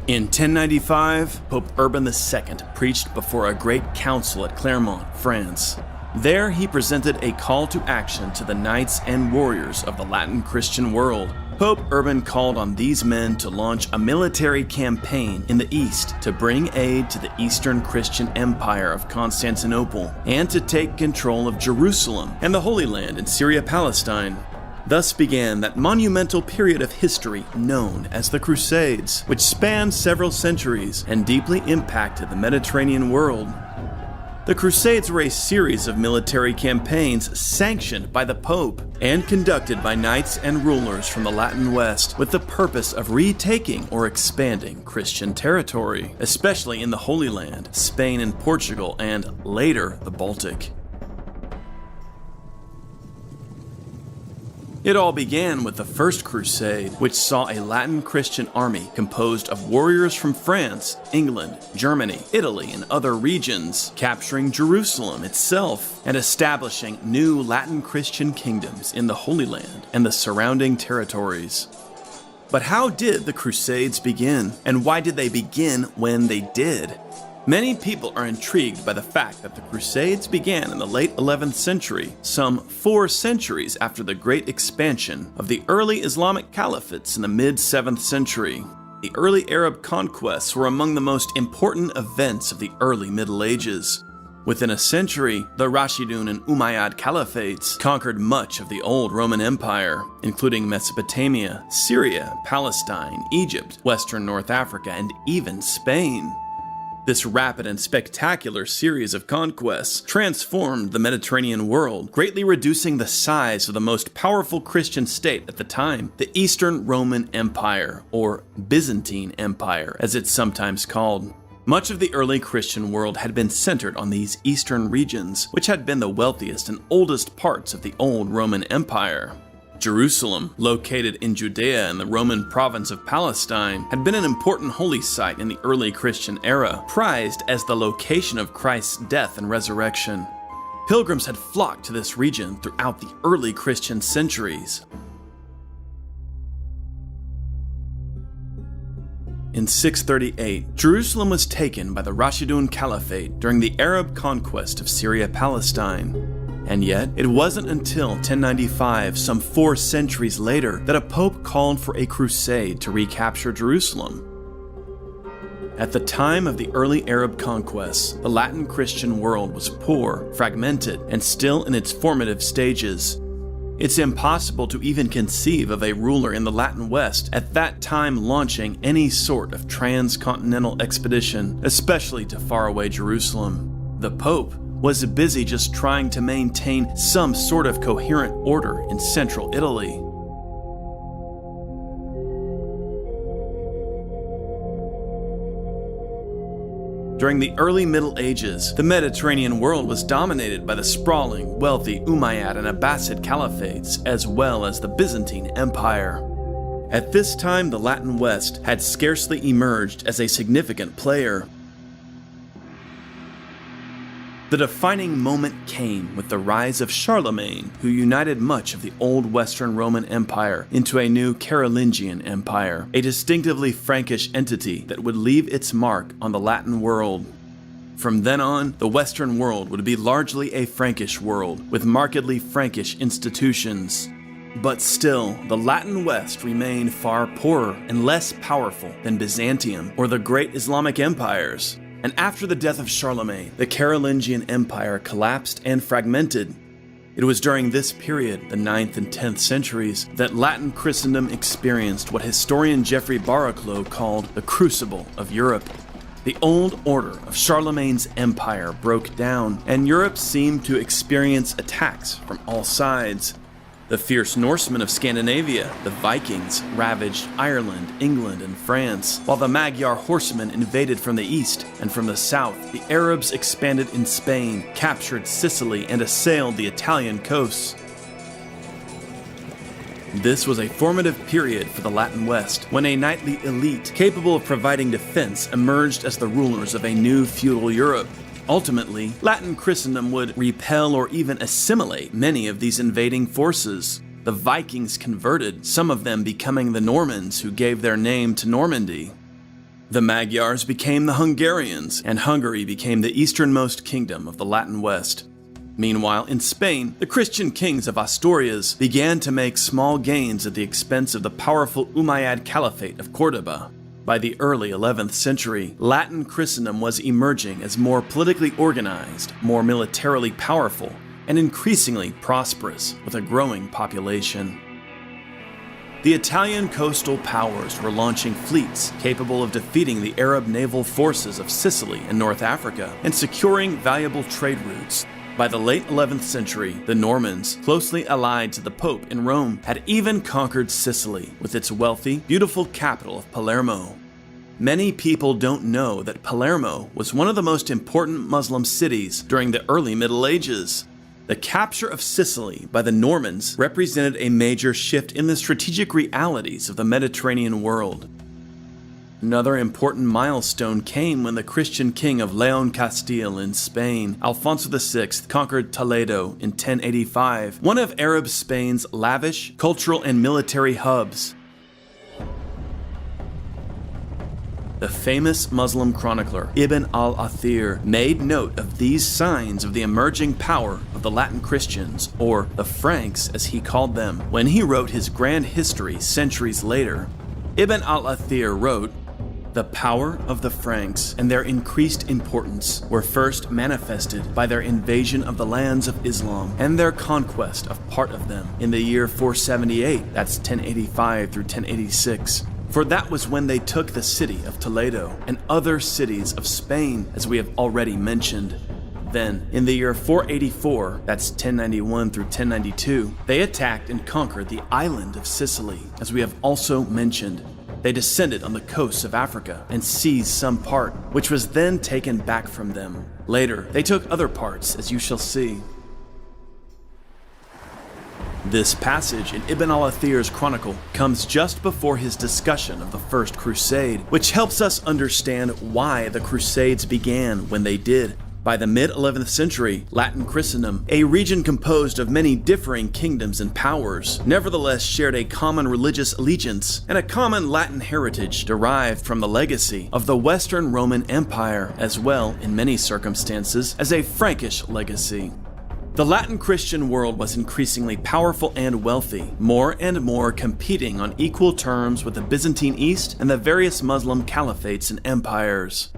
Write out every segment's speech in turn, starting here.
In 1095, Pope Urban II preached before a great council at Clermont, France. There he presented a call to action to the knights and warriors of the Latin Christian world. Pope Urban called on these men to launch a military campaign in the east to bring aid to the Eastern Christian Empire of Constantinople and to take control of Jerusalem and the Holy Land in Syria-Palestine. Thus began that monumental period of history known as the Crusades, which spanned several centuries and deeply impacted the Mediterranean world. The Crusades were a series of military campaigns sanctioned by the Pope and conducted by knights and rulers from the Latin West with the purpose of retaking or expanding Christian territory, especially in the Holy Land, Spain and Portugal, and later the Baltic. It all began with the First Crusade, which saw a Latin Christian army composed of warriors from France, England, Germany, Italy, and other regions, capturing Jerusalem itself and establishing new Latin Christian kingdoms in the Holy Land and the surrounding territories. But how did the Crusades begin, and why did they begin when they did? Many people are intrigued by the fact that the Crusades began in the late 11th century, some 4 centuries after the great expansion of the early Islamic caliphates in the mid-7th century. The early Arab conquests were among the most important events of the early Middle Ages. Within a century, the Rashidun and Umayyad caliphates conquered much of the old Roman Empire, including Mesopotamia, Syria, Palestine, Egypt, Western North Africa, and even Spain. This rapid and spectacular series of conquests transformed the Mediterranean world, greatly reducing the size of the most powerful Christian state at the time, the Eastern Roman Empire, or Byzantine Empire, as it's sometimes called. Much of the early Christian world had been centered on these eastern regions, which had been the wealthiest and oldest parts of the old Roman Empire. Jerusalem, located in Judea in the Roman province of Palestine, had been an important holy site in the early Christian era, prized as the location of Christ's death and resurrection. Pilgrims had flocked to this region throughout the early Christian centuries. In 638, Jerusalem was taken by the Rashidun Caliphate during the Arab conquest of Syria-Palestine. And yet, it wasn't until 1095, some 4 centuries later, that a pope called for a crusade to recapture Jerusalem. At the time of the early Arab conquests, the Latin Christian world was poor, fragmented, and still in its formative stages. It's impossible to even conceive of a ruler in the Latin West at that time launching any sort of transcontinental expedition, especially to faraway Jerusalem. The Pope was busy just trying to maintain some sort of coherent order in central Italy. During the early Middle Ages, the Mediterranean world was dominated by the sprawling, wealthy Umayyad and Abbasid caliphates, as well as the Byzantine Empire. At this time, the Latin West had scarcely emerged as a significant player. The defining moment came with the rise of Charlemagne, who united much of the old Western Roman Empire into a new Carolingian Empire, a distinctively Frankish entity that would leave its mark on the Latin world. From then on, the Western world would be largely a Frankish world, with markedly Frankish institutions. But still, the Latin West remained far poorer and less powerful than Byzantium or the great Islamic empires. And after the death of Charlemagne, the Carolingian Empire collapsed and fragmented. It was during this period, the 9th and 10th centuries, that Latin Christendom experienced what historian Geoffrey Barraclough called the Crucible of Europe. The old order of Charlemagne's empire broke down, and Europe seemed to experience attacks from all sides. The fierce Norsemen of Scandinavia, the Vikings, ravaged Ireland, England, and France, while the Magyar horsemen invaded from the east, and from the south, the Arabs expanded in Spain, captured Sicily, and assailed the Italian coasts. This was a formative period for the Latin West, when a knightly elite capable of providing defense emerged as the rulers of a new feudal Europe. Ultimately, Latin Christendom would repel or even assimilate many of these invading forces. The Vikings converted, some of them becoming the Normans who gave their name to Normandy. The Magyars became the Hungarians, and Hungary became the easternmost kingdom of the Latin West. Meanwhile, in Spain, the Christian kings of Asturias began to make small gains at the expense of the powerful Umayyad Caliphate of Cordoba. By the early 11th century, Latin Christendom was emerging as more politically organized, more militarily powerful, and increasingly prosperous, with a growing population. The Italian coastal powers were launching fleets capable of defeating the Arab naval forces of Sicily and North Africa and securing valuable trade routes. By the late 11th century, the Normans, closely allied to the Pope in Rome, had even conquered Sicily with its wealthy, beautiful capital of Palermo. Many people don't know that Palermo was one of the most important Muslim cities during the early Middle Ages. The capture of Sicily by the Normans represented a major shift in the strategic realities of the Mediterranean world. Another important milestone came when the Christian king of Leon Castile in Spain, Alfonso VI, conquered Toledo in 1085, one of Arab Spain's lavish cultural and military hubs. The famous Muslim chronicler Ibn al-Athir made note of these signs of the emerging power of the Latin Christians, or the Franks as he called them, when he wrote his grand history centuries later. Ibn al-Athir wrote, "The power of the Franks and their increased importance were first manifested by their invasion of the lands of Islam and their conquest of part of them in the year 478, that's 1085 through 1086. For that was when they took the city of Toledo and other cities of Spain, as we have already mentioned. Then, in the year 484, that's 1091 through 1092, they attacked and conquered the island of Sicily, as we have also mentioned. They descended on the coasts of Africa and seized some part, which was then taken back from them. Later, they took other parts, as you shall see." This passage in Ibn al-Athir's chronicle comes just before his discussion of the First Crusade, which helps us understand why the Crusades began when they did. By the mid-11th century, Latin Christendom, a region composed of many differing kingdoms and powers, nevertheless shared a common religious allegiance and a common Latin heritage derived from the legacy of the Western Roman Empire, as well, in many circumstances, as a Frankish legacy. The Latin Christian world was increasingly powerful and wealthy, more and more competing on equal terms with the Byzantine East and the various Muslim caliphates and empires.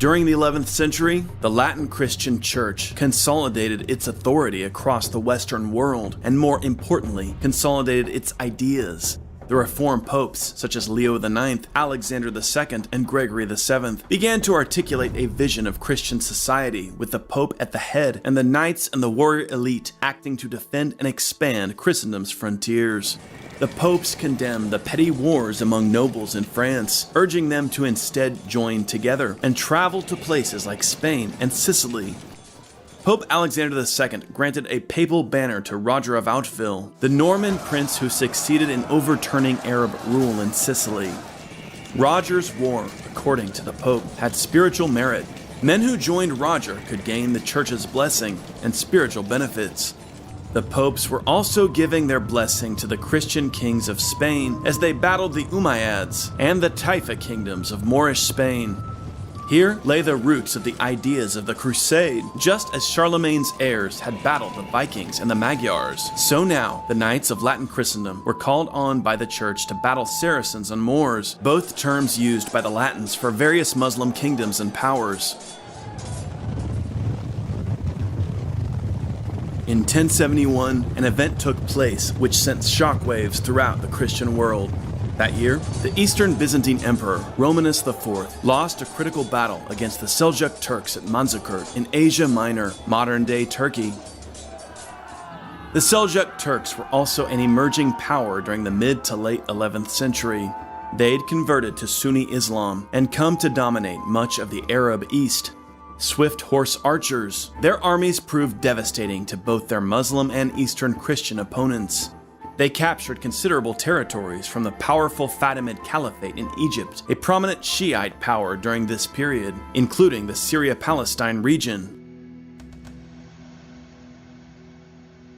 During the 11th century, the Latin Christian Church consolidated its authority across the Western world and, more importantly, consolidated its ideas. The Reformed popes, such as Leo IX, Alexander II, and Gregory VII, began to articulate a vision of Christian society with the Pope at the head and the knights and the warrior elite acting to defend and expand Christendom's frontiers. The popes condemned the petty wars among nobles in France, urging them to instead join together and travel to places like Spain and Sicily. Pope Alexander II granted a papal banner to Roger of Hauteville, the Norman prince who succeeded in overturning Arab rule in Sicily. Roger's war, according to the Pope, had spiritual merit. Men who joined Roger could gain the church's blessing and spiritual benefits. The popes were also giving their blessing to the Christian kings of Spain as they battled the Umayyads and the Taifa kingdoms of Moorish Spain. Here lay the roots of the ideas of the Crusade. Just as Charlemagne's heirs had battled the Vikings and the Magyars, so now the Knights of Latin Christendom were called on by the Church to battle Saracens and Moors, both terms used by the Latins for various Muslim kingdoms and powers. In 1071, an event took place which sent shockwaves throughout the Christian world. That year, the Eastern Byzantine Emperor, Romanus IV, lost a critical battle against the Seljuk Turks at Manzikert in Asia Minor, modern-day Turkey. The Seljuk Turks were also an emerging power during the mid to late 11th century. They'd converted to Sunni Islam and come to dominate much of the Arab East. Swift horse archers, their armies proved devastating to both their Muslim and Eastern Christian opponents. They captured considerable territories from the powerful Fatimid Caliphate in Egypt, a prominent Shiite power during this period, including the Syria-Palestine region.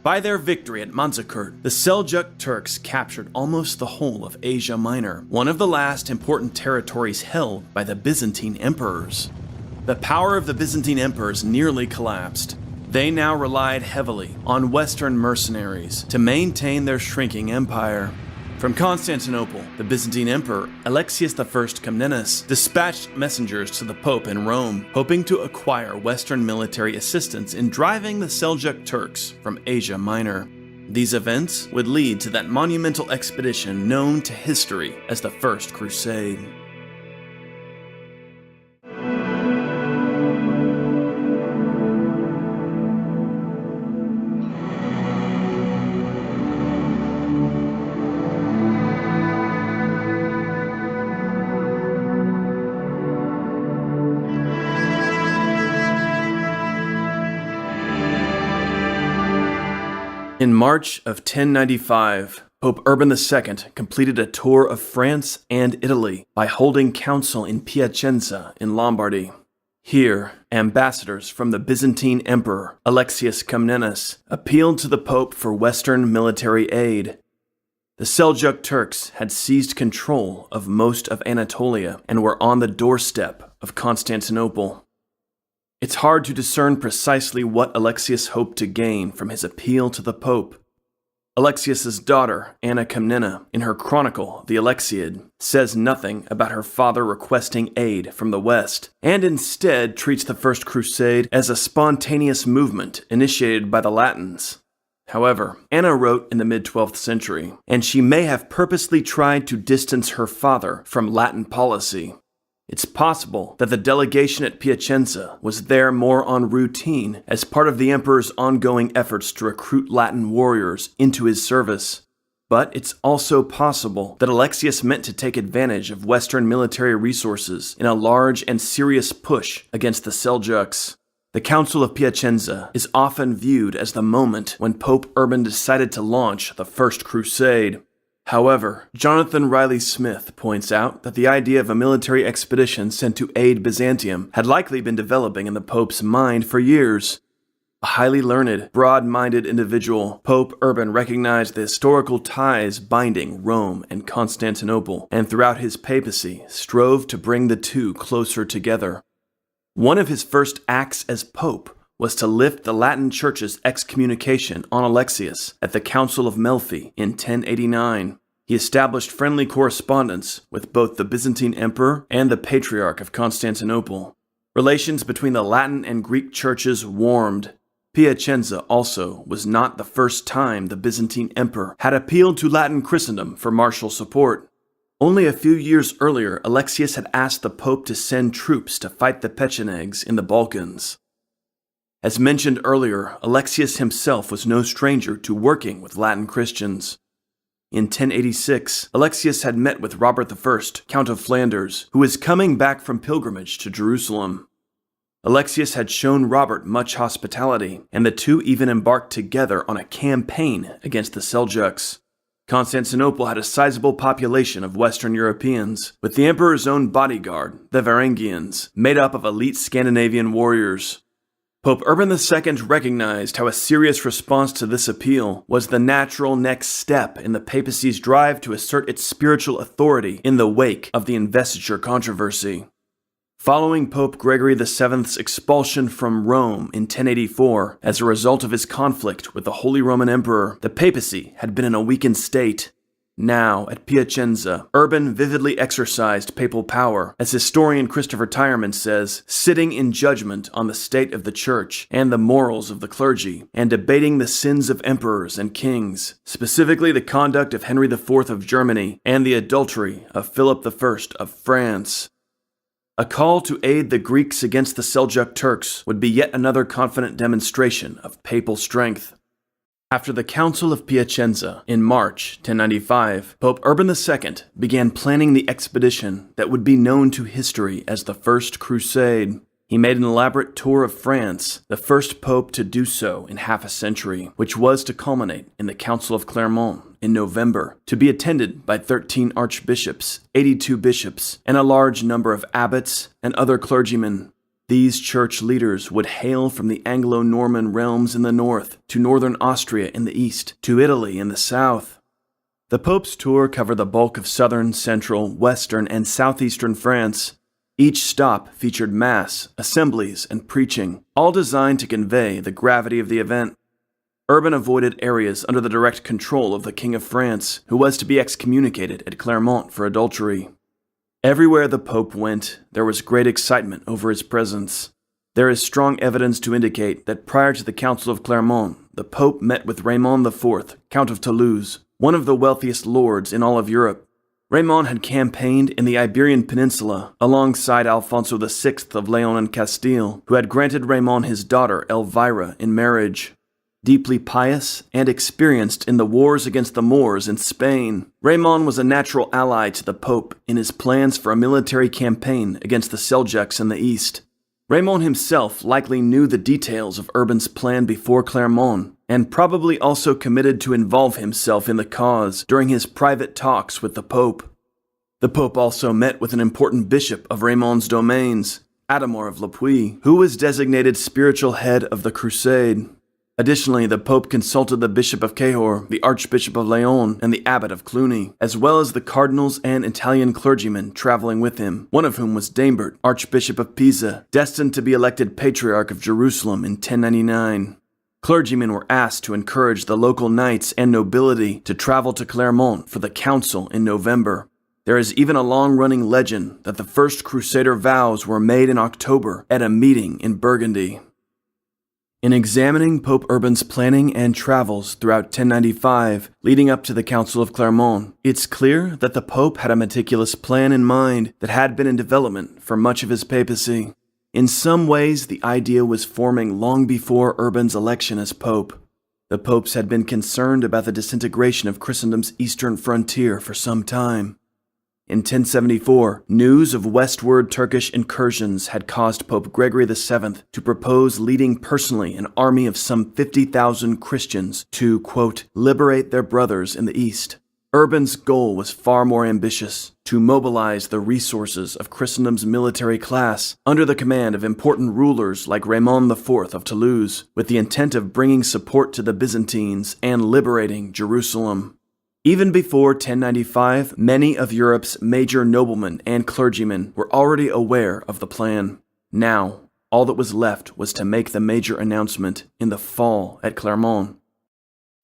By their victory at Manzikert, the Seljuk Turks captured almost the whole of Asia Minor, one of the last important territories held by the Byzantine emperors. The power of the Byzantine emperors nearly collapsed. They now relied heavily on Western mercenaries to maintain their shrinking empire. From Constantinople, the Byzantine Emperor Alexius I Comnenus dispatched messengers to the Pope in Rome, hoping to acquire Western military assistance in driving the Seljuk Turks from Asia Minor. These events would lead to that monumental expedition known to history as the First Crusade. In March of 1095, Pope Urban II completed a tour of France and Italy by holding council in Piacenza in Lombardy. Here, ambassadors from the Byzantine Emperor Alexius Comnenus appealed to the Pope for Western military aid. The Seljuk Turks had seized control of most of Anatolia and were on the doorstep of Constantinople. It's hard to discern precisely what Alexius hoped to gain from his appeal to the Pope. Alexius's daughter, Anna Comnena, in her chronicle, the Alexiad, says nothing about her father requesting aid from the West, and instead treats the First Crusade as a spontaneous movement initiated by the Latins. However, Anna wrote in the mid-12th century, and she may have purposely tried to distance her father from Latin policy. It's possible that the delegation at Piacenza was there more on routine as part of the emperor's ongoing efforts to recruit Latin warriors into his service. But it's also possible that Alexius meant to take advantage of Western military resources in a large and serious push against the Seljuks. The Council of Piacenza is often viewed as the moment when Pope Urban decided to launch the First Crusade. However, Jonathan Riley Smith points out that the idea of a military expedition sent to aid Byzantium had likely been developing in the Pope's mind for years. A highly learned, broad-minded individual, Pope Urban recognized the historical ties binding Rome and Constantinople, and throughout his papacy strove to bring the two closer together. One of his first acts as Pope was to lift the Latin Church's excommunication on Alexius at the Council of Melfi in 1089. He established friendly correspondence with both the Byzantine Emperor and the Patriarch of Constantinople. Relations between the Latin and Greek churches warmed. Piacenza also was not the first time the Byzantine Emperor had appealed to Latin Christendom for martial support. Only a few years earlier, Alexius had asked the Pope to send troops to fight the Pechenegs in the Balkans. As mentioned earlier, Alexius himself was no stranger to working with Latin Christians. In 1086, Alexius had met with Robert I, Count of Flanders, who was coming back from pilgrimage to Jerusalem. Alexius had shown Robert much hospitality, and the two even embarked together on a campaign against the Seljuks. Constantinople had a sizable population of Western Europeans, with the emperor's own bodyguard, the Varangians, made up of elite Scandinavian warriors. Pope Urban II recognized how a serious response to this appeal was the natural next step in the papacy's drive to assert its spiritual authority in the wake of the investiture controversy. Following Pope Gregory VII's expulsion from Rome in 1084 as a result of his conflict with the Holy Roman Emperor, the papacy had been in a weakened state. Now, at Piacenza, Urban vividly exercised papal power, as historian Christopher Tyerman says, sitting in judgment on the state of the Church and the morals of the clergy, and debating the sins of emperors and kings, specifically the conduct of Henry IV of Germany and the adultery of Philip I of France. A call to aid the Greeks against the Seljuk Turks would be yet another confident demonstration of papal strength. After the Council of Piacenza in March 1095, Pope Urban II began planning the expedition that would be known to history as the First Crusade. He made an elaborate tour of France, the first pope to do so in half a century, which was to culminate in the Council of Clermont in November, to be attended by 13 archbishops, 82 bishops, and a large number of abbots and other clergymen. These church leaders would hail from the Anglo-Norman realms in the north, to northern Austria in the east, to Italy in the south. The Pope's tour covered the bulk of southern, central, western, and southeastern France. Each stop featured mass, assemblies, and preaching, all designed to convey the gravity of the event. Urban avoided areas under the direct control of the King of France, who was to be excommunicated at Clermont for adultery. Everywhere the Pope went, there was great excitement over his presence. There is strong evidence to indicate that prior to the Council of Clermont, the Pope met with Raymond IV, Count of Toulouse, one of the wealthiest lords in all of Europe. Raymond had campaigned in the Iberian Peninsula alongside Alfonso VI of Leon and Castile, who had granted Raymond his daughter Elvira in marriage. Deeply pious and experienced in the wars against the Moors in Spain, Raymond was a natural ally to the Pope in his plans for a military campaign against the Seljuks in the east. Raymond himself likely knew the details of Urban's plan before Clermont, and probably also committed to involve himself in the cause during his private talks with the Pope. The Pope also met with an important bishop of Raymond's domains, Adhemar of Le Puy, who was designated spiritual head of the crusade. Additionally, the Pope consulted the Bishop of Cahors, the Archbishop of Leon, and the Abbot of Cluny, as well as the cardinals and Italian clergymen traveling with him, one of whom was Daimbert, Archbishop of Pisa, destined to be elected Patriarch of Jerusalem in 1099. Clergymen were asked to encourage the local knights and nobility to travel to Clermont for the council in November. There is even a long-running legend that the first Crusader vows were made in October at a meeting in Burgundy. In examining Pope Urban's planning and travels throughout 1095, leading up to the Council of Clermont, it's clear that the Pope had a meticulous plan in mind that had been in development for much of his papacy. In some ways, the idea was forming long before Urban's election as Pope. The popes had been concerned about the disintegration of Christendom's eastern frontier for some time. In 1074, news of westward Turkish incursions had caused Pope Gregory VII to propose leading personally an army of some 50,000 Christians to, quote, liberate their brothers in the east. Urban's goal was far more ambitious, to mobilize the resources of Christendom's military class under the command of important rulers like Raymond IV of Toulouse, with the intent of bringing support to the Byzantines and liberating Jerusalem. Even before 1095, many of Europe's major noblemen and clergymen were already aware of the plan. Now, all that was left was to make the major announcement in the fall at Clermont.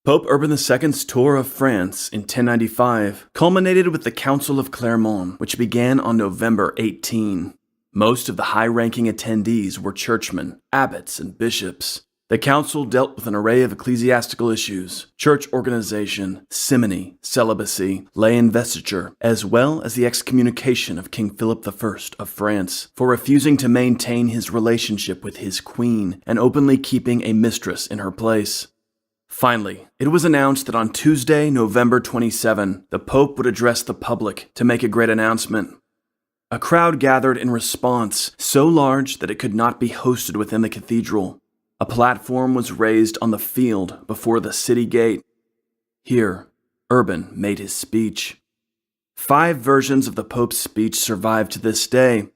Pope Urban II's tour of France in 1095 culminated with the Council of Clermont, which began on November 18. Most of the high-ranking attendees were churchmen, abbots, and bishops. The council dealt with an array of ecclesiastical issues, church organization, simony, celibacy, lay investiture, as well as the excommunication of King Philip I of France for refusing to maintain his relationship with his queen and openly keeping a mistress in her place. Finally, it was announced that on Tuesday, November 27, the Pope would address the public to make a great announcement. A crowd gathered in response, so large that it could not be hosted within the cathedral. A platform was raised on the field before the city gate. Here, Urban made his speech. 5 versions of the Pope's speech survive to this day.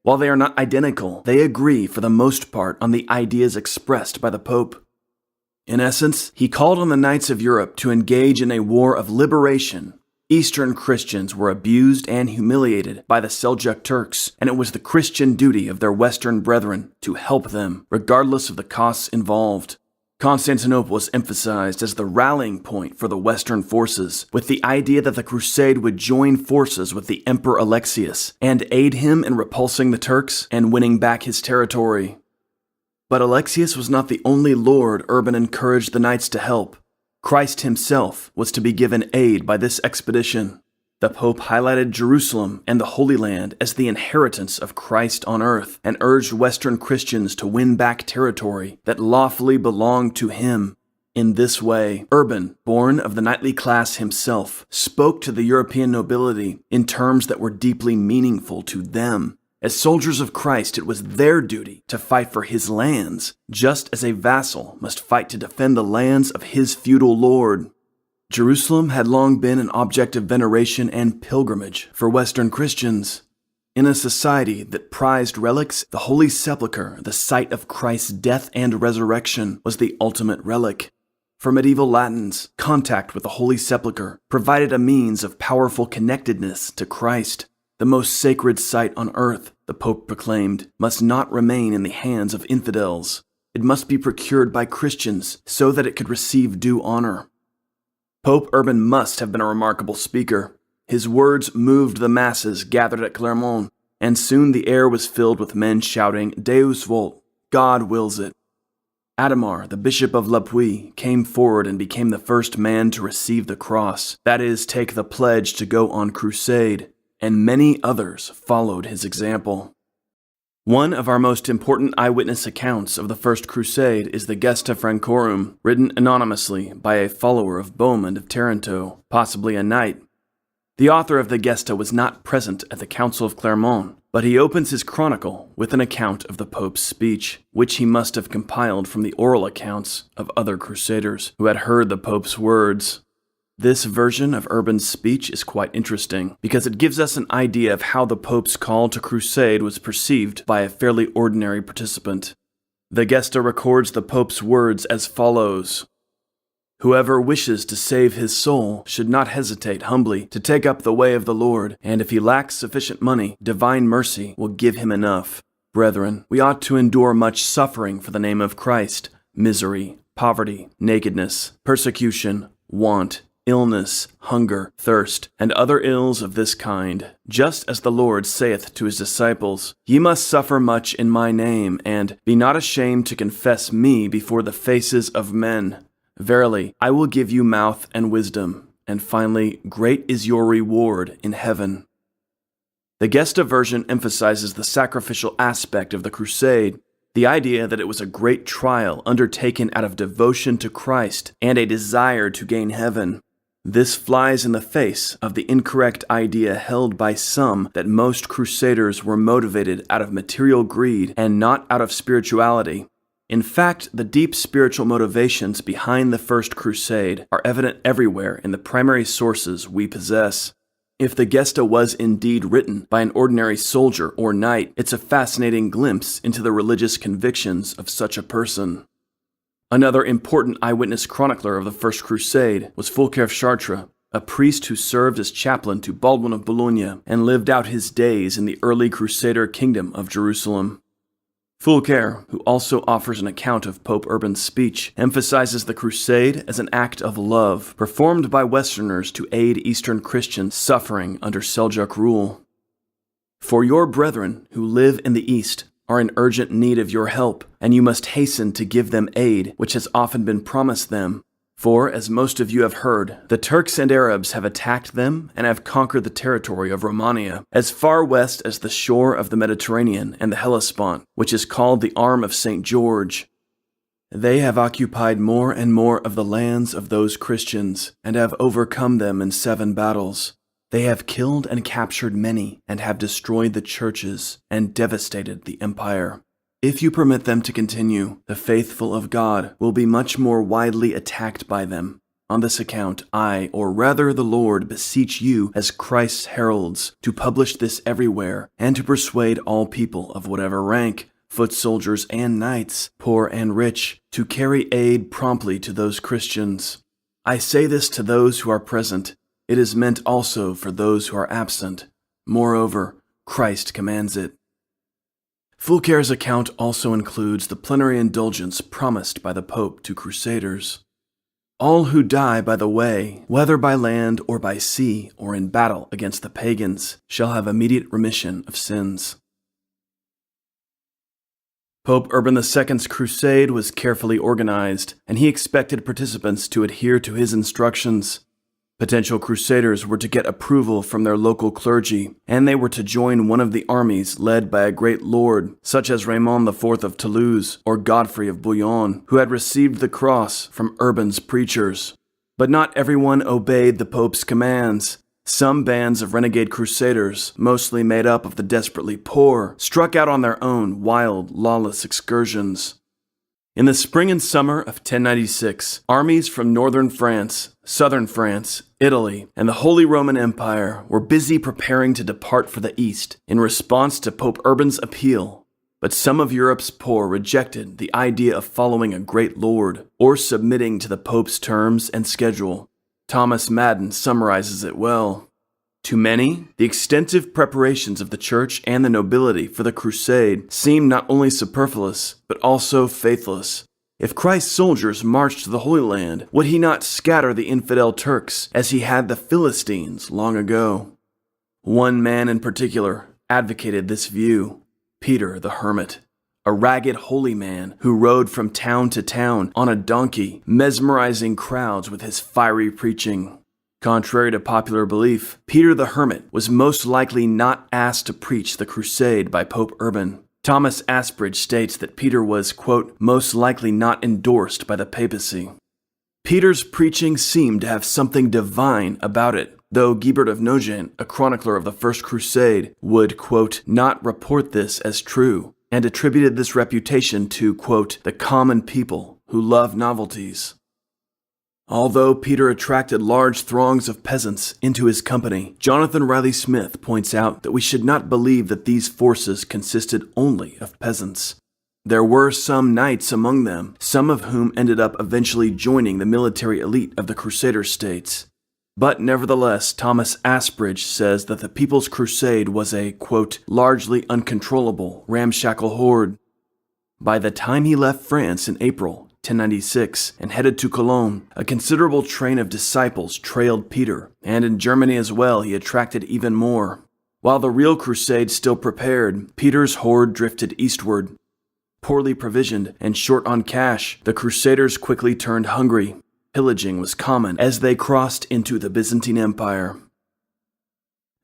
While they are not identical, they agree for the most part on the ideas expressed by the Pope. In essence, he called on the knights of Europe to engage in a war of liberation. Eastern Christians were abused and humiliated by the Seljuk Turks, and it was the Christian duty of their Western brethren to help them, regardless of the costs involved. Constantinople was emphasized as the rallying point for the Western forces, with the idea that the crusade would join forces with the Emperor Alexius and aid him in repulsing the Turks and winning back his territory. But Alexius was not the only lord Urban encouraged the knights to help. Christ himself was to be given aid by this expedition. The Pope highlighted Jerusalem and the Holy Land as the inheritance of Christ on earth and urged Western Christians to win back territory that lawfully belonged to him. In this way, Urban, born of the knightly class himself, spoke to the European nobility in terms that were deeply meaningful to them. As soldiers of Christ, it was their duty to fight for his lands, just as a vassal must fight to defend the lands of his feudal lord. Jerusalem had long been an object of veneration and pilgrimage for Western Christians. In a society that prized relics, the Holy Sepulchre, the site of Christ's death and resurrection, was the ultimate relic. For medieval Latins, contact with the Holy Sepulchre provided a means of powerful connectedness to Christ. The most sacred site on earth, the Pope proclaimed, must not remain in the hands of infidels. It must be procured by Christians so that it could receive due honor. Pope Urban must have been a remarkable speaker. His words moved the masses gathered at Clermont, and soon the air was filled with men shouting, Deus vult, God wills it. Adhemar, the Bishop of Le Puy, came forward and became the first man to receive the cross, that is, take the pledge to go on crusade, and many others followed his example. One of our most important eyewitness accounts of the First Crusade is the Gesta Francorum, written anonymously by a follower of Bohemond of Taranto, possibly a knight. The author of the Gesta was not present at the Council of Clermont, but he opens his chronicle with an account of the Pope's speech, which he must have compiled from the oral accounts of other crusaders who had heard the Pope's words. This version of Urban's speech is quite interesting, because it gives us an idea of how the Pope's call to crusade was perceived by a fairly ordinary participant. The Gesta records the Pope's words as follows. Whoever wishes to save his soul should not hesitate humbly to take up the way of the Lord, and if he lacks sufficient money, divine mercy will give him enough. Brethren, we ought to endure much suffering for the name of Christ, misery, poverty, nakedness, persecution, want, illness, hunger, thirst, and other ills of this kind, just as the Lord saith to his disciples, Ye must suffer much in my name, and be not ashamed to confess me before the faces of men. Verily, I will give you mouth and wisdom, and finally, great is your reward in heaven. The Gesta version emphasizes the sacrificial aspect of the crusade, the idea that it was a great trial undertaken out of devotion to Christ and a desire to gain heaven. This flies in the face of the incorrect idea held by some that most crusaders were motivated out of material greed and not out of spirituality. In fact, the deep spiritual motivations behind the First Crusade are evident everywhere in the primary sources we possess. If the Gesta was indeed written by an ordinary soldier or knight, it's a fascinating glimpse into the religious convictions of such a person. Another important eyewitness chronicler of the First Crusade was Fulcher of Chartres, a priest who served as chaplain to Baldwin of Boulogne and lived out his days in the early Crusader kingdom of Jerusalem. Fulcher, who also offers an account of Pope Urban's speech, emphasizes the crusade as an act of love performed by Westerners to aid Eastern Christians suffering under Seljuk rule. For your brethren who live in the East are in urgent need of your help, and you must hasten to give them aid which has often been promised them. For, as most of you have heard, the Turks and Arabs have attacked them and have conquered the territory of Romania, as far west as the shore of the Mediterranean and the Hellespont, which is called the Arm of St. George. They have occupied more and more of the lands of those Christians, and have overcome them in 7 battles. They have killed and captured many, and have destroyed the churches, and devastated the empire. If you permit them to continue, the faithful of God will be much more widely attacked by them. On this account, I, or rather the Lord, beseech you as Christ's heralds, to publish this everywhere, and to persuade all people of whatever rank, foot soldiers and knights, poor and rich, to carry aid promptly to those Christians. I say this to those who are present. It is meant also for those who are absent. Moreover, Christ commands it. Fulcher's account also includes the plenary indulgence promised by the Pope to crusaders. All who die by the way, whether by land or by sea or in battle against the pagans, shall have immediate remission of sins. Pope Urban II's crusade was carefully organized, and he expected participants to adhere to his instructions. Potential crusaders were to get approval from their local clergy, and they were to join one of the armies led by a great lord, such as Raymond IV of Toulouse or Godfrey of Bouillon, who had received the cross from Urban's preachers. But not everyone obeyed the Pope's commands. Some bands of renegade crusaders, mostly made up of the desperately poor, struck out on their own wild, lawless excursions. In the spring and summer of 1096, armies from northern France, southern France, Italy, and the Holy Roman Empire were busy preparing to depart for the east in response to Pope Urban's appeal. But some of Europe's poor rejected the idea of following a great lord or submitting to the Pope's terms and schedule. Thomas Madden summarizes it well. To many, the extensive preparations of the church and the nobility for the crusade seemed not only superfluous, but also faithless. If Christ's soldiers marched to the Holy Land, would he not scatter the infidel Turks as he had the Philistines long ago? One man in particular advocated this view. Peter the Hermit, a ragged holy man who rode from town to town on a donkey, mesmerizing crowds with his fiery preaching. Contrary to popular belief, Peter the Hermit was most likely not asked to preach the crusade by Pope Urban. Thomas Asbridge states that Peter was, quote, most likely not endorsed by the papacy. Peter's preaching seemed to have something divine about it, though Guibert of Nogent, a chronicler of the First Crusade, would, quote, not report this as true, and attributed this reputation to, quote, the common people who love novelties. Although Peter attracted large throngs of peasants into his company, Jonathan Riley Smith points out that we should not believe that these forces consisted only of peasants. There were some knights among them, some of whom ended up eventually joining the military elite of the Crusader states. But nevertheless, Thomas Asbridge says that the People's Crusade was a, quote, largely uncontrollable, ramshackle horde. By the time he left France in April 1096 and headed to Cologne, a considerable train of disciples trailed Peter, and in Germany as well he attracted even more. While the real crusade still prepared, Peter's horde drifted eastward. Poorly provisioned and short on cash, the Crusaders quickly turned hungry. Pillaging was common as they crossed into the Byzantine Empire.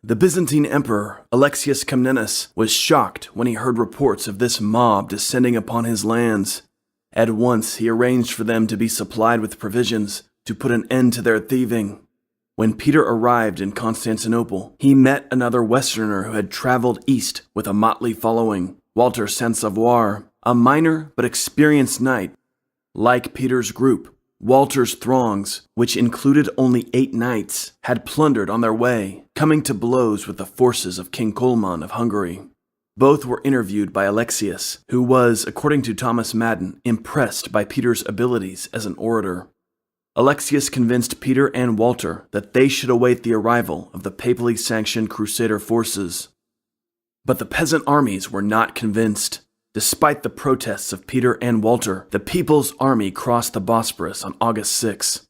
The Byzantine Emperor, Alexius Comnenus, was shocked when he heard reports of this mob descending upon his lands. At once he arranged for them to be supplied with provisions to put an end to their thieving. When Peter arrived in Constantinople, he met another Westerner who had traveled east with a motley following, Walter Saint-Sauveur, a minor but experienced knight. Like Peter's group, Walter's throngs, which included only 8 knights, had plundered on their way, coming to blows with the forces of King Colman of Hungary. Both were interviewed by Alexius, who was, according to Thomas Madden, impressed by Peter's abilities as an orator. Alexius convinced Peter and Walter that they should await the arrival of the papally sanctioned Crusader forces. But the peasant armies were not convinced. Despite the protests of Peter and Walter, the People's Army crossed the Bosporus on August 6.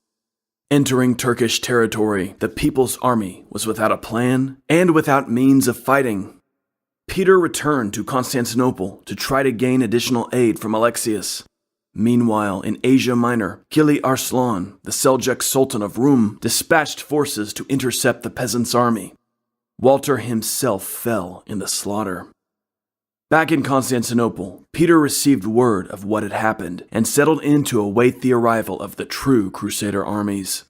Entering Turkish territory, the People's Army was without a plan and without means of fighting. Peter returned to Constantinople to try to gain additional aid from Alexius. Meanwhile, in Asia Minor, Kili Arslan, the Seljuk Sultan of Rum, dispatched forces to intercept the peasants' army. Walter himself fell in the slaughter. Back in Constantinople, Peter received word of what had happened and settled in to await the arrival of the true Crusader armies.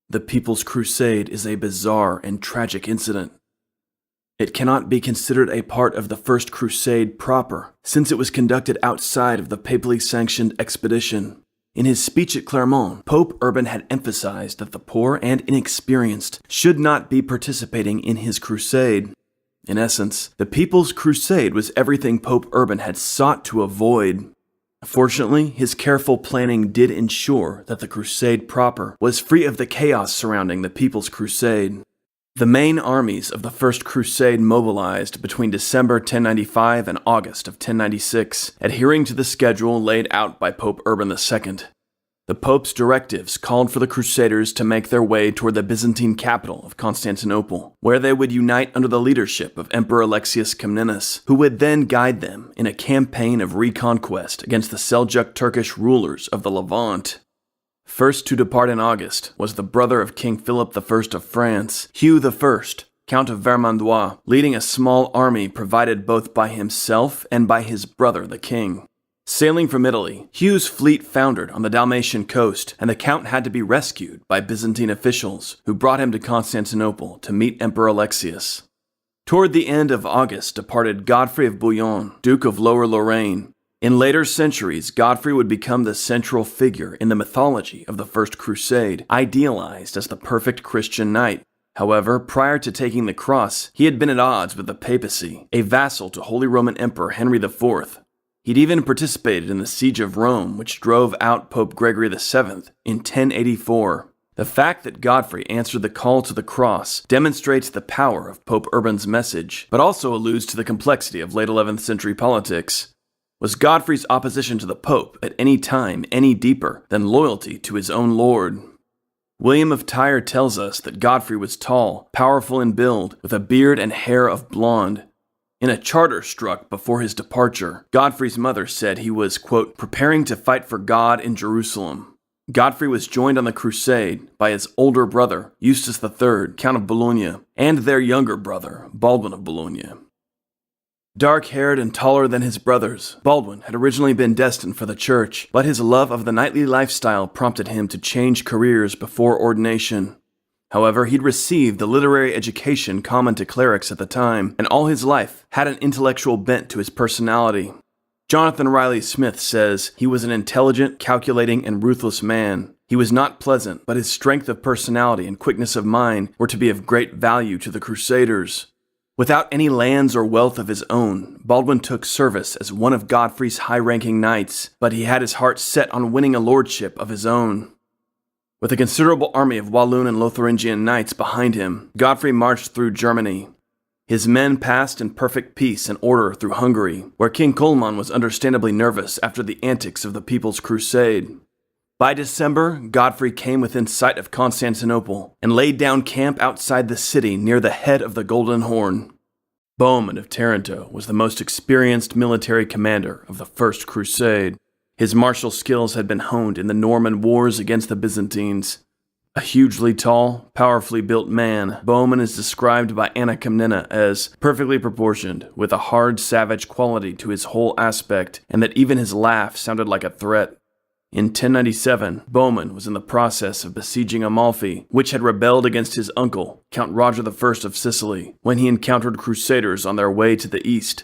The People's Crusade is a bizarre and tragic incident. It cannot be considered a part of the First Crusade proper, since it was conducted outside of the papally sanctioned expedition. In his speech at Clermont, Pope Urban had emphasized that the poor and inexperienced should not be participating in his crusade. In essence, the People's Crusade was everything Pope Urban had sought to avoid. Fortunately, his careful planning did ensure that the crusade proper was free of the chaos surrounding the People's Crusade. The main armies of the First Crusade mobilized between December 1095 and August of 1096, adhering to the schedule laid out by Pope Urban II. The Pope's directives called for the Crusaders to make their way toward the Byzantine capital of Constantinople, where they would unite under the leadership of Emperor Alexius Comnenus, who would then guide them in a campaign of reconquest against the Seljuk Turkish rulers of the Levant. First to depart in August was the brother of King Philip I of France, Hugh I, Count of Vermandois, leading a small army provided both by himself and by his brother the king. Sailing from Italy, Hugh's fleet foundered on the Dalmatian coast, and the Count had to be rescued by Byzantine officials, who brought him to Constantinople to meet Emperor Alexius. Toward the end of August departed Godfrey of Bouillon, Duke of Lower Lorraine. In later centuries, Godfrey would become the central figure in the mythology of the First Crusade, idealized as the perfect Christian knight. However, prior to taking the cross, he had been at odds with the papacy, a vassal to Holy Roman Emperor Henry IV. He'd even participated in the Siege of Rome, which drove out Pope Gregory VII in 1084. The fact that Godfrey answered the call to the cross demonstrates the power of Pope Urban's message, but also alludes to the complexity of late 11th century politics. Was Godfrey's opposition to the Pope at any time any deeper than loyalty to his own lord? William of Tyre tells us that Godfrey was tall, powerful in build, with a beard and hair of blonde. In a charter struck before his departure, Godfrey's mother said he was, quote, preparing to fight for God in Jerusalem. Godfrey was joined on the crusade by his older brother, Eustace III, Count of Bologna, and their younger brother, Baldwin of Bologna. Dark-haired and taller than his brothers, Baldwin had originally been destined for the church, but his love of the knightly lifestyle prompted him to change careers before ordination. However, he'd received the literary education common to clerics at the time, and all his life had an intellectual bent to his personality. Jonathan Riley Smith says he was an intelligent, calculating, and ruthless man. He was not pleasant, but his strength of personality and quickness of mind were to be of great value to the Crusaders. Without any lands or wealth of his own, Baldwin took service as one of Godfrey's high-ranking knights, but he had his heart set on winning a lordship of his own. With a considerable army of Walloon and Lotharingian knights behind him, Godfrey marched through Germany. His men passed in perfect peace and order through Hungary, where King Colman was understandably nervous after the antics of the People's Crusade. By December, Godfrey came within sight of Constantinople and laid down camp outside the city near the head of the Golden Horn. Bohemund of Taranto was the most experienced military commander of the First Crusade. His martial skills had been honed in the Norman wars against the Byzantines. A hugely tall, powerfully built man, Bohemund is described by Anna Komnene as perfectly proportioned, with a hard, savage quality to his whole aspect, and that even his laugh sounded like a threat. In 1097, Bohemund was in the process of besieging Amalfi, which had rebelled against his uncle, Count Roger I of Sicily, when he encountered crusaders on their way to the east.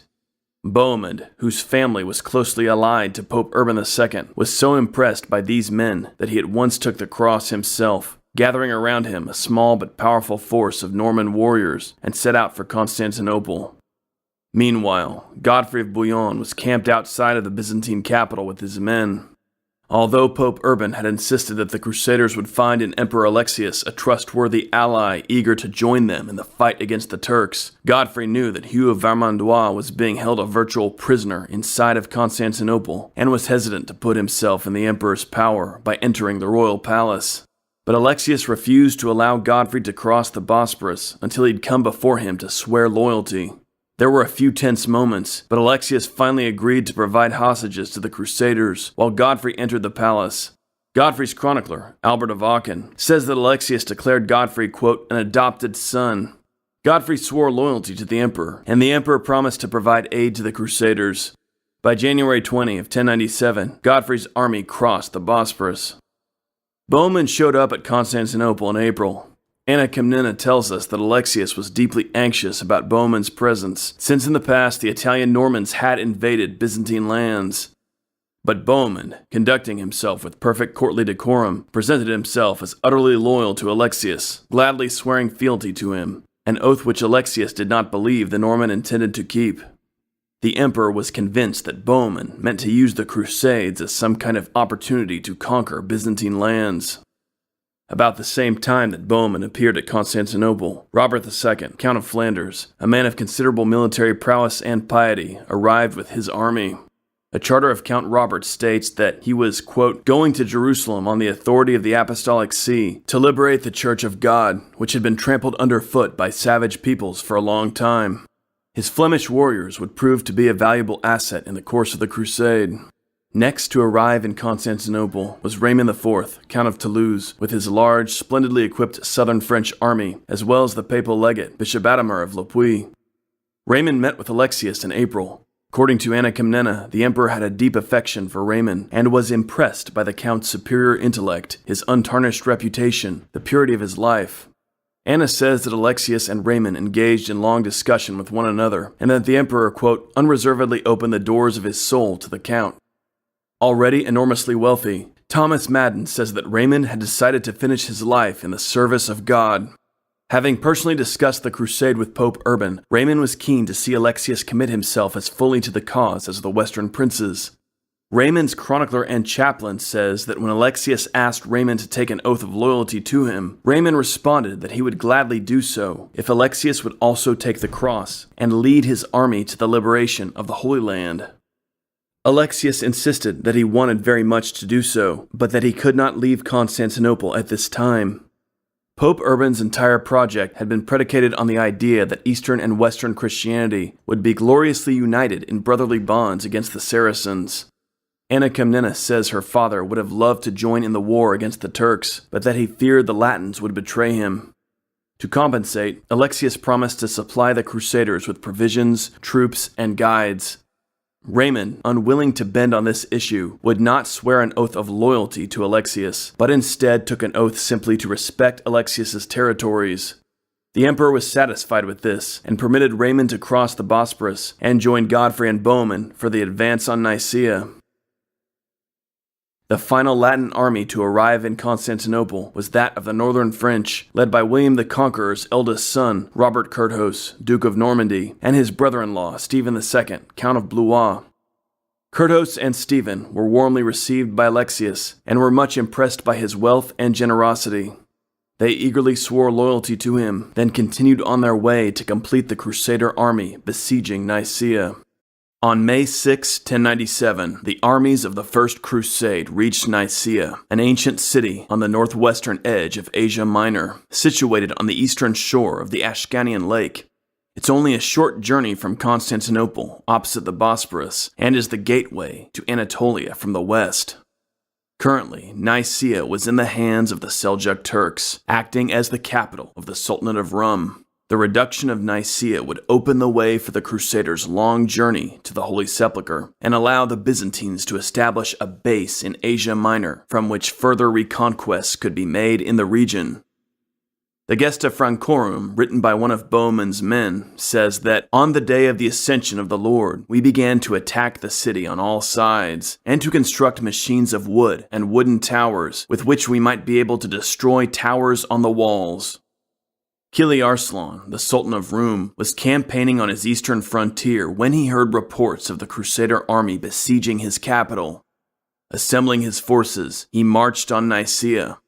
Bohemund, whose family was closely allied to Pope Urban II, was so impressed by these men that he at once took the cross himself, gathering around him a small but powerful force of Norman warriors, and set out for Constantinople. Meanwhile, Godfrey of Bouillon was camped outside of the Byzantine capital with his men. Although Pope Urban had insisted that the Crusaders would find in Emperor Alexius a trustworthy ally eager to join them in the fight against the Turks, Godfrey knew that Hugh of Vermandois was being held a virtual prisoner inside of Constantinople, and was hesitant to put himself in the Emperor's power by entering the royal palace. But Alexius refused to allow Godfrey to cross the Bosporus until he'd come before him to swear loyalty. There were a few tense moments, but Alexius finally agreed to provide hostages to the Crusaders while Godfrey entered the palace. Godfrey's chronicler, Albert of Aachen, says that Alexius declared Godfrey, quote, an adopted son. Godfrey swore loyalty to the emperor, and the emperor promised to provide aid to the Crusaders. By January 20 of 1097, Godfrey's army crossed the Bosporus. Bohemund showed up at Constantinople in April. Anna Komnene tells us that Alexius was deeply anxious about Bohemund's presence, since in the past the Italian Normans had invaded Byzantine lands. But Bohemund, conducting himself with perfect courtly decorum, presented himself as utterly loyal to Alexius, gladly swearing fealty to him, an oath which Alexius did not believe the Norman intended to keep. The emperor was convinced that Bohemund meant to use the Crusades as some kind of opportunity to conquer Byzantine lands. About the same time that Bohemund appeared at Constantinople, Robert II, Count of Flanders, a man of considerable military prowess and piety, arrived with his army. A charter of Count Robert states that he was, quote, going to Jerusalem on the authority of the Apostolic See to liberate the Church of God, which had been trampled underfoot by savage peoples for a long time. His Flemish warriors would prove to be a valuable asset in the course of the crusade. Next to arrive in Constantinople was Raymond IV, Count of Toulouse, with his large, splendidly equipped southern French army, as well as the papal legate, Bishop Adhemar of Le Puy. Raymond met with Alexius in April. According to Anna Komnene, the emperor had a deep affection for Raymond, and was impressed by the count's superior intellect, his untarnished reputation, the purity of his life. Anna says that Alexius and Raymond engaged in long discussion with one another, and that the emperor, quote, unreservedly opened the doors of his soul to the count. Already enormously wealthy, Thomas Madden says that Raymond had decided to finish his life in the service of God. Having personally discussed the crusade with Pope Urban, Raymond was keen to see Alexius commit himself as fully to the cause as the Western princes. Raymond's chronicler and chaplain says that when Alexius asked Raymond to take an oath of loyalty to him, Raymond responded that he would gladly do so if Alexius would also take the cross and lead his army to the liberation of the Holy Land. Alexius insisted that he wanted very much to do so, but that he could not leave Constantinople at this time. Pope Urban's entire project had been predicated on the idea that Eastern and Western Christianity would be gloriously united in brotherly bonds against the Saracens. Anna Komnene says her father would have loved to join in the war against the Turks, but that he feared the Latins would betray him. To compensate, Alexius promised to supply the Crusaders with provisions, troops, and guides. Raymond, unwilling to bend on this issue, would not swear an oath of loyalty to Alexius, but instead took an oath simply to respect Alexius's territories. The emperor was satisfied with this, and permitted Raymond to cross the Bosporus and join Godfrey and Bohemund for the advance on Nicaea. The final Latin army to arrive in Constantinople was that of the Northern French, led by William the Conqueror's eldest son, Robert Curthose, Duke of Normandy, and his brother-in-law, Stephen II, Count of Blois. Curthose and Stephen were warmly received by Alexius, and were much impressed by his wealth and generosity. They eagerly swore loyalty to him, then continued on their way to complete the Crusader army besieging Nicaea. On May 6, 1097, the armies of the First Crusade reached Nicaea, an ancient city on the northwestern edge of Asia Minor, situated on the eastern shore of the Ascanian Lake. It's only a short journey from Constantinople, opposite the Bosporus, and is the gateway to Anatolia from the west. Currently, Nicaea was in the hands of the Seljuk Turks, acting as the capital of the Sultanate of Rum. The reduction of Nicaea would open the way for the Crusaders' long journey to the Holy Sepulchre and allow the Byzantines to establish a base in Asia Minor from which further reconquests could be made in the region. The Gesta Francorum, written by one of Bohemund's men, says that on the day of the Ascension of the Lord, we began to attack the city on all sides, and to construct machines of wood and wooden towers with which we might be able to destroy towers on the walls. Kili Arslan, the Sultan of Rum, was campaigning on his eastern frontier when he heard reports of the Crusader army besieging his capital. Assembling his forces, he marched on Nicaea.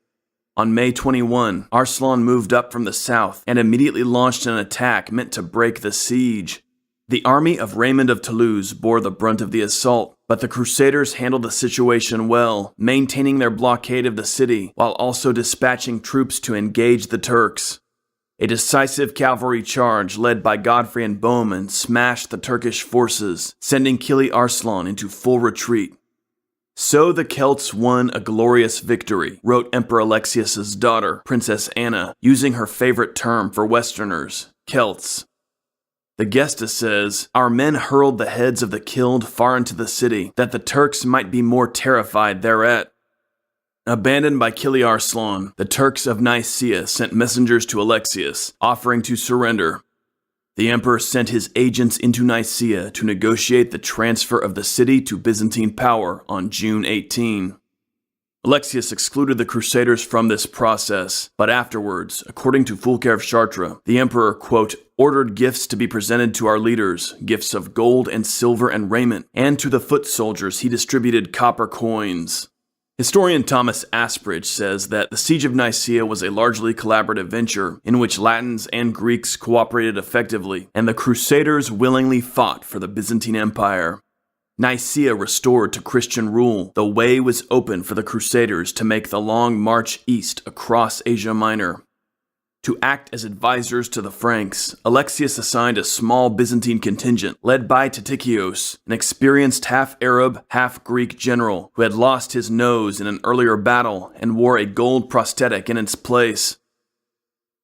On May 21, Arslan moved up from the south and immediately launched an attack meant to break the siege. The army of Raymond of Toulouse bore the brunt of the assault, but the Crusaders handled the situation well, maintaining their blockade of the city while also dispatching troops to engage the Turks. A decisive cavalry charge led by Godfrey and Bohemund smashed the Turkish forces, sending Kili Arslan into full retreat. So the Celts won a glorious victory, wrote Emperor Alexius's daughter, Princess Anna, using her favorite term for Westerners, Celts. The Gesta says, "Our men hurled the heads of the killed far into the city, that the Turks might be more terrified thereat." Abandoned by Kili Arslan, the Turks of Nicaea sent messengers to Alexius, offering to surrender. The emperor sent his agents into Nicaea to negotiate the transfer of the city to Byzantine power on June 18. Alexius excluded the Crusaders from this process, but afterwards, according to Fulcher of Chartres, the emperor, quote, ordered gifts to be presented to our leaders, gifts of gold and silver and raiment, and to the foot soldiers he distributed copper coins. Historian Thomas Asbridge says that the Siege of Nicaea was a largely collaborative venture in which Latins and Greeks cooperated effectively, and the Crusaders willingly fought for the Byzantine Empire. Nicaea restored to Christian rule, the way was open for the Crusaders to make the long march east across Asia Minor. To act as advisors to the Franks, Alexius assigned a small Byzantine contingent led by Tatikios, an experienced half-Arab, half-Greek general who had lost his nose in an earlier battle and wore a gold prosthetic in its place.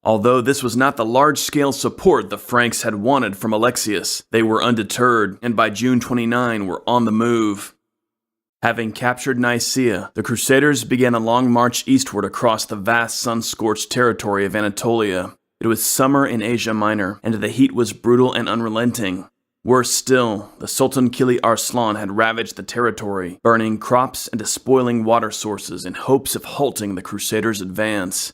Although this was not the large-scale support the Franks had wanted from Alexius, they were undeterred and by June 29 were on the move. Having captured Nicaea, the Crusaders began a long march eastward across the vast sun-scorched territory of Anatolia. It was summer in Asia Minor, and the heat was brutal and unrelenting. Worse still, the Sultan Kili Arslan had ravaged the territory, burning crops and despoiling water sources in hopes of halting the Crusaders' advance.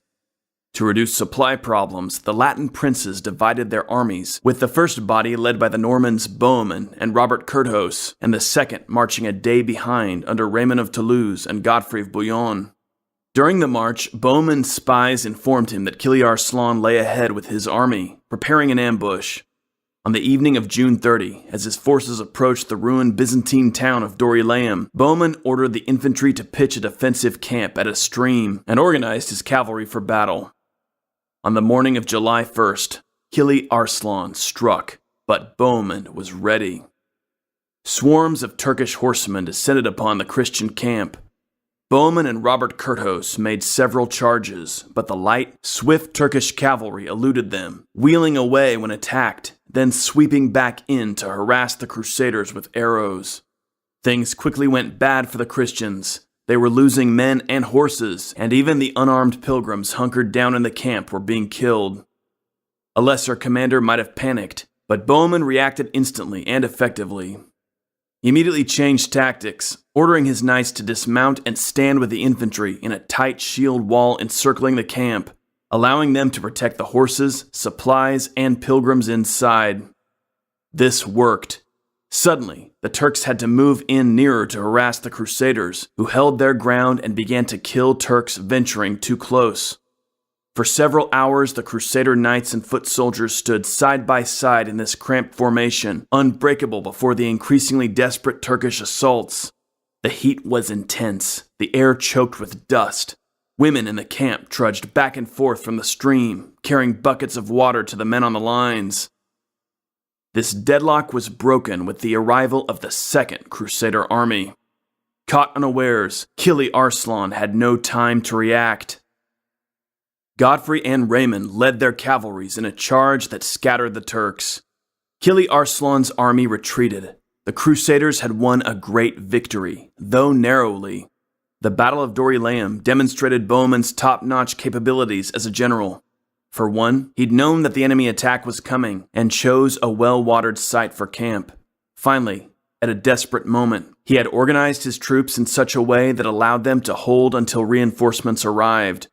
To reduce supply problems, the Latin princes divided their armies, with the first body led by the Normans Bohemund and Robert Curthose, and the second marching a day behind under Raymond of Toulouse and Godfrey of Bouillon. During the march, Bohemund's spies informed him that Kili Arslan lay ahead with his army, preparing an ambush. On the evening of June 30, as his forces approached the ruined Byzantine town of Dorylaeum, Bohemund ordered the infantry to pitch a defensive camp at a stream and organized his cavalry for battle. On the morning of July 1st, Kili Arslan struck, but Bohemund was ready. Swarms of Turkish horsemen descended upon the Christian camp. Bohemund and Robert Curthose made several charges, but the light, swift Turkish cavalry eluded them, wheeling away when attacked, then sweeping back in to harass the Crusaders with arrows. Things quickly went bad for the Christians. They were losing men and horses, and even the unarmed pilgrims hunkered down in the camp were being killed. A lesser commander might have panicked, but Bohemund reacted instantly and effectively. He immediately changed tactics, ordering his knights to dismount and stand with the infantry in a tight shield wall encircling the camp, allowing them to protect the horses, supplies, and pilgrims inside. This worked. Suddenly, the Turks had to move in nearer to harass the Crusaders, who held their ground and began to kill Turks venturing too close. For several hours, the Crusader knights and foot soldiers stood side by side in this cramped formation, unbreakable before the increasingly desperate Turkish assaults. The heat was intense, the air choked with dust. Women in the camp trudged back and forth from the stream, carrying buckets of water to the men on the lines. This deadlock was broken with the arrival of the Second Crusader Army. Caught unawares, Kili Arslan had no time to react. Godfrey and Raymond led their cavalries in a charge that scattered the Turks. Kili Arslan's army retreated. The Crusaders had won a great victory, though narrowly. The Battle of Dorylaeum demonstrated Bohemund's top-notch capabilities as a general. For one, he'd known that the enemy attack was coming and chose a well-watered site for camp. Finally, at a desperate moment, he had organized his troops in such a way that allowed them to hold until reinforcements arrived.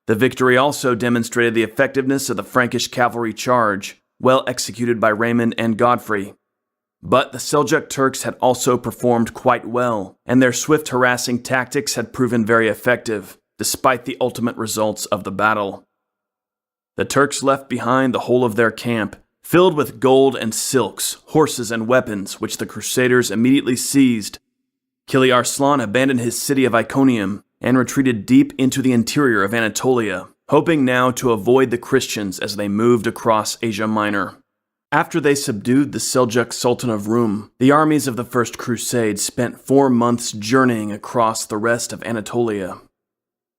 The victory also demonstrated the effectiveness of the Frankish cavalry charge, well executed by Raymond and Godfrey. But the Seljuk Turks had also performed quite well, and their swift harassing tactics had proven very effective, despite the ultimate results of the battle. The Turks left behind the whole of their camp, filled with gold and silks, horses and weapons, which the Crusaders immediately seized. Kili Arslan abandoned his city of Iconium and retreated deep into the interior of Anatolia, hoping now to avoid the Christians as they moved across Asia Minor. After they subdued the Seljuk Sultan of Rum, the armies of the First Crusade spent 4 months journeying across the rest of Anatolia.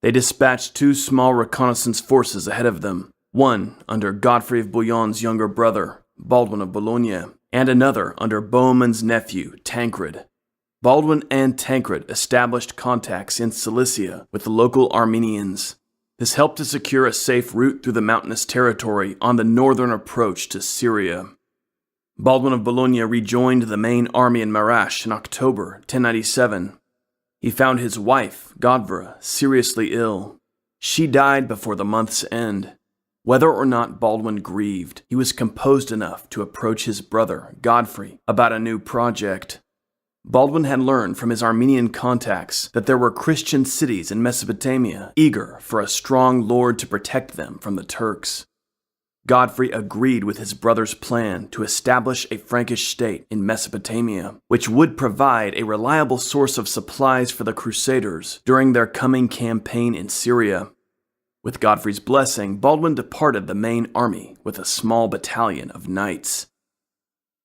They dispatched 2 small reconnaissance forces ahead of them, one under Godfrey of Bouillon's younger brother, Baldwin of Bologna, and another under Bohemund's nephew, Tancred. Baldwin and Tancred established contacts in Cilicia with the local Armenians. This helped to secure a safe route through the mountainous territory on the northern approach to Syria. Baldwin of Bologna rejoined the main army in Marash in October 1097. He found his wife, Godvra, seriously ill. She died before the month's end. Whether or not Baldwin grieved, he was composed enough to approach his brother, Godfrey, about a new project. Baldwin had learned from his Armenian contacts that there were Christian cities in Mesopotamia eager for a strong lord to protect them from the Turks. Godfrey agreed with his brother's plan to establish a Frankish state in Mesopotamia, which would provide a reliable source of supplies for the Crusaders during their coming campaign in Syria. With Godfrey's blessing, Baldwin departed the main army with a small battalion of knights.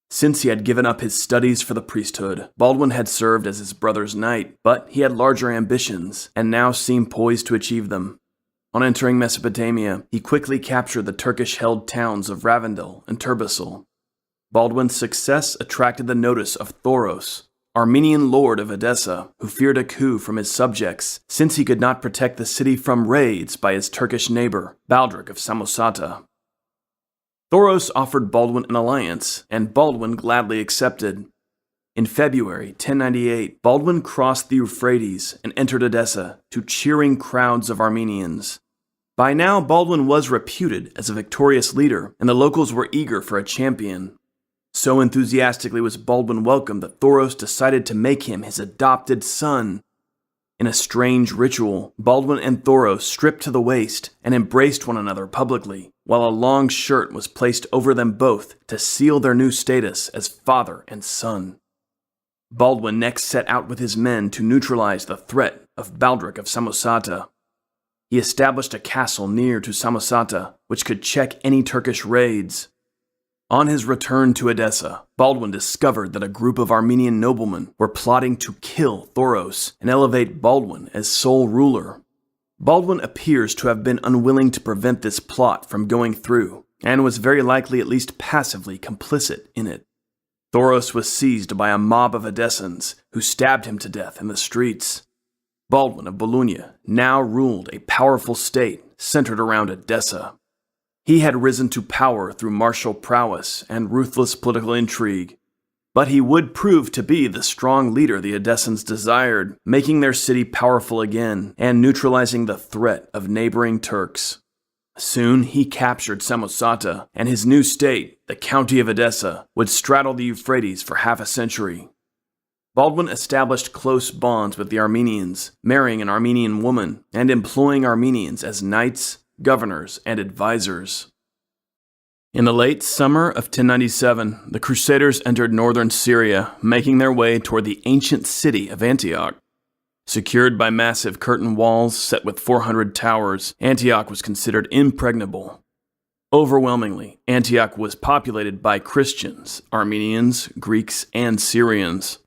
Since he had given up his studies for the priesthood, Baldwin had served as his brother's knight, but he had larger ambitions, and now seemed poised to achieve them. On entering Mesopotamia, he quickly captured the Turkish-held towns of Ravandil and Turbasal. Baldwin's success attracted the notice of Thoros, Armenian lord of Edessa, who feared a coup from his subjects, since he could not protect the city from raids by his Turkish neighbor, Baldric of Samosata. Thoros offered Baldwin an alliance, and Baldwin gladly accepted. In February 1098, Baldwin crossed the Euphrates and entered Edessa to cheering crowds of Armenians. By now, Baldwin was reputed as a victorious leader, and the locals were eager for a champion. So enthusiastically was Baldwin welcomed that Thoros decided to make him his adopted son. In a strange ritual, Baldwin and Thoros stripped to the waist and embraced one another publicly, while a long shirt was placed over them both to seal their new status as father and son. Baldwin next set out with his men to neutralize the threat of Baldric of Samosata. He established a castle near to Samosata, which could check any Turkish raids. On his return to Edessa, Baldwin discovered that a group of Armenian noblemen were plotting to kill Thoros and elevate Baldwin as sole ruler. Baldwin appears to have been unwilling to prevent this plot from going through, and was very likely at least passively complicit in it. Thoros was seized by a mob of Edessans who stabbed him to death in the streets. Baldwin of Bologna now ruled a powerful state centered around Edessa. He had risen to power through martial prowess and ruthless political intrigue, but he would prove to be the strong leader the Edessans desired, making their city powerful again and neutralizing the threat of neighboring Turks. Soon he captured Samosata, and his new state, the County of Edessa, would straddle the Euphrates for half a century. Baldwin established close bonds with the Armenians, marrying an Armenian woman and employing Armenians as knights, governors, and advisors. In the late summer of 1097, the Crusaders entered northern Syria, making their way toward the ancient city of Antioch. Secured by massive curtain walls set with 400 towers, Antioch was considered impregnable. Overwhelmingly, Antioch was populated by Christians, Armenians, Greeks, and Syrians.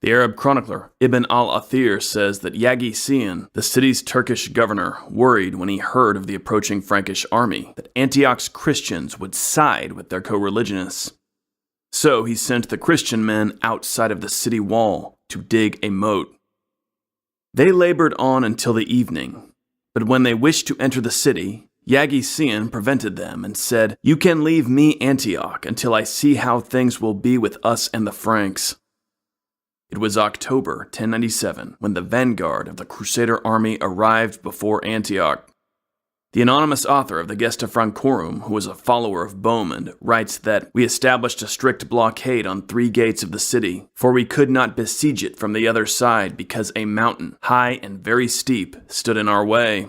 The Arab chronicler Ibn al-Athir says that Yaghi-Sian, the city's Turkish governor, worried when he heard of the approaching Frankish army that Antioch's Christians would side with their co-religionists. So he sent the Christian men outside of the city wall to dig a moat. They labored on until the evening, but when they wished to enter the city, Yaghi-Sian prevented them and said, "You can leave me Antioch until I see how things will be with us and the Franks." It was October 1097 when the vanguard of the Crusader army arrived before Antioch. The anonymous author of the Gesta Francorum, who was a follower of Bohemond, writes that we established a strict blockade on 3 gates of the city, for we could not besiege it from the other side because a mountain, high and very steep, stood in our way.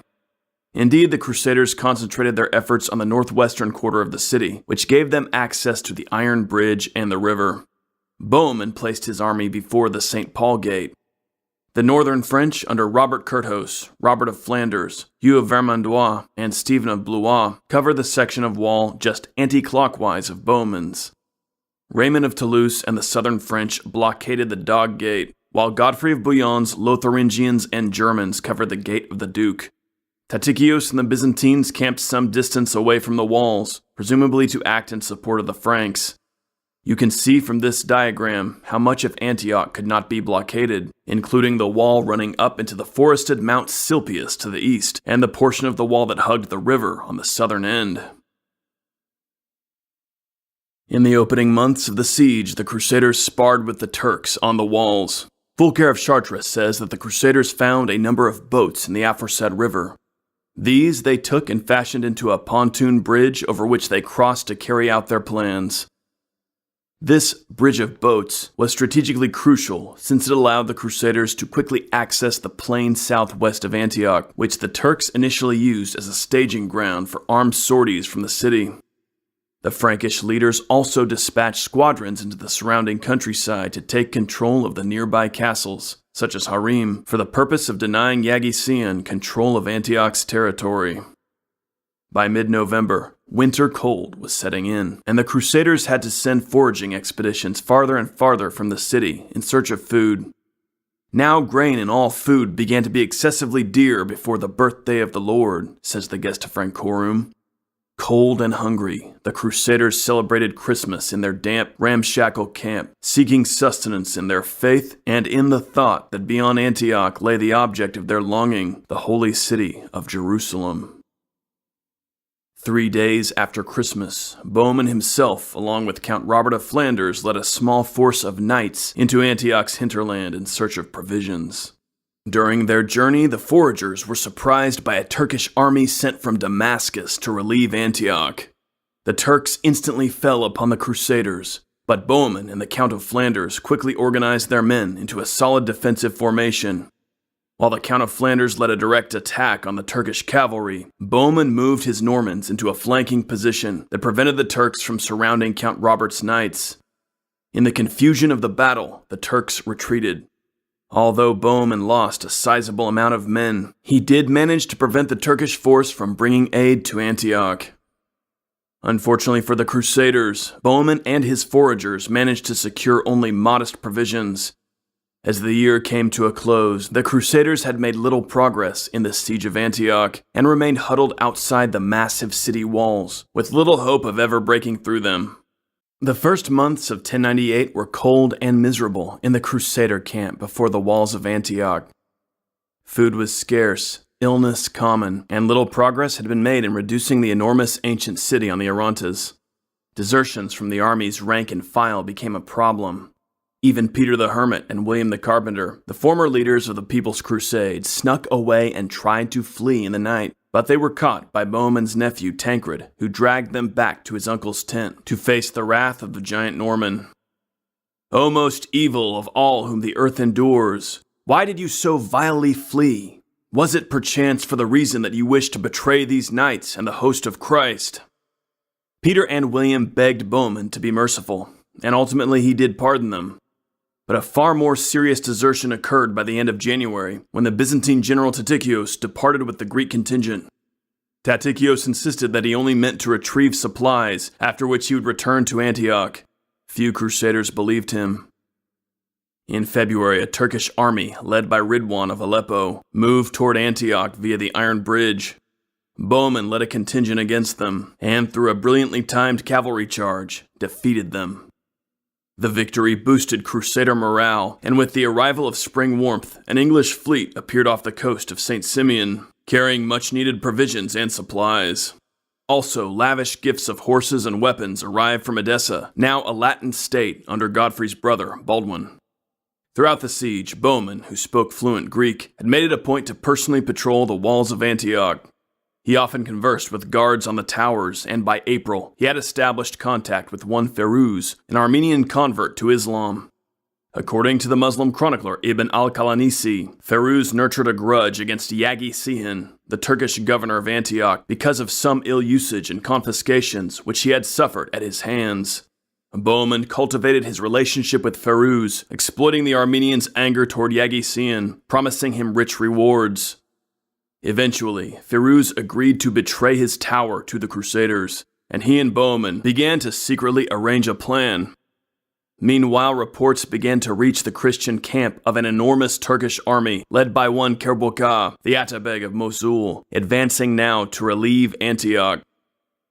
Indeed, the Crusaders concentrated their efforts on the northwestern quarter of the city, which gave them access to the Iron Bridge and the river. Bohemond placed his army before the St. Paul Gate. The northern French, under Robert Curthose, Robert of Flanders, Hugh of Vermandois, and Stephen of Blois, covered the section of wall just anti-clockwise of Bohemond's. Raymond of Toulouse and the southern French blockaded the Dog Gate, while Godfrey of Bouillon's Lotharingians and Germans covered the Gate of the Duke. Tatichios and the Byzantines camped some distance away from the walls, presumably to act in support of the Franks. You can see from this diagram how much of Antioch could not be blockaded, including the wall running up into the forested Mount Silpius to the east, and the portion of the wall that hugged the river on the southern end. In the opening months of the siege, the Crusaders sparred with the Turks on the walls. Fulcher of Chartres says that the Crusaders found a number of boats in the aforesaid river. These they took and fashioned into a pontoon bridge over which they crossed to carry out their plans. This bridge of boats was strategically crucial since it allowed the Crusaders to quickly access the plain southwest of Antioch, which the Turks initially used as a staging ground for armed sorties from the city. The Frankish leaders also dispatched squadrons into the surrounding countryside to take control of the nearby castles, such as Harim, for the purpose of denying Yaghi-Sian control of Antioch's territory. By mid-November, winter cold was setting in, and the Crusaders had to send foraging expeditions farther and farther from the city in search of food. Now grain and all food began to be excessively dear before the birthday of the Lord, says the Gesta Francorum. Cold and hungry, the Crusaders celebrated Christmas in their damp, ramshackle camp, seeking sustenance in their faith and in the thought that beyond Antioch lay the object of their longing, the holy city of Jerusalem. 3 days after Christmas, Bohemund himself, along with Count Robert of Flanders, led a small force of knights into Antioch's hinterland in search of provisions. During their journey, the foragers were surprised by a Turkish army sent from Damascus to relieve Antioch. The Turks instantly fell upon the Crusaders, but Bohemund and the Count of Flanders quickly organized their men into a solid defensive formation. While the Count of Flanders led a direct attack on the Turkish cavalry, Bohemund moved his Normans into a flanking position that prevented the Turks from surrounding Count Robert's knights. In the confusion of the battle, the Turks retreated. Although Bohemund lost a sizable amount of men, he did manage to prevent the Turkish force from bringing aid to Antioch. Unfortunately for the Crusaders, Bohemund and his foragers managed to secure only modest provisions. As the year came to a close, the Crusaders had made little progress in the siege of Antioch and remained huddled outside the massive city walls, with little hope of ever breaking through them. The first months of 1098 were cold and miserable in the Crusader camp before the walls of Antioch. Food was scarce, illness common, and little progress had been made in reducing the enormous ancient city on the Orontes. Desertions from the army's rank and file became a problem. Even Peter the Hermit and William the Carpenter, the former leaders of the People's Crusade, snuck away and tried to flee in the night, but they were caught by Bohemund's nephew Tancred, who dragged them back to his uncle's tent to face the wrath of the giant Norman. "O most evil of all whom the earth endures, why did you so vilely flee? Was it perchance for the reason that you wished to betray these knights and the host of Christ?" Peter and William begged Bohemund to be merciful, and ultimately he did pardon them. But a far more serious desertion occurred by the end of January, when the Byzantine general Tatikios departed with the Greek contingent. Tatikios insisted that he only meant to retrieve supplies, after which he would return to Antioch. Few Crusaders believed him. In February, a Turkish army, led by Ridwan of Aleppo, moved toward Antioch via the Iron Bridge. Bohemund led a contingent against them, and through a brilliantly timed cavalry charge, defeated them. The victory boosted Crusader morale, and with the arrival of spring warmth, an English fleet appeared off the coast of St. Simeon, carrying much-needed provisions and supplies. Also, lavish gifts of horses and weapons arrived from Edessa, now a Latin state under Godfrey's brother, Baldwin. Throughout the siege, Bohemund, who spoke fluent Greek, had made it a point to personally patrol the walls of Antioch. He often conversed with guards on the towers, and by April, he had established contact with one Ferouz, an Armenian convert to Islam. According to the Muslim chronicler Ibn al-Qalanisi, Ferouz nurtured a grudge against Yagi Sihan, the Turkish governor of Antioch, because of some ill usage and confiscations which he had suffered at his hands. Bohemund cultivated his relationship with Ferouz, exploiting the Armenians' anger toward Yagi Sihan, promising him rich rewards. Eventually, Ferouz agreed to betray his tower to the Crusaders, and he and Bohemund began to secretly arrange a plan. Meanwhile, reports began to reach the Christian camp of an enormous Turkish army led by one Kerbogha, the Atabeg of Mosul, advancing now to relieve Antioch.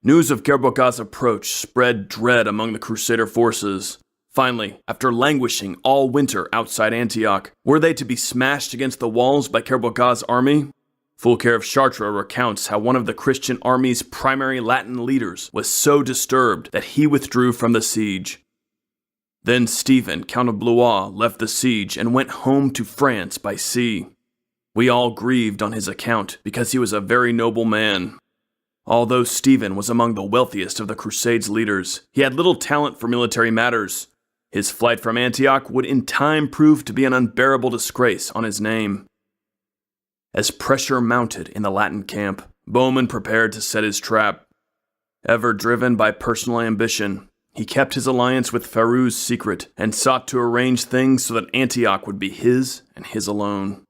News of Kerbogha's approach spread dread among the Crusader forces. Finally, after languishing all winter outside Antioch, were they to be smashed against the walls by Kerbogha's army? Fulcher of Chartres recounts how one of the Christian army's primary Latin leaders was so disturbed that he withdrew from the siege. Then Stephen, Count of Blois, left the siege and went home to France by sea. We all grieved on his account because he was a very noble man. Although Stephen was among the wealthiest of the Crusades' leaders, he had little talent for military matters. His flight from Antioch would in time prove to be an unbearable disgrace on his name. As pressure mounted in the Latin camp, Bohemund prepared to set his trap. Ever driven by personal ambition, he kept his alliance with Ferouz secret and sought to arrange things so that Antioch would be his and his alone.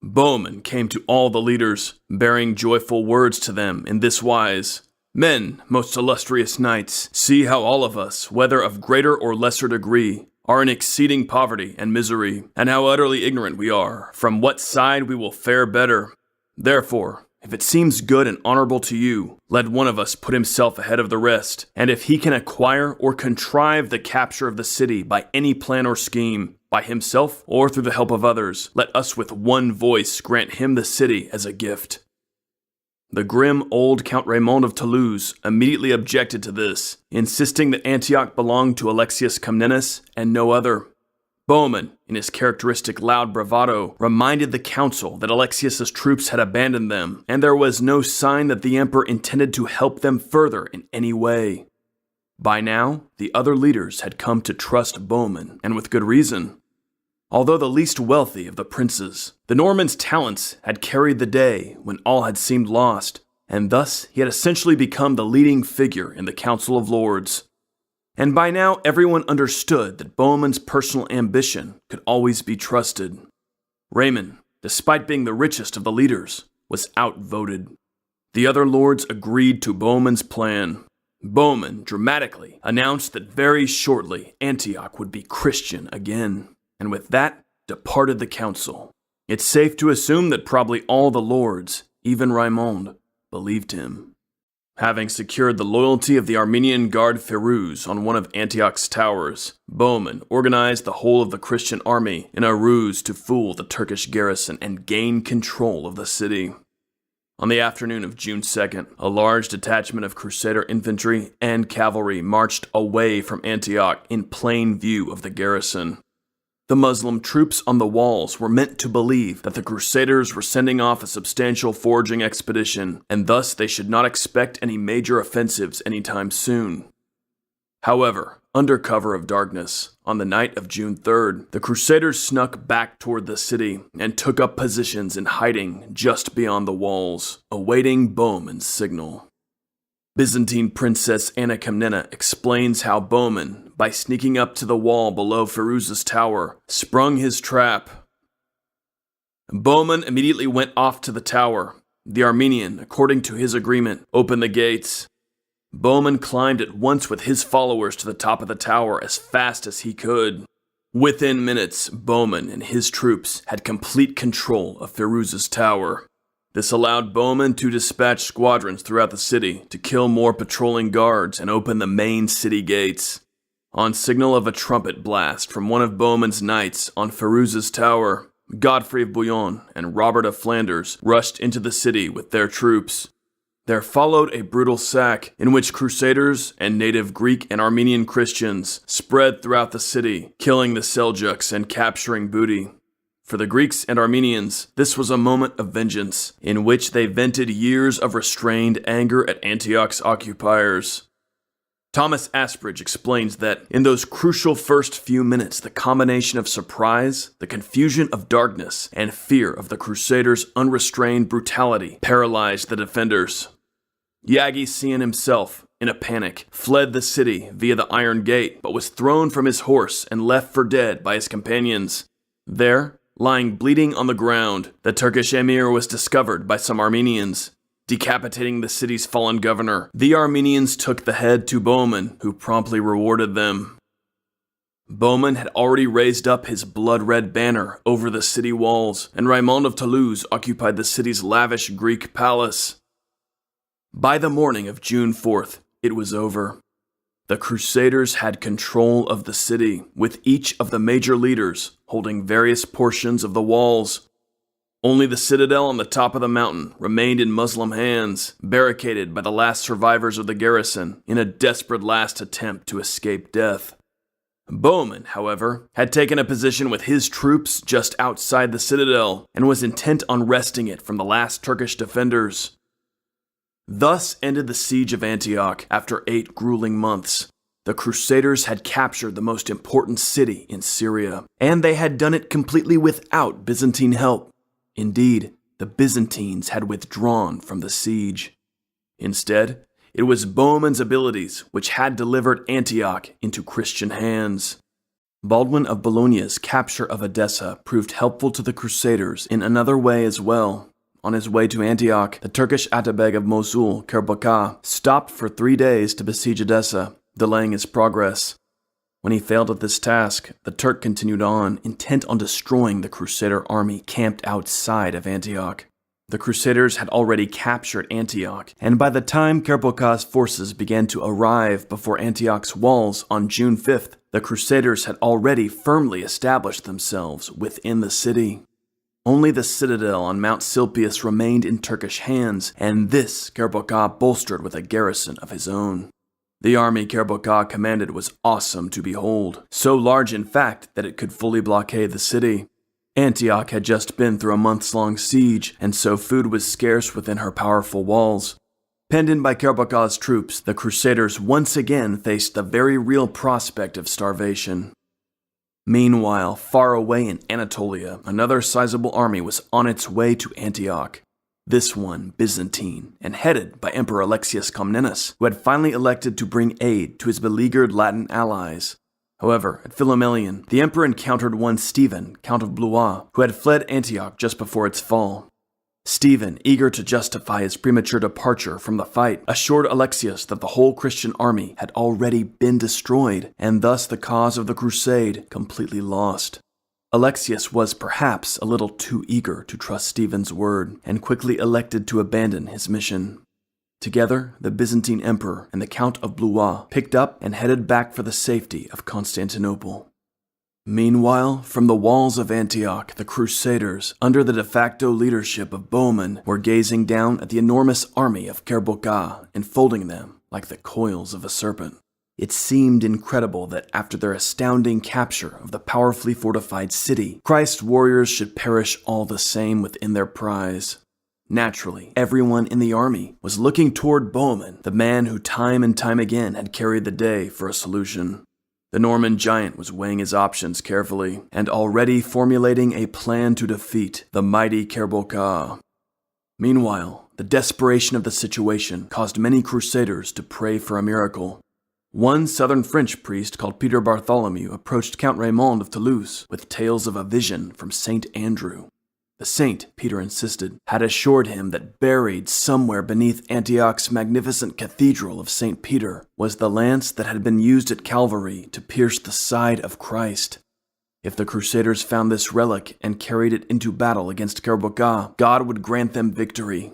Bohemund came to all the leaders, bearing joyful words to them in this wise: "Men, most illustrious knights, see how all of us, whether of greater or lesser degree, are in exceeding poverty and misery, and how utterly ignorant we are, from what side we will fare better. Therefore, if it seems good and honorable to you, let one of us put himself ahead of the rest, and if he can acquire or contrive the capture of the city by any plan or scheme, by himself or through the help of others, let us with one voice grant him the city as a gift." The grim old Count Raymond of Toulouse immediately objected to this, insisting that Antioch belonged to Alexius Comnenus and no other. Bohemund, in his characteristic loud bravado, reminded the council that Alexius's troops had abandoned them, and there was no sign that the emperor intended to help them further in any way. By now, the other leaders had come to trust Bohemund, and with good reason. Although the least wealthy of the princes, the Norman's talents had carried the day when all had seemed lost, and thus he had essentially become the leading figure in the Council of Lords. And by now everyone understood that Bohemund's personal ambition could always be trusted. Raymond, despite being the richest of the leaders, was outvoted. The other lords agreed to Bohemund's plan. Bohemund dramatically announced that very shortly Antioch would be Christian again, and with that departed the council. It's safe to assume that probably all the lords, even Raymond, believed him. Having secured the loyalty of the Armenian guard Firuz on one of Antioch's towers, Bohemund organized the whole of the Christian army in a ruse to fool the Turkish garrison and gain control of the city. On the afternoon of June 2nd, a large detachment of Crusader infantry and cavalry marched away from Antioch in plain view of the garrison. The Muslim troops on the walls were meant to believe that the Crusaders were sending off a substantial foraging expedition, and thus they should not expect any major offensives anytime soon. However, under cover of darkness, on the night of June 3rd, the Crusaders snuck back toward the city and took up positions in hiding just beyond the walls, awaiting Bohemund's signal. Byzantine Princess Anna Komnena explains how Bohemund, by sneaking up to the wall below Firuz's tower, sprung his trap. Bohemund immediately went off to the tower. The Armenian, according to his agreement, opened the gates. Bohemund climbed at once with his followers to the top of the tower as fast as he could. Within minutes, Bohemund and his troops had complete control of Firuz's tower. This allowed Bohemund to dispatch squadrons throughout the city to kill more patrolling guards and open the main city gates. On signal of a trumpet blast from one of Bohemund's knights on Firuz's tower, Godfrey of Bouillon and Robert of Flanders rushed into the city with their troops. There followed a brutal sack in which Crusaders and native Greek and Armenian Christians spread throughout the city, killing the Seljuks and capturing booty. For the Greeks and Armenians, this was a moment of vengeance, in which they vented years of restrained anger at Antioch's occupiers. Thomas Asbridge explains that in those crucial first few minutes, the combination of surprise, the confusion of darkness, and fear of the Crusaders' unrestrained brutality paralyzed the defenders. Yagi-Cihan himself, in a panic, fled the city via the Iron Gate, but was thrown from his horse and left for dead by his companions. There, lying bleeding on the ground, the Turkish emir was discovered by some Armenians. Decapitating the city's fallen governor, the Armenians took the head to Bohemund, who promptly rewarded them. Bohemund had already raised up his blood-red banner over the city walls, and Raymond of Toulouse occupied the city's lavish Greek palace. By the morning of June 4th, it was over. The Crusaders had control of the city, with each of the major leaders holding various portions of the walls. Only the citadel on the top of the mountain remained in Muslim hands, barricaded by the last survivors of the garrison in a desperate last attempt to escape death. Bohemund, however, had taken a position with his troops just outside the citadel and was intent on wresting it from the last Turkish defenders. Thus ended the siege of Antioch after 8 grueling months. The Crusaders had captured the most important city in Syria, and they had done it completely without Byzantine help. Indeed, the Byzantines had withdrawn from the siege. Instead, it was Bohemund's abilities which had delivered Antioch into Christian hands. Baldwin of Bologna's capture of Edessa proved helpful to the Crusaders in another way as well. On his way to Antioch, the Turkish Atabeg of Mosul, Kerbaka, stopped for 3 days to besiege Edessa, delaying his progress. When he failed at this task, the Turk continued on, intent on destroying the Crusader army camped outside of Antioch. The Crusaders had already captured Antioch, and by the time Kerbaka's forces began to arrive before Antioch's walls on June 5th, the Crusaders had already firmly established themselves within the city. Only the citadel on Mount Silpius remained in Turkish hands, and this Kerbogha bolstered with a garrison of his own. The army Kerbogha commanded was awesome to behold, so large in fact that it could fully blockade the city. Antioch had just been through a months-long siege, and so food was scarce within her powerful walls. Penned in by Kerbogha's troops, the Crusaders once again faced the very real prospect of starvation. Meanwhile, far away in Anatolia, another sizable army was on its way to Antioch. This one Byzantine, and headed by Emperor Alexius Comnenus, who had finally elected to bring aid to his beleaguered Latin allies. However, at Philomelion, the emperor encountered one Stephen, Count of Blois, who had fled Antioch just before its fall. Stephen, eager to justify his premature departure from the fight, assured Alexius that the whole Christian army had already been destroyed, and thus the cause of the crusade completely lost. Alexius was perhaps a little too eager to trust Stephen's word, and quickly elected to abandon his mission. Together, the Byzantine emperor and the Count of Blois picked up and headed back for the safety of Constantinople. Meanwhile, from the walls of Antioch, the Crusaders, under the de facto leadership of Bohemund, were gazing down at the enormous army of Kerbogha, enfolding them like the coils of a serpent. It seemed incredible that after their astounding capture of the powerfully fortified city, Christ's warriors should perish all the same within their prize. Naturally, everyone in the army was looking toward Bohemund, the man who time and time again had carried the day for a solution. The Norman giant was weighing his options carefully, and already formulating a plan to defeat the mighty Kerbogha. Meanwhile, the desperation of the situation caused many crusaders to pray for a miracle. One southern French priest called Peter Bartholomew approached Count Raymond of Toulouse with tales of a vision from Saint Andrew. The saint, Peter insisted, had assured him that buried somewhere beneath Antioch's magnificent cathedral of St. Peter was the lance that had been used at Calvary to pierce the side of Christ. If the Crusaders found this relic and carried it into battle against Kerbogha, God would grant them victory.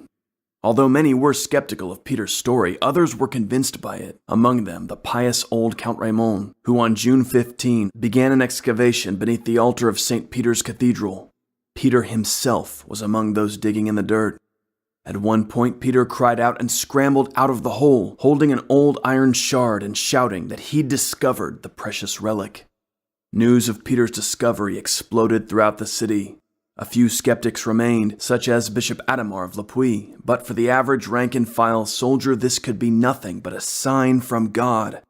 Although many were skeptical of Peter's story, others were convinced by it, among them the pious old Count Raymond, who on June 15 began an excavation beneath the altar of St. Peter's Cathedral. Peter himself was among those digging in the dirt. At one point, Peter cried out and scrambled out of the hole, holding an old iron shard and shouting that he'd discovered the precious relic. News of Peter's discovery exploded throughout the city. A few skeptics remained, such as Bishop Adhemar of Le Puy, but for the average rank-and-file soldier, this could be nothing but a sign from God.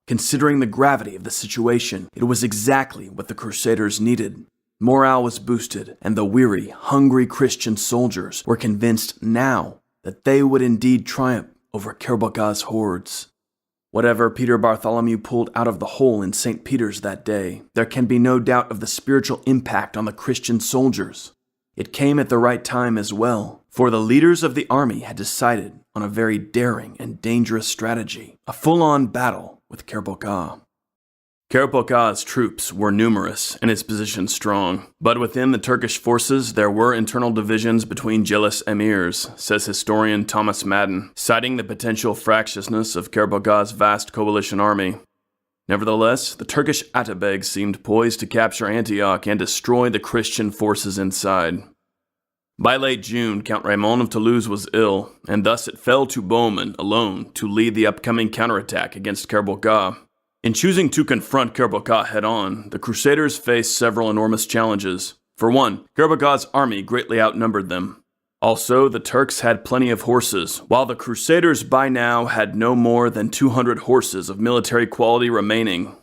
Considering the gravity of the situation, it was exactly what the Crusaders needed. Morale was boosted, and the weary, hungry Christian soldiers were convinced now that they would indeed triumph over Kerbogha's hordes. Whatever Peter Bartholomew pulled out of the hole in St. Peter's that day, there can be no doubt of the spiritual impact on the Christian soldiers. It came at the right time as well, for the leaders of the army had decided on a very daring and dangerous strategy, a full-on battle with Kerbogha. Kerbogha's troops were numerous and its position strong, but within the Turkish forces there were internal divisions between jealous emirs, says historian Thomas Madden, citing the potential fractiousness of Kerbogha's vast coalition army. Nevertheless, the Turkish Atabegs seemed poised to capture Antioch and destroy the Christian forces inside. By late June, Count Raymond of Toulouse was ill, and thus it fell to Bohemund alone to lead the upcoming counterattack against Kerbogha. In choosing to confront Kerbogha head-on, the Crusaders faced several enormous challenges. For one, Kerbogha's army greatly outnumbered them. Also, the Turks had plenty of horses, while the Crusaders by now had no more than 200 horses of military quality remaining.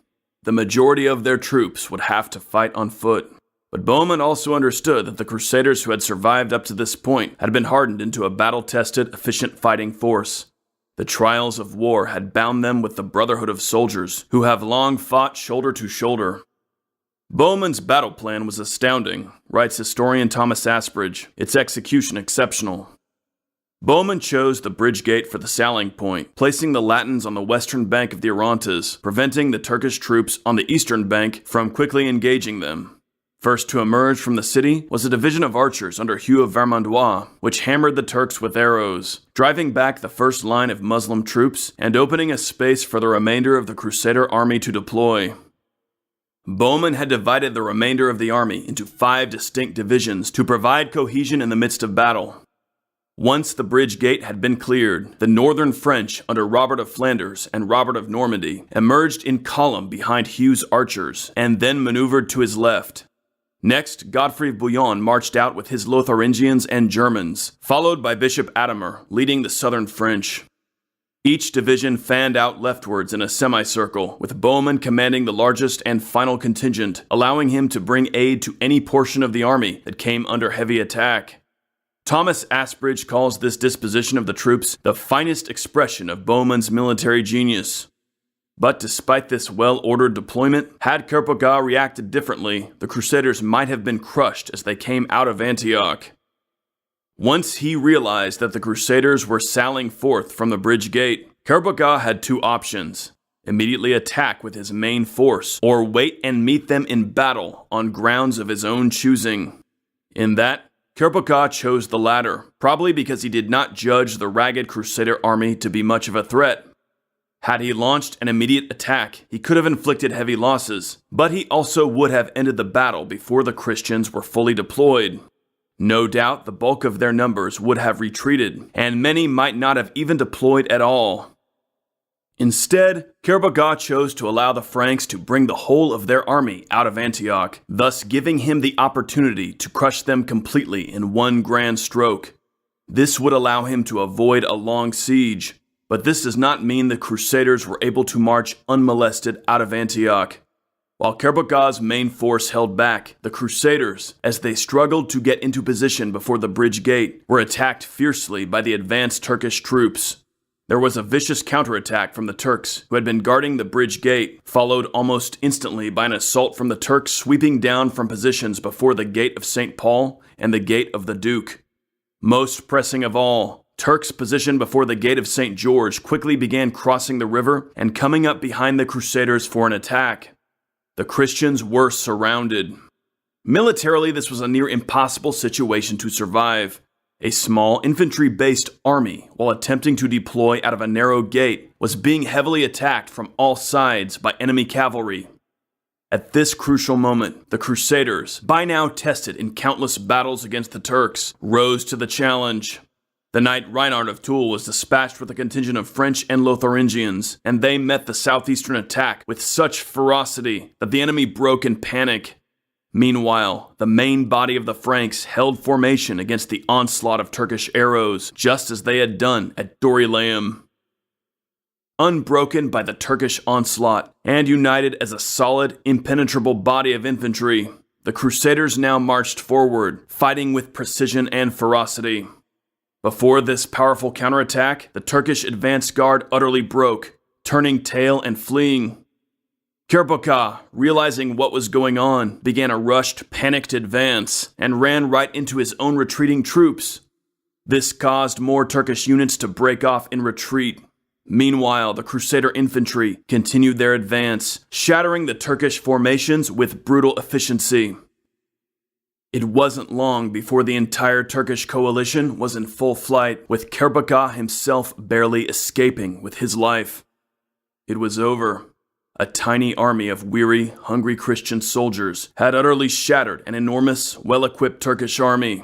The majority of their troops would have to fight on foot. But Bohemund also understood that the Crusaders who had survived up to this point had been hardened into a battle-tested, efficient fighting force. The trials of war had bound them with the brotherhood of soldiers who have long fought shoulder to shoulder. Bohemund's battle plan was astounding, writes historian Thomas Asbridge, its execution exceptional. Bohemund chose the bridge gate for the sallying point, placing the Latins on the western bank of the Orontes, preventing the Turkish troops on the eastern bank from quickly engaging them. First to emerge from the city was a division of archers under Hugh of Vermandois, which hammered the Turks with arrows, driving back the first line of Muslim troops and opening a space for the remainder of the Crusader army to deploy. Bohemund had divided the remainder of the army into 5 distinct divisions to provide cohesion in the midst of battle. Once the bridge gate had been cleared, the northern French under Robert of Flanders and Robert of Normandy emerged in column behind Hugh's archers and then maneuvered to his left. Next, Godfrey of Bouillon marched out with his Lotharingians and Germans, followed by Bishop Adhemer leading the southern French. Each division fanned out leftwards in a semicircle, with Bohemund commanding the largest and final contingent, allowing him to bring aid to any portion of the army that came under heavy attack. Thomas Asbridge calls this disposition of the troops the finest expression of Bohemund's military genius. But despite this well-ordered deployment, had Kerpogah reacted differently, the Crusaders might have been crushed as they came out of Antioch. Once he realized that the Crusaders were sallying forth from the bridge gate, Kerpogah had 2 options: immediately attack with his main force, or wait and meet them in battle on grounds of his own choosing. In that, Kerpogah chose the latter, probably because he did not judge the ragged Crusader army to be much of a threat. Had he launched an immediate attack, he could have inflicted heavy losses, but he also would have ended the battle before the Christians were fully deployed. No doubt the bulk of their numbers would have retreated, and many might not have even deployed at all. Instead, Kerpogah chose to allow the Franks to bring the whole of their army out of Antioch, thus giving him the opportunity to crush them completely in one grand stroke. This would allow him to avoid a long siege, but this does not mean the Crusaders were able to march unmolested out of Antioch. While Kerpogah's main force held back, the Crusaders, as they struggled to get into position before the bridge gate, were attacked fiercely by the advanced Turkish troops. There was a vicious counterattack from the Turks, who had been guarding the bridge gate, followed almost instantly by an assault from the Turks sweeping down from positions before the Gate of St. Paul and the Gate of the Duke. Most pressing of all, Turks positioned before the Gate of St. George quickly began crossing the river and coming up behind the Crusaders for an attack. The Christians were surrounded. Militarily, this was a near impossible situation to survive. A small infantry-based army, while attempting to deploy out of a narrow gate, was being heavily attacked from all sides by enemy cavalry. At this crucial moment, the Crusaders, by now tested in countless battles against the Turks, rose to the challenge. The knight Reinhard of Toul was dispatched with a contingent of French and Lotharingians, and they met the southeastern attack with such ferocity that the enemy broke in panic. Meanwhile, the main body of the Franks held formation against the onslaught of Turkish arrows, just as they had done at Dorylaeum. Unbroken by the Turkish onslaught, and united as a solid, impenetrable body of infantry, the Crusaders now marched forward, fighting with precision and ferocity. Before this powerful counterattack, the Turkish advance guard utterly broke, turning tail and fleeing. Kerpogah, realizing what was going on, began a rushed, panicked advance and ran right into his own retreating troops. This caused more Turkish units to break off in retreat. Meanwhile, the Crusader infantry continued their advance, shattering the Turkish formations with brutal efficiency. It wasn't long before the entire Turkish coalition was in full flight, with Kerpogah himself barely escaping with his life. It was over. A tiny army of weary, hungry Christian soldiers had utterly shattered an enormous, well-equipped Turkish army.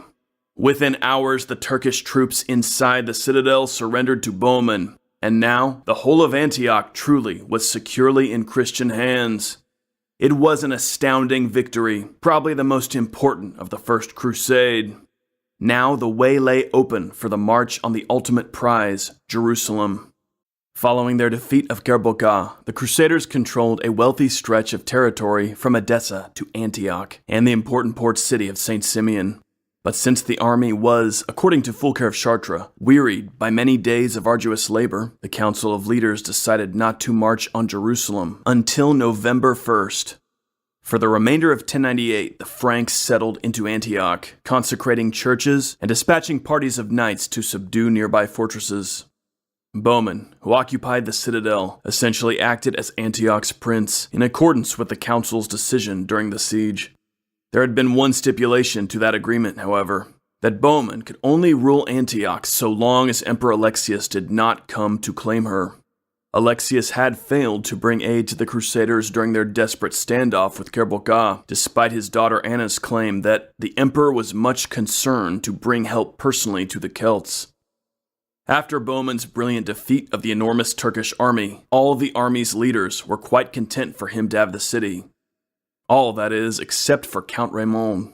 Within hours, the Turkish troops inside the citadel surrendered to Bohemund, and now the whole of Antioch truly was securely in Christian hands. It was an astounding victory, probably the most important of the First Crusade. Now the way lay open for the march on the ultimate prize, Jerusalem. Following their defeat of Kerpogah, the Crusaders controlled a wealthy stretch of territory from Edessa to Antioch and the important port city of St. Simeon. But since the army was, according to Fulcher of Chartres, wearied by many days of arduous labor, the Council of Leaders decided not to march on Jerusalem until November 1st. For the remainder of 1098, the Franks settled into Antioch, consecrating churches and dispatching parties of knights to subdue nearby fortresses. Bohemund, who occupied the citadel, essentially acted as Antioch's prince, in accordance with the council's decision during the siege. There had been one stipulation to that agreement, however, that Bohemund could only rule Antioch so long as Emperor Alexius did not come to claim her. Alexius had failed to bring aid to the Crusaders during their desperate standoff with Kerbogha, despite his daughter Anna's claim that the emperor was much concerned to bring help personally to the Celts. After Bohemund's brilliant defeat of the enormous Turkish army, all the army's leaders were quite content for him to have the city. All, that is, except for Count Raymond.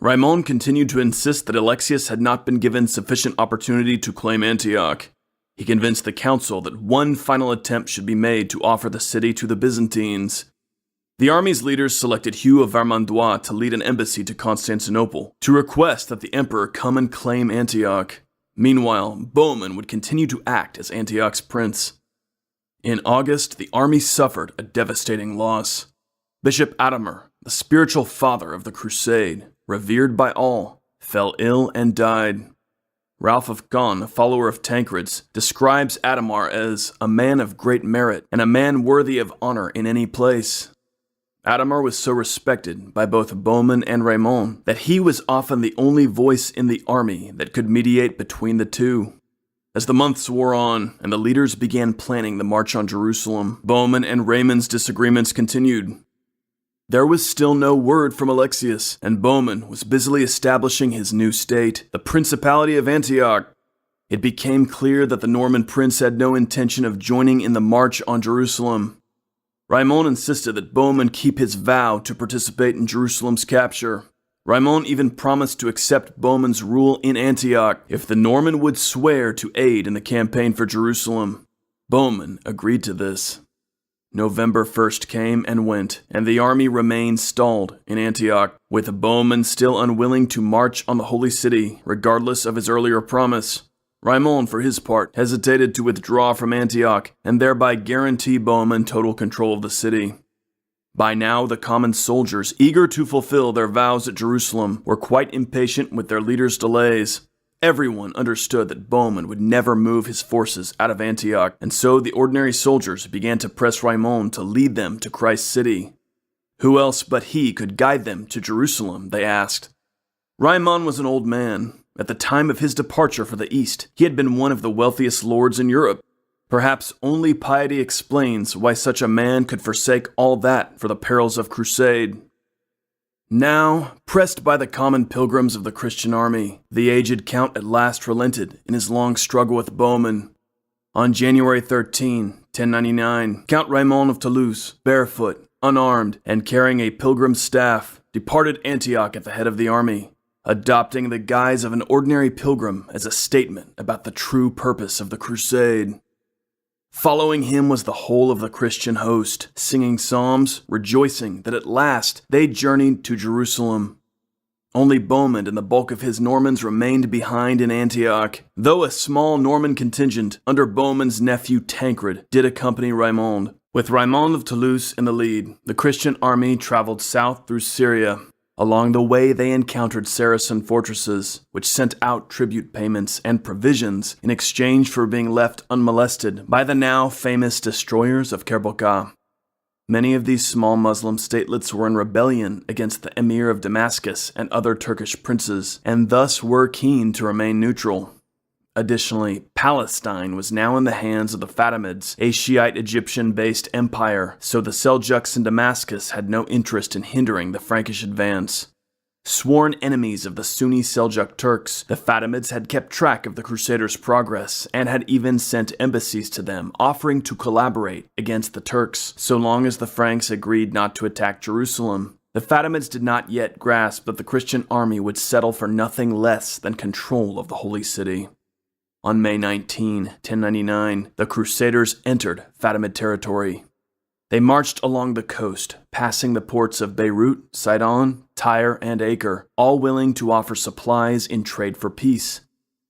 Raymond continued to insist that Alexius had not been given sufficient opportunity to claim Antioch. He convinced the council that one final attempt should be made to offer the city to the Byzantines. The army's leaders selected Hugh of Vermandois to lead an embassy to Constantinople to request that the emperor come and claim Antioch. Meanwhile, Bohemund would continue to act as Antioch's prince. In August, the army suffered a devastating loss. Bishop Adhemar, the spiritual father of the crusade, revered by all, fell ill and died. Ralph of Caen, a follower of Tancred's, describes Adhemar as a man of great merit and a man worthy of honor in any place. Adhemar was so respected by both Bohemund and Raymond that he was often the only voice in the army that could mediate between the two. As the months wore on and the leaders began planning the march on Jerusalem, Bohemund and Raymond's disagreements continued. There was still no word from Alexius, and Bohemund was busily establishing his new state, the Principality of Antioch. It became clear that the Norman prince had no intention of joining in the march on Jerusalem. Raymond insisted that Bohemund keep his vow to participate in Jerusalem's capture. Raymond even promised to accept Bohemund's rule in Antioch if the Norman would swear to aid in the campaign for Jerusalem. Bohemund agreed to this. November 1st came and went, and the army remained stalled in Antioch, with Bohemund still unwilling to march on the Holy City, regardless of his earlier promise. Raymond, for his part, hesitated to withdraw from Antioch, and thereby guarantee Bohemund total control of the city. By now, the common soldiers, eager to fulfill their vows at Jerusalem, were quite impatient with their leaders' delays. Everyone understood that Bohemund would never move his forces out of Antioch, and so the ordinary soldiers began to press Raymond to lead them to Christ's city. Who else but he could guide them to Jerusalem, they asked. Raymond was an old man. At the time of his departure for the East, he had been one of the wealthiest lords in Europe. Perhaps only piety explains why such a man could forsake all that for the perils of crusade. Now, pressed by the common pilgrims of the Christian army, the aged count at last relented in his long struggle with Bohemund. On January 13, 1099, Count Raymond of Toulouse, barefoot, unarmed, and carrying a pilgrim's staff, departed Antioch at the head of the army, adopting the guise of an ordinary pilgrim as a statement about the true purpose of the crusade. Following him was the whole of the Christian host, singing psalms, rejoicing that at last they journeyed to Jerusalem. Only Bohemund and the bulk of his Normans remained behind in Antioch, though a small Norman contingent under Bohemund's nephew Tancred did accompany Raymond. With Raymond of Toulouse in the lead, the Christian army traveled south through Syria. Along the way, they encountered Saracen fortresses, which sent out tribute payments and provisions in exchange for being left unmolested by the now famous destroyers of Kerbogha. Many of these small Muslim statelets were in rebellion against the Emir of Damascus and other Turkish princes, and thus were keen to remain neutral. Additionally, Palestine was now in the hands of the Fatimids, a Shiite Egyptian-based empire, so the Seljuks in Damascus had no interest in hindering the Frankish advance. Sworn enemies of the Sunni Seljuk Turks, the Fatimids had kept track of the Crusaders' progress and had even sent embassies to them offering to collaborate against the Turks, so long as the Franks agreed not to attack Jerusalem. The Fatimids did not yet grasp that the Christian army would settle for nothing less than control of the Holy City. On May 19, 1099, the Crusaders entered Fatimid territory. They marched along the coast, passing the ports of Beirut, Sidon, Tyre, and Acre, all willing to offer supplies in trade for peace.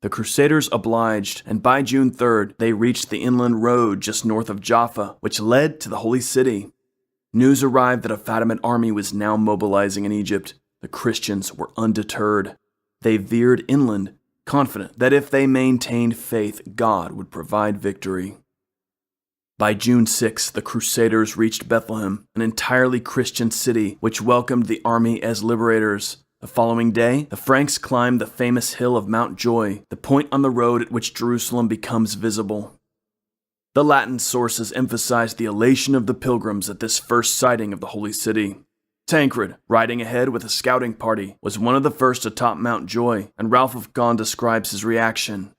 The Crusaders obliged, and by June 3rd, they reached the inland road just north of Jaffa, which led to the Holy City. News arrived that a Fatimid army was now mobilizing in Egypt. The Christians were undeterred. They veered inland, confident that if they maintained faith, God would provide victory. By June 6, the Crusaders reached Bethlehem, an entirely Christian city which welcomed the army as liberators. The following day, the Franks climbed the famous hill of Mount Joy, the point on the road at which Jerusalem becomes visible. The Latin sources emphasize the elation of the pilgrims at this first sighting of the Holy City. Tancred, riding ahead with a scouting party, was one of the first atop Mount Joy, and Ralph of Gaunt describes his reaction.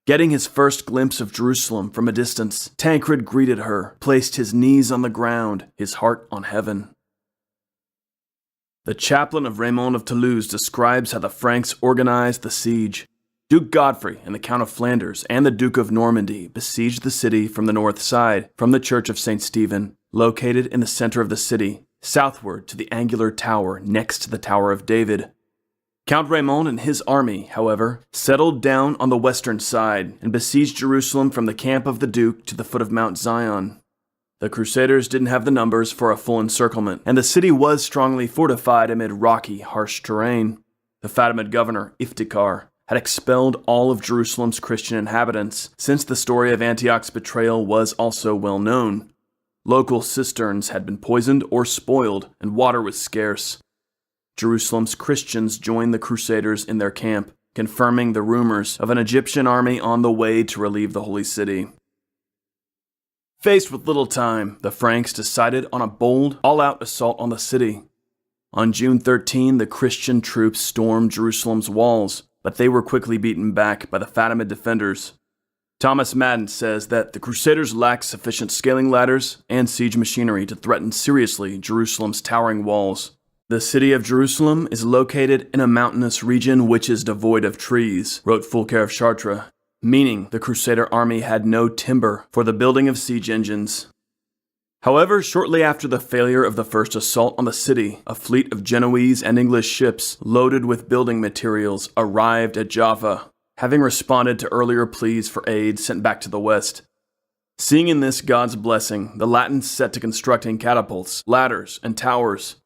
Getting his first glimpse of Jerusalem from a distance, Tancred greeted her, placed his knees on the ground, his heart on heaven. The chaplain of Raymond of Toulouse describes how the Franks organized the siege. Duke Godfrey and the Count of Flanders and the Duke of Normandy besieged the city from the north side, from the Church of St. Stephen, located in the center of the city, southward to the angular tower next to the Tower of David. Count Raymond and his army, however, settled down on the western side and besieged Jerusalem from the camp of the Duke to the foot of Mount Zion. The Crusaders didn't have the numbers for a full encirclement, and the city was strongly fortified amid rocky, harsh terrain. The Fatimid governor, Iftikhar, had expelled all of Jerusalem's Christian inhabitants, since the story of Antioch's betrayal was also well known. Local cisterns had been poisoned or spoiled, and water was scarce. Jerusalem's Christians joined the Crusaders in their camp, confirming the rumors of an Egyptian army on the way to relieve the Holy City. Faced with little time, the Franks decided on a bold, all-out assault on the city. On June 13, the Christian troops stormed Jerusalem's walls, but they were quickly beaten back by the Fatimid defenders. Thomas Madden says that the Crusaders lacked sufficient scaling ladders and siege machinery to threaten seriously Jerusalem's towering walls. The city of Jerusalem is located in a mountainous region which is devoid of trees, wrote Fulcher of Chartres, meaning the Crusader army had no timber for the building of siege engines. However, shortly after the failure of the first assault on the city, a fleet of Genoese and English ships loaded with building materials arrived at Jaffa, having responded to earlier pleas for aid sent back to the west. Seeing in this God's blessing, the Latins set to constructing catapults, ladders, and towers.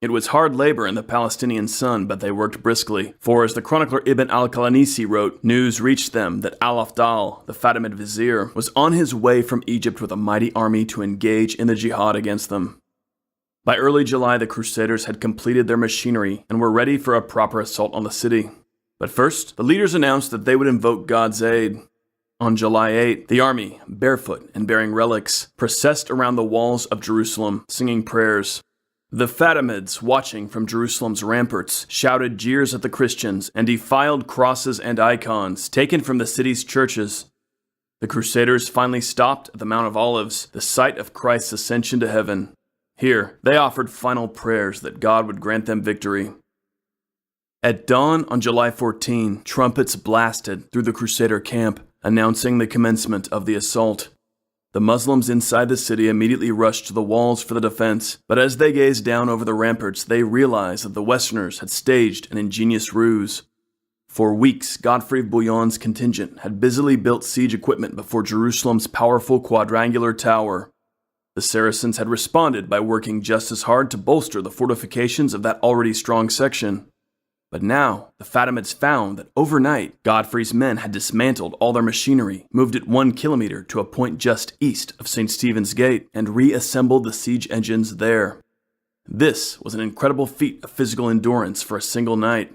It was hard labor in the Palestinian sun, but they worked briskly, for as the chronicler Ibn al-Qalanisi wrote, news reached them that Al-Afdal, the Fatimid vizier, was on his way from Egypt with a mighty army to engage in the jihad against them. By early July, the Crusaders had completed their machinery and were ready for a proper assault on the city. But first, the leaders announced that they would invoke God's aid. On July 8, the army, barefoot and bearing relics, processed around the walls of Jerusalem, singing prayers. The Fatimids, watching from Jerusalem's ramparts, shouted jeers at the Christians and defiled crosses and icons taken from the city's churches. The Crusaders finally stopped at the Mount of Olives, the site of Christ's ascension to heaven. Here, they offered final prayers that God would grant them victory. At dawn on July 14, trumpets blasted through the Crusader camp, announcing the commencement of the assault. The Muslims inside the city immediately rushed to the walls for the defense, but as they gazed down over the ramparts, they realized that the Westerners had staged an ingenious ruse. For weeks, Godfrey of Bouillon's contingent had busily built siege equipment before Jerusalem's powerful quadrangular tower. The Saracens had responded by working just as hard to bolster the fortifications of that already strong section. But now, the Fatimids found that overnight, Godfrey's men had dismantled all their machinery, moved it 1 kilometer to a point just east of St. Stephen's Gate, and reassembled the siege engines there. This was an incredible feat of physical endurance for a single night.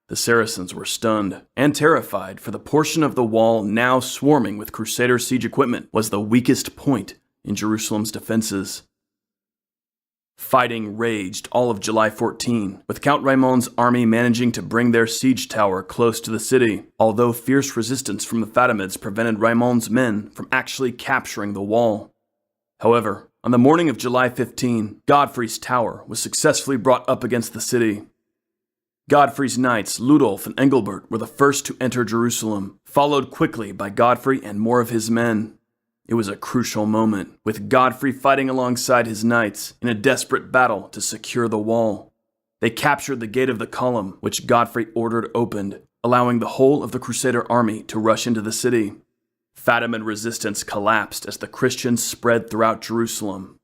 The Saracens were stunned and terrified, for the portion of the wall now swarming with Crusader siege equipment was the weakest point in Jerusalem's defenses. Fighting raged all of July 14, with Count Raymond's army managing to bring their siege tower close to the city, although fierce resistance from the Fatimids prevented Raymond's men from actually capturing the wall. However, on the morning of July 15, Godfrey's tower was successfully brought up against the city. Godfrey's knights, Ludolf and Engelbert, were the first to enter Jerusalem, followed quickly by Godfrey and more of his men. It was a crucial moment, with Godfrey fighting alongside his knights in a desperate battle to secure the wall. They captured the gate of the column, which Godfrey ordered opened, allowing the whole of the Crusader army to rush into the city. Fatimid resistance collapsed as the Christians spread throughout Jerusalem.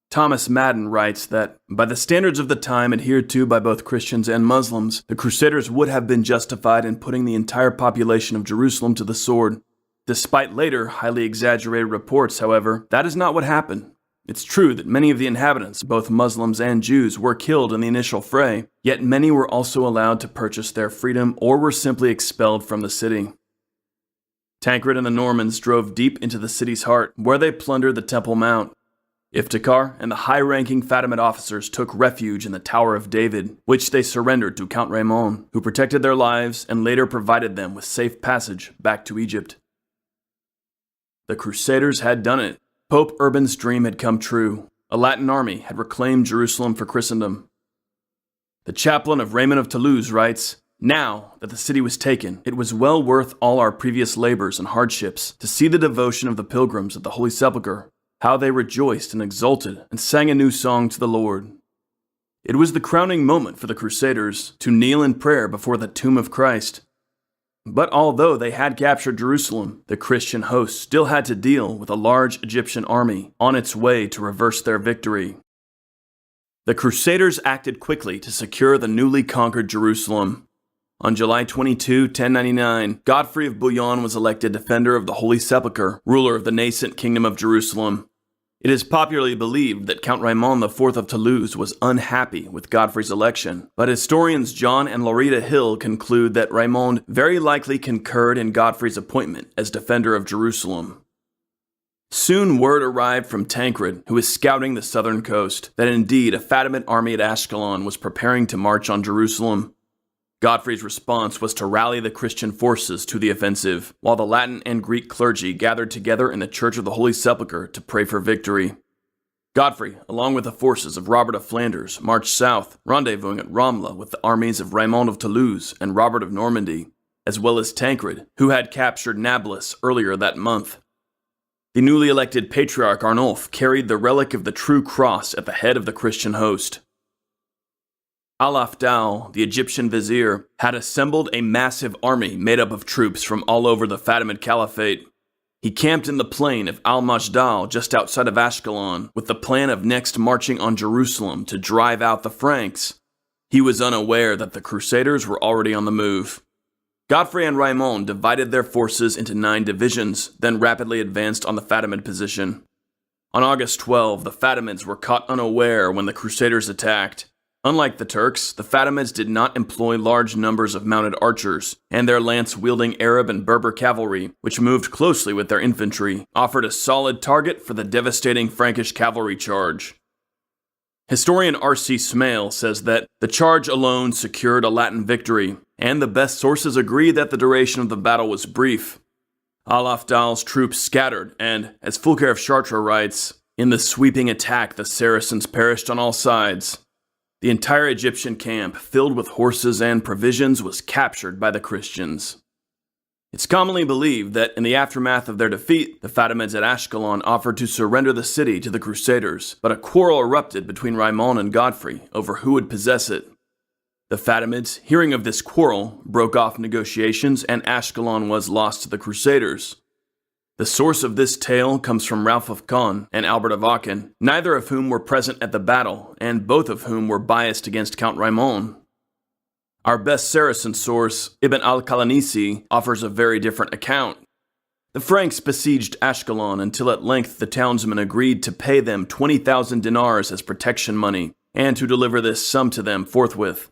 Thomas Madden writes that, by the standards of the time adhered to by both Christians and Muslims, the Crusaders would have been justified in putting the entire population of Jerusalem to the sword. Despite later, highly exaggerated reports, however, that is not what happened. It's true that many of the inhabitants, both Muslims and Jews, were killed in the initial fray, yet many were also allowed to purchase their freedom or were simply expelled from the city. Tancred and the Normans drove deep into the city's heart, where they plundered the Temple Mount. Iftikhar and the high-ranking Fatimid officers took refuge in the Tower of David, which they surrendered to Count Raymond, who protected their lives and later provided them with safe passage back to Egypt. The Crusaders had done it. Pope Urban's dream had come true. A Latin army had reclaimed Jerusalem for Christendom. The chaplain of Raymond of Toulouse writes, "Now that the city was taken, it was well worth all our previous labors and hardships to see the devotion of the pilgrims at the Holy Sepulchre, how they rejoiced and exulted and sang a new song to the Lord." It was the crowning moment for the Crusaders to kneel in prayer before the tomb of Christ. But although they had captured Jerusalem, the Christian host still had to deal with a large Egyptian army on its way to reverse their victory. The Crusaders acted quickly to secure the newly conquered Jerusalem. On July 22, 1099, Godfrey of Bouillon was elected defender of the Holy Sepulchre, ruler of the nascent Kingdom of Jerusalem. It is popularly believed that Count Raymond IV of Toulouse was unhappy with Godfrey's election, but historians John and Laurita Hill conclude that Raymond very likely concurred in Godfrey's appointment as defender of Jerusalem. Soon word arrived from Tancred, who was scouting the southern coast, that indeed a Fatimid army at Ashkelon was preparing to march on Jerusalem. Godfrey's response was to rally the Christian forces to the offensive, while the Latin and Greek clergy gathered together in the Church of the Holy Sepulchre to pray for victory. Godfrey, along with the forces of Robert of Flanders, marched south, rendezvousing at Ramla with the armies of Raymond of Toulouse and Robert of Normandy, as well as Tancred, who had captured Nablus earlier that month. The newly elected Patriarch Arnulf carried the relic of the true cross at the head of the Christian host. Al-Afdal, the Egyptian vizier, had assembled a massive army made up of troops from all over the Fatimid Caliphate. He camped in the plain of Al-Majdal just outside of Ashkelon with the plan of next marching on Jerusalem to drive out the Franks. He was unaware that the Crusaders were already on the move. Godfrey and Raymond divided their forces into 9 divisions, then rapidly advanced on the Fatimid position. On August 12, the Fatimids were caught unaware when the Crusaders attacked. Unlike the Turks, the Fatimids did not employ large numbers of mounted archers, and their lance-wielding Arab and Berber cavalry, which moved closely with their infantry, offered a solid target for the devastating Frankish cavalry charge. Historian R.C. Smale says that the charge alone secured a Latin victory, and the best sources agree that the duration of the battle was brief. Al-Afdal's troops scattered, and, as Fulcher of Chartres writes, "In the sweeping attack the Saracens perished on all sides." The entire Egyptian camp, filled with horses and provisions, was captured by the Christians. It's commonly believed that in the aftermath of their defeat, the Fatimids at Ashkelon offered to surrender the city to the Crusaders, but a quarrel erupted between Raymond and Godfrey over who would possess it. The Fatimids, hearing of this quarrel, broke off negotiations and Ashkelon was lost to the Crusaders. The source of this tale comes from Ralph of Caen and Albert of Aachen, neither of whom were present at the battle, and both of whom were biased against Count Raymond. Our best Saracen source, Ibn al-Qalanisi, offers a very different account. The Franks besieged Ashkelon until at length the townsmen agreed to pay them 20,000 dinars as protection money, and to deliver this sum to them forthwith.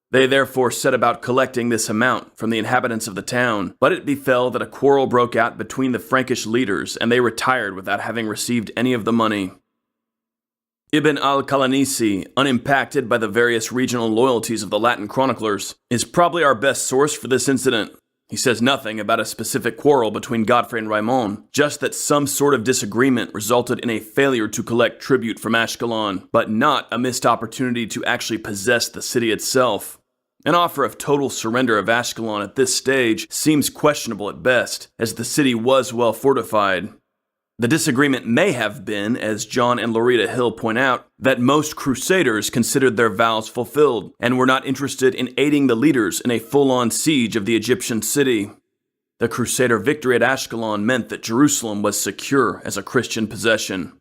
They therefore set about collecting this amount from the inhabitants of the town, but it befell that a quarrel broke out between the Frankish leaders, and they retired without having received any of the money. Ibn al-Qalanisi, unimpacted by the various regional loyalties of the Latin chroniclers, is probably our best source for this incident. He says nothing about a specific quarrel between Godfrey and Raymond, just that some sort of disagreement resulted in a failure to collect tribute from Ashkelon, but not a missed opportunity to actually possess the city itself. An offer of total surrender of Ashkelon at this stage seems questionable at best, as the city was well fortified. The disagreement may have been, as John and Laurita Hill point out, that most crusaders considered their vows fulfilled and were not interested in aiding the leaders in a full-on siege of the Egyptian city. The crusader victory at Ashkelon meant that Jerusalem was secure as a Christian possession.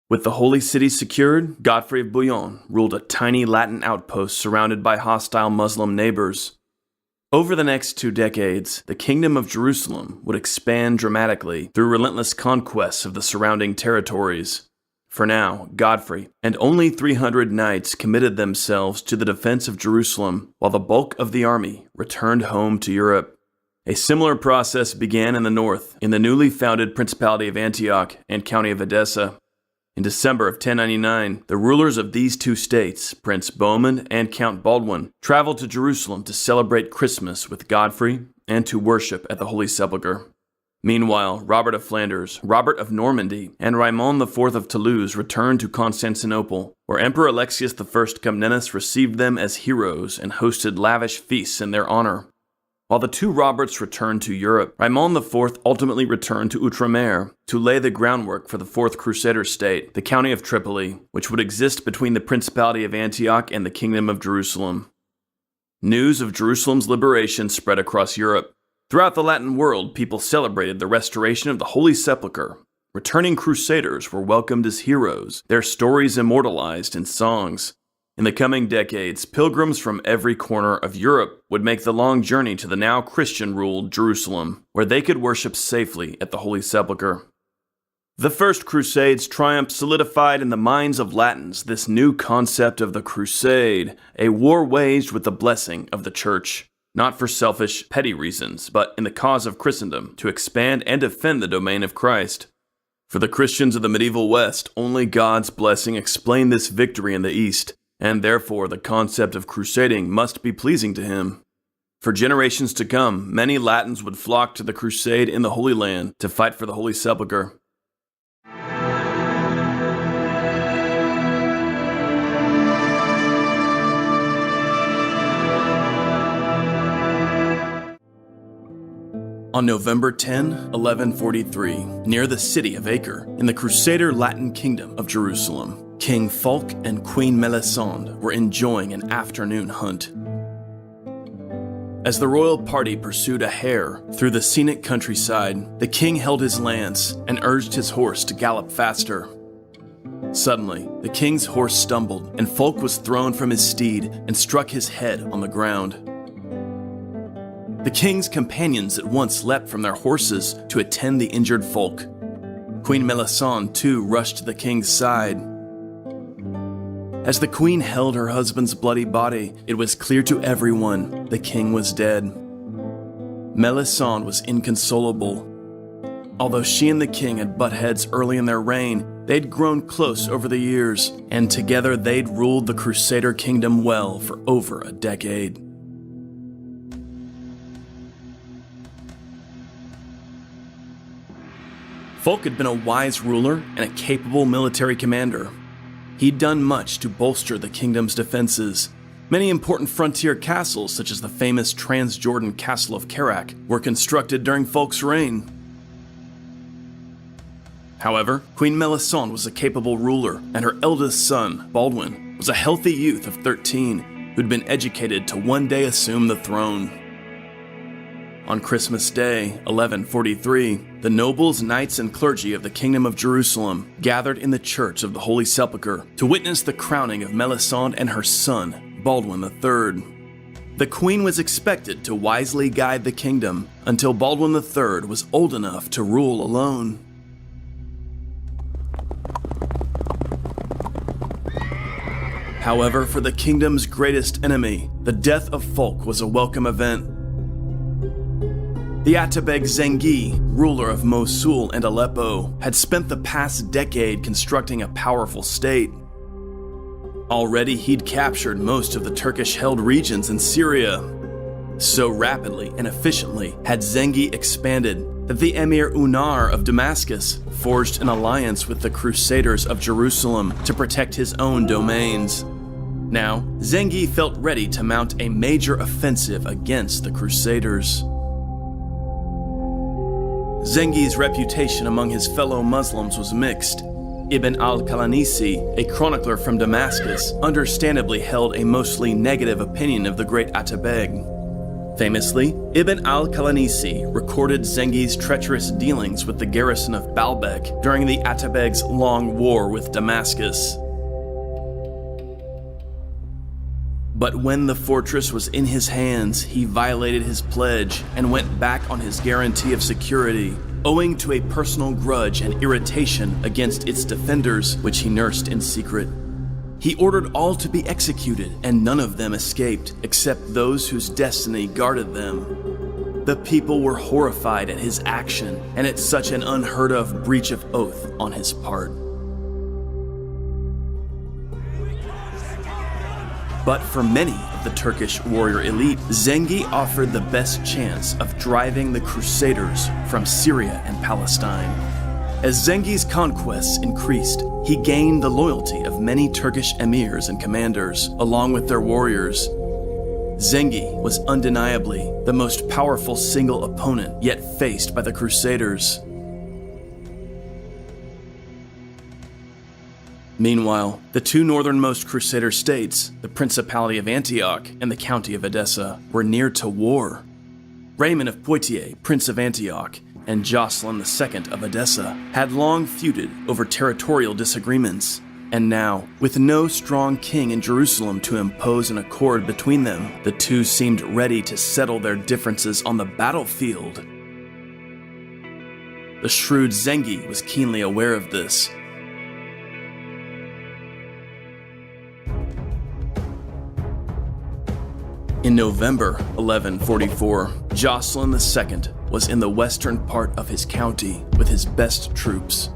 With the holy city secured, Godfrey of Bouillon ruled a tiny Latin outpost surrounded by hostile Muslim neighbors. Over the next 2 decades, the Kingdom of Jerusalem would expand dramatically through relentless conquests of the surrounding territories. For now, Godfrey and only 300 knights committed themselves to the defense of Jerusalem, while the bulk of the army returned home to Europe. A similar process began in the north, in the newly founded Principality of Antioch and County of Edessa. In December of 1099, the rulers of these two states, Prince Bohemund and Count Baldwin, traveled to Jerusalem to celebrate Christmas with Godfrey and to worship at the Holy Sepulchre. Meanwhile, Robert of Flanders, Robert of Normandy, and Raymond IV of Toulouse returned to Constantinople, where Emperor Alexius I Comnenus received them as heroes and hosted lavish feasts in their honor. While the two Roberts returned to Europe, Raymond IV ultimately returned to Outremer to lay the groundwork for the Fourth Crusader state, the County of Tripoli, which would exist between the Principality of Antioch and the Kingdom of Jerusalem. News of Jerusalem's liberation spread across Europe. Throughout the Latin world, people celebrated the restoration of the Holy Sepulchre. Returning crusaders were welcomed as heroes, their stories immortalized in songs. In the coming decades, pilgrims from every corner of Europe would make the long journey to the now Christian-ruled Jerusalem, where they could worship safely at the Holy Sepulchre. The First Crusade's triumph solidified in the minds of Latins this new concept of the Crusade, a war waged with the blessing of the Church, not for selfish, petty reasons, but in the cause of Christendom, to expand and defend the domain of Christ. For the Christians of the medieval West, only God's blessing explained this victory in the East, and therefore the concept of crusading must be pleasing to him. For generations to come, many Latins would flock to the crusade in the Holy Land to fight for the Holy Sepulchre. On November 10, 1143, near the city of Acre, in the Crusader Latin kingdom of Jerusalem, King Fulk and Queen Melisande were enjoying an afternoon hunt. As the royal party pursued a hare through the scenic countryside, the king held his lance and urged his horse to gallop faster. Suddenly, the king's horse stumbled, and Fulk was thrown from his steed and struck his head on the ground. The king's companions at once leapt from their horses to attend the injured Fulk. Queen Melisande, too, rushed to the king's side. As the queen held her husband's bloody body, it was clear to everyone the king was dead. Melisande was inconsolable. Although she and the king had butt heads early in their reign, they'd grown close over the years, and together they'd ruled the Crusader kingdom well for over a decade. Fulk had been a wise ruler and a capable military commander. He'd done much to bolster the kingdom's defenses. Many important frontier castles, such as the famous Transjordan Castle of Kerak, were constructed during Fulk's reign. However, Queen Melisande was a capable ruler, and her eldest son, Baldwin, was a healthy youth of 13 who'd been educated to one day assume the throne. On Christmas Day, 1143, the nobles, knights, and clergy of the Kingdom of Jerusalem gathered in the Church of the Holy Sepulchre to witness the crowning of Melisande and her son, Baldwin III. The queen was expected to wisely guide the kingdom until Baldwin III was old enough to rule alone. However, for the kingdom's greatest enemy, the death of Fulk was a welcome event. The Atabeg Zengi, ruler of Mosul and Aleppo, had spent the past decade constructing a powerful state. Already he'd captured most of the Turkish-held regions in Syria. So rapidly and efficiently had Zengi expanded that the Emir Unar of Damascus forged an alliance with the Crusaders of Jerusalem to protect his own domains. Now, Zengi felt ready to mount a major offensive against the Crusaders. Zengi's reputation among his fellow Muslims was mixed. Ibn al-Qalanisi, a chronicler from Damascus, understandably held a mostly negative opinion of the great Atabeg. Famously, Ibn al-Qalanisi recorded Zengi's treacherous dealings with the garrison of Baalbek during the Atabeg's long war with Damascus. But when the fortress was in his hands, he violated his pledge and went back on his guarantee of security, owing to a personal grudge and irritation against its defenders, which he nursed in secret. He ordered all to be executed, and none of them escaped, except those whose destiny guarded them. The people were horrified at his action and at such an unheard of breach of oath on his part. But for many of the Turkish warrior elite, Zengi offered the best chance of driving the Crusaders from Syria and Palestine. As Zengi's conquests increased, he gained the loyalty of many Turkish emirs and commanders, along with their warriors. Zengi was undeniably the most powerful single opponent yet faced by the Crusaders. Meanwhile, the two northernmost Crusader states, the Principality of Antioch and the County of Edessa, were near to war. Raymond of Poitiers, Prince of Antioch, and Jocelyn II of Edessa had long feuded over territorial disagreements, and now, with no strong king in Jerusalem to impose an accord between them, the two seemed ready to settle their differences on the battlefield. The shrewd Zengi was keenly aware of this. In November 1144, Jocelyn II was in the western part of his county with his best troops.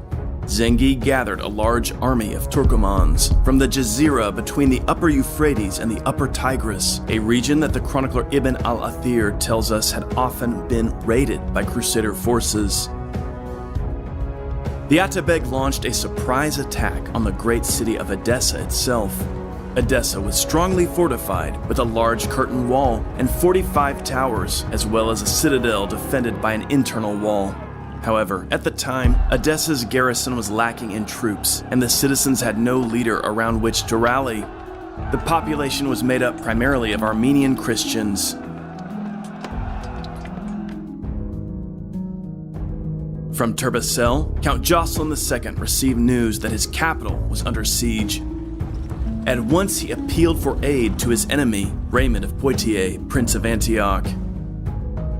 Zengi gathered a large army of Turkomans from the Jazira between the upper Euphrates and the upper Tigris, a region that the chronicler Ibn al-Athir tells us had often been raided by Crusader forces. The Atabeg launched a surprise attack on the great city of Edessa itself. Edessa was strongly fortified with a large curtain wall and 45 towers, as well as a citadel defended by an internal wall. However, at the time, Edessa's garrison was lacking in troops, and the citizens had no leader around which to rally. The population was made up primarily of Armenian Christians. From Turbessel, Count Jocelyn II received news that his capital was under siege. At once he appealed for aid to his enemy, Raymond of Poitiers, Prince of Antioch.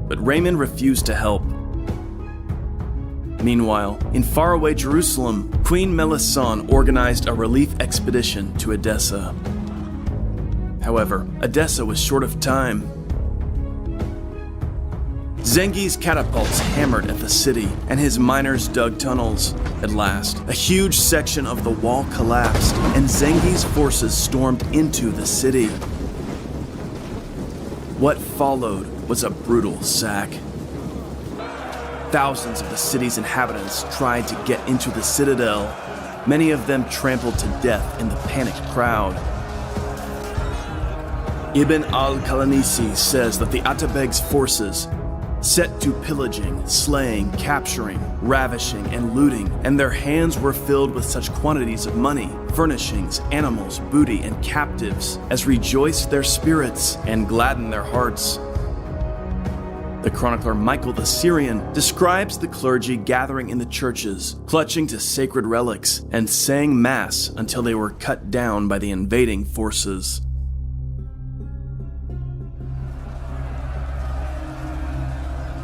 But Raymond refused to help. Meanwhile, in faraway Jerusalem, Queen Melisande organized a relief expedition to Edessa. However, Edessa was short of time. Zengi's catapults hammered at the city, and his miners dug tunnels. At last, a huge section of the wall collapsed, and Zengi's forces stormed into the city. What followed was a brutal sack. Thousands of the city's inhabitants tried to get into the citadel, many of them trampled to death in the panicked crowd. Ibn al-Qalanisi says that the Atabeg's forces set to pillaging, slaying, capturing, ravishing, and looting, and their hands were filled with such quantities of money, furnishings, animals, booty, and captives as rejoiced their spirits and gladdened their hearts. The chronicler Michael the Syrian describes the clergy gathering in the churches, clutching to sacred relics, and saying mass until they were cut down by the invading forces.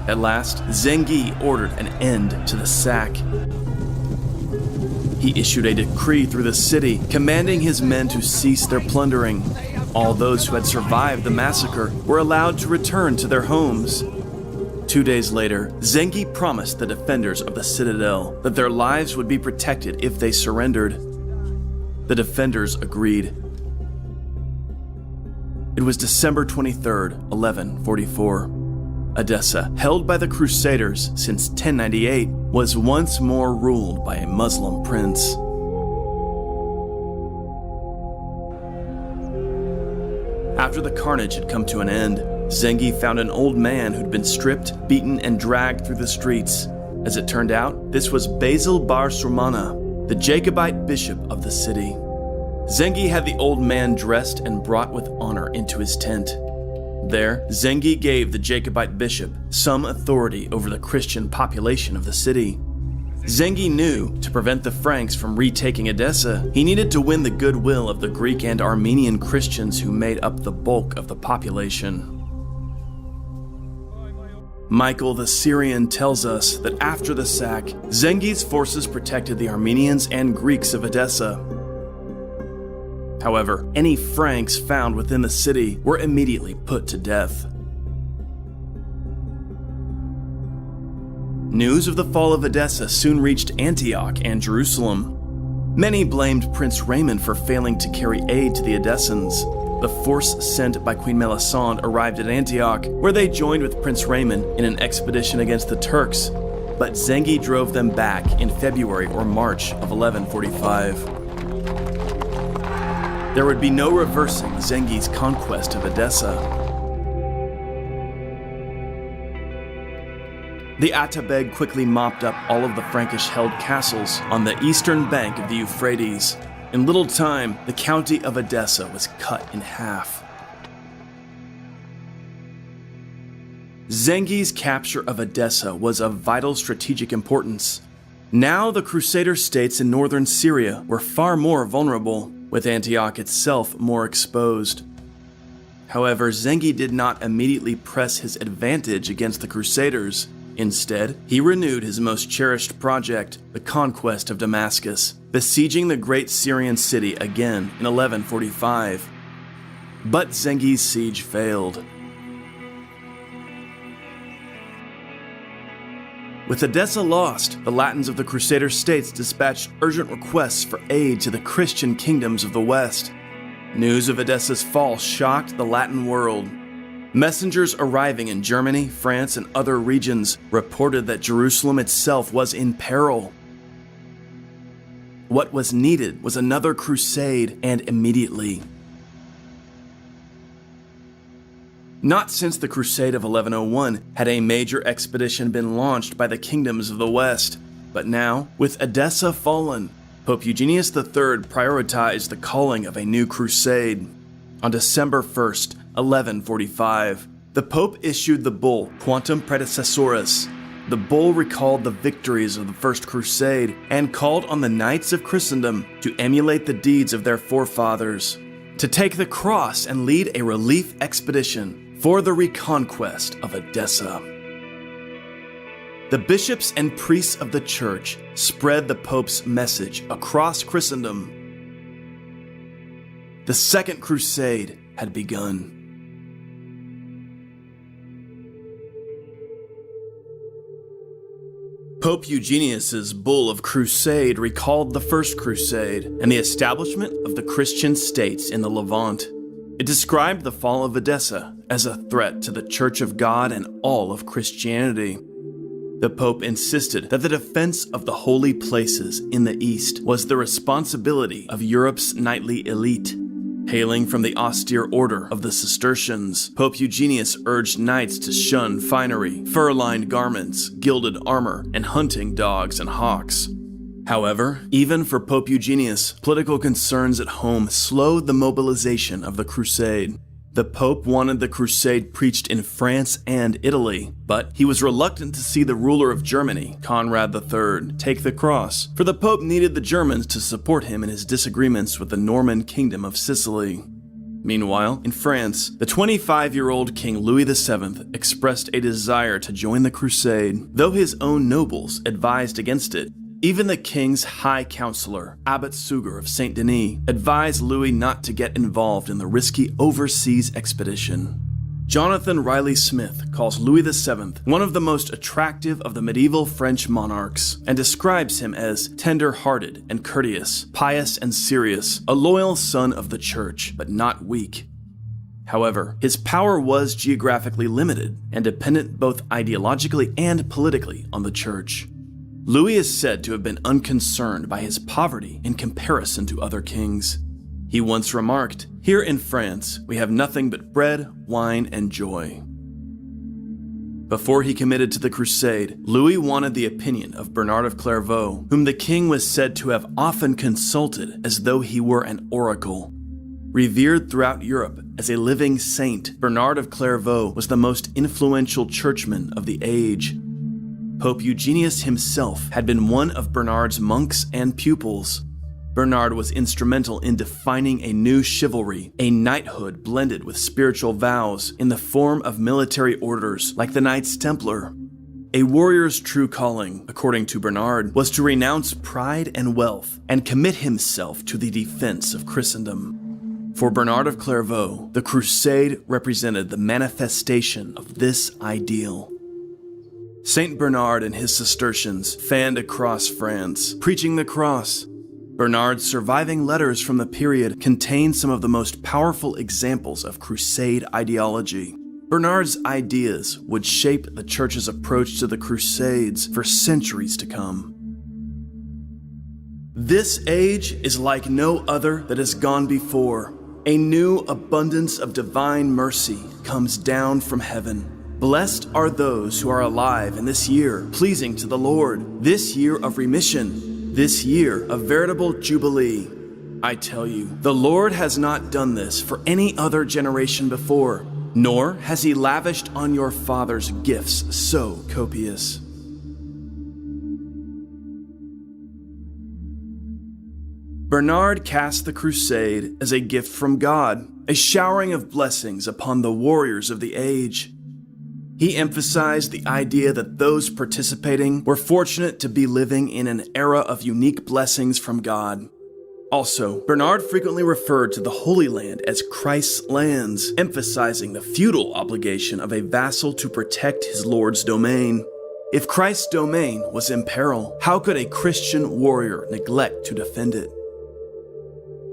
At last, Zengi ordered an end to the sack. He issued a decree through the city, commanding his men to cease their plundering. All those who had survived the massacre were allowed to return to their homes. 2 days later, Zengi promised the defenders of the citadel that their lives would be protected if they surrendered. The defenders agreed. It was December 23rd, 1144. Edessa, held by the Crusaders since 1098, was once more ruled by a Muslim prince. After the carnage had come to an end, Zengi found an old man who'd been stripped, beaten, and dragged through the streets. As it turned out, this was Basil Bar Surmana, the Jacobite bishop of the city. Zengi had the old man dressed and brought with honor into his tent. There, Zengi gave the Jacobite bishop some authority over the Christian population of the city. Zengi knew, to prevent the Franks from retaking Edessa, he needed to win the goodwill of the Greek and Armenian Christians who made up the bulk of the population. Michael the Syrian tells us that after the sack, Zengi's forces protected the Armenians and Greeks of Edessa. However, any Franks found within the city were immediately put to death. News of the fall of Edessa soon reached Antioch and Jerusalem. Many blamed Prince Raymond for failing to carry aid to the Edessans. The force sent by Queen Melisande arrived at Antioch, where they joined with Prince Raymond in an expedition against the Turks, but Zengi drove them back in February or March of 1145. There would be no reversing Zengi's conquest of Edessa. The Atabeg quickly mopped up all of the Frankish-held castles on the eastern bank of the Euphrates. In little time, the county of Edessa was cut in half. Zengi's capture of Edessa was of vital strategic importance. Now the Crusader states in northern Syria were far more vulnerable, with Antioch itself more exposed. However, Zengi did not immediately press his advantage against the Crusaders. Instead, he renewed his most cherished project, the conquest of Damascus, besieging the great Syrian city again in 1145. But Zengi's siege failed. With Edessa lost, the Latins of the Crusader states dispatched urgent requests for aid to the Christian kingdoms of the West. News of Edessa's fall shocked the Latin world. Messengers arriving in Germany, France, and other regions reported that Jerusalem itself was in peril. What was needed was another crusade, and immediately. Not since the Crusade of 1101 had a major expedition been launched by the kingdoms of the West, but now, with Edessa fallen, Pope Eugenius III prioritized the calling of a new crusade. On December 1st, 1145, the Pope issued the bull Quantum Predecessoris. The bull recalled the victories of the First Crusade and called on the knights of Christendom to emulate the deeds of their forefathers, to take the cross and lead a relief expedition for the reconquest of Edessa. The bishops and priests of the Church spread the Pope's message across Christendom. The Second Crusade had begun. Pope Eugenius's Bull of Crusade recalled the First Crusade and the establishment of the Christian states in the Levant. It described the fall of Edessa as a threat to the Church of God and all of Christianity. The Pope insisted that the defense of the holy places in the East was the responsibility of Europe's knightly elite. Hailing from the austere order of the Cistercians, Pope Eugenius urged knights to shun finery, fur-lined garments, gilded armor, and hunting dogs and hawks. However, even for Pope Eugenius, political concerns at home slowed the mobilization of the crusade. The Pope wanted the crusade preached in France and Italy, but he was reluctant to see the ruler of Germany, Conrad III, take the cross, for the Pope needed the Germans to support him in his disagreements with the Norman Kingdom of Sicily. Meanwhile, in France, the 25-year-old King Louis VII expressed a desire to join the crusade, though his own nobles advised against it. Even the king's high counselor, Abbot Suger of Saint Denis, advised Louis not to get involved in the risky overseas expedition. Jonathan Riley Smith calls Louis VII one of the most attractive of the medieval French monarchs and describes him as tender-hearted and courteous, pious and serious, a loyal son of the church, but not weak. However, his power was geographically limited and dependent both ideologically and politically on the church. Louis is said to have been unconcerned by his poverty in comparison to other kings. He once remarked, "Here in France, we have nothing but bread, wine, and joy." Before he committed to the crusade, Louis wanted the opinion of Bernard of Clairvaux, whom the king was said to have often consulted as though he were an oracle. Revered throughout Europe as a living saint, Bernard of Clairvaux was the most influential churchman of the age. Pope Eugenius himself had been one of Bernard's monks and pupils. Bernard was instrumental in defining a new chivalry, a knighthood blended with spiritual vows in the form of military orders like the Knights Templar. A warrior's true calling, according to Bernard, was to renounce pride and wealth and commit himself to the defense of Christendom. For Bernard of Clairvaux, the crusade represented the manifestation of this ideal. Saint Bernard and his Cistercians fanned across France, preaching the cross. Bernard's surviving letters from the period contain some of the most powerful examples of Crusade ideology. Bernard's ideas would shape the Church's approach to the Crusades for centuries to come. This age is like no other that has gone before. A new abundance of divine mercy comes down from heaven. Blessed are those who are alive in this year, pleasing to the Lord, this year of remission, this year of veritable jubilee. I tell you, the Lord has not done this for any other generation before, nor has he lavished on your fathers gifts so copious. Bernard cast the crusade as a gift from God, a showering of blessings upon the warriors of the age. He emphasized the idea that those participating were fortunate to be living in an era of unique blessings from God. Also, Bernard frequently referred to the Holy Land as Christ's lands, emphasizing the feudal obligation of a vassal to protect his lord's domain. If Christ's domain was in peril, how could a Christian warrior neglect to defend it?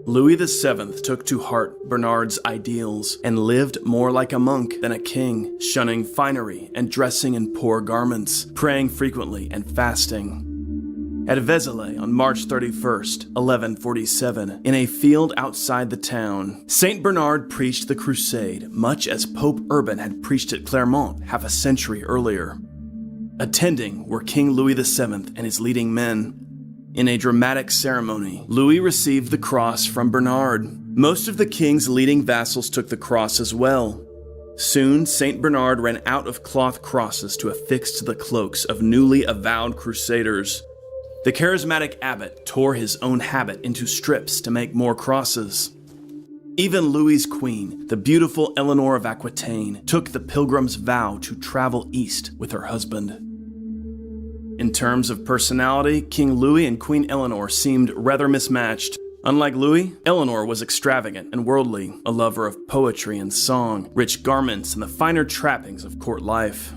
Louis VII took to heart Bernard's ideals and lived more like a monk than a king, shunning finery and dressing in poor garments, praying frequently and fasting. At Vézelay on March 31st, 1147, in a field outside the town, Saint Bernard preached the crusade much as Pope Urban had preached at Clermont half a century earlier. Attending were King Louis VII and his leading men. In a dramatic ceremony, Louis received the cross from Bernard. Most of the king's leading vassals took the cross as well. Soon, Saint Bernard ran out of cloth crosses to affix to the cloaks of newly avowed crusaders. The charismatic abbot tore his own habit into strips to make more crosses. Even Louis's queen, the beautiful Eleanor of Aquitaine, took the pilgrim's vow to travel east with her husband. In terms of personality, King Louis and Queen Eleanor seemed rather mismatched. Unlike Louis, Eleanor was extravagant and worldly, a lover of poetry and song, rich garments, and the finer trappings of court life.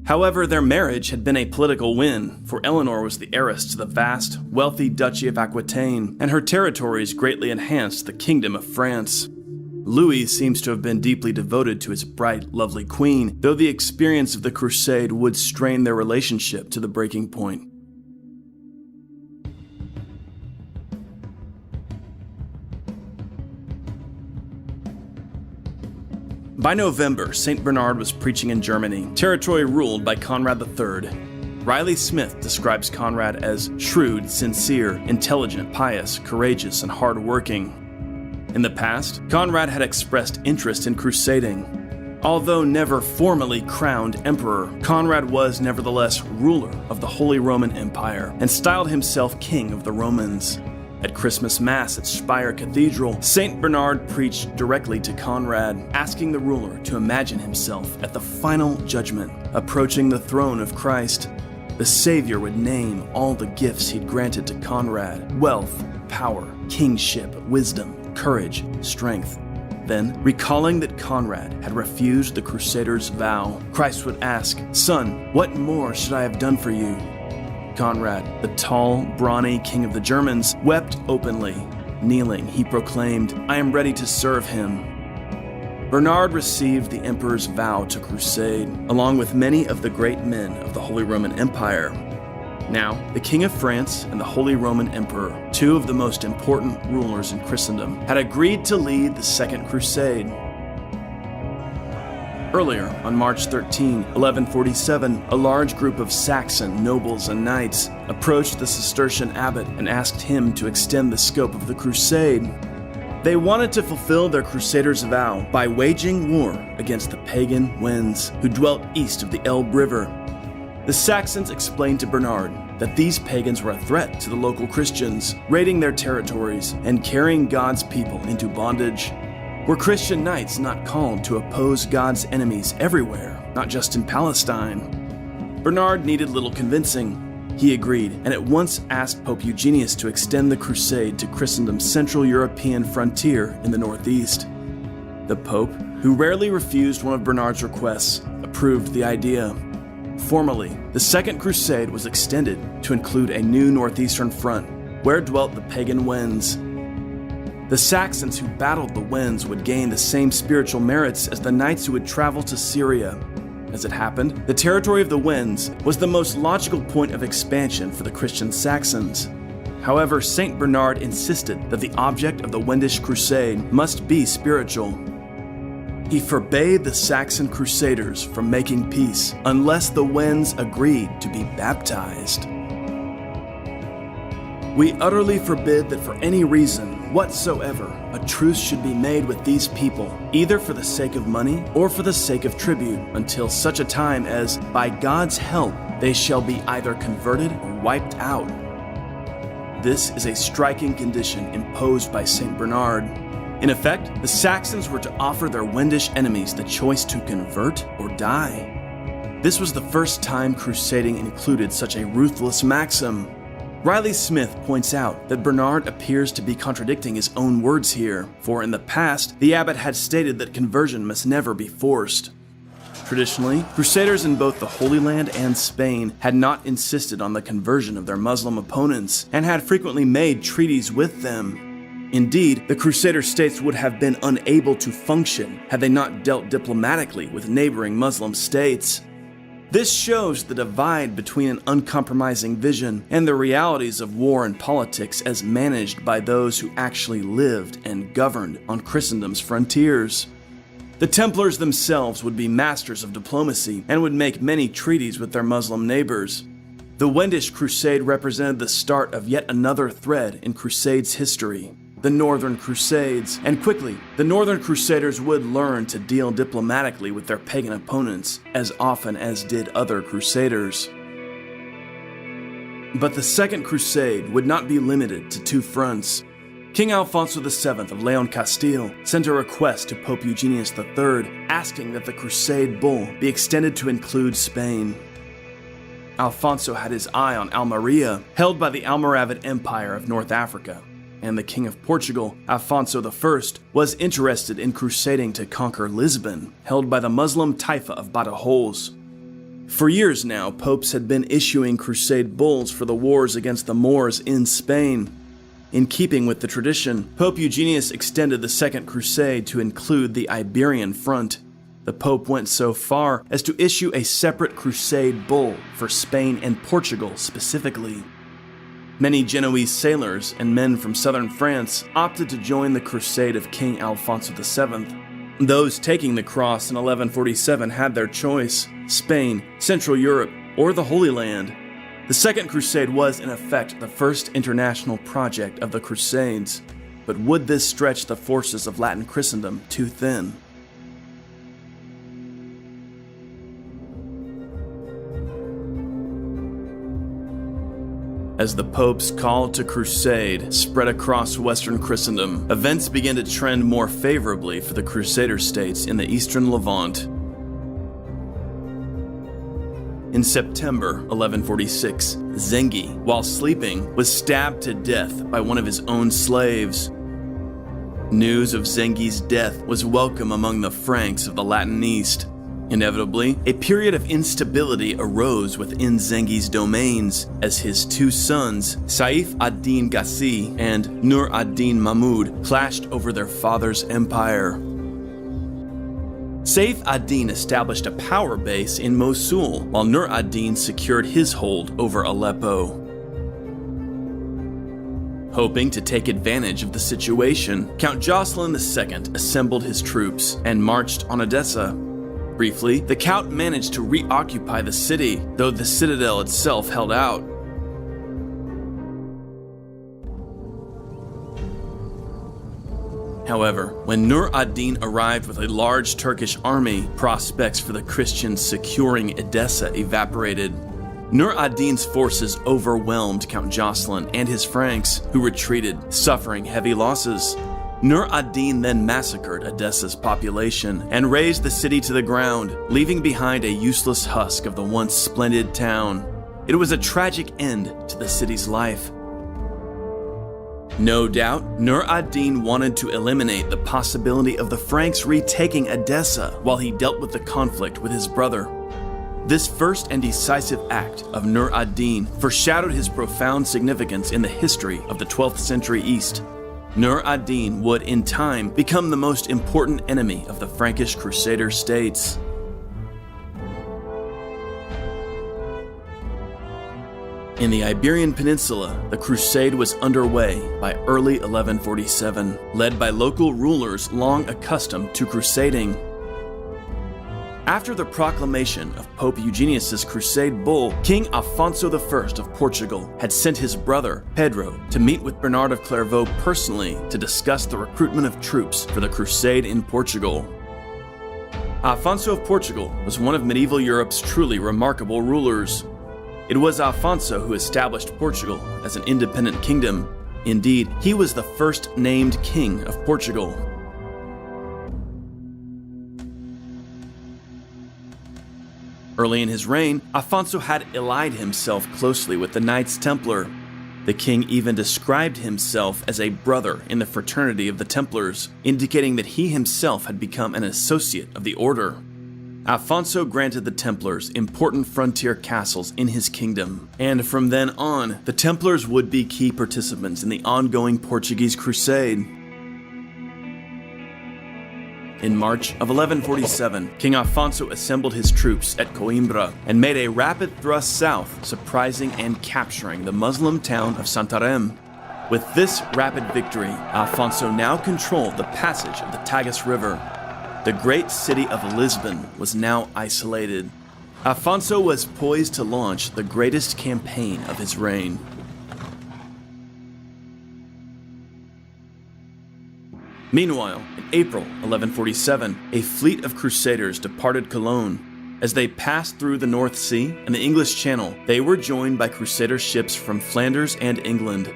However, their marriage had been a political win, for Eleanor was the heiress to the vast, wealthy Duchy of Aquitaine, and her territories greatly enhanced the Kingdom of France. Louis seems to have been deeply devoted to his bright, lovely queen, though the experience of the crusade would strain their relationship to the breaking point. By November, St. Bernard was preaching in Germany, territory ruled by Conrad III. Riley Smith describes Conrad as shrewd, sincere, intelligent, pious, courageous, and hard-working. In the past, Conrad had expressed interest in crusading. Although never formally crowned emperor, Conrad was nevertheless ruler of the Holy Roman Empire and styled himself king of the Romans. At Christmas Mass at Speyer Cathedral, St. Bernard preached directly to Conrad, asking the ruler to imagine himself at the final judgment, approaching the throne of Christ. The Savior would name all the gifts he'd granted to Conrad: wealth, power, kingship, wisdom, courage, strength. Then, recalling that Conrad had refused the Crusaders' vow, Christ would ask, "Son, what more should I have done for you?" Conrad, the tall, brawny king of the Germans, wept openly. Kneeling, he proclaimed, "I am ready to serve him." Bernard received the emperor's vow to crusade, along with many of the great men of the Holy Roman Empire. Now, the King of France and the Holy Roman Emperor, two of the most important rulers in Christendom, had agreed to lead the Second Crusade. Earlier, on March 13, 1147, a large group of Saxon nobles and knights approached the Cistercian abbot and asked him to extend the scope of the crusade. They wanted to fulfill their crusaders' vow by waging war against the pagan Wends, who dwelt east of the Elbe River. The Saxons explained to Bernard that these pagans were a threat to the local Christians, raiding their territories and carrying God's people into bondage. Were Christian knights not called to oppose God's enemies everywhere, not just in Palestine? Bernard needed little convincing. He agreed and at once asked Pope Eugenius to extend the crusade to Christendom's Central European frontier in the northeast. The Pope, who rarely refused one of Bernard's requests, approved the idea. Formally, the Second Crusade was extended to include a new northeastern front, where dwelt the pagan Wends. The Saxons who battled the Wends would gain the same spiritual merits as the knights who would travel to Syria. As it happened, the territory of the Wends was the most logical point of expansion for the Christian Saxons. However, Saint Bernard insisted that the object of the Wendish Crusade must be spiritual. He forbade the Saxon Crusaders from making peace unless the Wends agreed to be baptized. We utterly forbid that for any reason whatsoever a truce should be made with these people, either for the sake of money or for the sake of tribute, until such a time as, by God's help, they shall be either converted or wiped out. This is a striking condition imposed by Saint Bernard. In effect, the Saxons were to offer their Wendish enemies the choice to convert or die. This was the first time crusading included such a ruthless maxim. Riley Smith points out that Bernard appears to be contradicting his own words here, for in the past, the abbot had stated that conversion must never be forced. Traditionally, crusaders in both the Holy Land and Spain had not insisted on the conversion of their Muslim opponents, and had frequently made treaties with them. Indeed, the crusader states would have been unable to function had they not dealt diplomatically with neighboring Muslim states. This shows the divide between an uncompromising vision and the realities of war and politics as managed by those who actually lived and governed on Christendom's frontiers. The Templars themselves would be masters of diplomacy and would make many treaties with their Muslim neighbors. The Wendish Crusade represented the start of yet another thread in Crusades history, the Northern Crusades, and quickly, the Northern Crusaders would learn to deal diplomatically with their pagan opponents as often as did other Crusaders. But the Second Crusade would not be limited to two fronts. King Alfonso VII of Leon Castile sent a request to Pope Eugenius III asking that the Crusade bull be extended to include Spain. Alfonso had his eye on Almeria, held by the Almoravid Empire of North Africa, and the King of Portugal, Afonso I, was interested in crusading to conquer Lisbon, held by the Muslim Taifa of Badajoz. For years now, popes had been issuing crusade bulls for the wars against the Moors in Spain. In keeping with the tradition, Pope Eugenius extended the Second Crusade to include the Iberian front. The Pope went so far as to issue a separate crusade bull for Spain and Portugal specifically. Many Genoese sailors and men from southern France opted to join the crusade of King Alfonso VII. Those taking the cross in 1147 had their choice: Spain, Central Europe, or the Holy Land. The Second Crusade was, in effect, the first international project of the Crusades. But would this stretch the forces of Latin Christendom too thin? As the Pope's call to crusade spread across Western Christendom, events began to trend more favorably for the Crusader states in the Eastern Levant. In September 1146, Zengi, while sleeping, was stabbed to death by one of his own slaves. News of Zengi's death was welcome among the Franks of the Latin East. Inevitably, a period of instability arose within Zengi's domains as his two sons, Saif ad-Din Ghazi and Nur ad-Din Mahmud, clashed over their father's empire. Saif ad-Din established a power base in Mosul, while Nur ad-Din secured his hold over Aleppo. Hoping to take advantage of the situation, Count Jocelyn II assembled his troops and marched on Edessa. Briefly, the Count managed to reoccupy the city, though the citadel itself held out. However, when Nur ad-Din arrived with a large Turkish army, prospects for the Christians securing Edessa evaporated. Nur ad-Din's forces overwhelmed Count Jocelyn and his Franks, who retreated, suffering heavy losses. Nur ad-Din then massacred Edessa's population and razed the city to the ground, leaving behind a useless husk of the once splendid town. It was a tragic end to the city's life. No doubt, Nur ad-Din wanted to eliminate the possibility of the Franks retaking Edessa while he dealt with the conflict with his brother. This first and decisive act of Nur ad-Din foreshadowed his profound significance in the history of the 12th century East. Nur ad-Din would, in time, become the most important enemy of the Frankish Crusader states. In the Iberian Peninsula, the crusade was underway by early 1147, led by local rulers long accustomed to crusading. After the proclamation of Pope Eugenius's crusade bull, King Afonso I of Portugal had sent his brother, Pedro, to meet with Bernard of Clairvaux personally to discuss the recruitment of troops for the crusade in Portugal. Afonso of Portugal was one of medieval Europe's truly remarkable rulers. It was Afonso who established Portugal as an independent kingdom. Indeed, he was the first named king of Portugal. Early in his reign, Afonso had allied himself closely with the Knights Templar. The king even described himself as a brother in the fraternity of the Templars, indicating that he himself had become an associate of the order. Afonso granted the Templars important frontier castles in his kingdom, and from then on, the Templars would be key participants in the ongoing Portuguese crusade. In March of 1147, King Afonso assembled his troops at Coimbra and made a rapid thrust south, surprising and capturing the Muslim town of Santarém. With this rapid victory, Afonso now controlled the passage of the Tagus River. The great city of Lisbon was now isolated. Afonso was poised to launch the greatest campaign of his reign. Meanwhile, in April 1147, a fleet of crusaders departed Cologne. As they passed through the North Sea and the English Channel, they were joined by crusader ships from Flanders and England.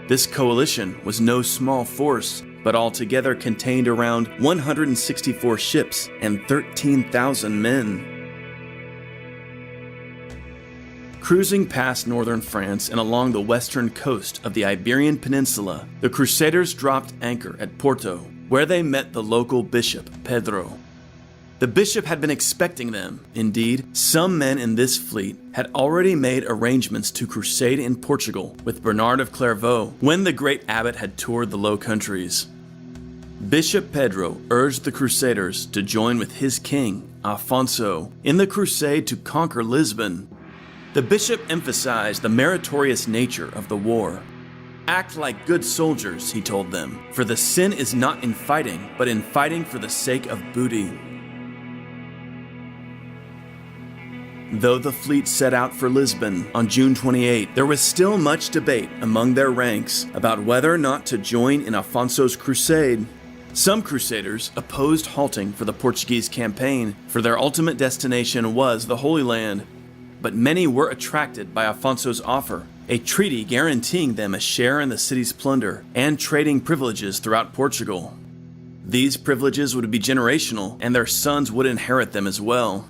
This coalition was no small force, but altogether contained around 164 ships and 13,000 men. Cruising past northern France and along the western coast of the Iberian Peninsula, the Crusaders dropped anchor at Porto, where they met the local bishop, Pedro. The bishop had been expecting them. Indeed, some men in this fleet had already made arrangements to crusade in Portugal with Bernard of Clairvaux when the great abbot had toured the Low Countries. Bishop Pedro urged the Crusaders to join with his king, Afonso, in the crusade to conquer Lisbon. The bishop emphasized the meritorious nature of the war. Act like good soldiers, he told them, for the sin is not in fighting, but in fighting for the sake of booty. Though the fleet set out for Lisbon on June 28, there was still much debate among their ranks about whether or not to join in Afonso's crusade. Some crusaders opposed halting for the Portuguese campaign, for their ultimate destination was the Holy Land. But many were attracted by Afonso's offer, a treaty guaranteeing them a share in the city's plunder and trading privileges throughout Portugal. These privileges would be generational, and their sons would inherit them as well.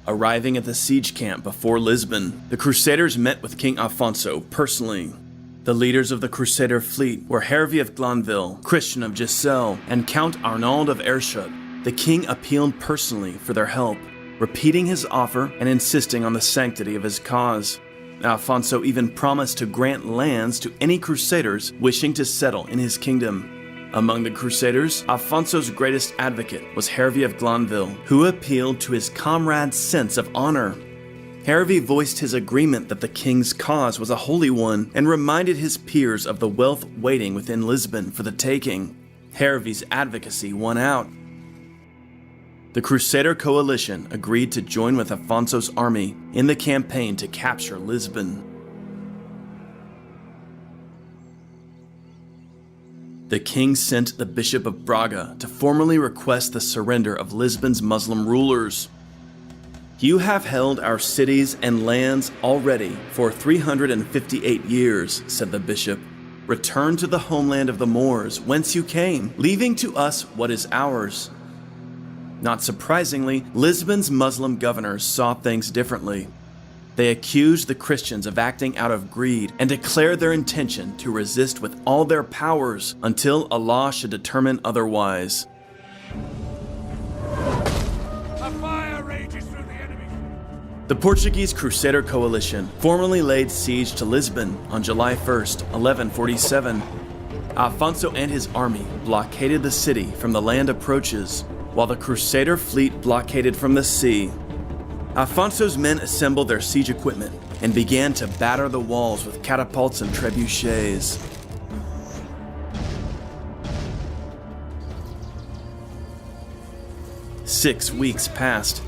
Arriving at the siege camp before Lisbon, the Crusaders met with King Afonso personally. The leaders of the Crusader fleet were Hervé of Glanville, Christian of Giselle, and Count Arnauld of Aerschot. The king appealed personally for their help, repeating his offer and insisting on the sanctity of his cause. Afonso even promised to grant lands to any crusaders wishing to settle in his kingdom. Among the crusaders, Afonso's greatest advocate was Hervé of Glanville, who appealed to his comrade's sense of honor. Hervé voiced his agreement that the king's cause was a holy one and reminded his peers of the wealth waiting within Lisbon for the taking. Hervé's advocacy won out. The Crusader coalition agreed to join with Afonso's army in the campaign to capture Lisbon. The king sent the Bishop of Braga to formally request the surrender of Lisbon's Muslim rulers. "You have held our cities and lands already for 358 years, said the bishop. "Return to the homeland of the Moors, whence you came, leaving to us what is ours." Not surprisingly, Lisbon's Muslim governors saw things differently. They accused the Christians of acting out of greed and declared their intention to resist with all their powers until Allah should determine otherwise. A fire rages through the enemy. The Portuguese Crusader coalition formally laid siege to Lisbon on July 1st, 1147. Alfonso and his army blockaded the city from the land approaches, while the Crusader fleet blockaded from the sea. Alfonso's men assembled their siege equipment and began to batter the walls with catapults and trebuchets. Six weeks passed.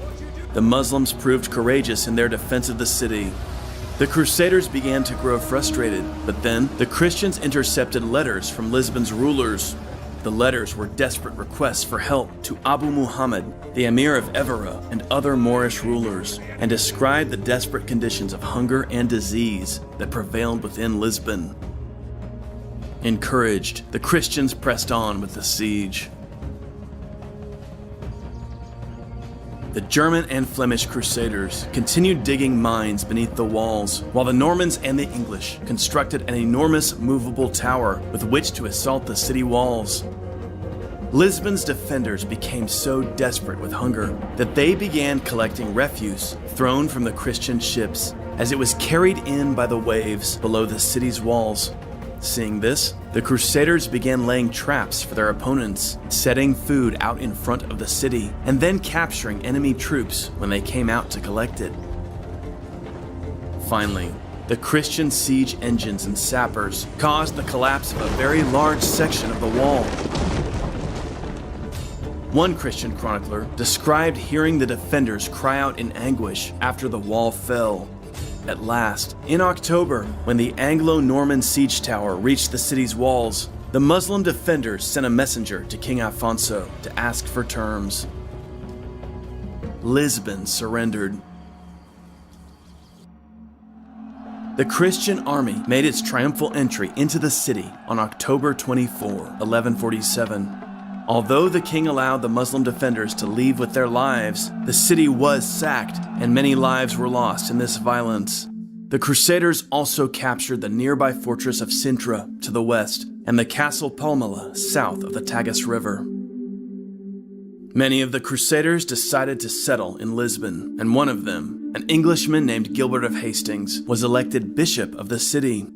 The Muslims proved courageous in their defense of the city. The Crusaders began to grow frustrated, but then the Christians intercepted letters from Lisbon's rulers. The letters were desperate requests for help to Abu Muhammad, the Emir of Evora, and other Moorish rulers, and described the desperate conditions of hunger and disease that prevailed within Lisbon. Encouraged, the Christians pressed on with the siege. The German and Flemish Crusaders continued digging mines beneath the walls, while the Normans and the English constructed an enormous movable tower with which to assault the city walls. Lisbon's defenders became so desperate with hunger that they began collecting refuse thrown from the Christian ships as it was carried in by the waves below the city's walls. Seeing this, the Crusaders began laying traps for their opponents, setting food out in front of the city, and then capturing enemy troops when they came out to collect it. Finally, the Christian siege engines and sappers caused the collapse of a very large section of the wall. One Christian chronicler described hearing the defenders cry out in anguish after the wall fell. At last, in October, when the Anglo-Norman siege tower reached the city's walls, the Muslim defenders sent a messenger to King Alfonso to ask for terms. Lisbon surrendered. The Christian army made its triumphal entry into the city on October 24, 1147. Although the king allowed the Muslim defenders to leave with their lives, the city was sacked and many lives were lost in this violence. The Crusaders also captured the nearby fortress of Sintra to the west and the castle Palmela south of the Tagus River. Many of the Crusaders decided to settle in Lisbon, and one of them, an Englishman named Gilbert of Hastings, was elected bishop of the city.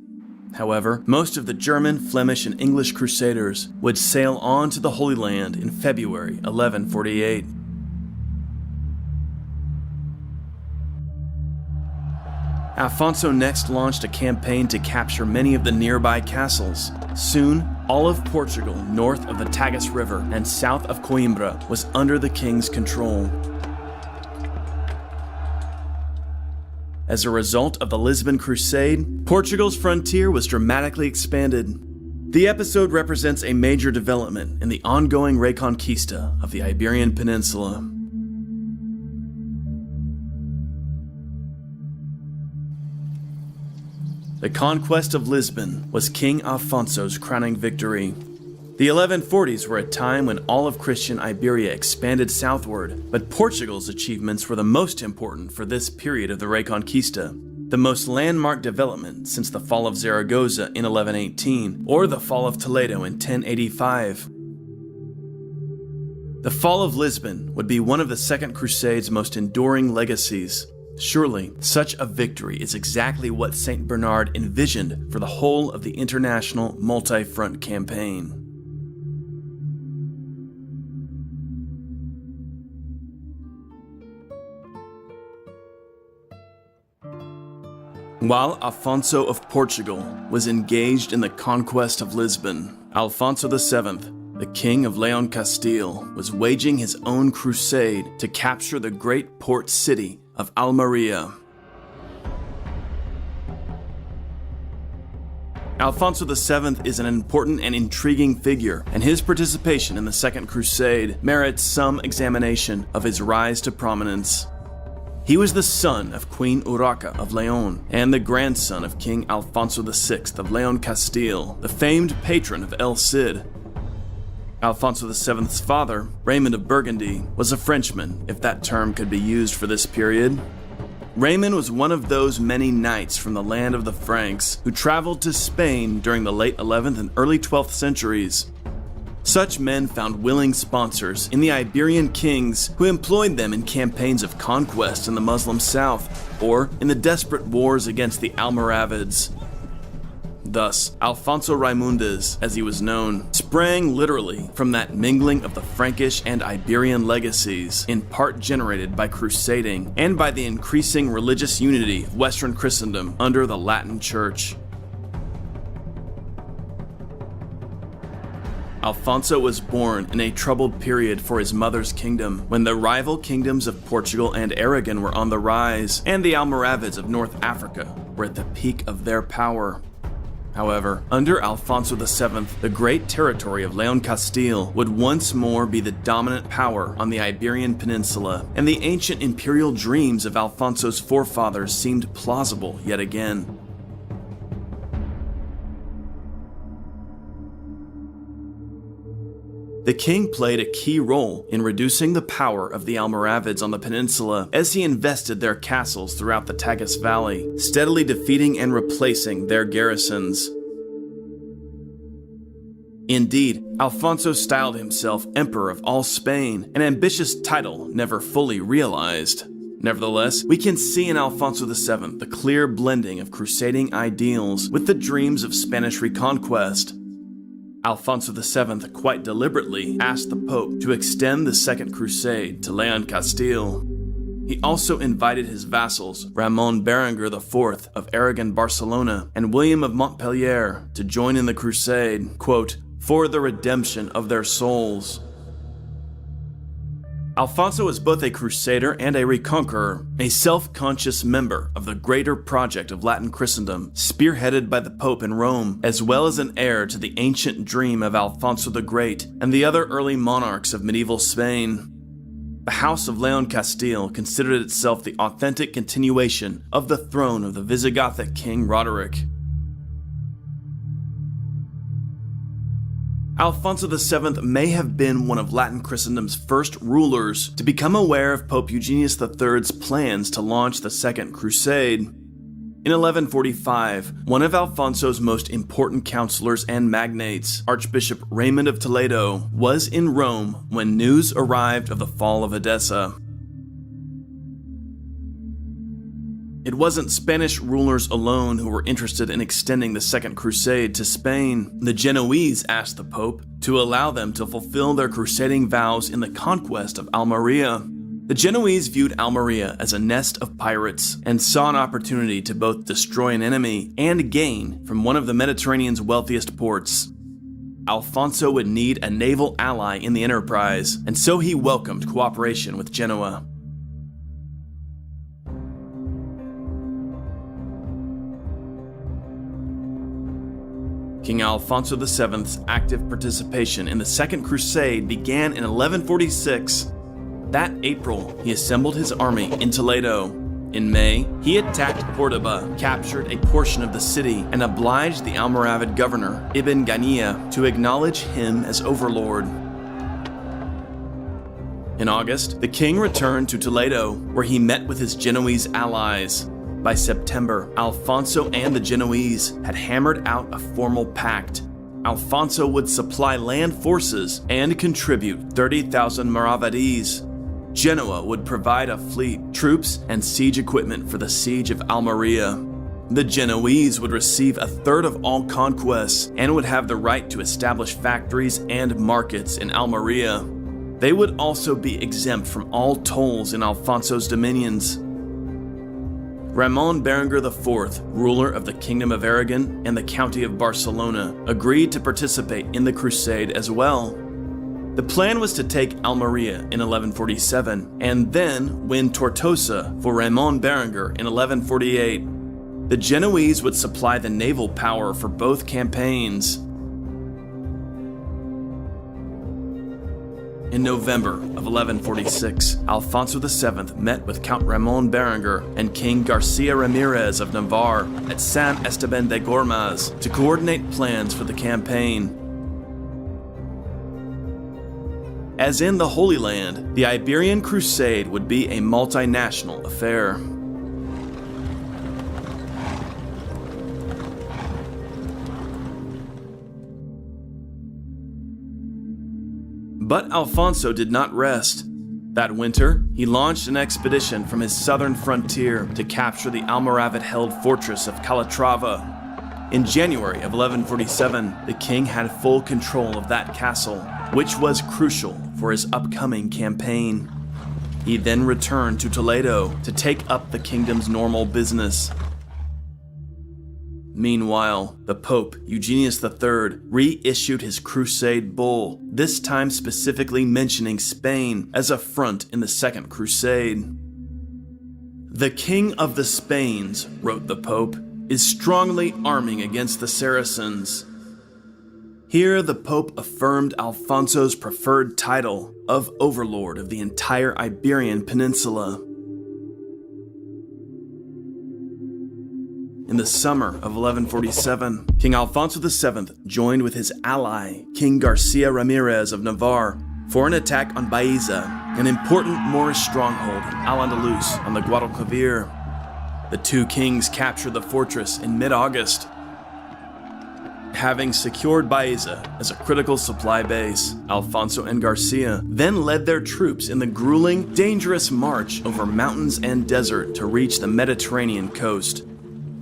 However, most of the German, Flemish, and English Crusaders would sail on to the Holy Land in February 1148. Alfonso next launched a campaign to capture many of the nearby castles. Soon, all of Portugal north of the Tagus River and south of Coimbra was under the king's control. As a result of the Lisbon Crusade, Portugal's frontier was dramatically expanded. The episode represents a major development in the ongoing Reconquista of the Iberian Peninsula. The conquest of Lisbon was King Alfonso's crowning victory. The 1140s were a time when all of Christian Iberia expanded southward, but Portugal's achievements were the most important for this period of the Reconquista, the most landmark development since the fall of Zaragoza in 1118 or the fall of Toledo in 1085. The fall of Lisbon would be one of the Second Crusade's most enduring legacies. Surely, such a victory is exactly what St. Bernard envisioned for the whole of the international multi-front campaign. While Alfonso of Portugal was engaged in the conquest of Lisbon, Alfonso VII, the King of Leon Castile, was waging his own crusade to capture the great port city of Almeria. Alfonso VII is an important and intriguing figure, and his participation in the Second Crusade merits some examination of his rise to prominence. He was the son of Queen Urraca of Leon and the grandson of King Alfonso VI of Leon Castile, the famed patron of El Cid. Alfonso VII's father, Raymond of Burgundy, was a Frenchman, if that term could be used for this period. Raymond was one of those many knights from the land of the Franks who traveled to Spain during the late 11th and early 12th centuries. Such men found willing sponsors in the Iberian kings who employed them in campaigns of conquest in the Muslim south or in the desperate wars against the Almoravids. Thus, Alfonso Raimundes, as he was known, sprang literally from that mingling of the Frankish and Iberian legacies, in part generated by crusading and by the increasing religious unity of Western Christendom under the Latin Church. Alfonso was born in a troubled period for his mother's kingdom, when the rival kingdoms of Portugal and Aragon were on the rise, and the Almoravids of North Africa were at the peak of their power. However, under Alfonso VII, the great territory of Leon Castile would once more be the dominant power on the Iberian Peninsula, and the ancient imperial dreams of Alfonso's forefathers seemed plausible yet again. The king played a key role in reducing the power of the Almoravids on the peninsula as he invested their castles throughout the Tagus Valley, steadily defeating and replacing their garrisons. Indeed, Alfonso styled himself Emperor of all Spain, an ambitious title never fully realized. Nevertheless, we can see in Alfonso VII the clear blending of crusading ideals with the dreams of Spanish reconquest. Alfonso VII quite deliberately asked the Pope to extend the Second Crusade to Leon Castile. He also invited his vassals, Ramon Berenguer IV of Aragon-Barcelona and William of Montpellier, to join in the crusade, quote, for the redemption of their souls. Alfonso was both a crusader and a reconqueror, a self-conscious member of the greater project of Latin Christendom, spearheaded by the Pope in Rome, as well as an heir to the ancient dream of Alfonso the Great and the other early monarchs of medieval Spain. The House of Leon Castile considered itself the authentic continuation of the throne of the Visigothic King Roderick. Alfonso VII may have been one of Latin Christendom's first rulers to become aware of Pope Eugenius III's plans to launch the Second Crusade. In 1145, one of Alfonso's most important counselors and magnates, Archbishop Raymond of Toledo, was in Rome when news arrived of the fall of Edessa. It wasn't Spanish rulers alone who were interested in extending the Second Crusade to Spain. The Genoese asked the Pope to allow them to fulfill their crusading vows in the conquest of Almeria. The Genoese viewed Almeria as a nest of pirates and saw an opportunity to both destroy an enemy and gain from one of the Mediterranean's wealthiest ports. Alfonso would need a naval ally in the enterprise, and so he welcomed cooperation with Genoa. King Alfonso VII's active participation in the Second Crusade began in 1146. That April, he assembled his army in Toledo. In May, he attacked Cordoba, captured a portion of the city, and obliged the Almoravid governor, Ibn Ghania, to acknowledge him as overlord. In August, the king returned to Toledo, where he met with his Genoese allies. By September, Alfonso and the Genoese had hammered out a formal pact. Alfonso would supply land forces and contribute 30,000 maravedis. Genoa would provide a fleet, troops, and siege equipment for the siege of Almeria. The Genoese would receive a third of all conquests and would have the right to establish factories and markets in Almeria. They would also be exempt from all tolls in Alfonso's dominions. Ramon Berenguer IV, ruler of the Kingdom of Aragon and the County of Barcelona, agreed to participate in the crusade as well. The plan was to take Almeria in 1147 and then win Tortosa for Ramon Berenguer in 1148. The Genoese would supply the naval power for both campaigns. In November of 1146, Alfonso VII met with Count Ramon Berenguer and King Garcia Ramirez of Navarre at San Esteban de Gormaz to coordinate plans for the campaign. As in the Holy Land, the Iberian Crusade would be a multinational affair. But Alfonso did not rest. That winter, he launched an expedition from his southern frontier to capture the Almoravid-held fortress of Calatrava. In January of 1147, the king had full control of that castle, which was crucial for his upcoming campaign. He then returned to Toledo to take up the kingdom's normal business. Meanwhile, the Pope, Eugenius III, reissued his crusade bull, this time specifically mentioning Spain as a front in the Second Crusade. "The King of the Spains," wrote the Pope, "is strongly arming against the Saracens." Here, the Pope affirmed Alfonso's preferred title of overlord of the entire Iberian Peninsula. In the summer of 1147, King Alfonso VII joined with his ally, King Garcia Ramirez of Navarre, for an attack on Baeza, an important Moorish stronghold in Al-Andalus on the Guadalquivir. The two kings captured the fortress in mid-August. Having secured Baeza as a critical supply base, Alfonso and Garcia then led their troops in the grueling, dangerous march over mountains and desert to reach the Mediterranean coast.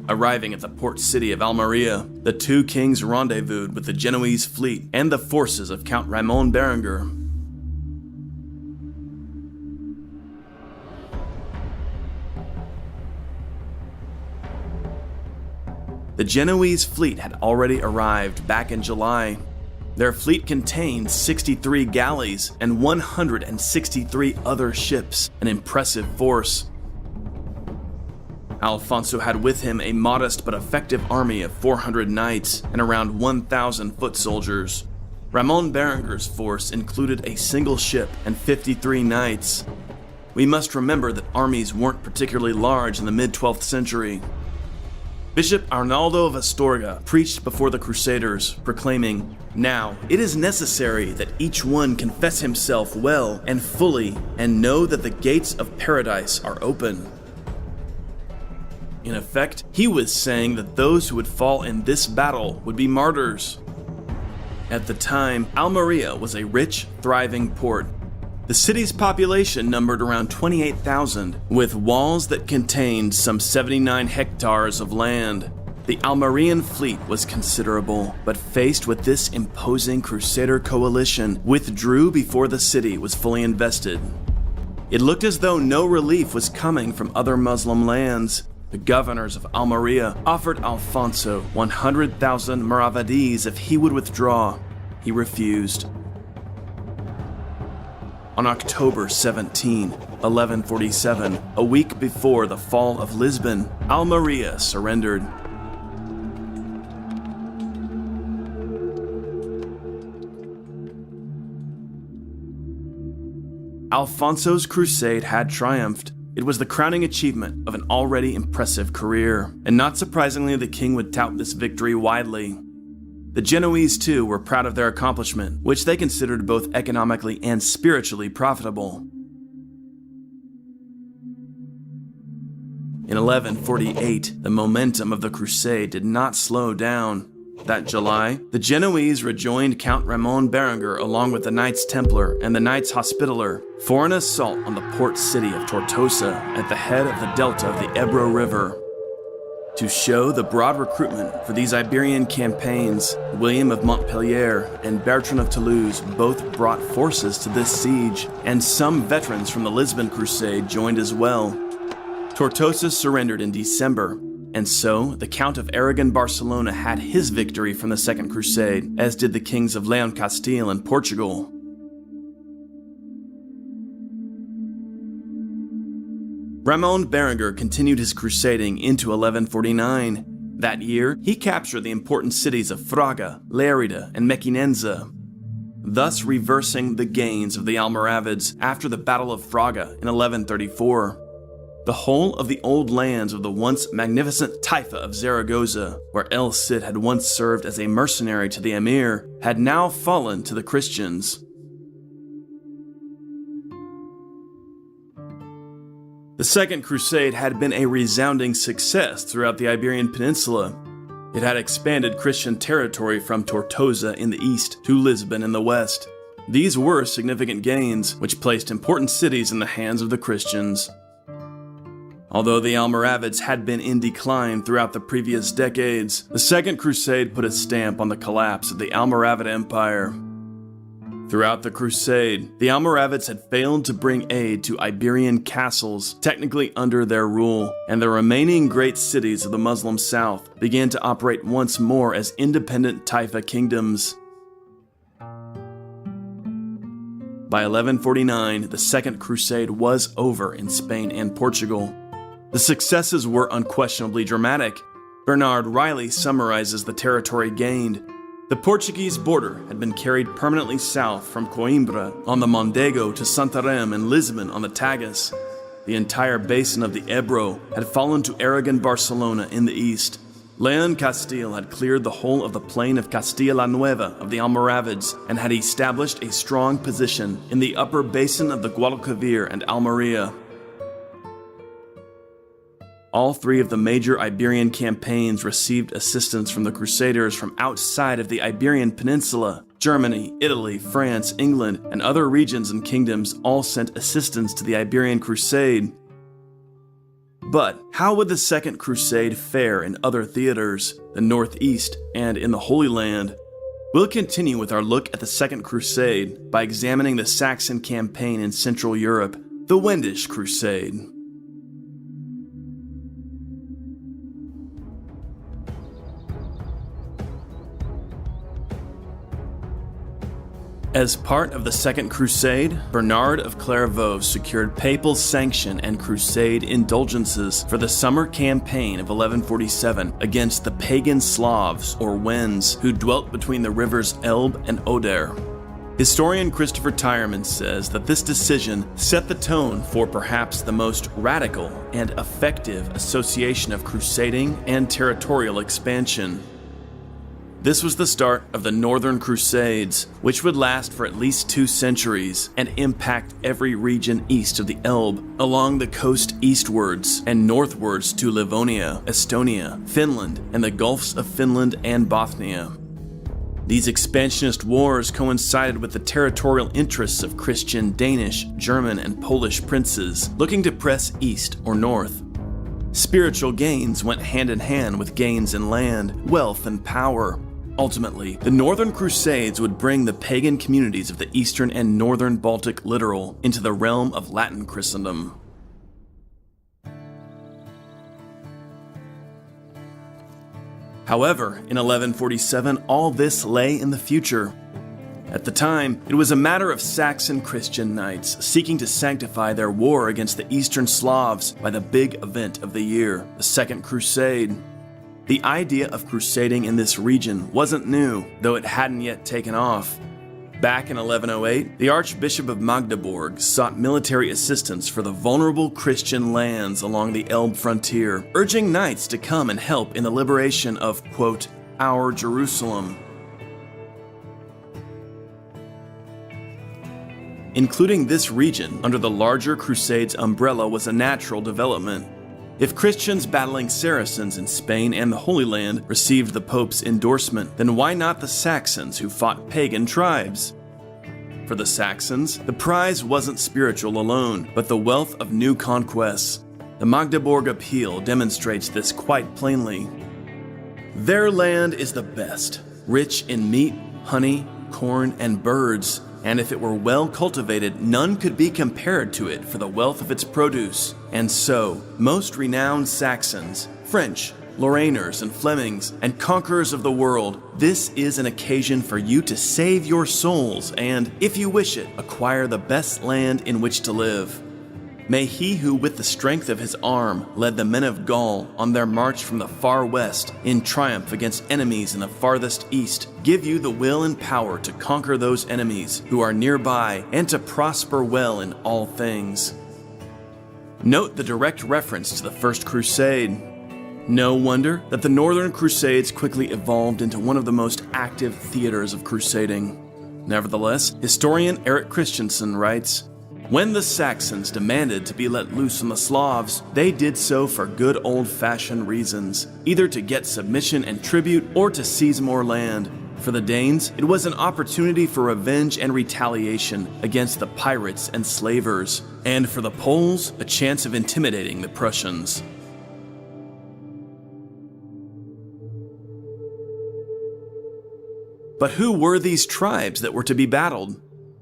Arriving at the port city of Almeria, the two kings rendezvoused with the Genoese fleet and the forces of Count Ramon Berenguer. The Genoese fleet had already arrived back in July. Their fleet contained 63 galleys and 163 other ships, an impressive force. Alfonso had with him a modest but effective army of 400 knights and around 1,000 foot soldiers. Ramon Berenguer's force included a single ship and 53 knights. We must remember that armies weren't particularly large in the mid-12th century. Bishop Arnaldo of Astorga preached before the Crusaders, proclaiming, "Now it is necessary that each one confess himself well and fully, and know that the gates of paradise are open." In effect, he was saying that those who would fall in this battle would be martyrs. At the time, Almeria was a rich, thriving port. The city's population numbered around 28,000, with walls that contained some 79 hectares of land. The Almerian fleet was considerable, but faced with this imposing Crusader coalition, withdrew before the city was fully invested. It looked as though no relief was coming from other Muslim lands. The governors of Almeria offered Alfonso 100,000 maravedis if he would withdraw. He refused. On October 17, 1147, a week before the fall of Lisbon, Almeria surrendered. Alfonso's crusade had triumphed. It was the crowning achievement of an already impressive career, and not surprisingly, the king would tout this victory widely. The Genoese, too, were proud of their accomplishment, which they considered both economically and spiritually profitable. In 1148, the momentum of the crusade did not slow down. That July, the Genoese rejoined Count Ramon Berenguer along with the Knights Templar and the Knights Hospitaller for an assault on the port city of Tortosa at the head of the delta of the Ebro River. To show the broad recruitment for these Iberian campaigns, William of Montpellier and Bertrand of Toulouse both brought forces to this siege, and some veterans from the Lisbon Crusade joined as well. Tortosa surrendered in December, and so the Count of Aragon-Barcelona had his victory from the Second Crusade, as did the kings of Leon Castile and Portugal. Ramon Berenguer continued his crusading into 1149. That year, he captured the important cities of Fraga, Lerida, and Mequinenza, thus reversing the gains of the Almoravids after the Battle of Fraga in 1134. The whole of the old lands of the once magnificent Taifa of Zaragoza, where El Cid had once served as a mercenary to the emir, had now fallen to the Christians. The Second Crusade had been a resounding success throughout the Iberian Peninsula. It had expanded Christian territory from Tortosa in the east to Lisbon in the west. These were significant gains, which placed important cities in the hands of the Christians. Although the Almoravids had been in decline throughout the previous decades, the Second Crusade put a stamp on the collapse of the Almoravid Empire. Throughout the Crusade, the Almoravids had failed to bring aid to Iberian castles technically under their rule, and the remaining great cities of the Muslim South began to operate once more as independent Taifa kingdoms. By 1149, the Second Crusade was over in Spain and Portugal. The successes were unquestionably dramatic. Bernard Riley summarizes the territory gained. The Portuguese border had been carried permanently south from Coimbra on the Mondego to Santarém and Lisbon on the Tagus. The entire basin of the Ebro had fallen to Aragon Barcelona in the east. Leon Castile had cleared the whole of the plain of Castilla la Nueva of the Almoravids and had established a strong position in the upper basin of the Guadalquivir and Almeria. All three of the major Iberian campaigns received assistance from the Crusaders from outside of the Iberian Peninsula. Germany, Italy, France, England, and other regions and kingdoms all sent assistance to the Iberian Crusade. But how would the Second Crusade fare in other theaters, the Northeast, and in the Holy Land? We'll continue with our look at the Second Crusade by examining the Saxon campaign in Central Europe, the Wendish Crusade. As part of the Second Crusade, Bernard of Clairvaux secured papal sanction and crusade indulgences for the summer campaign of 1147 against the pagan Slavs, or Wends, who dwelt between the rivers Elbe and Oder. Historian Christopher Tyerman says that this decision set the tone for perhaps the most radical and effective association of crusading and territorial expansion. This was the start of the Northern Crusades, which would last for at least 2 centuries and impact every region east of the Elbe, along the coast eastwards and northwards to Livonia, Estonia, Finland, and the Gulfs of Finland and Bothnia. These expansionist wars coincided with the territorial interests of Christian Danish, German, and Polish princes looking to press east or north. Spiritual gains went hand in hand with gains in land, wealth, and power. Ultimately, the Northern Crusades would bring the pagan communities of the eastern and northern Baltic littoral into the realm of Latin Christendom. However, in 1147, all this lay in the future. At the time, it was a matter of Saxon Christian knights seeking to sanctify their war against the Eastern Slavs by the big event of the year, the Second Crusade. The idea of crusading in this region wasn't new, though it hadn't yet taken off. Back in 1108, the Archbishop of Magdeburg sought military assistance for the vulnerable Christian lands along the Elbe frontier, urging knights to come and help in the liberation of, quote, our Jerusalem. Including this region under the larger Crusades umbrella was a natural development. If Christians battling Saracens in Spain and the Holy Land received the Pope's endorsement, then why not the Saxons who fought pagan tribes? For the Saxons, the prize wasn't spiritual alone, but the wealth of new conquests. The Magdeburg Appeal demonstrates this quite plainly. Their land is the best, rich in meat, honey, corn, and birds, and if it were well cultivated, none could be compared to it for the wealth of its produce. And so, most renowned Saxons, French, Lorrainers, and Flemings, and conquerors of the world, this is an occasion for you to save your souls and, if you wish it, acquire the best land in which to live. May he who with the strength of his arm led the men of Gaul on their march from the far west in triumph against enemies in the farthest east give you the will and power to conquer those enemies who are nearby and to prosper well in all things. Note the direct reference to the First Crusade. No wonder that the Northern Crusades quickly evolved into one of the most active theaters of crusading. Nevertheless, historian Eric Christensen writes, when the Saxons demanded to be let loose on the Slavs, they did so for good old-fashioned reasons, either to get submission and tribute or to seize more land. For the Danes, it was an opportunity for revenge and retaliation against the pirates and slavers, and for the Poles, a chance of intimidating the Prussians. But who were these tribes that were to be battled?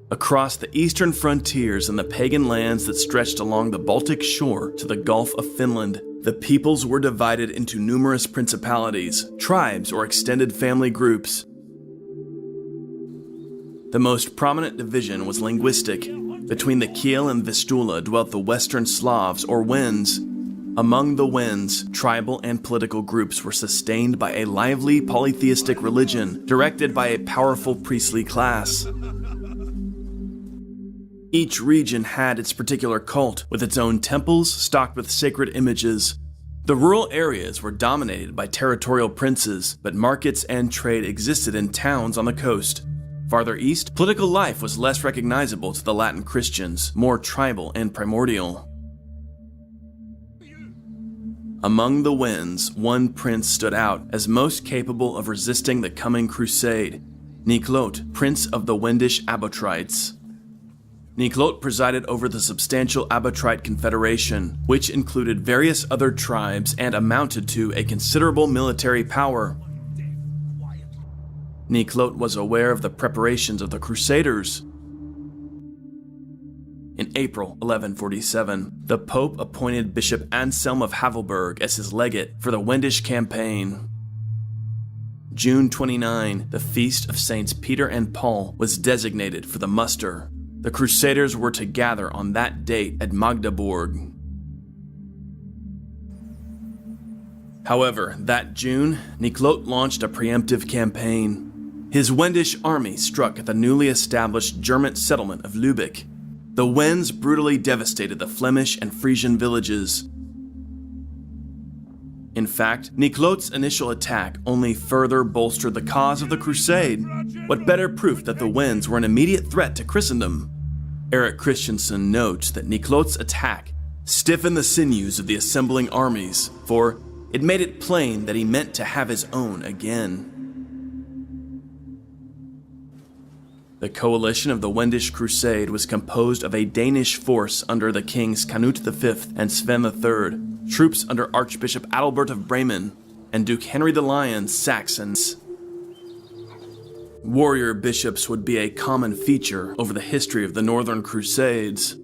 Across the eastern frontiers and the pagan lands that stretched along the Baltic shore to the Gulf of Finland, the peoples were divided into numerous principalities, tribes, or extended family groups. The most prominent division was linguistic. Between the Kiel and Vistula dwelt the Western Slavs, or Wends. Among the Wends, tribal and political groups were sustained by a lively polytheistic religion directed by a powerful priestly class. Each region had its particular cult, with its own temples stocked with sacred images. The rural areas were dominated by territorial princes, but markets and trade existed in towns on the coast. Farther east, political life was less recognizable to the Latin Christians, more tribal and primordial. Among the Wends, one prince stood out as most capable of resisting the coming crusade: Niklot, prince of the Wendish Abbotrites. Niklot presided over the substantial Abbotrite confederation, which included various other tribes and amounted to a considerable military power. Niklot was aware of the preparations of the Crusaders. In April 1147, the Pope appointed Bishop Anselm of Havelberg as his legate for the Wendish campaign. June 29, the feast of Saints Peter and Paul was designated for the muster. The Crusaders were to gather on that date at Magdeburg. However, that June, Niklot launched a preemptive campaign. His Wendish army struck at the newly established German settlement of Lübeck. The Wends brutally devastated the Flemish and Frisian villages. In fact, Niklot's initial attack only further bolstered the cause of the crusade. What better proof that the Wends were an immediate threat to Christendom? Erik Christiansen notes that Niklot's attack stiffened the sinews of the assembling armies, for it made it plain that he meant to have his own again. The coalition of the Wendish Crusade was composed of a Danish force under the kings Canute V and Sven III, troops under Archbishop Adalbert of Bremen, and Duke Henry the Lion, Saxons. Warrior bishops would be a common feature over the history of the Northern Crusades.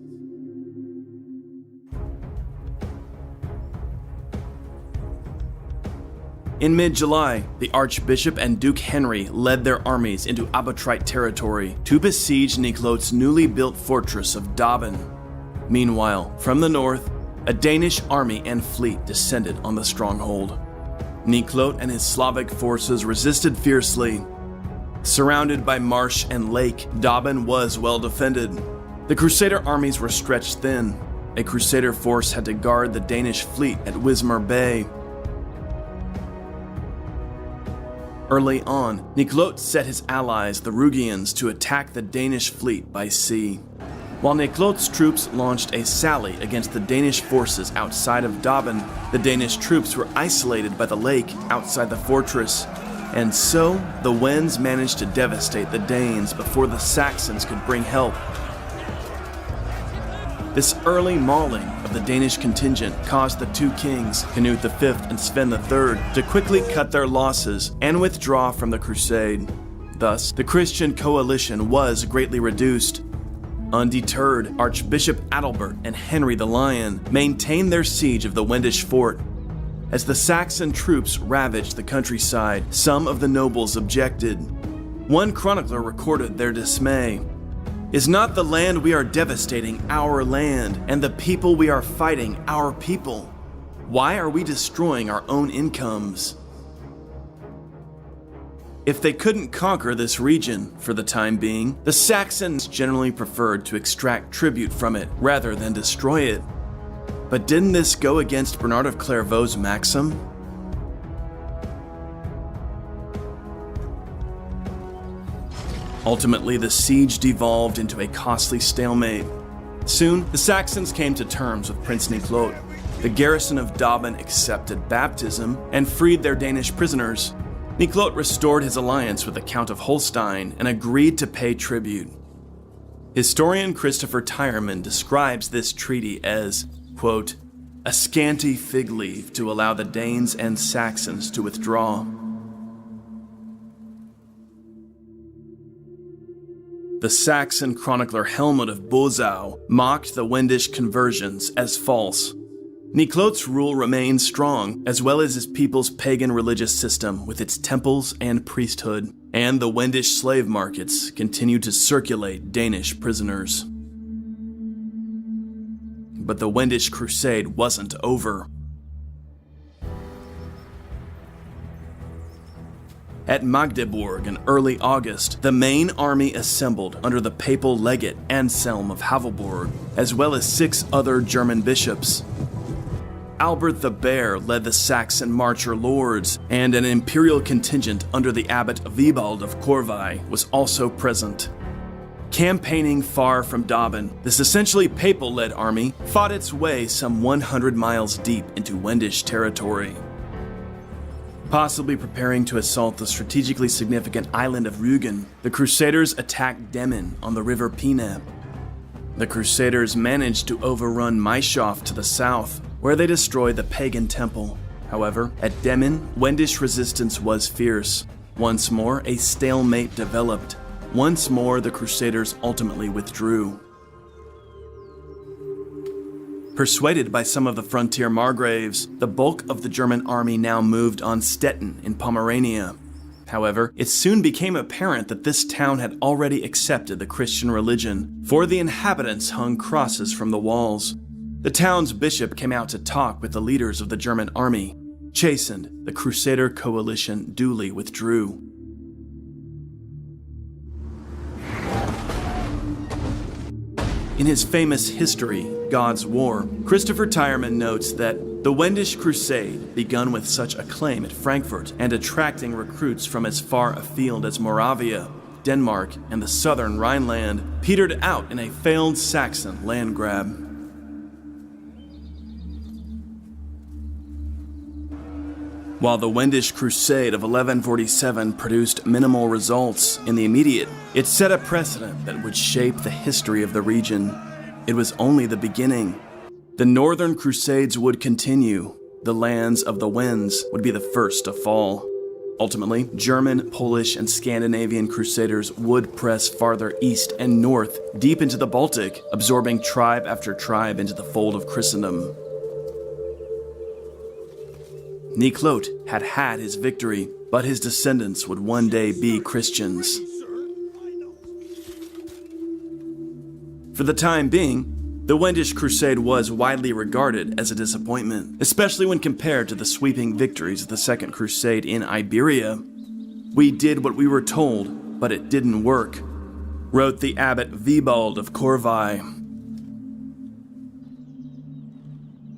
In mid-July, the Archbishop and Duke Henry led their armies into Abbotrite territory to besiege Niklot's newly built fortress of Döben. Meanwhile, from the north, a Danish army and fleet descended on the stronghold. Niklot and his Slavic forces resisted fiercely. Surrounded by marsh and lake, Döben was well defended. The Crusader armies were stretched thin. A Crusader force had to guard the Danish fleet at Wismar Bay. Early on, Niklot set his allies, the Rugians, to attack the Danish fleet by sea. While Niklot's troops launched a sally against the Danish forces outside of Döben, the Danish troops were isolated by the lake outside the fortress. And so, the Wends managed to devastate the Danes before the Saxons could bring help. This early mauling of the Danish contingent caused the two kings, Canute V and Sven III, to quickly cut their losses and withdraw from the crusade. Thus, the Christian coalition was greatly reduced. Undeterred, Archbishop Adalbert and Henry the Lion maintained their siege of the Wendish fort. As the Saxon troops ravaged the countryside, some of the nobles objected. One chronicler recorded their dismay. "Is not the land we are devastating our land, and the people we are fighting our people? Why are we destroying our own incomes?" If they couldn't conquer this region for the time being, the Saxons generally preferred to extract tribute from it rather than destroy it. But didn't this go against Bernard of Clairvaux's maxim? Ultimately, the siege devolved into a costly stalemate. Soon, the Saxons came to terms with Prince Niklot. The garrison of Döben accepted baptism and freed their Danish prisoners. Niclot restored his alliance with the Count of Holstein and agreed to pay tribute. Historian Christopher Tyerman describes this treaty as, quote, a scanty fig leaf to allow the Danes and Saxons to withdraw. The Saxon chronicler Helmut of Bosau mocked the Wendish conversions as false. Niclot's rule remained strong, as well as his people's pagan religious system with its temples and priesthood, and the Wendish slave markets continued to circulate Danish prisoners. But the Wendish crusade wasn't over. At Magdeburg in early August, the main army assembled under the papal legate Anselm of Havelburg, as well as 6 other German bishops. Albert the Bear led the Saxon Marcher Lords, and an imperial contingent under the abbot Wiebald of Corvey was also present. Campaigning far from Döben, this essentially papal-led army fought its way some 100 miles deep into Wendish territory. Possibly preparing to assault the strategically significant island of Rügen, the Crusaders attacked Demmin on the river Peene. The Crusaders managed to overrun Maishoff to the south, where they destroyed the pagan temple. However, at Demmin, Wendish resistance was fierce. Once more, a stalemate developed. Once more, the Crusaders ultimately withdrew. Persuaded by some of the frontier margraves, the bulk of the German army now moved on Stettin in Pomerania. However, it soon became apparent that this town had already accepted the Christian religion, for the inhabitants hung crosses from the walls. The town's bishop came out to talk with the leaders of the German army. Chastened, the Crusader coalition duly withdrew. In his famous history, God's War, Christopher Tyerman notes that the Wendish Crusade, begun with such acclaim at Frankfurt and attracting recruits from as far afield as Moravia, Denmark, and the southern Rhineland, petered out in a failed Saxon land grab. While the Wendish Crusade of 1147 produced minimal results in the immediate, it set a precedent that would shape the history of the region. It was only the beginning. The Northern Crusades would continue. The lands of the Wends would be the first to fall. Ultimately, German, Polish, and Scandinavian crusaders would press farther east and north, deep into the Baltic, absorbing tribe after tribe into the fold of Christendom. Niclot had had his victory, but his descendants would one day be Christians. For the time being, the Wendish Crusade was widely regarded as a disappointment, especially when compared to the sweeping victories of the Second Crusade in Iberia. We did what we were told, but it didn't work, wrote the abbot Wiebald of Corvey.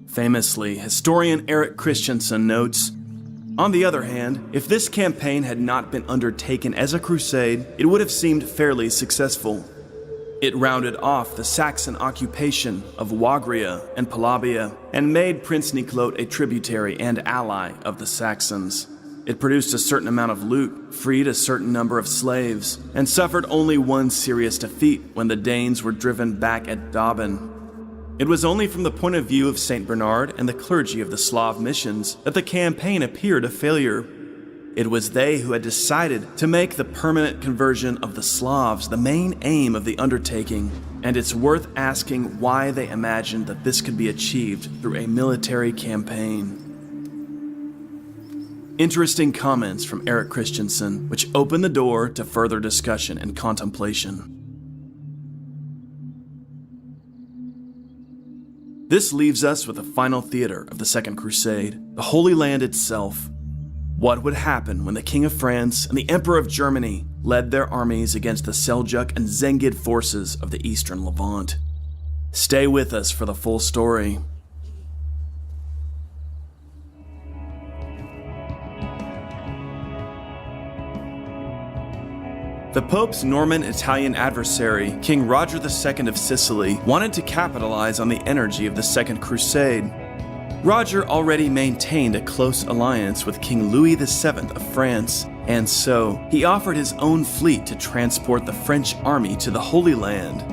Famously, historian Erik Christiansen notes, on the other hand, if this campaign had not been undertaken as a crusade, it would have seemed fairly successful. It rounded off the Saxon occupation of Wagria and Palabia and made Prince Niclot a tributary and ally of the Saxons. It produced a certain amount of loot, freed a certain number of slaves, and suffered only one serious defeat when the Danes were driven back at Döben. It was only from the point of view of St. Bernard and the clergy of the Slav missions that the campaign appeared a failure. It was they who had decided to make the permanent conversion of the Slavs the main aim of the undertaking, and it's worth asking why they imagined that this could be achieved through a military campaign. Interesting comments from Erik Christiansen, which open the door to further discussion and contemplation. This leaves us with the final theater of the Second Crusade, the Holy Land itself. What would happen when the King of France and the Emperor of Germany led their armies against the Seljuk and Zengid forces of the Eastern Levant? Stay with us for the full story. The Pope's Norman Italian adversary, King Roger II of Sicily, wanted to capitalize on the energy of the Second Crusade. Roger already maintained a close alliance with King Louis VII of France, and so he offered his own fleet to transport the French army to the Holy Land.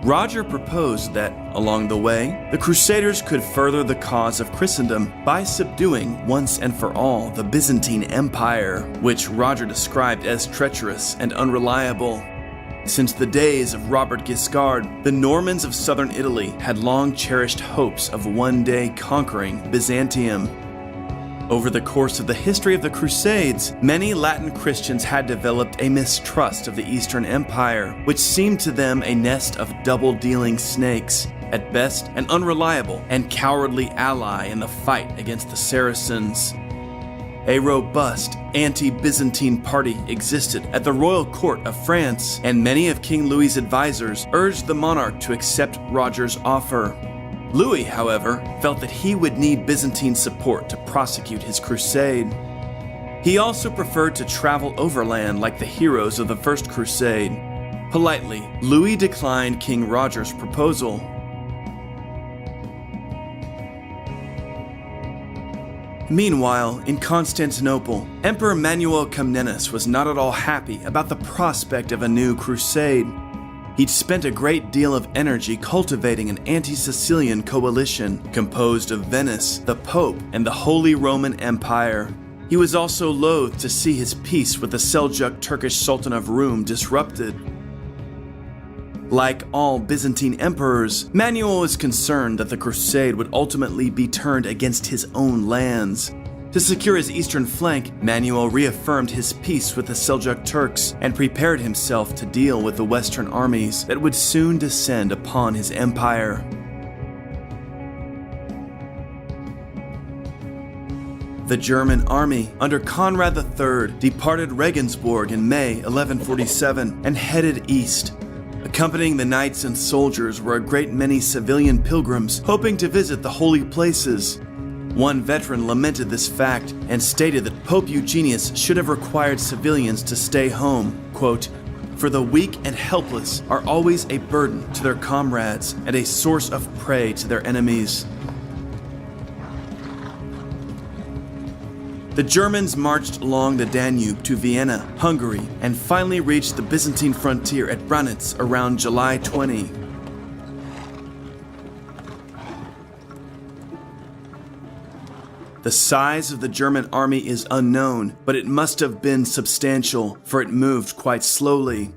Roger proposed that, along the way, the Crusaders could further the cause of Christendom by subduing once and for all the Byzantine Empire, which Roger described as treacherous and unreliable. Since the days of Robert Guiscard, the Normans of southern Italy had long cherished hopes of one day conquering Byzantium. Over the course of the history of the Crusades, many Latin Christians had developed a mistrust of the Eastern Empire, which seemed to them a nest of double-dealing snakes, at best an unreliable and cowardly ally in the fight against the Saracens. A robust anti-Byzantine party existed at the royal court of France, and many of King Louis's advisors urged the monarch to accept Roger's offer. Louis, however, felt that he would need Byzantine support to prosecute his crusade. He also preferred to travel overland like the heroes of the First Crusade. Politely, Louis declined King Roger's proposal. Meanwhile, in Constantinople, Emperor Manuel Comnenus was not at all happy about the prospect of a new crusade. He'd spent a great deal of energy cultivating an anti-Sicilian coalition composed of Venice, the Pope, and the Holy Roman Empire. He was also loath to see his peace with the Seljuk Turkish Sultan of Rum disrupted. Like all Byzantine emperors, Manuel was concerned that the crusade would ultimately be turned against his own lands. To secure his eastern flank, Manuel reaffirmed his peace with the Seljuk Turks and prepared himself to deal with the Western armies that would soon descend upon his empire. The German army under Conrad III departed Regensburg in May 1147 and headed east. Accompanying the knights and soldiers were a great many civilian pilgrims hoping to visit the holy places. One veteran lamented this fact and stated that Pope Eugenius should have required civilians to stay home, quote, "For the weak and helpless are always a burden to their comrades and a source of prey to their enemies." The Germans marched along the Danube to Vienna, Hungary, and finally reached the Byzantine frontier at Branitz around July 20. The size of the German army is unknown, but it must have been substantial, for it moved quite slowly.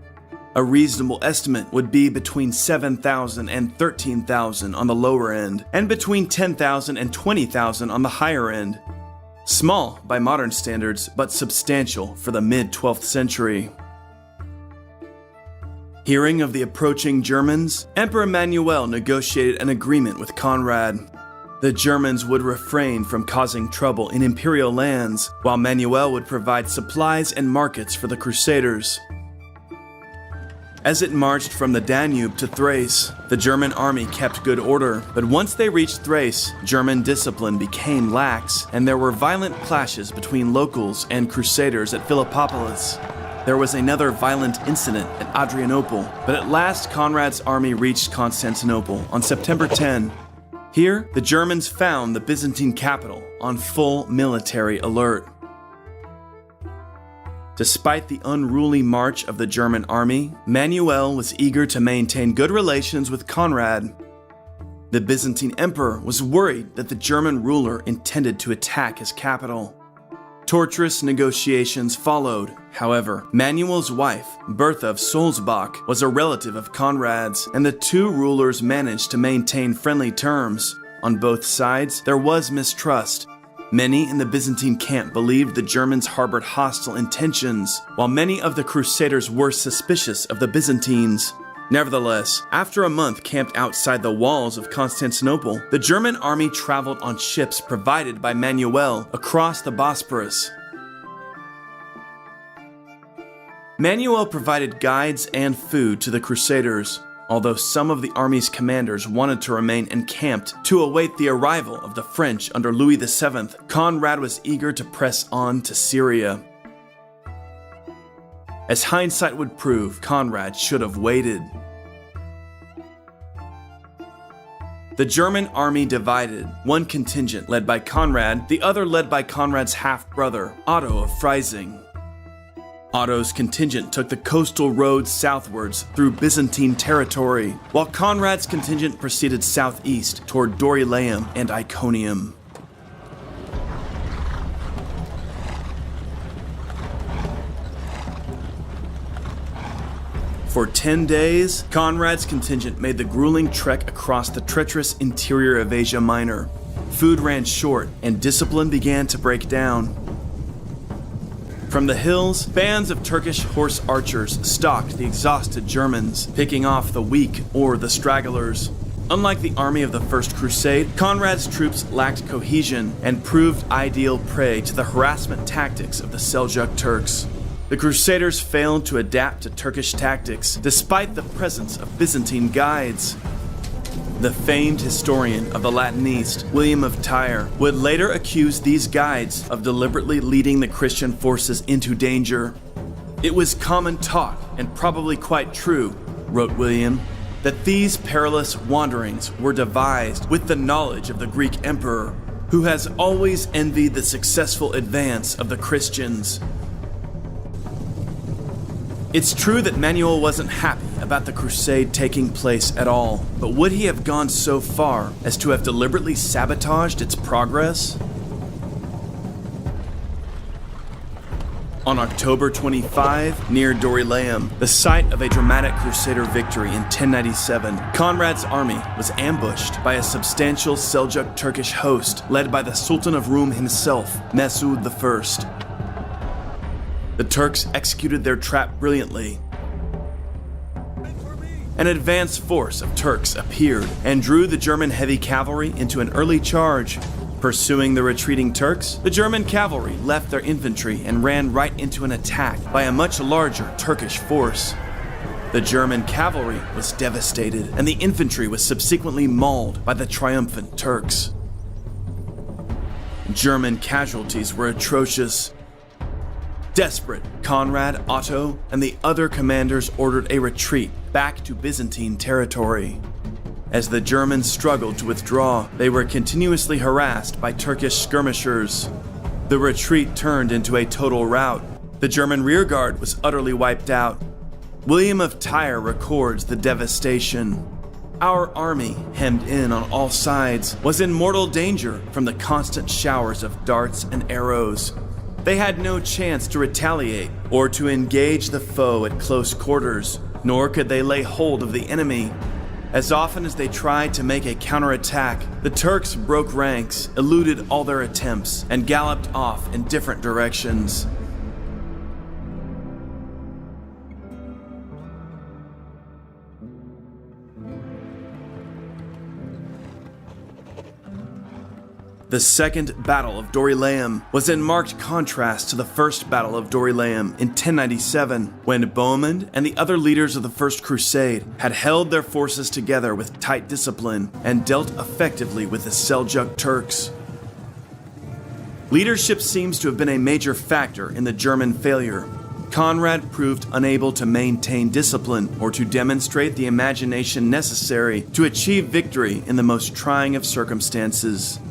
A reasonable estimate would be between 7,000 and 13,000 on the lower end, and between 10,000 and 20,000 on the higher end. Small by modern standards, but substantial for the mid-12th century. Hearing of the approaching Germans, Emperor Manuel negotiated an agreement with Conrad. The Germans would refrain from causing trouble in imperial lands, while Manuel would provide supplies and markets for the Crusaders. As it marched from the Danube to Thrace, the German army kept good order, but once they reached Thrace, German discipline became lax, and there were violent clashes between locals and Crusaders at Philippopolis. There was another violent incident at Adrianople, but at last Conrad's army reached Constantinople on September 10. Here, the Germans found the Byzantine capital on full military alert. Despite the unruly march of the German army, Manuel was eager to maintain good relations with Conrad. The Byzantine emperor was worried that the German ruler intended to attack his capital. Torturous negotiations followed. However, Manuel's wife, Bertha of Sulzbach, was a relative of Conrad's, and the two rulers managed to maintain friendly terms. On both sides, there was mistrust. Many in the Byzantine camp believed the Germans harbored hostile intentions, while many of the Crusaders were suspicious of the Byzantines. Nevertheless, after a month camped outside the walls of Constantinople, the German army traveled on ships provided by Manuel across the Bosporus. Manuel provided guides and food to the Crusaders, although some of the army's commanders wanted to remain encamped to await the arrival of the French under Louis VII. Conrad was eager to press on to Syria. As hindsight would prove, Conrad should have waited. The German army divided, one contingent led by Conrad, the other led by Conrad's half-brother, Otto of Freising. Otto's contingent took the coastal road southwards through Byzantine territory, while Conrad's contingent proceeded southeast toward Dorylaeum and Iconium. For 10 days, Conrad's contingent made the grueling trek across the treacherous interior of Asia Minor. Food ran short, and discipline began to break down. From the hills, bands of Turkish horse archers stalked the exhausted Germans, picking off the weak or the stragglers. Unlike the army of the First Crusade, Conrad's troops lacked cohesion and proved ideal prey to the harassment tactics of the Seljuk Turks. The Crusaders failed to adapt to Turkish tactics despite the presence of Byzantine guides. The famed historian of the Latin East, William of Tyre, would later accuse these guides of deliberately leading the Christian forces into danger. It was common talk, and probably quite true, wrote William, that these perilous wanderings were devised with the knowledge of the Greek emperor, who has always envied the successful advance of the Christians. It's true that Manuel wasn't happy about the crusade taking place at all, but would he have gone so far as to have deliberately sabotaged its progress? On October 25, near Dorylaeum, the site of a dramatic Crusader victory in 1097, Conrad's army was ambushed by a substantial Seljuk Turkish host led by the Sultan of Rum himself, Mesud I. The Turks executed their trap brilliantly. An advance force of Turks appeared and drew the German heavy cavalry into an early charge. Pursuing the retreating Turks, the German cavalry left their infantry and ran right into an attack by a much larger Turkish force. The German cavalry was devastated, and the infantry was subsequently mauled by the triumphant Turks. German casualties were atrocious. Desperate, Conrad, Otto, and the other commanders ordered a retreat back to Byzantine territory. As the Germans struggled to withdraw, they were continuously harassed by Turkish skirmishers. The retreat turned into a total rout. The German rearguard was utterly wiped out. William of Tyre records the devastation. Our army, hemmed in on all sides, was in mortal danger from the constant showers of darts and arrows. They had no chance to retaliate or to engage the foe at close quarters, nor could they lay hold of the enemy. As often as they tried to make a counterattack, the Turks broke ranks, eluded all their attempts, and galloped off in different directions. The Second Battle of Dorylaeum was in marked contrast to the First Battle of Dorylaeum in 1097, when Bohemund and the other leaders of the First Crusade had held their forces together with tight discipline and dealt effectively with the Seljuk Turks. Leadership seems to have been a major factor in the German failure. Conrad proved unable to maintain discipline or to demonstrate the imagination necessary to achieve victory in the most trying of circumstances.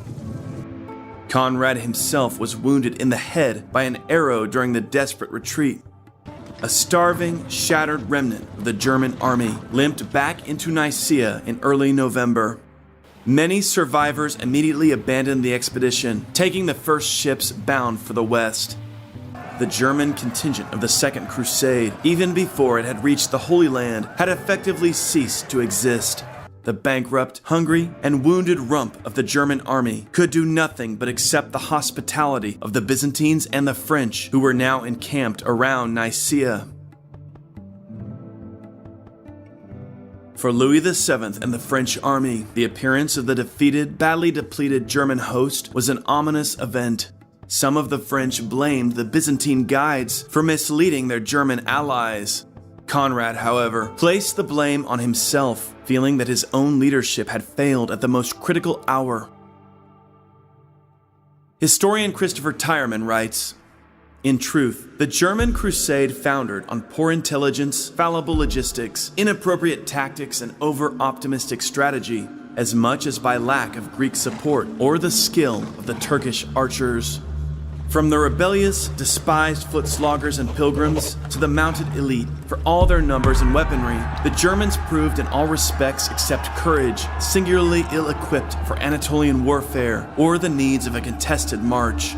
Conrad himself was wounded in the head by an arrow during the desperate retreat. A starving, shattered remnant of the German army limped back into Nicaea in early November. Many survivors immediately abandoned the expedition, taking the first ships bound for the west. The German contingent of the Second Crusade, even before it had reached the Holy Land, had effectively ceased to exist. The bankrupt, hungry, and wounded rump of the German army could do nothing but accept the hospitality of the Byzantines and the French, who were now encamped around Nicaea. For Louis VII and the French army, the appearance of the defeated, badly depleted German host was an ominous event. Some of the French blamed the Byzantine guides for misleading their German allies. Conrad, however, placed the blame on himself, feeling that his own leadership had failed at the most critical hour. Historian Christopher Tyerman writes, "In truth, the German crusade foundered on poor intelligence, fallible logistics, inappropriate tactics, and over-optimistic strategy, as much as by lack of Greek support or the skill of the Turkish archers. From the rebellious, despised foot sloggers and pilgrims to the mounted elite, for all their numbers and weaponry, the Germans proved in all respects except courage, singularly ill-equipped for Anatolian warfare or the needs of a contested march.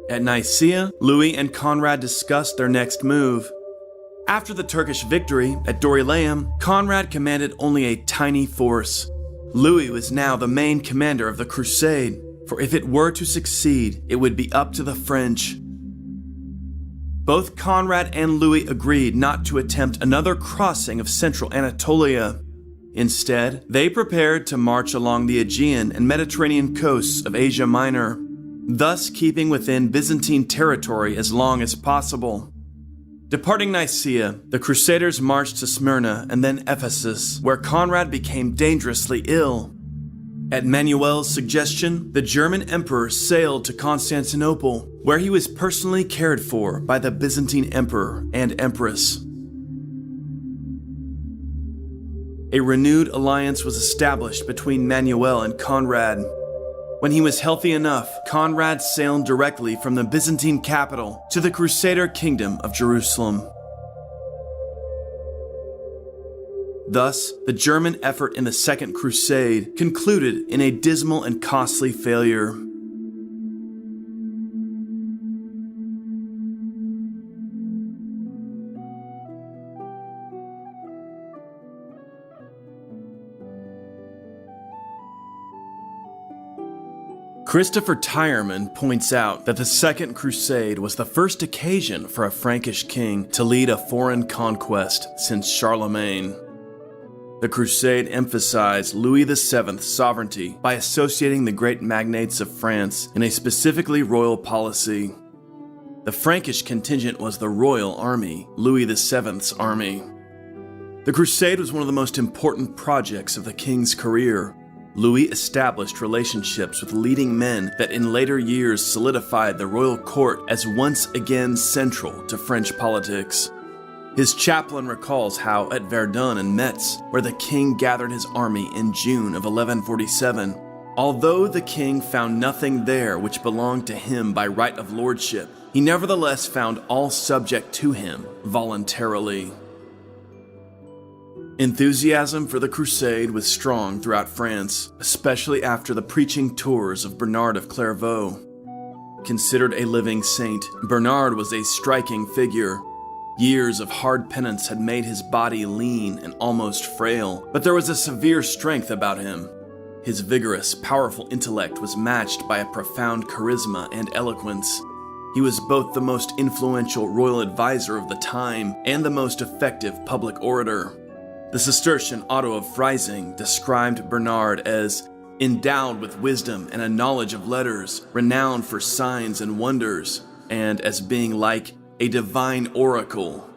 At Nicaea, Louis and Conrad discussed their next move. After the Turkish victory at Dorylaeum, Conrad commanded only a tiny force. Louis was now the main commander of the crusade, for if it were to succeed, it would be up to the French. Both Conrad and Louis agreed not to attempt another crossing of central Anatolia. Instead, they prepared to march along the Aegean and Mediterranean coasts of Asia Minor, thus keeping within Byzantine territory as long as possible. Departing Nicaea, the Crusaders marched to Smyrna and then Ephesus, where Conrad became dangerously ill. At Manuel's suggestion, the German emperor sailed to Constantinople, where he was personally cared for by the Byzantine emperor and empress. A renewed alliance was established between Manuel and Conrad. When he was healthy enough, Conrad sailed directly from the Byzantine capital to the Crusader kingdom of Jerusalem. Thus, the German effort in the Second Crusade concluded in a dismal and costly failure. Christopher Tyerman points out that the Second Crusade was the first occasion for a Frankish king to lead a foreign conquest since Charlemagne. The Crusade emphasized Louis VII's sovereignty by associating the great magnates of France in a specifically royal policy. The Frankish contingent was the royal army, Louis VII's army. The Crusade was one of the most important projects of the king's career. Louis established relationships with leading men that in later years solidified the royal court as once again central to French politics. His chaplain recalls how at Verdun and Metz, where the king gathered his army in June of 1147, although the king found nothing there which belonged to him by right of lordship, he nevertheless found all subject to him voluntarily. Enthusiasm for the crusade was strong throughout France, especially after the preaching tours of Bernard of Clairvaux. Considered a living saint, Bernard was a striking figure. Years of hard penance had made his body lean and almost frail, but there was a severe strength about him. His vigorous, powerful intellect was matched by a profound charisma and eloquence. He was both the most influential royal advisor of the time and the most effective public orator. The Cistercian Otto of Freising described Bernard as endowed with wisdom and a knowledge of letters, renowned for signs and wonders, and as being like a divine oracle.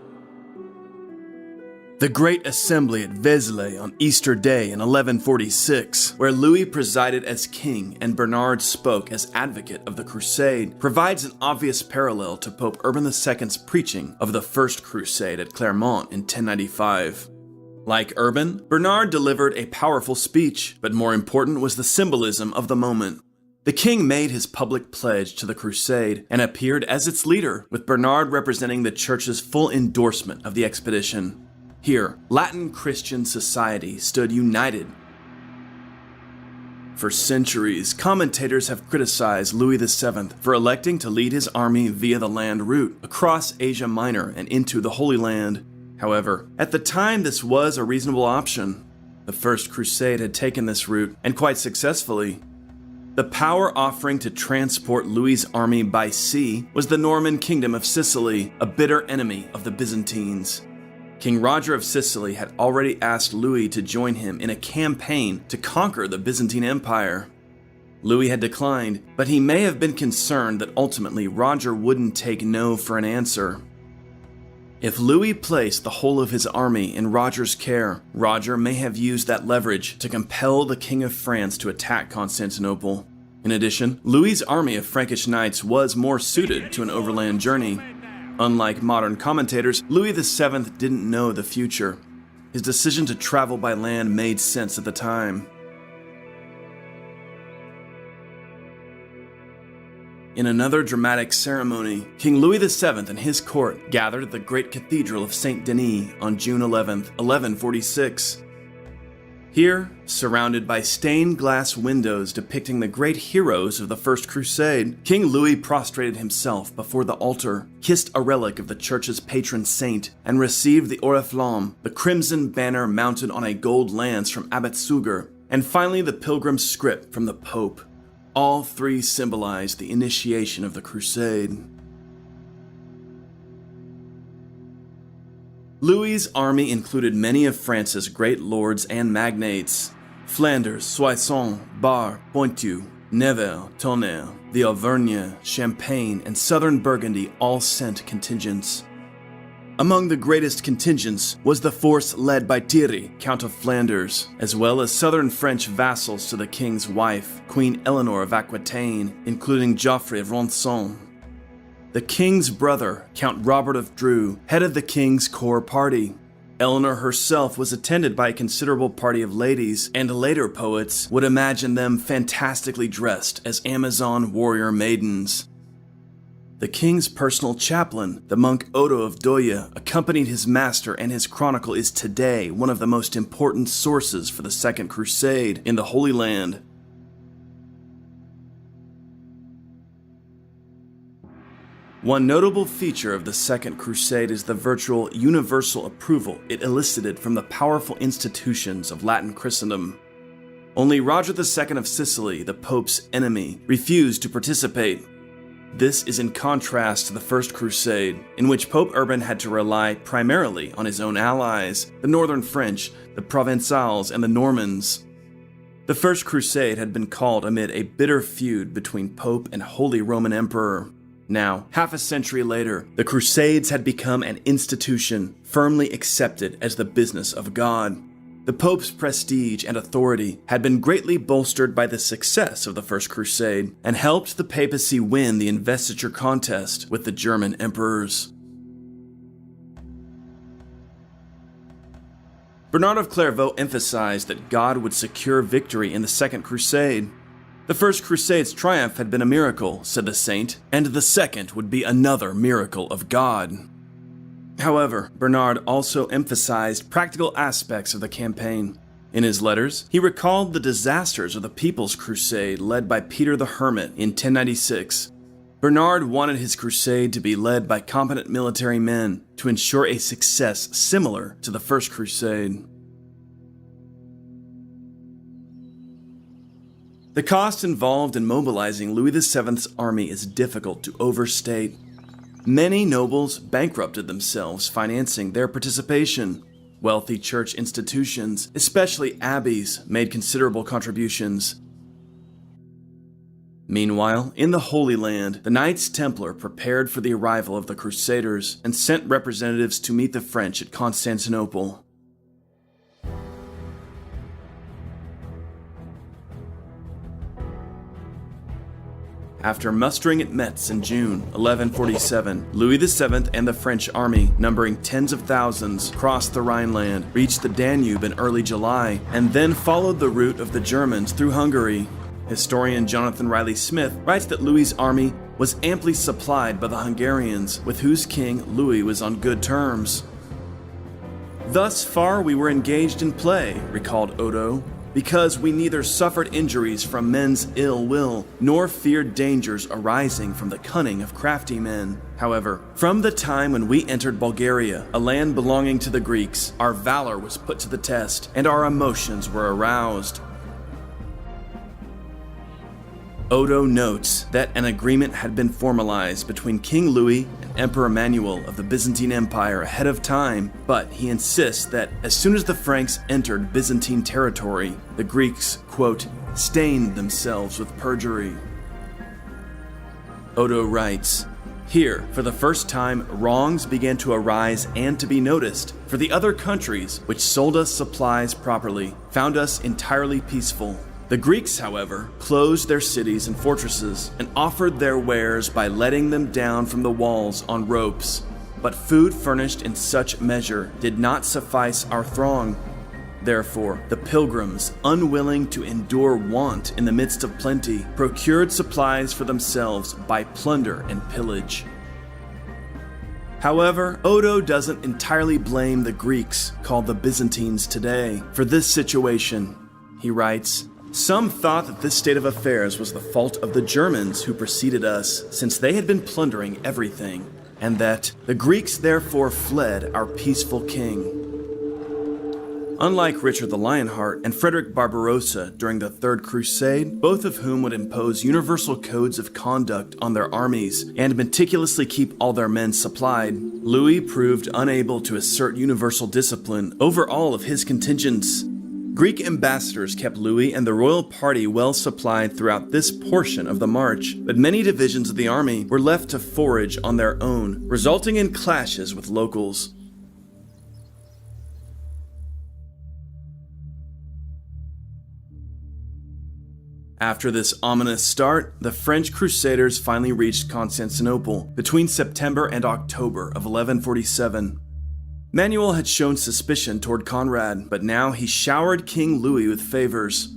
The Great Assembly at Vézelay on Easter Day in 1146, where Louis presided as king and Bernard spoke as advocate of the crusade, provides an obvious parallel to Pope Urban II's preaching of the First Crusade at Clermont in 1095. Like Urban, Bernard delivered a powerful speech, but more important was the symbolism of the moment. The king made his public pledge to the crusade and appeared as its leader, with Bernard representing the church's full endorsement of the expedition. Here, Latin Christian society stood united. For centuries, commentators have criticized Louis VII for electing to lead his army via the land route across Asia Minor and into the Holy Land. However, at the time this was a reasonable option. The First Crusade had taken this route, and quite successfully. The power offering to transport Louis's army by sea was the Norman Kingdom of Sicily, a bitter enemy of the Byzantines. King Roger of Sicily had already asked Louis to join him in a campaign to conquer the Byzantine Empire. Louis had declined, but he may have been concerned that ultimately Roger wouldn't take no for an answer. If Louis placed the whole of his army in Roger's care, Roger may have used that leverage to compel the King of France to attack Constantinople. In addition, Louis's army of Frankish knights was more suited to an overland journey. Unlike modern commentators, Louis VII didn't know the future. His decision to travel by land made sense at the time. In another dramatic ceremony, King Louis VII and his court gathered at the great cathedral of Saint Denis on June 11, 1146. Here, surrounded by stained glass windows depicting the great heroes of the First Crusade, King Louis prostrated himself before the altar, kissed a relic of the church's patron saint, and received the oriflamme, the crimson banner mounted on a gold lance from Abbot Suger, and finally the pilgrim's script from the Pope. All three symbolized the initiation of the Crusade. Louis's army included many of France's great lords and magnates. Flanders, Soissons, Bar, Poitou, Nevers, Tonnerre, the Auvergne, Champagne, and southern Burgundy all sent contingents. Among the greatest contingents was the force led by Thierry, Count of Flanders, as well as southern French vassals to the king's wife, Queen Eleanor of Aquitaine, including Geoffrey of Ronson. The king's brother, Count Robert of Dreux, headed the king's core party. Eleanor herself was attended by a considerable party of ladies, and later poets would imagine them fantastically dressed as Amazon warrior maidens. The king's personal chaplain, the monk Odo of Doye, accompanied his master, and his chronicle is today one of the most important sources for the Second Crusade in the Holy Land. One notable feature of the Second Crusade is the virtual universal approval it elicited from the powerful institutions of Latin Christendom. Only Roger II of Sicily, the Pope's enemy, refused to participate. This is in contrast to the First Crusade, in which Pope Urban had to rely primarily on his own allies, the Northern French, the Provençals, and the Normans. The First Crusade had been called amid a bitter feud between Pope and Holy Roman Emperor. Now, half a century later, the Crusades had become an institution firmly accepted as the business of God. The Pope's prestige and authority had been greatly bolstered by the success of the First Crusade and helped the papacy win the investiture contest with the German emperors. Bernard of Clairvaux emphasized that God would secure victory in the Second Crusade. The First Crusade's triumph had been a miracle, said the saint, and the second would be another miracle of God. However, Bernard also emphasized practical aspects of the campaign. In his letters, he recalled the disasters of the People's Crusade led by Peter the Hermit in 1096. Bernard wanted his crusade to be led by competent military men to ensure a success similar to the First Crusade. The cost involved in mobilizing Louis VII's army is difficult to overstate. Many nobles bankrupted themselves financing their participation. Wealthy church institutions, especially abbeys, made considerable contributions. Meanwhile, in the Holy Land, the Knights Templar prepared for the arrival of the Crusaders and sent representatives to meet the French at Constantinople. After mustering at Metz in June 1147, Louis VII and the French army, numbering tens of thousands, crossed the Rhineland, reached the Danube in early July, and then followed the route of the Germans through Hungary. Historian Jonathan Riley Smith writes that Louis's army was amply supplied by the Hungarians, with whose king Louis was on good terms. "Thus far we were engaged in play," recalled Odo, "because we neither suffered injuries from men's ill will, nor feared dangers arising from the cunning of crafty men. However, from the time when we entered Bulgaria, a land belonging to the Greeks, our valor was put to the test, and our emotions were aroused." Odo notes that an agreement had been formalized between King Louis and Emperor Emmanuel of the Byzantine Empire ahead of time, but he insists that as soon as the Franks entered Byzantine territory, the Greeks, quote, "stained themselves with perjury." Odo writes, "Here, for the first time, wrongs began to arise and to be noticed, for the other countries, which sold us supplies properly, found us entirely peaceful. The Greeks, however, closed their cities and fortresses and offered their wares by letting them down from the walls on ropes. But food furnished in such measure did not suffice our throng. Therefore, the pilgrims, unwilling to endure want in the midst of plenty, procured supplies for themselves by plunder and pillage. However, Odo doesn't entirely blame the Greeks, called the Byzantines today, for this situation. He writes, "Some thought that this state of affairs was the fault of the Germans who preceded us, since they had been plundering everything, and that the Greeks therefore fled our peaceful king." Unlike Richard the Lionheart and Frederick Barbarossa during the Third Crusade, both of whom would impose universal codes of conduct on their armies and meticulously keep all their men supplied, Louis proved unable to assert universal discipline over all of his contingents. Greek ambassadors kept Louis and the royal party well supplied throughout this portion of the march, but many divisions of the army were left to forage on their own, resulting in clashes with locals. After this ominous start, the French Crusaders finally reached Constantinople between September and October of 1147. Manuel had shown suspicion toward Conrad, but now he showered King Louis with favors.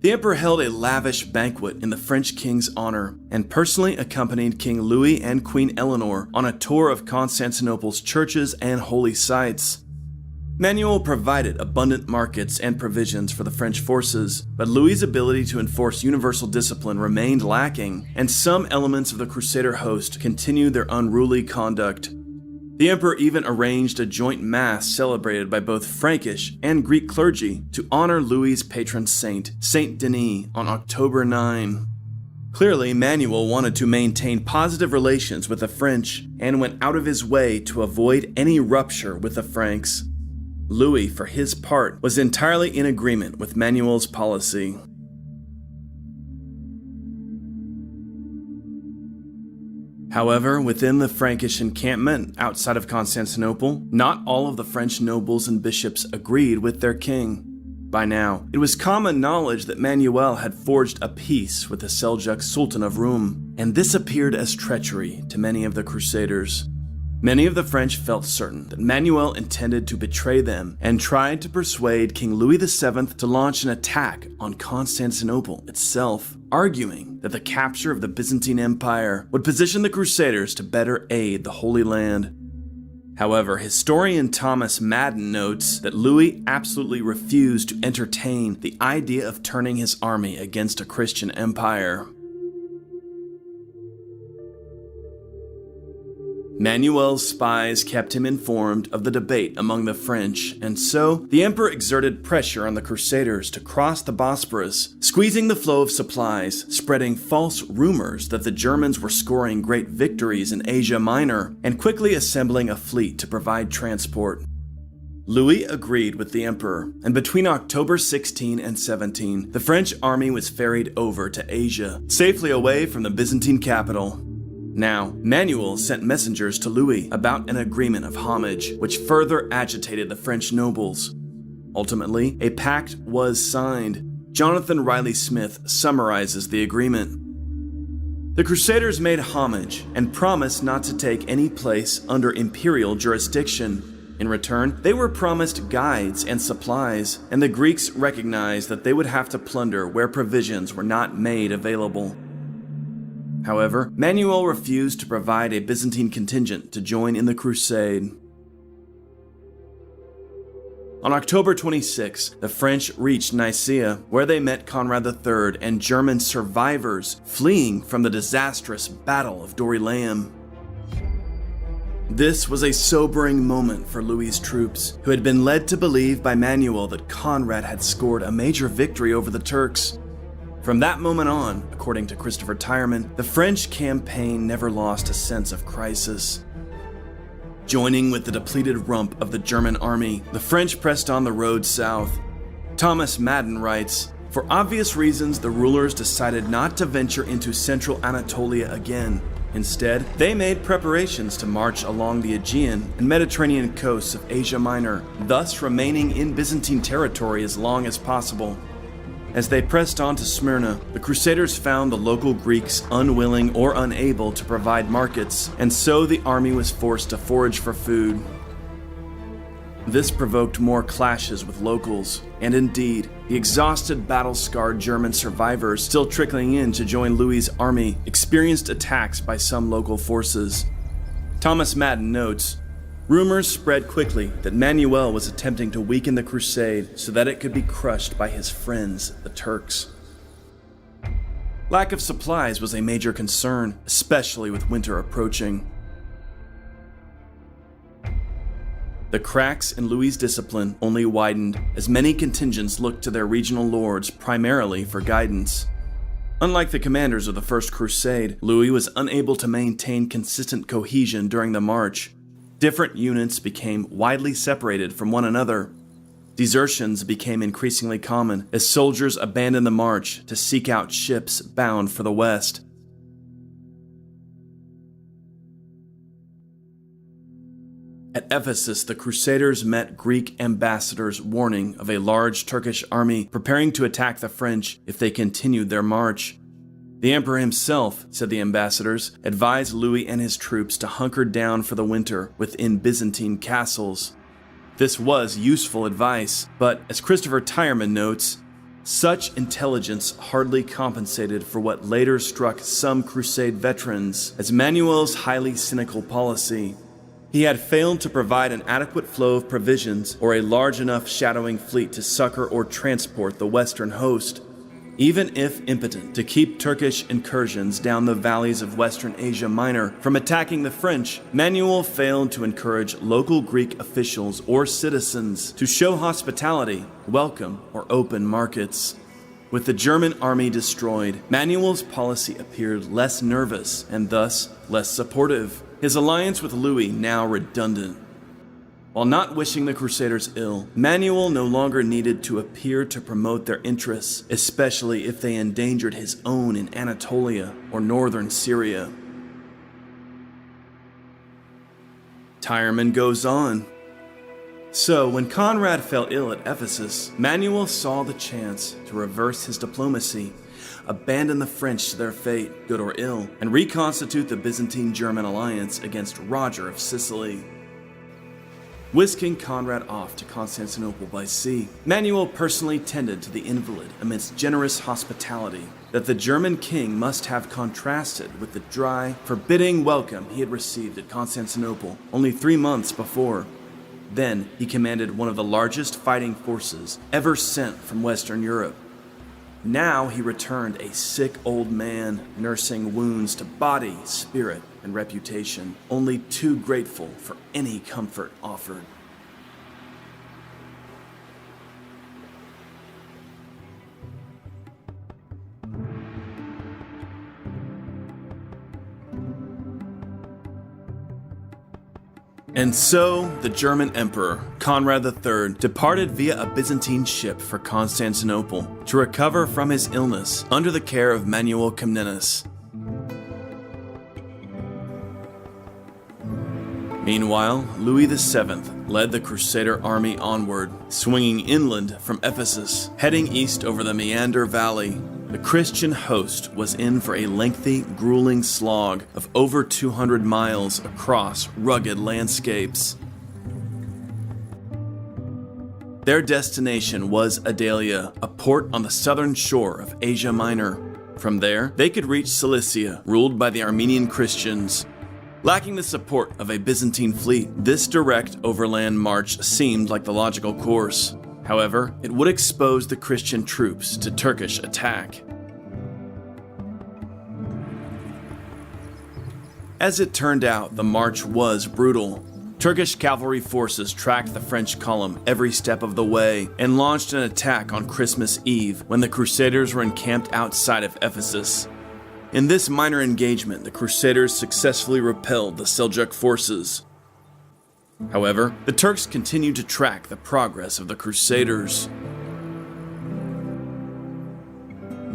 The emperor held a lavish banquet in the French king's honor and personally accompanied King Louis and Queen Eleanor on a tour of Constantinople's churches and holy sites. Manuel provided abundant markets and provisions for the French forces, but Louis's ability to enforce universal discipline remained lacking, and some elements of the Crusader host continued their unruly conduct. The emperor even arranged a joint mass celebrated by both Frankish and Greek clergy to honor Louis's patron saint, Saint Denis, on October 9. Clearly, Manuel wanted to maintain positive relations with the French and went out of his way to avoid any rupture with the Franks. Louis, for his part, was entirely in agreement with Manuel's policy. However, within the Frankish encampment outside of Constantinople, not all of the French nobles and bishops agreed with their king. By now, it was common knowledge that Manuel had forged a peace with the Seljuk Sultan of Rum, and this appeared as treachery to many of the Crusaders. Many of the French felt certain that Manuel intended to betray them and tried to persuade King Louis VII to launch an attack on Constantinople itself, arguing that the capture of the Byzantine Empire would position the Crusaders to better aid the Holy Land. However, historian Thomas Madden notes that Louis absolutely refused to entertain the idea of turning his army against a Christian empire. Manuel's spies kept him informed of the debate among the French, and so the emperor exerted pressure on the Crusaders to cross the Bosporus, squeezing the flow of supplies, spreading false rumors that the Germans were scoring great victories in Asia Minor, and quickly assembling a fleet to provide transport. Louis agreed with the emperor, and between October 16 and 17, the French army was ferried over to Asia, safely away from the Byzantine capital. Now, Manuel sent messengers to Louis about an agreement of homage, which further agitated the French nobles. Ultimately, a pact was signed. Jonathan Riley Smith summarizes the agreement. The Crusaders made homage and promised not to take any place under imperial jurisdiction. In return, they were promised guides and supplies, and the Greeks recognized that they would have to plunder where provisions were not made available. However, Manuel refused to provide a Byzantine contingent to join in the crusade. On October 26, the French reached Nicaea, where they met Conrad III and German survivors fleeing from the disastrous Battle of Dorylaeum. This was a sobering moment for Louis's troops, who had been led to believe by Manuel that Conrad had scored a major victory over the Turks. From that moment on, according to Christopher Tyerman, the French campaign never lost a sense of crisis. Joining with the depleted rump of the German army, the French pressed on the road south. Thomas Madden writes, "For obvious reasons, the rulers decided not to venture into central Anatolia again. Instead, they made preparations to march along the Aegean and Mediterranean coasts of Asia Minor, thus remaining in Byzantine territory as long as possible. As they pressed on to Smyrna, the Crusaders found the local Greeks unwilling or unable to provide markets, and so the army was forced to forage for food. This provoked more clashes with locals, and indeed, the exhausted, battle-scarred German survivors still trickling in to join Louis's army experienced attacks by some local forces. Thomas Madden notes, rumors spread quickly that Manuel was attempting to weaken the crusade so that it could be crushed by his friends, the Turks. Lack of supplies was a major concern, especially with winter approaching. The cracks in Louis's discipline only widened as many contingents looked to their regional lords primarily for guidance. Unlike the commanders of the First Crusade, Louis was unable to maintain consistent cohesion during the march. Different units became widely separated from one another. Desertions became increasingly common as soldiers abandoned the march to seek out ships bound for the west. At Ephesus, the Crusaders met Greek ambassadors' warning of a large Turkish army preparing to attack the French if they continued their march. The emperor himself, said the ambassadors, advised Louis and his troops to hunker down for the winter within Byzantine castles. This was useful advice, but as Christopher Tyerman notes, such intelligence hardly compensated for what later struck some Crusade veterans as Manuel's highly cynical policy. He had failed to provide an adequate flow of provisions or a large enough shadowing fleet to succor or transport the western host. Even if impotent to keep Turkish incursions down the valleys of Western Asia Minor from attacking the French, Manuel failed to encourage local Greek officials or citizens to show hospitality, welcome, or open markets. With the German army destroyed, Manuel's policy appeared less nervous and thus less supportive. His alliance with Louis now redundant. While not wishing the Crusaders ill, Manuel no longer needed to appear to promote their interests, especially if they endangered his own in Anatolia or northern Syria. Tyerman goes on. So, when Conrad fell ill at Ephesus, Manuel saw the chance to reverse his diplomacy, abandon the French to their fate, good or ill, and reconstitute the Byzantine-German alliance against Roger of Sicily. Whisking Conrad off to Constantinople by sea, Manuel personally tended to the invalid amidst generous hospitality that the German king must have contrasted with the dry, forbidding welcome he had received at Constantinople only 3 months before. Then he commanded one of the largest fighting forces ever sent from Western Europe. Now he returned a sick old man, nursing wounds to body, spirit, and reputation, only too grateful for any comfort offered. And so, the German Emperor, Conrad III, departed via a Byzantine ship for Constantinople to recover from his illness under the care of Manuel Comnenus. Meanwhile, Louis VII led the Crusader army onward, swinging inland from Ephesus, heading east over the Meander Valley. The Christian host was in for a lengthy, grueling slog of over 200 miles across rugged landscapes. Their destination was Adalia, a port on the southern shore of Asia Minor. From there, they could reach Cilicia, ruled by the Armenian Christians. Lacking the support of a Byzantine fleet, this direct overland march seemed like the logical course. However, it would expose the Christian troops to Turkish attack. As it turned out, the march was brutal. Turkish cavalry forces tracked the French column every step of the way and launched an attack on Christmas Eve when the Crusaders were encamped outside of Ephesus. In this minor engagement, the Crusaders successfully repelled the Seljuk forces. However, the Turks continued to track the progress of the Crusaders.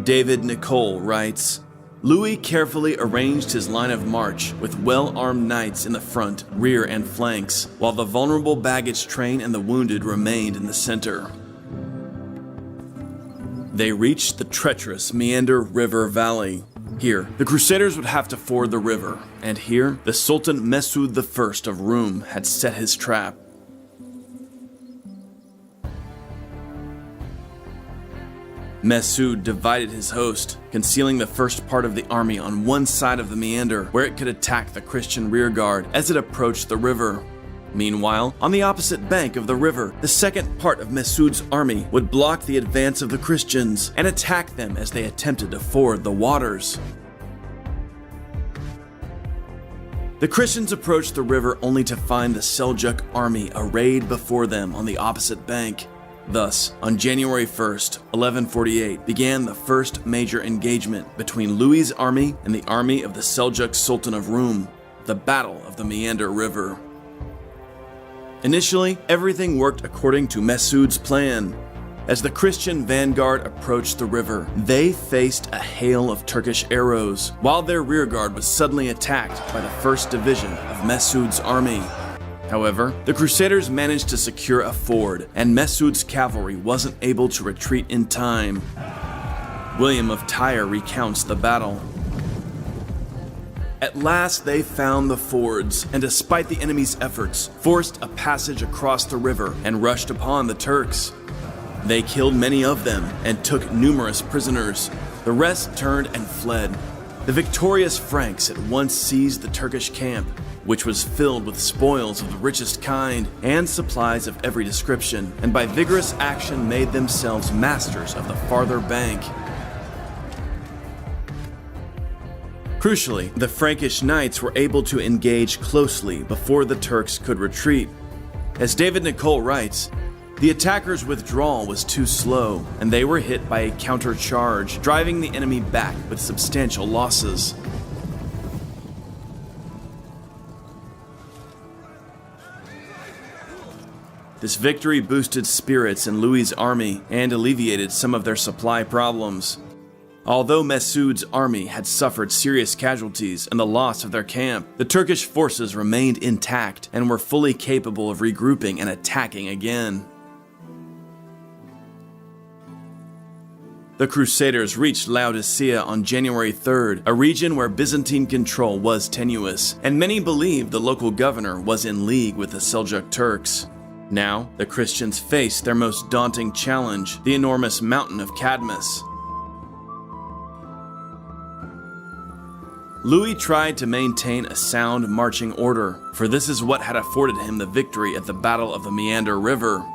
David Nicole writes, Louis carefully arranged his line of march with well-armed knights in the front, rear, and flanks, while the vulnerable baggage train and the wounded remained in the center. They reached the treacherous Meander River Valley. Here, the Crusaders would have to ford the river, and here, the Sultan Mesud I of Rum had set his trap. Mesud divided his host, concealing the first part of the army on one side of the Meander, where it could attack the Christian rearguard as it approached the river. Meanwhile, on the opposite bank of the river, the second part of Mesud's army would block the advance of the Christians and attack them as they attempted to ford the waters. The Christians approached the river only to find the Seljuk army arrayed before them on the opposite bank. Thus, on January 1st, 1148, began the first major engagement between Louis's army and the army of the Seljuk Sultan of Rum, the Battle of the Meander River. Initially, everything worked according to Mesud's plan. As the Christian vanguard approached the river, they faced a hail of Turkish arrows, while their rearguard was suddenly attacked by the 1st Division of Mesud's army. However, the Crusaders managed to secure a ford, and Mesud's cavalry wasn't able to retreat in time. William of Tyre recounts the battle. At last they found the fords, and despite the enemy's efforts, forced a passage across the river and rushed upon the Turks. They killed many of them and took numerous prisoners. The rest turned and fled. The victorious Franks at once seized the Turkish camp, which was filled with spoils of the richest kind and supplies of every description, and by vigorous action made themselves masters of the farther bank. Crucially, the Frankish knights were able to engage closely before the Turks could retreat. As David Nicole writes, the attackers' withdrawal was too slow, and they were hit by a counter-charge, driving the enemy back with substantial losses. This victory boosted spirits in Louis's army and alleviated some of their supply problems. Although Mesud's army had suffered serious casualties and the loss of their camp, the Turkish forces remained intact and were fully capable of regrouping and attacking again. The Crusaders reached Laodicea on January 3rd, a region where Byzantine control was tenuous, and many believed the local governor was in league with the Seljuk Turks. Now, the Christians faced their most daunting challenge, the enormous mountain of Cadmus. Louis tried to maintain a sound marching order, for this is what had afforded him the victory at the Battle of the Meander River.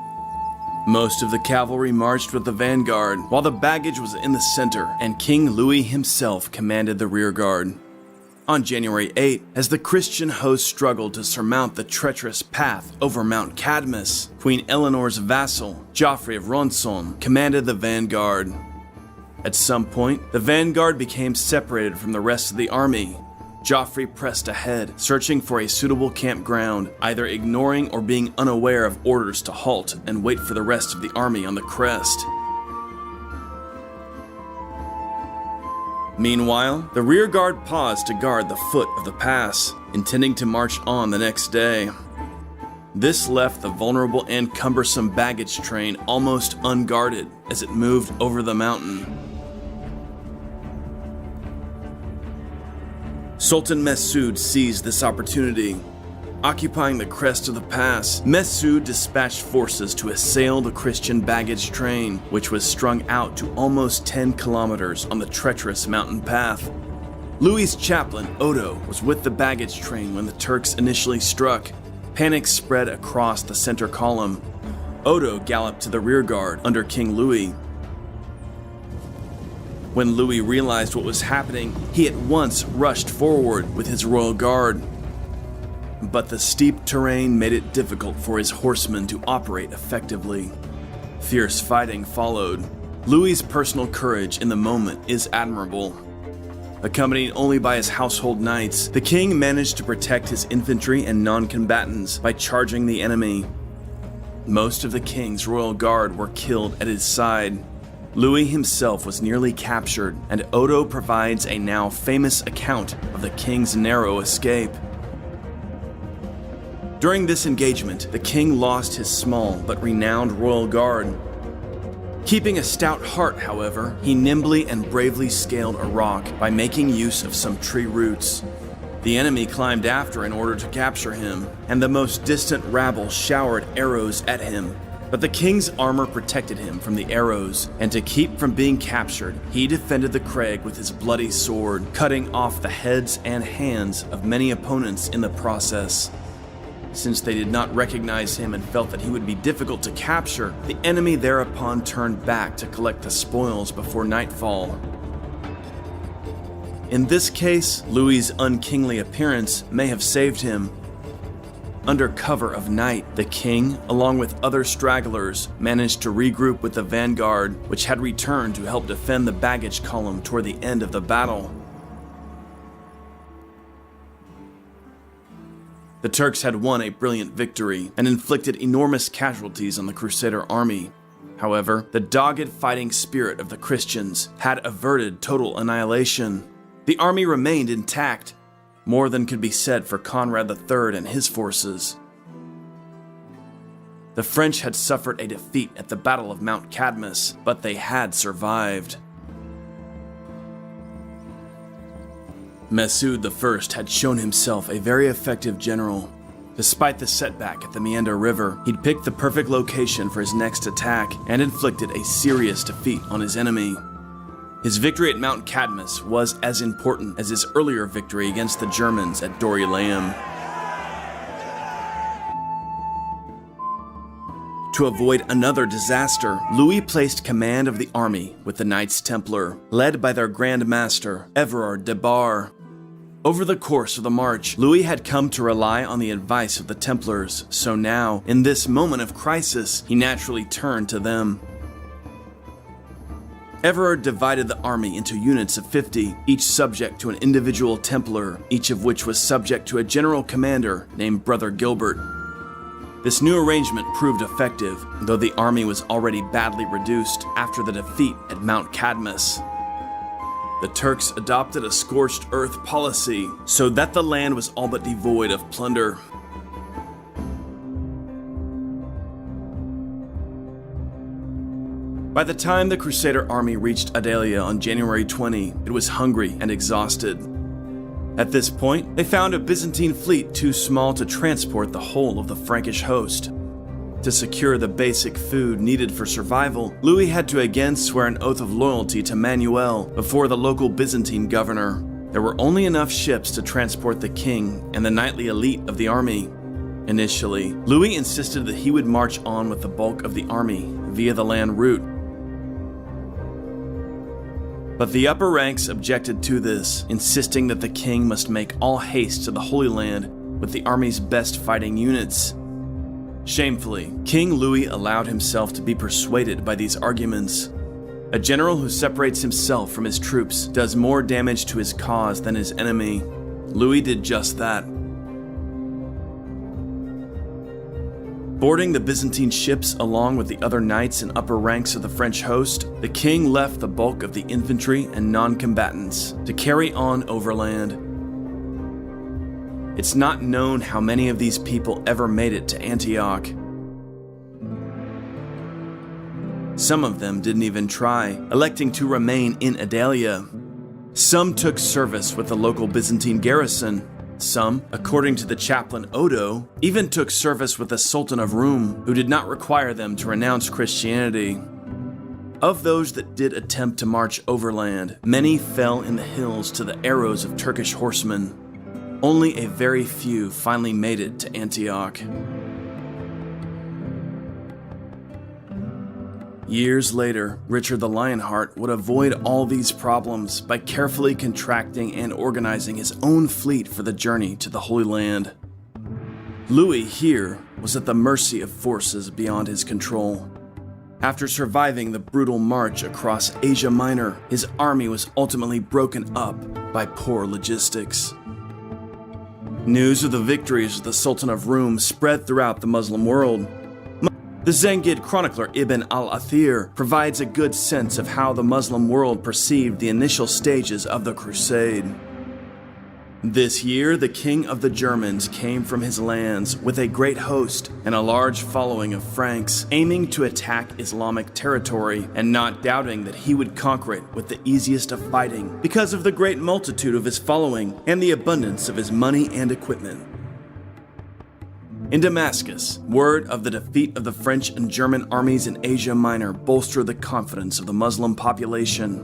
Most of the cavalry marched with the vanguard, while the baggage was in the center, and King Louis himself commanded the rearguard. On January 8, as the Christian host struggled to surmount the treacherous path over Mount Cadmus, Queen Eleanor's vassal, Geoffrey of Ronson, commanded the vanguard. At some point, the vanguard became separated from the rest of the army. Geoffrey pressed ahead, searching for a suitable campground, either ignoring or being unaware of orders to halt and wait for the rest of the army on the crest. Meanwhile, the rearguard paused to guard the foot of the pass, intending to march on the next day. This left the vulnerable and cumbersome baggage train almost unguarded as it moved over the mountain. Sultan Mesud seized this opportunity. Occupying the crest of the pass, Mesud dispatched forces to assail the Christian baggage train, which was strung out to almost 10 kilometers on the treacherous mountain path. Louis's chaplain, Odo, was with the baggage train when the Turks initially struck. Panic spread across the center column. Odo galloped to the rearguard under King Louis. When Louis realized what was happening, he at once rushed forward with his royal guard. But the steep terrain made it difficult for his horsemen to operate effectively. Fierce fighting followed. Louis's personal courage in the moment is admirable. Accompanied only by his household knights, the king managed to protect his infantry and non-combatants by charging the enemy. Most of the king's royal guard were killed at his side. Louis himself was nearly captured, and Odo provides a now famous account of the king's narrow escape. During this engagement, the king lost his small but renowned royal guard. Keeping a stout heart, however, he nimbly and bravely scaled a rock by making use of some tree roots. The enemy climbed after in order to capture him, and the most distant rabble showered arrows at him. But the king's armor protected him from the arrows, and to keep from being captured, he defended the crag with his bloody sword, cutting off the heads and hands of many opponents in the process. Since they did not recognize him and felt that he would be difficult to capture, the enemy thereupon turned back to collect the spoils before nightfall. In this case, Louis's unkingly appearance may have saved him. Under cover of night, the king, along with other stragglers, managed to regroup with the vanguard, which had returned to help defend the baggage column toward the end of the battle. The Turks had won a brilliant victory and inflicted enormous casualties on the Crusader army. However, the dogged fighting spirit of the Christians had averted total annihilation. The army remained intact. More than could be said for Conrad III and his forces. The French had suffered a defeat at the Battle of Mount Cadmus, but they had survived. Mas'ud I had shown himself a very effective general. Despite the setback at the Meander River, he'd picked the perfect location for his next attack and inflicted a serious defeat on his enemy. His victory at Mount Cadmus was as important as his earlier victory against the Germans at Dorylaeum. To avoid another disaster, Louis placed command of the army with the Knights Templar, led by their Grand Master, Everard de Bar. Over the course of the march, Louis had come to rely on the advice of the Templars, so now, in this moment of crisis, he naturally turned to them. Everard divided the army into units of 50, each subject to an individual Templar, each of which was subject to a general commander named Brother Gilbert. This new arrangement proved effective, though the army was already badly reduced after the defeat at Mount Cadmus. The Turks adopted a scorched earth policy, so that the land was all but devoid of plunder. By the time the Crusader army reached Adelia on January 20, it was hungry and exhausted. At this point, they found a Byzantine fleet too small to transport the whole of the Frankish host. To secure the basic food needed for survival, Louis had to again swear an oath of loyalty to Manuel before the local Byzantine governor. There were only enough ships to transport the king and the knightly elite of the army. Initially, Louis insisted that he would march on with the bulk of the army via the land route. But the upper ranks objected to this, insisting that the king must make all haste to the Holy Land with the army's best fighting units. Shamefully, King Louis allowed himself to be persuaded by these arguments. A general who separates himself from his troops does more damage to his cause than his enemy. Louis did just that. Boarding the Byzantine ships along with the other knights and upper ranks of the French host, the king left the bulk of the infantry and non-combatants to carry on overland. It's not known how many of these people ever made it to Antioch. Some of them didn't even try, electing to remain in Adelia. Some took service with the local Byzantine garrison. Some, according to the chaplain Odo, even took service with the Sultan of Rum, who did not require them to renounce Christianity. Of those that did attempt to march overland, many fell in the hills to the arrows of Turkish horsemen. Only a very few finally made it to Antioch. Years later, Richard the Lionheart would avoid all these problems by carefully contracting and organizing his own fleet for the journey to the Holy Land. Louis here was at the mercy of forces beyond his control. After surviving the brutal march across Asia Minor, his army was ultimately broken up by poor logistics. News of the victories of the Sultan of Rum spread throughout the Muslim world. The Zengid chronicler Ibn al-Athir provides a good sense of how the Muslim world perceived the initial stages of the crusade. This year, the king of the Germans came from his lands with a great host and a large following of Franks, aiming to attack Islamic territory and not doubting that he would conquer it with the easiest of fighting because of the great multitude of his following and the abundance of his money and equipment. In Damascus, word of the defeat of the French and German armies in Asia Minor bolstered the confidence of the Muslim population.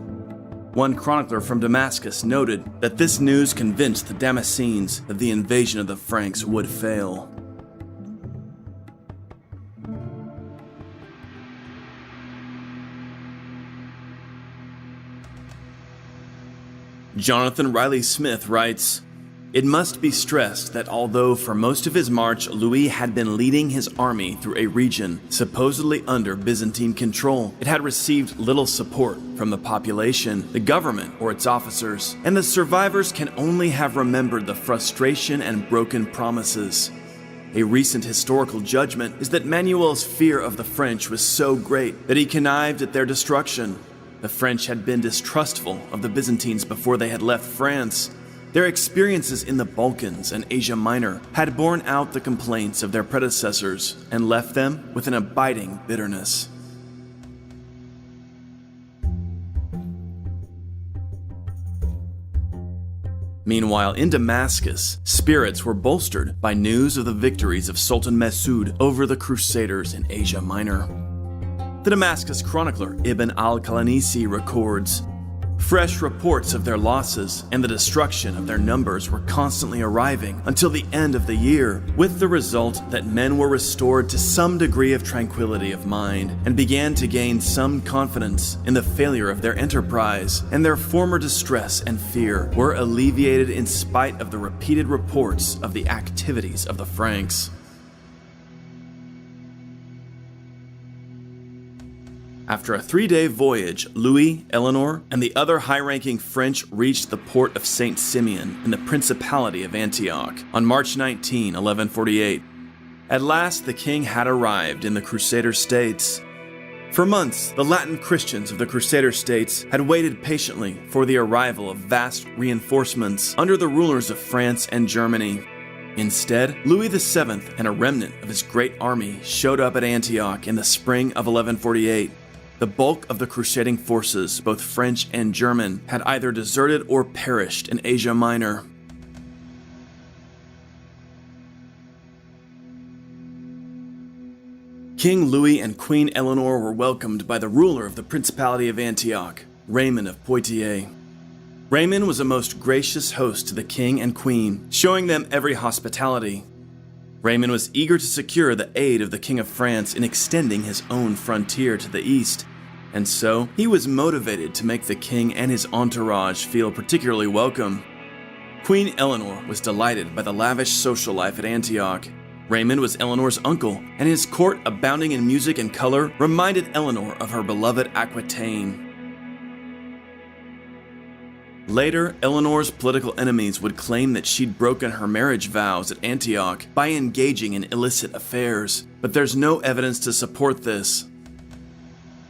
One chronicler from Damascus noted that this news convinced the Damascenes that the invasion of the Franks would fail. Jonathan Riley Smith writes, "It must be stressed that although for most of his march Louis had been leading his army through a region supposedly under Byzantine control, it had received little support from the population, the government, or its officers, and the survivors can only have remembered the frustration and broken promises. A recent historical judgment is that Manuel's fear of the French was so great that he connived at their destruction. The French had been distrustful of the Byzantines before they had left France. Their experiences in the Balkans and Asia Minor had borne out the complaints of their predecessors and left them with an abiding bitterness." Meanwhile, in Damascus, spirits were bolstered by news of the victories of Sultan Mas'ud over the Crusaders in Asia Minor. The Damascus chronicler Ibn al-Qalanisi records, "Fresh reports of their losses and the destruction of their numbers were constantly arriving until the end of the year, with the result that men were restored to some degree of tranquility of mind and began to gain some confidence in the failure of their enterprise, and their former distress and fear were alleviated in spite of the repeated reports of the activities of the Franks." After a 3-day voyage, Louis, Eleanor, and the other high-ranking French reached the port of Saint Simeon in the Principality of Antioch on March 19, 1148. At last, the king had arrived in the Crusader states. For months, the Latin Christians of the Crusader states had waited patiently for the arrival of vast reinforcements under the rulers of France and Germany. Instead, Louis VII and a remnant of his great army showed up at Antioch in the spring of 1148. The bulk of the crusading forces, both French and German, had either deserted or perished in Asia Minor. King Louis and Queen Eleanor were welcomed by the ruler of the Principality of Antioch, Raymond of Poitiers. Raymond was a most gracious host to the king and queen, showing them every hospitality. Raymond was eager to secure the aid of the King of France in extending his own frontier to the east, and so he was motivated to make the king and his entourage feel particularly welcome. Queen Eleanor was delighted by the lavish social life at Antioch. Raymond was Eleanor's uncle, and his court, abounding in music and color, reminded Eleanor of her beloved Aquitaine. Later, Eleanor's political enemies would claim that she'd broken her marriage vows at Antioch by engaging in illicit affairs, but there's no evidence to support this.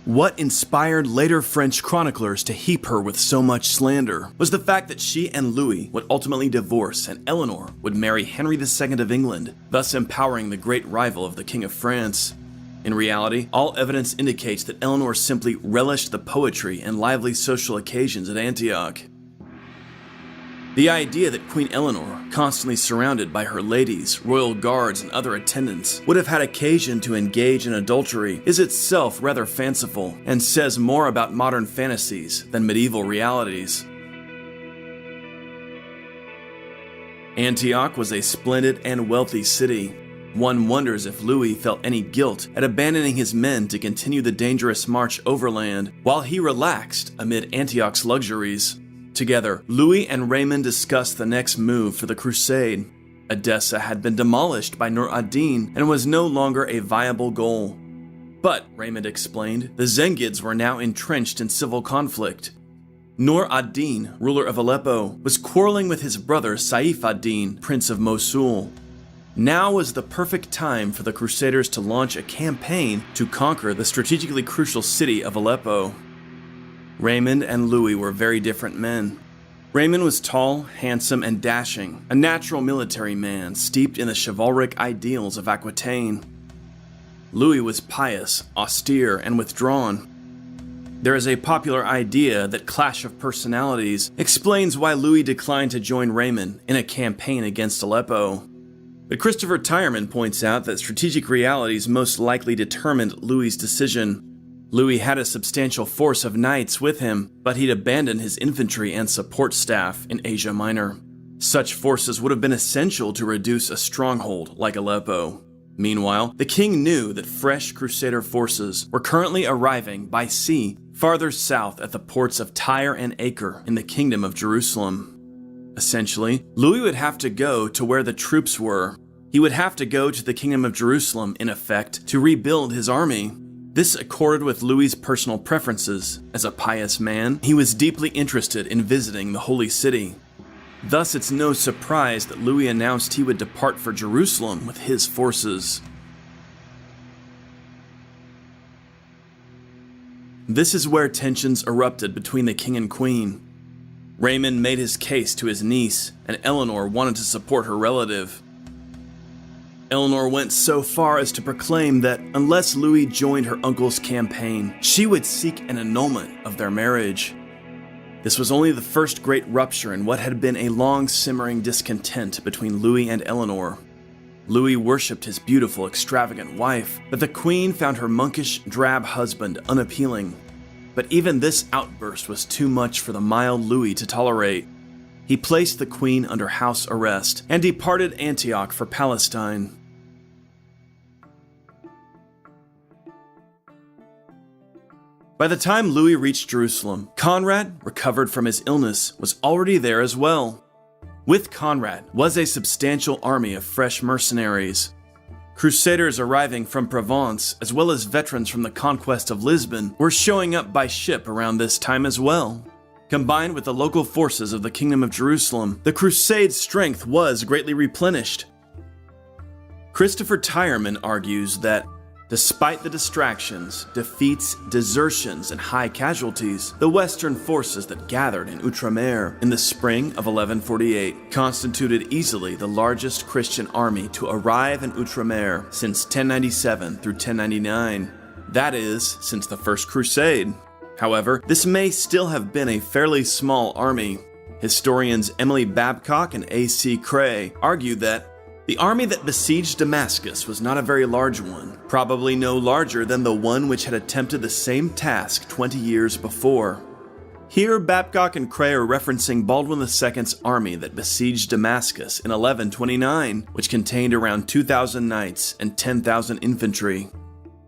What inspired later French chroniclers to heap her with so much slander was the fact that she and Louis would ultimately divorce and Eleanor would marry Henry II of England, thus empowering the great rival of the King of France. In reality, all evidence indicates that Eleanor simply relished the poetry and lively social occasions at Antioch. The idea that Queen Eleanor, constantly surrounded by her ladies, royal guards, and other attendants, would have had occasion to engage in adultery is itself rather fanciful and says more about modern fantasies than medieval realities. Antioch was a splendid and wealthy city. One wonders if Louis felt any guilt at abandoning his men to continue the dangerous march overland while he relaxed amid Antioch's luxuries. Together, Louis and Raymond discussed the next move for the crusade. Edessa had been demolished by Nur ad-Din and was no longer a viable goal. But, Raymond explained, the Zengids were now entrenched in civil conflict. Nur ad-Din, ruler of Aleppo, was quarreling with his brother Saif ad-Din, prince of Mosul. Now was the perfect time for the Crusaders to launch a campaign to conquer the strategically crucial city of Aleppo. Raymond and Louis were very different men. Raymond was tall, handsome, and dashing, a natural military man steeped in the chivalric ideals of Aquitaine. Louis was pious, austere, and withdrawn. There is a popular idea that clash of personalities explains why Louis declined to join Raymond in a campaign against Aleppo. But Christopher Tyerman points out that strategic realities most likely determined Louis's decision. Louis had a substantial force of knights with him, but he'd abandoned his infantry and support staff in Asia Minor. Such forces would have been essential to reduce a stronghold like Aleppo. Meanwhile, the king knew that fresh Crusader forces were currently arriving by sea farther south at the ports of Tyre and Acre in the Kingdom of Jerusalem. Essentially, Louis would have to go to where the troops were. He would have to go to the Kingdom of Jerusalem, in effect, to rebuild his army. This accorded with Louis's personal preferences. As a pious man, he was deeply interested in visiting the Holy City. Thus, it's no surprise that Louis announced he would depart for Jerusalem with his forces. This is where tensions erupted between the king and queen. Raymond made his case to his niece, and Eleanor wanted to support her relative. Eleanor went so far as to proclaim that unless Louis joined her uncle's campaign, she would seek an annulment of their marriage. This was only the first great rupture in what had been a long simmering discontent between Louis and Eleanor. Louis worshipped his beautiful, extravagant wife, but the queen found her monkish, drab husband unappealing. But even this outburst was too much for the mild Louis to tolerate. He placed the queen under house arrest and departed Antioch for Palestine. By the time Louis reached Jerusalem, Conrad, recovered from his illness, was already there as well. With Conrad was a substantial army of fresh mercenaries. Crusaders arriving from Provence, as well as veterans from the conquest of Lisbon, were showing up by ship around this time as well. Combined with the local forces of the Kingdom of Jerusalem, the Crusade's strength was greatly replenished. Christopher Tyerman argues that despite the distractions, defeats, desertions, and high casualties, the Western forces that gathered in Outremer in the spring of 1148 constituted easily the largest Christian army to arrive in Outremer since 1097 through 1099. That is, since the First Crusade. However, this may still have been a fairly small army. Historians Emily Babcock and A.C. Cray argue that the army that besieged Damascus was not a very large one, probably no larger than the one which had attempted the same task 20 years before. Here, Babcock and Cray are referencing Baldwin II's army that besieged Damascus in 1129, which contained around 2,000 knights and 10,000 infantry.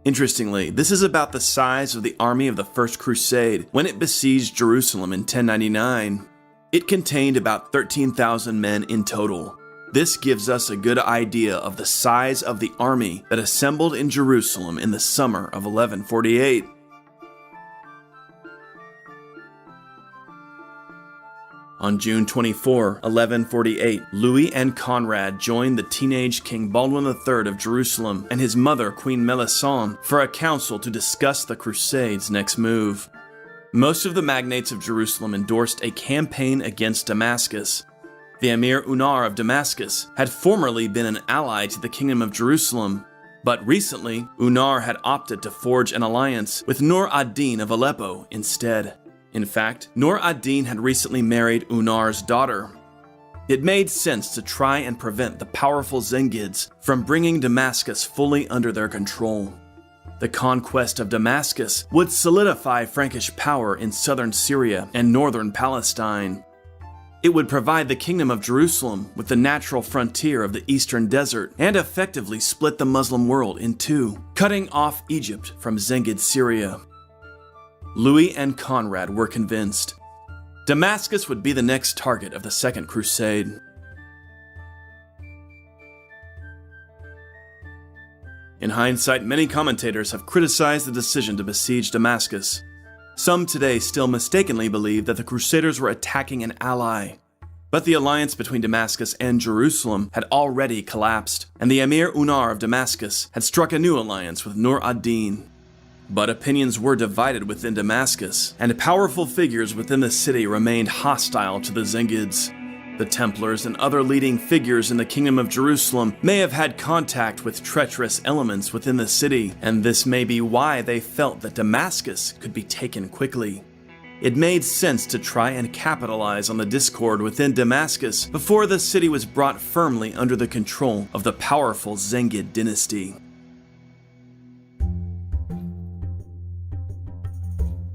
Interestingly, this is about the size of the army of the First Crusade when it besieged Jerusalem in 1099. It contained about 13,000 men in total. This gives us a good idea of the size of the army that assembled in Jerusalem in the summer of 1148. On June 24, 1148, Louis and Conrad joined the teenage King Baldwin III of Jerusalem and his mother Queen Melisande for a council to discuss the Crusade's next move. Most of the magnates of Jerusalem endorsed a campaign against Damascus. The Emir Unar of Damascus had formerly been an ally to the Kingdom of Jerusalem, but recently Unar had opted to forge an alliance with Nur ad-Din of Aleppo instead. In fact, Nur ad-Din had recently married Unar's daughter. It made sense to try and prevent the powerful Zengids from bringing Damascus fully under their control. The conquest of Damascus would solidify Frankish power in southern Syria and northern Palestine. It would provide the Kingdom of Jerusalem with the natural frontier of the eastern desert and effectively split the Muslim world in two, cutting off Egypt from Zengid Syria. Louis and Conrad were convinced. Damascus would be the next target of the Second Crusade. In hindsight, many commentators have criticized the decision to besiege Damascus. Some today still mistakenly believe that the Crusaders were attacking an ally. But the alliance between Damascus and Jerusalem had already collapsed, and the Emir Unar of Damascus had struck a new alliance with Nur ad-Din. But opinions were divided within Damascus, and powerful figures within the city remained hostile to the Zengids. The Templars and other leading figures in the Kingdom of Jerusalem may have had contact with treacherous elements within the city, and this may be why they felt that Damascus could be taken quickly. it made sense to try and capitalize on the discord within Damascus before the city was brought firmly under the control of the powerful Zengid dynasty.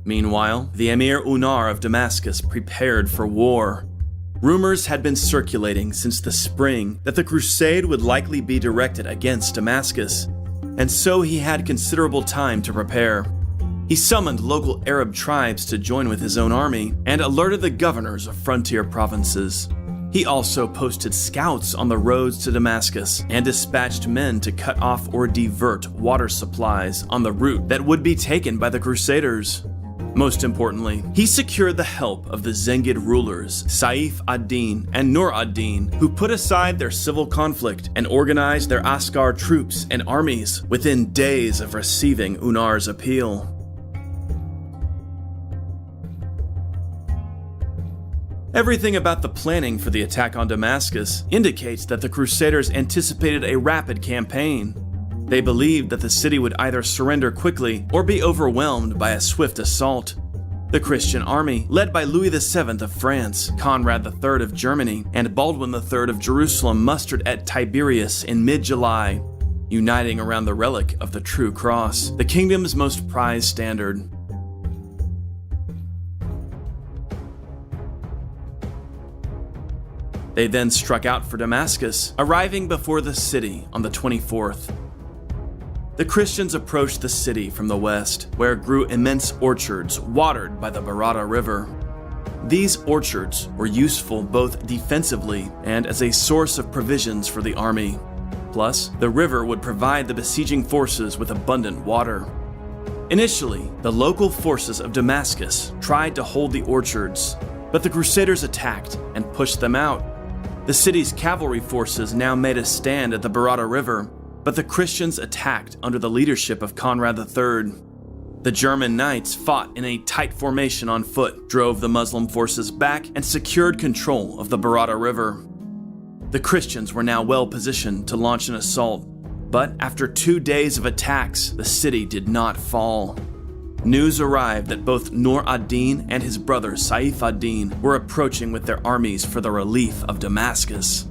Meanwhile, the Emir Unar of Damascus prepared for war. Rumors had been circulating since the spring that the crusade would likely be directed against Damascus, and so he had considerable time to prepare. He summoned local Arab tribes to join with his own army and alerted the governors of frontier provinces. He also posted scouts on the roads to Damascus and dispatched men to cut off or divert water supplies on the route that would be taken by the Crusaders. Most importantly, he secured the help of the Zengid rulers Saif ad-Din and Nur ad-Din, who put aside their civil conflict and organized their Askar troops and armies within days of receiving Unar's appeal. Everything about the planning for the attack on Damascus indicates that the Crusaders anticipated a rapid campaign. They believed that the city would either surrender quickly or be overwhelmed by a swift assault. The Christian army, led by Louis VII of France, Conrad III of Germany, and Baldwin III of Jerusalem, mustered at Tiberias in mid-July, uniting around the relic of the True Cross, the kingdom's most prized standard. They then struck out for Damascus, arriving before the city on the 24th. The Christians approached the city from the west, where grew immense orchards watered by the Barada River. These orchards were useful both defensively and as a source of provisions for the army. Plus, the river would provide the besieging forces with abundant water. Initially, the local forces of Damascus tried to hold the orchards, but the Crusaders attacked and pushed them out. The city's cavalry forces now made a stand at the Barada River, but the Christians attacked under the leadership of Conrad III. The German knights fought in a tight formation on foot, drove the Muslim forces back, and secured control of the Barada River. The Christians were now well positioned to launch an assault, but after 2 days of attacks, the city did not fall. News arrived that both Nur ad-Din and his brother Saif ad-Din were approaching with their armies for the relief of Damascus.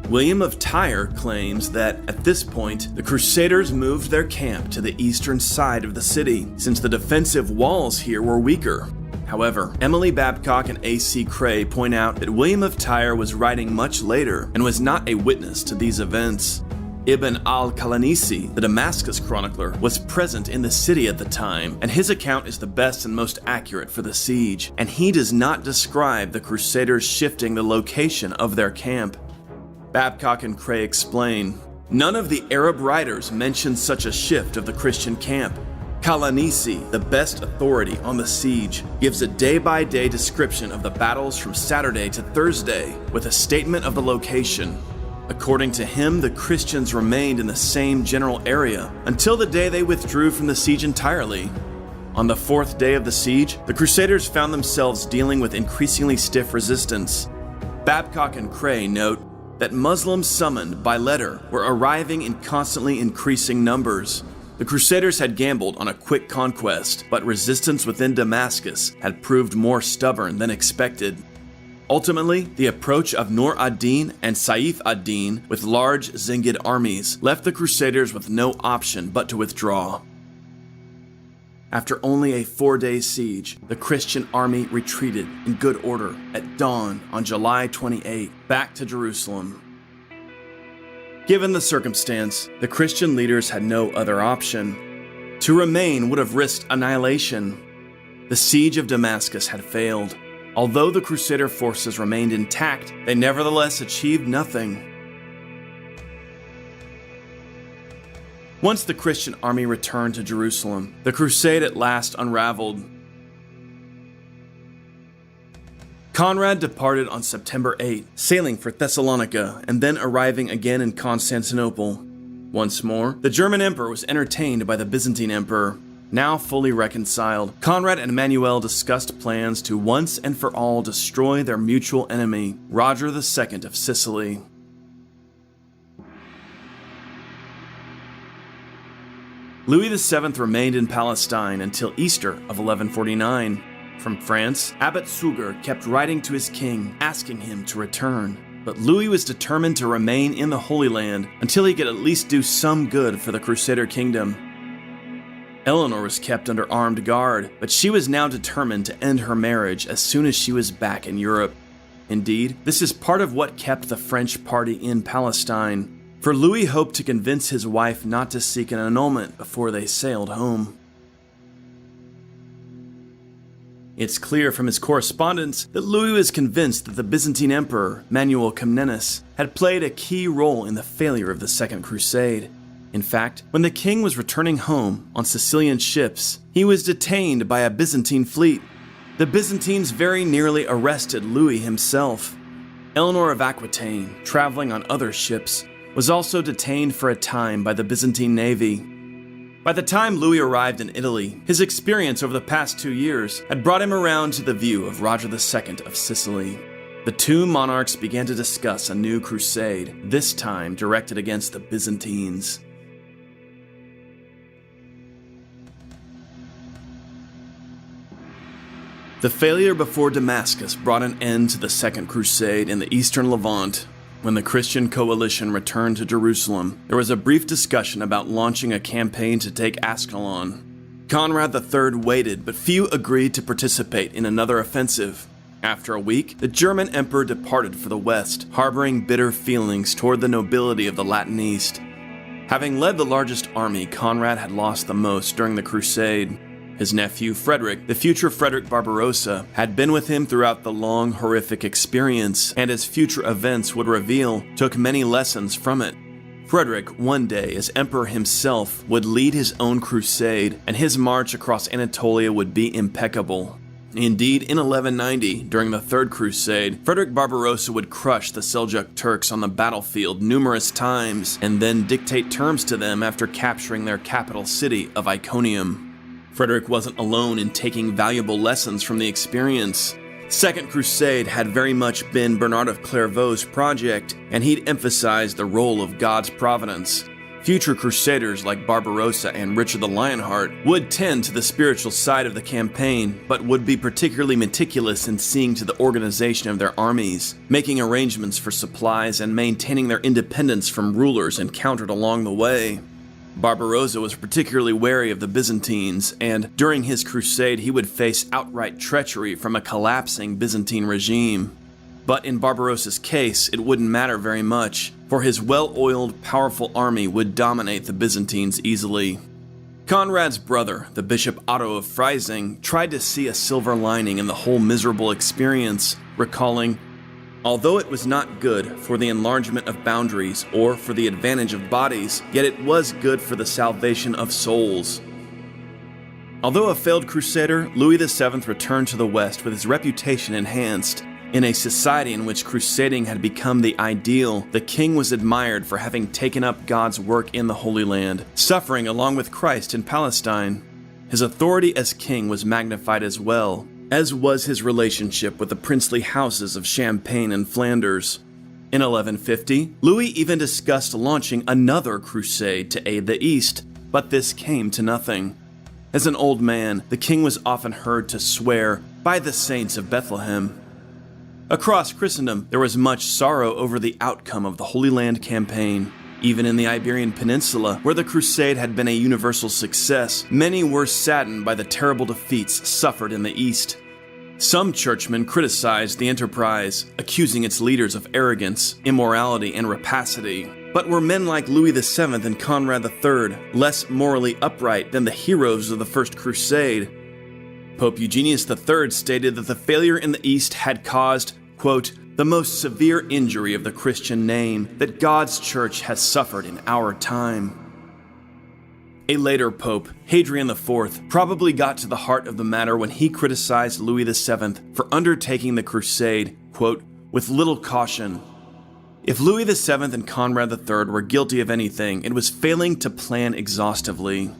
William of Tyre claims that, at this point, the Crusaders moved their camp to the eastern side of the city, since the defensive walls here were weaker. However, Emily Babcock and A.C. Cray point out that William of Tyre was writing much later and was not a witness to these events. Ibn al-Qalanisi, the Damascus chronicler, was present in the city at the time, and his account is the best and most accurate for the siege, and he does not describe the Crusaders shifting the location of their camp. Babcock and Cray explain, "None of the Arab writers mention such a shift of the Christian camp. Qalanisi, the best authority on the siege, gives a day-by-day description of the battles from Saturday to Thursday, with a statement of the location. According to him, the Christians remained in the same general area until the day they withdrew from the siege entirely. On the 4th day of the siege, the Crusaders found themselves dealing with increasingly stiff resistance." Babcock and Cray note that Muslims summoned by letter were arriving in constantly increasing numbers. The Crusaders had gambled on a quick conquest, but resistance within Damascus had proved more stubborn than expected. Ultimately, the approach of Nur ad-Din and Saif ad-Din with large Zengid armies left the Crusaders with no option but to withdraw. After only a 4-day siege, the Christian army retreated in good order at dawn on July 28, back to Jerusalem. Given the circumstance, the Christian leaders had no other option. To remain would have risked annihilation. The siege of Damascus had failed. Although the Crusader forces remained intact, they nevertheless achieved nothing. Once the Christian army returned to Jerusalem, the crusade at last unraveled. Conrad departed on September 8, sailing for Thessalonica and then arriving again in Constantinople. Once more, the German emperor was entertained by the Byzantine emperor. Now fully reconciled, Conrad and Emmanuel discussed plans to once and for all destroy their mutual enemy, Roger II of Sicily. Louis VII remained in Palestine until Easter of 1149. From France, Abbot Suger kept writing to his king, asking him to return. But Louis was determined to remain in the Holy Land until he could at least do some good for the Crusader kingdom. Eleanor was kept under armed guard, but she was now determined to end her marriage as soon as she was back in Europe. Indeed, this is part of what kept the French party in Palestine, for Louis hoped to convince his wife not to seek an annulment before they sailed home. It's clear from his correspondence that Louis was convinced that the Byzantine Emperor, Manuel Comnenus, had played a key role in the failure of the Second Crusade. In fact, when the king was returning home on Sicilian ships, he was detained by a Byzantine fleet. The Byzantines very nearly arrested Louis himself. Eleanor of Aquitaine, traveling on other ships, was also detained for a time by the Byzantine navy. By the time Louis arrived in Italy, his experience over the past 2 years had brought him around to the view of Roger II of Sicily. The two monarchs began to discuss a new crusade, this time directed against the Byzantines. The failure before Damascus brought an end to the Second Crusade in the Eastern Levant. When the Christian coalition returned to Jerusalem, there was a brief discussion about launching a campaign to take Ascalon. Conrad III waited, but few agreed to participate in another offensive. After a week, the German emperor departed for the west, harboring bitter feelings toward the nobility of the Latin East. Having led the largest army, Conrad had lost the most during the crusade. His nephew, Frederick, the future Frederick Barbarossa, had been with him throughout the long, horrific experience, and as future events would reveal, took many lessons from it. Frederick, one day, as emperor himself, would lead his own crusade, and his march across Anatolia would be impeccable. Indeed, in 1190, during the Third Crusade, Frederick Barbarossa would crush the Seljuk Turks on the battlefield numerous times, and then dictate terms to them after capturing their capital city of Iconium. Frederick wasn't alone in taking valuable lessons from the experience. Second Crusade had very much been Bernard of Clairvaux's project, and he'd emphasized the role of God's providence. Future crusaders like Barbarossa and Richard the Lionheart would tend to the spiritual side of the campaign, but would be particularly meticulous in seeing to the organization of their armies, making arrangements for supplies and maintaining their independence from rulers encountered along the way. Barbarossa was particularly wary of the Byzantines, and during his crusade he would face outright treachery from a collapsing Byzantine regime. But in Barbarossa's case, it wouldn't matter very much, for his well-oiled, powerful army would dominate the Byzantines easily. Conrad's brother, the Bishop Otto of Freising, tried to see a silver lining in the whole miserable experience, recalling, "Although it was not good for the enlargement of boundaries or for the advantage of bodies, yet it was good for the salvation of souls." Although a failed crusader, Louis VII returned to the West with his reputation enhanced. In a society in which crusading had become the ideal, the king was admired for having taken up God's work in the Holy Land, suffering along with Christ in Palestine. His authority as king was magnified as well, as was his relationship with the princely houses of Champagne and Flanders. In 1150, Louis even discussed launching another crusade to aid the East, but this came to nothing. As an old man, the king was often heard to swear, "By the saints of Bethlehem." Across Christendom, there was much sorrow over the outcome of the Holy Land campaign. Even in the Iberian Peninsula, where the crusade had been a universal success, many were saddened by the terrible defeats suffered in the East. Some churchmen criticized the enterprise, accusing its leaders of arrogance, immorality, and rapacity. But were men like Louis VII and Conrad III less morally upright than the heroes of the First Crusade? Pope Eugenius III stated that the failure in the East had caused, quote, "the most severe injury of the Christian name that God's Church has suffered in our time." A later pope, Hadrian IV, probably got to the heart of the matter when he criticized Louis VII for undertaking the crusade, quote, "with little caution." If Louis VII and Conrad III were guilty of anything, it was failing to plan exhaustively.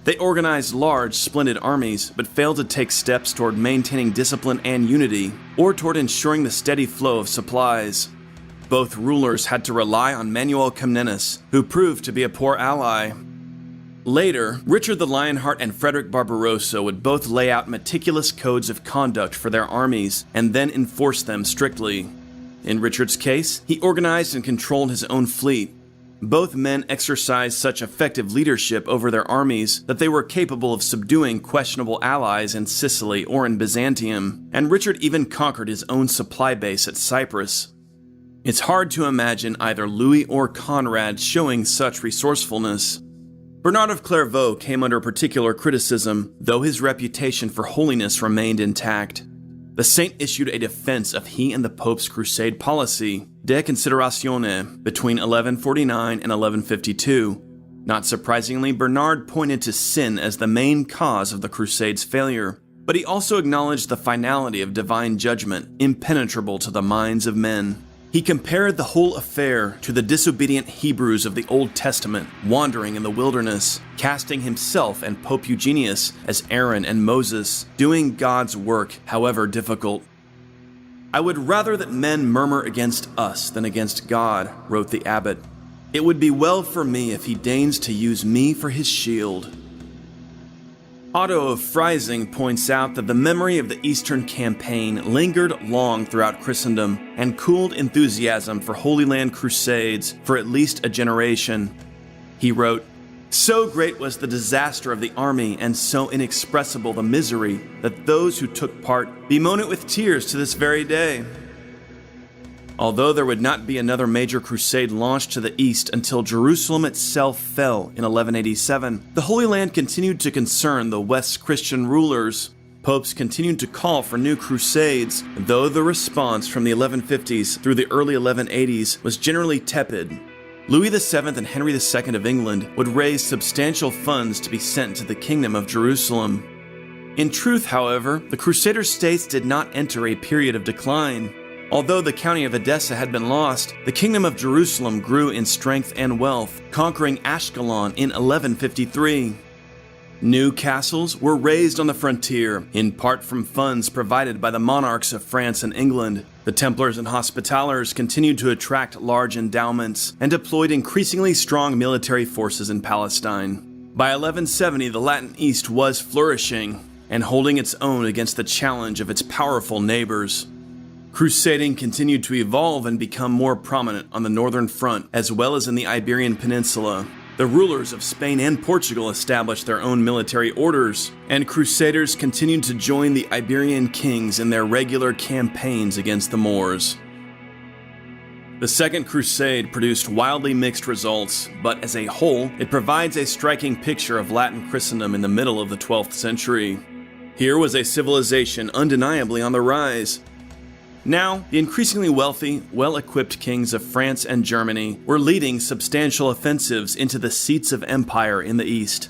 They organized large, splendid armies, but failed to take steps toward maintaining discipline and unity, or toward ensuring the steady flow of supplies. Both rulers had to rely on Manuel Comnenus, who proved to be a poor ally. Later, Richard the Lionheart and Frederick Barbarossa would both lay out meticulous codes of conduct for their armies and then enforce them strictly. In Richard's case, he organized and controlled his own fleet. Both men exercised such effective leadership over their armies that they were capable of subduing questionable allies in Sicily or in Byzantium, and Richard even conquered his own supply base at Cyprus. It's hard to imagine either Louis or Conrad showing such resourcefulness. Bernard of Clairvaux came under particular criticism, though his reputation for holiness remained intact. The saint issued a defense of he and the Pope's crusade policy, De Consideratione, between 1149 and 1152. Not surprisingly, Bernard pointed to sin as the main cause of the crusade's failure, but he also acknowledged the finality of divine judgment, impenetrable to the minds of men. He compared the whole affair to the disobedient Hebrews of the Old Testament wandering in the wilderness, casting himself and Pope Eugenius as Aaron and Moses, doing God's work, however difficult. "I would rather that men murmur against us than against God," wrote the abbot. "It would be well for me if he deigns to use me for his shield." Otto of Freising points out that the memory of the Eastern Campaign lingered long throughout Christendom and cooled enthusiasm for Holy Land crusades for at least a generation. He wrote, "So great was the disaster of the army and so inexpressible the misery that those who took part bemoan it with tears to this very day." Although there would not be another major crusade launched to the east until Jerusalem itself fell in 1187, the Holy Land continued to concern the West's Christian rulers. Popes continued to call for new crusades, though the response from the 1150s through the early 1180s was generally tepid. Louis VII and Henry II of England would raise substantial funds to be sent to the Kingdom of Jerusalem. In truth, however, the Crusader states did not enter a period of decline. Although the county of Edessa had been lost, the Kingdom of Jerusalem grew in strength and wealth, conquering Ashkelon in 1153. New castles were raised on the frontier, in part from funds provided by the monarchs of France and England. The Templars and Hospitallers continued to attract large endowments and deployed increasingly strong military forces in Palestine. By 1170, the Latin East was flourishing and holding its own against the challenge of its powerful neighbors. Crusading continued to evolve and become more prominent on the northern front, as well as in the Iberian Peninsula. The rulers of Spain and Portugal established their own military orders, and crusaders continued to join the Iberian kings in their regular campaigns against the Moors. The Second Crusade produced wildly mixed results, but as a whole, it provides a striking picture of Latin Christendom in the middle of the 12th century. Here was a civilization undeniably on the rise. Now, the increasingly wealthy, well-equipped kings of France and Germany were leading substantial offensives into the seats of empire in the East.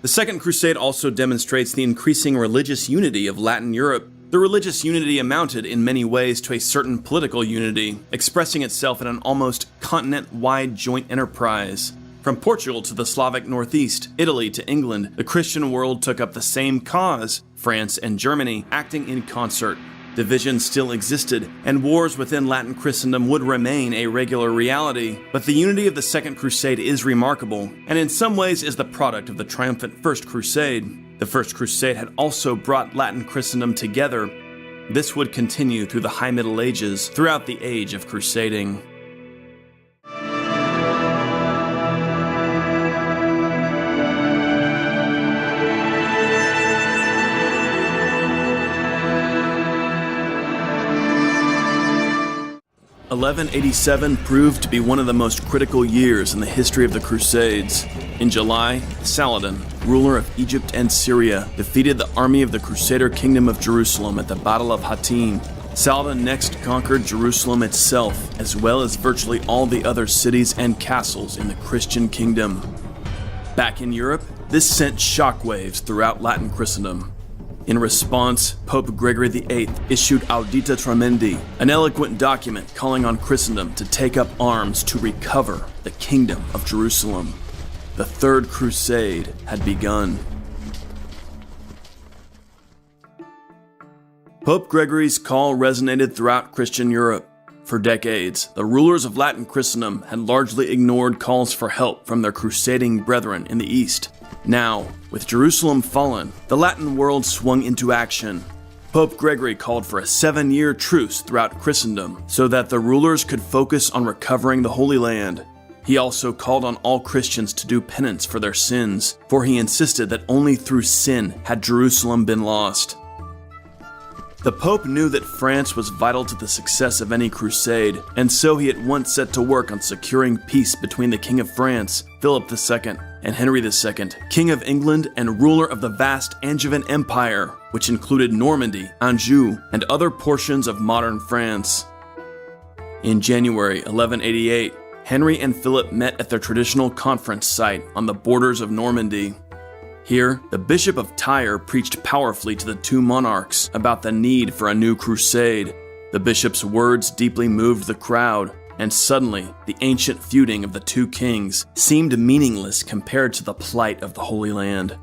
The Second Crusade also demonstrates the increasing religious unity of Latin Europe. The religious unity amounted in many ways to a certain political unity, expressing itself in an almost continent-wide joint enterprise. From Portugal to the Slavic Northeast, Italy to England, the Christian world took up the same cause, France and Germany acting in concert. Divisions still existed, and wars within Latin Christendom would remain a regular reality, but the unity of the Second Crusade is remarkable, and in some ways is the product of the triumphant First Crusade. The First Crusade had also brought Latin Christendom together. This would continue through the High Middle Ages, throughout the age of crusading. (1187) proved to be one of the most critical years in the history of the Crusades. In July, Saladin, ruler of Egypt and Syria, defeated the army of the Crusader Kingdom of Jerusalem at the Battle of Hattin. Saladin next conquered Jerusalem itself, as well as virtually all the other cities and castles in the Christian kingdom. Back in Europe, this sent shockwaves throughout Latin Christendom. In response, Pope Gregory VIII issued Audita Tremendi, an eloquent document calling on Christendom to take up arms to recover the Kingdom of Jerusalem. The Third Crusade had begun. Pope Gregory's call resonated throughout Christian Europe. For decades, the rulers of Latin Christendom had largely ignored calls for help from their crusading brethren in the East. Now, with Jerusalem fallen, the Latin world swung into action. Pope Gregory called for a 7-year truce throughout Christendom so that the rulers could focus on recovering the Holy Land. He also called on all Christians to do penance for their sins, for he insisted that only through sin had Jerusalem been lost. The Pope knew that France was vital to the success of any crusade, and so he at once set to work on securing peace between the King of France, Philip II, and Henry II, King of England and ruler of the vast Angevin Empire, which included Normandy, Anjou, and other portions of modern France. In January 1188, Henry and Philip met at their traditional conference site on the borders of Normandy. Here, the Bishop of Tyre preached powerfully to the two monarchs about the need for a new crusade. The bishop's words deeply moved the crowd, and suddenly, the ancient feuding of the two kings seemed meaningless compared to the plight of the Holy Land.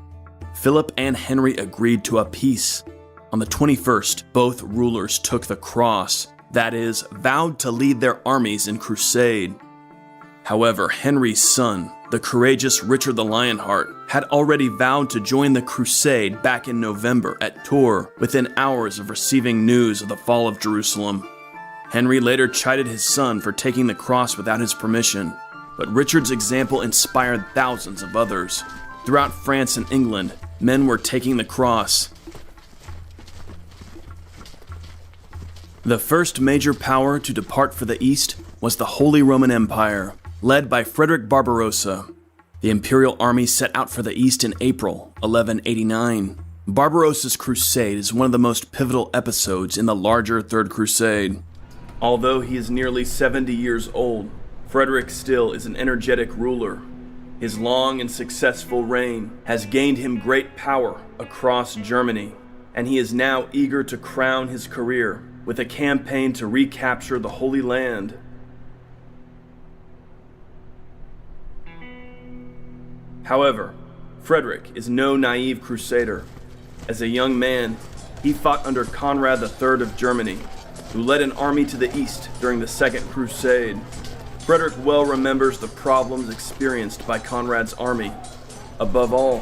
Philip and Henry agreed to a peace. On the 21st, both rulers took the cross, that is, vowed to lead their armies in crusade. However, Henry's son, the courageous Richard the Lionheart, had already vowed to join the crusade back in November at Tours within hours of receiving news of the fall of Jerusalem. Henry later chided his son for taking the cross without his permission, but Richard's example inspired thousands of others. Throughout France and England, men were taking the cross. The first major power to depart for the East was the Holy Roman Empire, led by Frederick Barbarossa. The imperial army set out for the East in April 1189. Barbarossa's crusade is one of the most pivotal episodes in the larger Third Crusade. Although he is nearly 70 years old, Frederick still is an energetic ruler. His long and successful reign has gained him great power across Germany, and he is now eager to crown his career with a campaign to recapture the Holy Land. However, Frederick is no naive crusader. As a young man, he fought under Conrad III of Germany, who led an army to the east during the Second Crusade. Frederick well remembers the problems experienced by Conrad's army. Above all,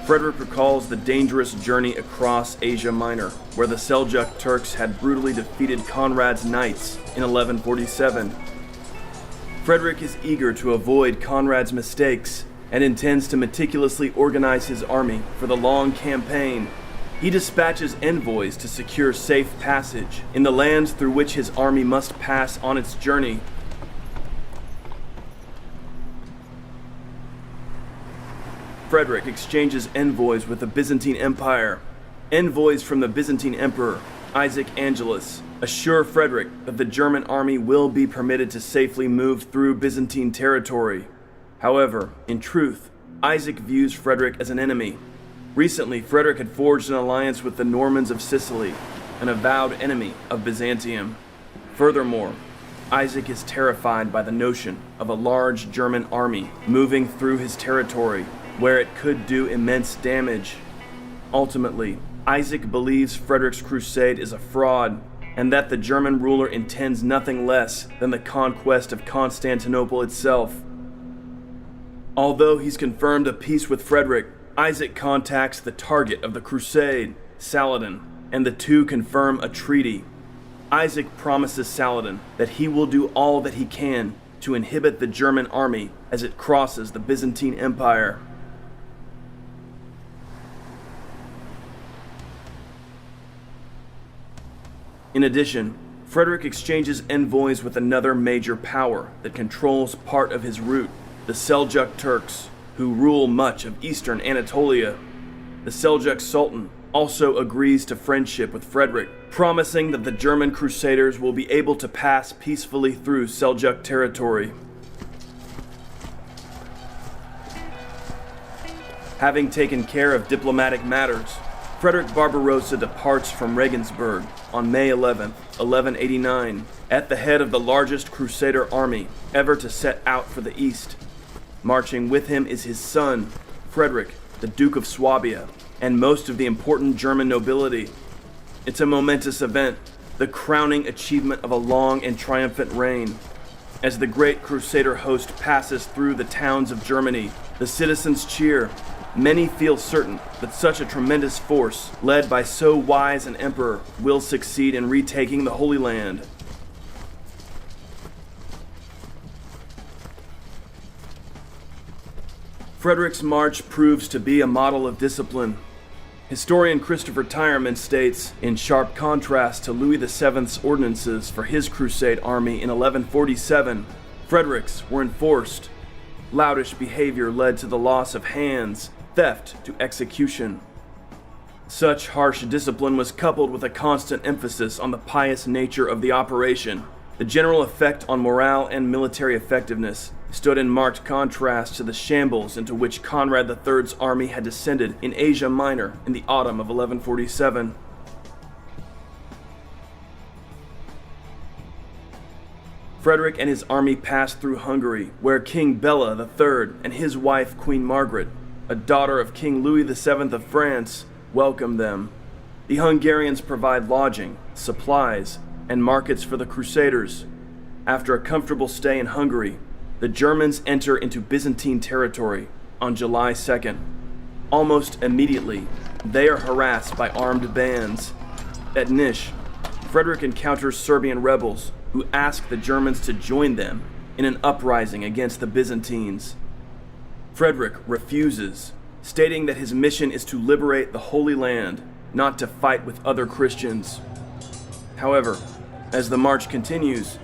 Frederick recalls the dangerous journey across Asia Minor, where the Seljuk Turks had brutally defeated Conrad's knights in 1147. Frederick is eager to avoid Conrad's mistakes and intends to meticulously organize his army for the long campaign. He dispatches envoys to secure safe passage in the lands through which his army must pass on its journey. Frederick exchanges envoys with the Byzantine Empire. Envoys from the Byzantine Emperor, Isaac Angelus, assure Frederick that the German army will be permitted to safely move through Byzantine territory. However, in truth, Isaac views Frederick as an enemy. Recently, Frederick had forged an alliance with the Normans of Sicily, an avowed enemy of Byzantium. Furthermore, Isaac is terrified by the notion of a large German army moving through his territory, where it could do immense damage. Ultimately, Isaac believes Frederick's crusade is a fraud, and that the German ruler intends nothing less than the conquest of Constantinople itself. Although he's confirmed a peace with Frederick, Isaac contacts the target of the crusade, Saladin, and the two confirm a treaty. Isaac promises Saladin that he will do all that he can to inhibit the German army as it crosses the Byzantine Empire. In addition, Frederick exchanges envoys with another major power that controls part of his route, the Seljuk Turks, who rule much of eastern Anatolia. The Seljuk Sultan also agrees to friendship with Frederick, promising that the German crusaders will be able to pass peacefully through Seljuk territory. Having taken care of diplomatic matters, Frederick Barbarossa departs from Regensburg on May 11, 1189, at the head of the largest crusader army ever to set out for the east. Marching with him is his son, Frederick, the Duke of Swabia, and most of the important German nobility. It's a momentous event, the crowning achievement of a long and triumphant reign. As the great crusader host passes through the towns of Germany, the citizens cheer, Many feel certain that such a tremendous force, led by so wise an emperor, will succeed in retaking the Holy Land. Frederick's march proves to be a model of discipline. Historian Christopher Tyerman states, in sharp contrast to Louis VII's ordinances for his crusade army in 1147, Frederick's were enforced. Loutish behavior led to the loss of hands, theft to execution. Such harsh discipline was coupled with a constant emphasis on the pious nature of the operation. The general effect on morale and military effectiveness stood in marked contrast to the shambles into which Conrad III's army had descended in Asia Minor in the autumn of 1147. Frederick and his army passed through Hungary, where King Bela III and his wife Queen Margaret, a daughter of King Louis VII of France, welcomed them. The Hungarians provide lodging, supplies, and markets for the Crusaders. After a comfortable stay in Hungary, the Germans enter into Byzantine territory on July 2nd. Almost immediately, they are harassed by armed bands. At Niš, Frederick encounters Serbian rebels who ask the Germans to join them in an uprising against the Byzantines. Frederick refuses, stating that his mission is to liberate the Holy Land, not to fight with other Christians. However, as the march continues,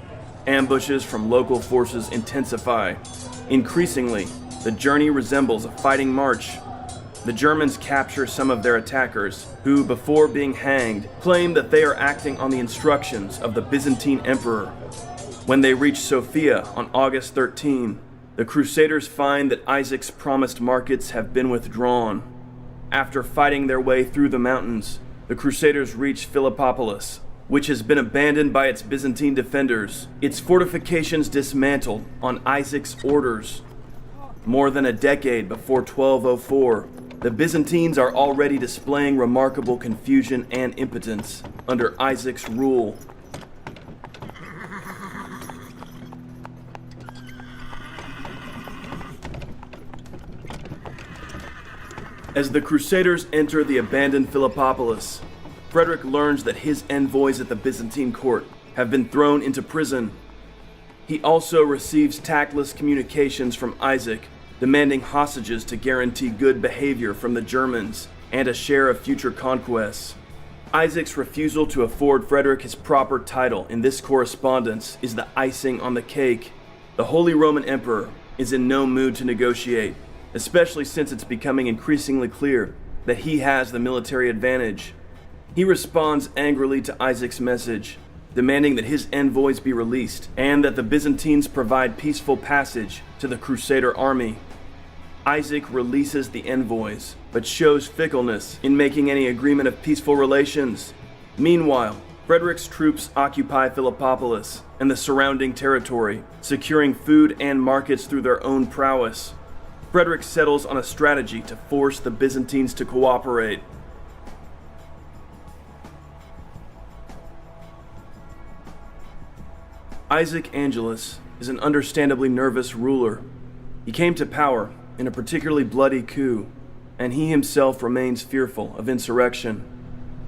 ambushes from local forces intensify. Increasingly, the journey resembles a fighting march. The Germans capture some of their attackers, who, before being hanged, claim that they are acting on the instructions of the Byzantine Emperor. When they reach Sofia on August 13, the Crusaders find that Isaac's promised markets have been withdrawn. After fighting their way through the mountains, the Crusaders reach Philippopolis, which has been abandoned by its Byzantine defenders, its fortifications dismantled on Isaac's orders. More than a decade before 1204, the Byzantines are already displaying remarkable confusion and impotence under Isaac's rule. As the Crusaders enter the abandoned Philippopolis, Frederick learns that his envoys at the Byzantine court have been thrown into prison. He also receives tactless communications from Isaac, demanding hostages to guarantee good behavior from the Germans and a share of future conquests. Isaac's refusal to afford Frederick his proper title in this correspondence is the icing on the cake. The Holy Roman Emperor is in no mood to negotiate, especially since it's becoming increasingly clear that he has the military advantage. He responds angrily to Isaac's message, demanding that his envoys be released and that the Byzantines provide peaceful passage to the Crusader army. Isaac releases the envoys, but shows fickleness in making any agreement of peaceful relations. Meanwhile, Frederick's troops occupy Philippopolis and the surrounding territory, securing food and markets through their own prowess. Frederick settles on a strategy to force the Byzantines to cooperate. Isaac Angelus is an understandably nervous ruler. He came to power in a particularly bloody coup, and he himself remains fearful of insurrection.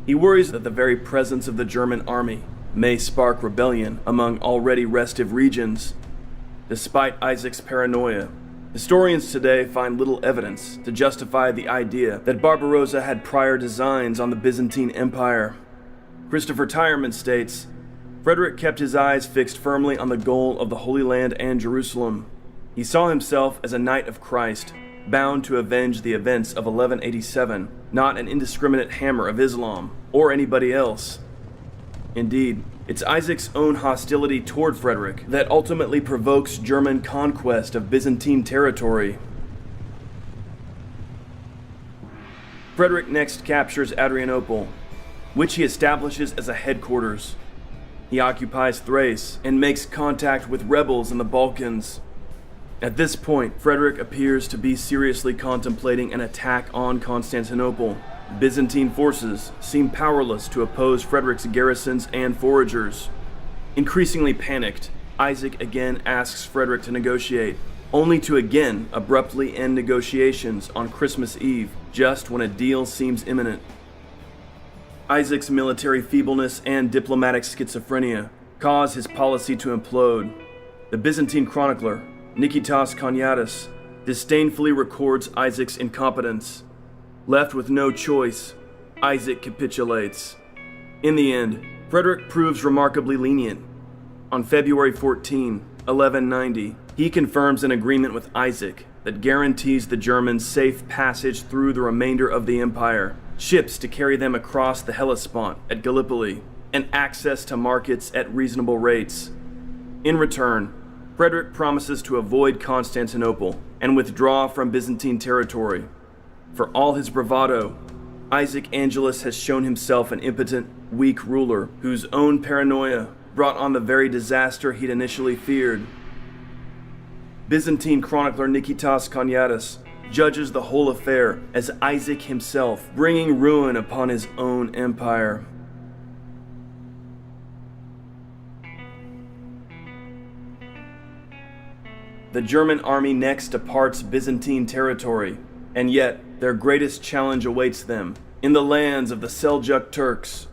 He worries that the very presence of the German army may spark rebellion among already restive regions. Despite Isaac's paranoia, historians today find little evidence to justify the idea that Barbarossa had prior designs on the Byzantine Empire. Christopher Tyerman states, Frederick kept his eyes fixed firmly on the goal of the Holy Land and Jerusalem. He saw himself as a knight of Christ, bound to avenge the events of 1187, not an indiscriminate hammer of Islam, or anybody else. Indeed, it's Isaac's own hostility toward Frederick that ultimately provokes German conquest of Byzantine territory. Frederick next captures Adrianople, which he establishes as a headquarters. He occupies Thrace and makes contact with rebels in the Balkans. At this point, Frederick appears to be seriously contemplating an attack on Constantinople. Byzantine forces seem powerless to oppose Frederick's garrisons and foragers. Increasingly panicked, Isaac again asks Frederick to negotiate, only to again abruptly end negotiations on Christmas Eve, just when a deal seems imminent. Isaac's military feebleness and diplomatic schizophrenia cause his policy to implode. The Byzantine chronicler, Nikitas Koniatis, disdainfully records Isaac's incompetence. Left with no choice, Isaac capitulates. In the end, Frederick proves remarkably lenient. On February 14, 1190, he confirms an agreement with Isaac that guarantees the Germans safe passage through the remainder of the empire, ships to carry them across the Hellespont at Gallipoli, and access to markets at reasonable rates. In return, Frederick promises to avoid Constantinople and withdraw from Byzantine territory. For all his bravado, Isaac Angelus has shown himself an impotent, weak ruler whose own paranoia brought on the very disaster he'd initially feared. Byzantine chronicler Nikitas Koniatis judges the whole affair as Isaac himself bringing ruin upon his own empire. The German army next departs Byzantine territory, and yet their greatest challenge awaits them in the lands of the Seljuk Turks.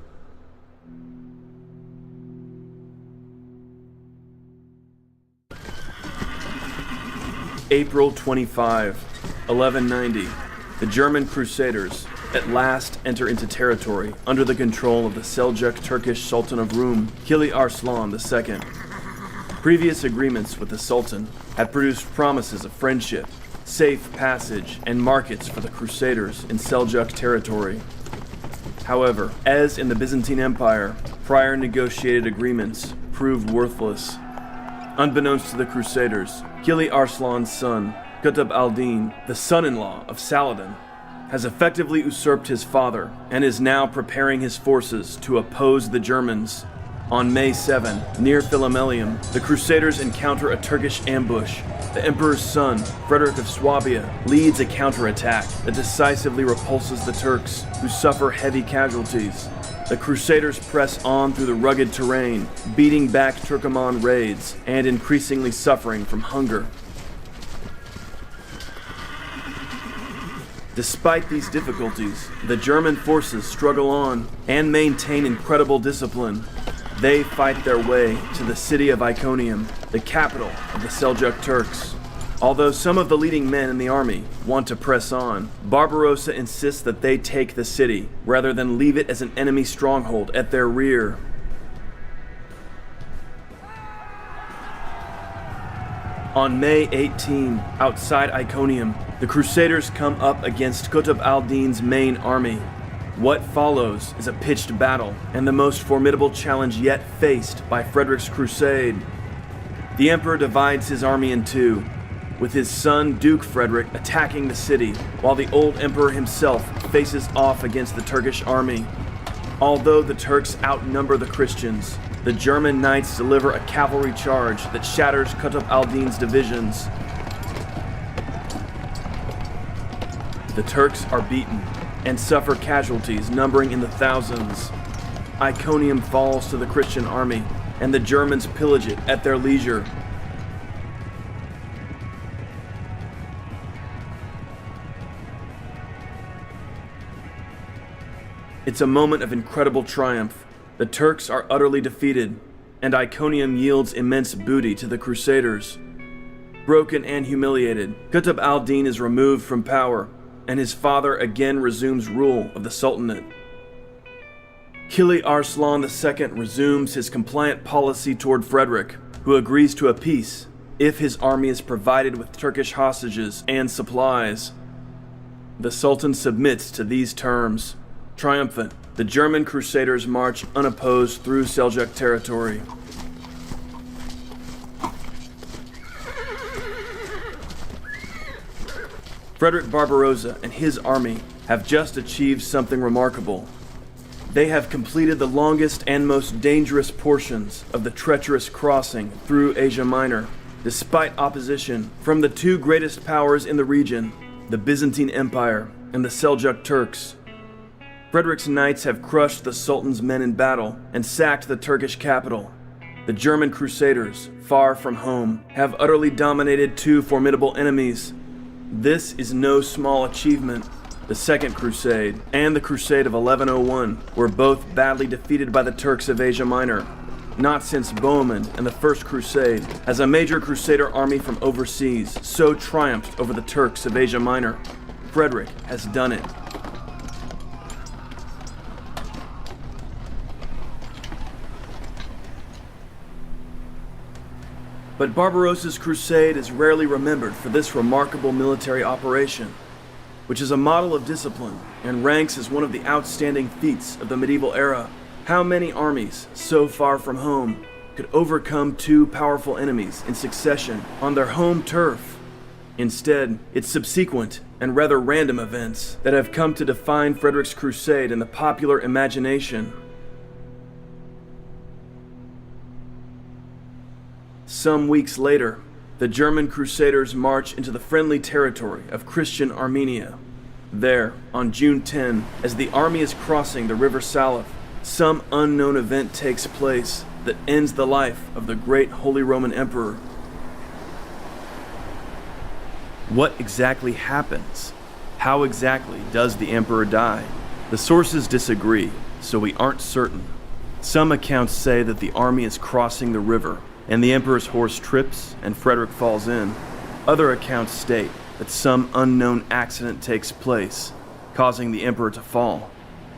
April 25, 1190. The German Crusaders at last enter into territory under the control of the Seljuk Turkish Sultan of Rum, Kili Arslan II. Previous agreements with the Sultan had produced promises of friendship, safe passage, and markets for the Crusaders in Seljuk territory. However, as in the Byzantine Empire, prior negotiated agreements proved worthless. Unbeknownst to the Crusaders, Kili Arslan's son, Qutb al-Din, the son-in-law of Saladin, has effectively usurped his father and is now preparing his forces to oppose the Germans. On May 7, near Philomelium, the Crusaders encounter a Turkish ambush. The Emperor's son, Frederick of Swabia, leads a counterattack that decisively repulses the Turks, who suffer heavy casualties. The Crusaders press on through the rugged terrain, beating back Turkoman raids and increasingly suffering from hunger. Despite these difficulties, the German forces struggle on and maintain incredible discipline. They fight their way to the city of Iconium, the capital of the Seljuk Turks. Although some of the leading men in the army want to press on, Barbarossa insists that they take the city, rather than leave it as an enemy stronghold at their rear. On May 18, outside Iconium, the Crusaders come up against Qutb al-Din's main army. What follows is a pitched battle, and the most formidable challenge yet faced by Frederick's crusade. The Emperor divides his army in two, with his son Duke Frederick attacking the city, while the old Emperor himself faces off against the Turkish army. Although the Turks outnumber the Christians, the German knights deliver a cavalry charge that shatters Qutb al-Din's divisions. The Turks are beaten and suffer casualties numbering in the thousands. Iconium falls to the Christian army, and the Germans pillage it at their leisure. It's a moment of incredible triumph. The Turks are utterly defeated, and Iconium yields immense booty to the Crusaders. Broken and humiliated, Qutb al-Din is removed from power, and his father again resumes rule of the Sultanate. Kili Arslan II resumes his compliant policy toward Frederick, who agrees to a peace if his army is provided with Turkish hostages and supplies. The Sultan submits to these terms. Triumphant, the German Crusaders march unopposed through Seljuk territory. Frederick Barbarossa and his army have just achieved something remarkable. They have completed the longest and most dangerous portions of the treacherous crossing through Asia Minor, despite opposition from the two greatest powers in the region, the Byzantine Empire and the Seljuk Turks. Frederick's knights have crushed the Sultan's men in battle and sacked the Turkish capital. The German Crusaders, far from home, have utterly dominated two formidable enemies. This is no small achievement. The Second Crusade and the Crusade of 1101 were both badly defeated by the Turks of Asia Minor. Not since Bohemond and the First Crusade has a major Crusader army from overseas so triumphed over the Turks of Asia Minor. Frederick has done it. But Barbarossa's crusade is rarely remembered for this remarkable military operation, which is a model of discipline and ranks as one of the outstanding feats of the medieval era. How many armies, so far from home, could overcome two powerful enemies in succession on their home turf? Instead, it's subsequent and rather random events that have come to define Frederick's crusade in the popular imagination. Some weeks later, the German Crusaders march into the friendly territory of Christian Armenia. There, on June 10, as the army is crossing the River Salif, some unknown event takes place that ends the life of the great Holy Roman Emperor. What exactly happens? How exactly does the emperor die? The sources disagree, so we aren't certain. Some accounts say that the army is crossing the river, and the emperor's horse trips and Frederick falls in. Other accounts state that some unknown accident takes place, causing the emperor to fall.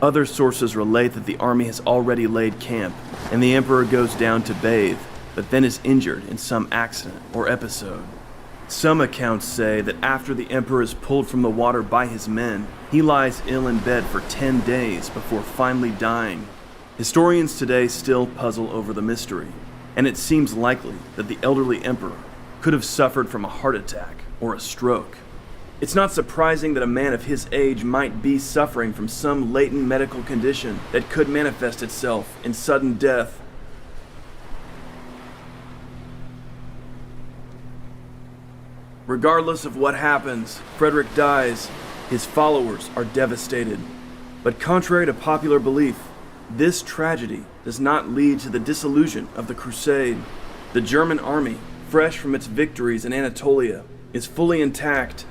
Other sources relate that the army has already laid camp, and the emperor goes down to bathe, but then is injured in some accident or episode. Some accounts say that after the emperor is pulled from the water by his men, he lies ill in bed for 10 days before finally dying. Historians today still puzzle over the mystery, and it seems likely that the elderly emperor could have suffered from a heart attack or a stroke. It's not surprising that a man of his age might be suffering from some latent medical condition that could manifest itself in sudden death. Regardless of what happens, Frederick dies. His followers are devastated. But contrary to popular belief, this tragedy does not lead to the dissolution of the crusade. The German army, fresh from its victories in Anatolia, is fully intact.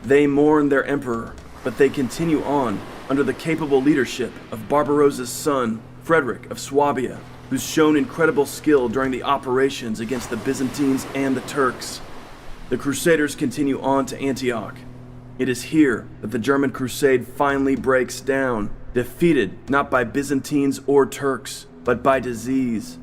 They mourn their emperor, but they continue on under the capable leadership of Barbarossa's son, Frederick of Swabia, who's shown incredible skill during the operations against the Byzantines and the Turks. The Crusaders continue on to Antioch. It is here that the German crusade finally breaks down, defeated not by Byzantines or Turks, but by disease.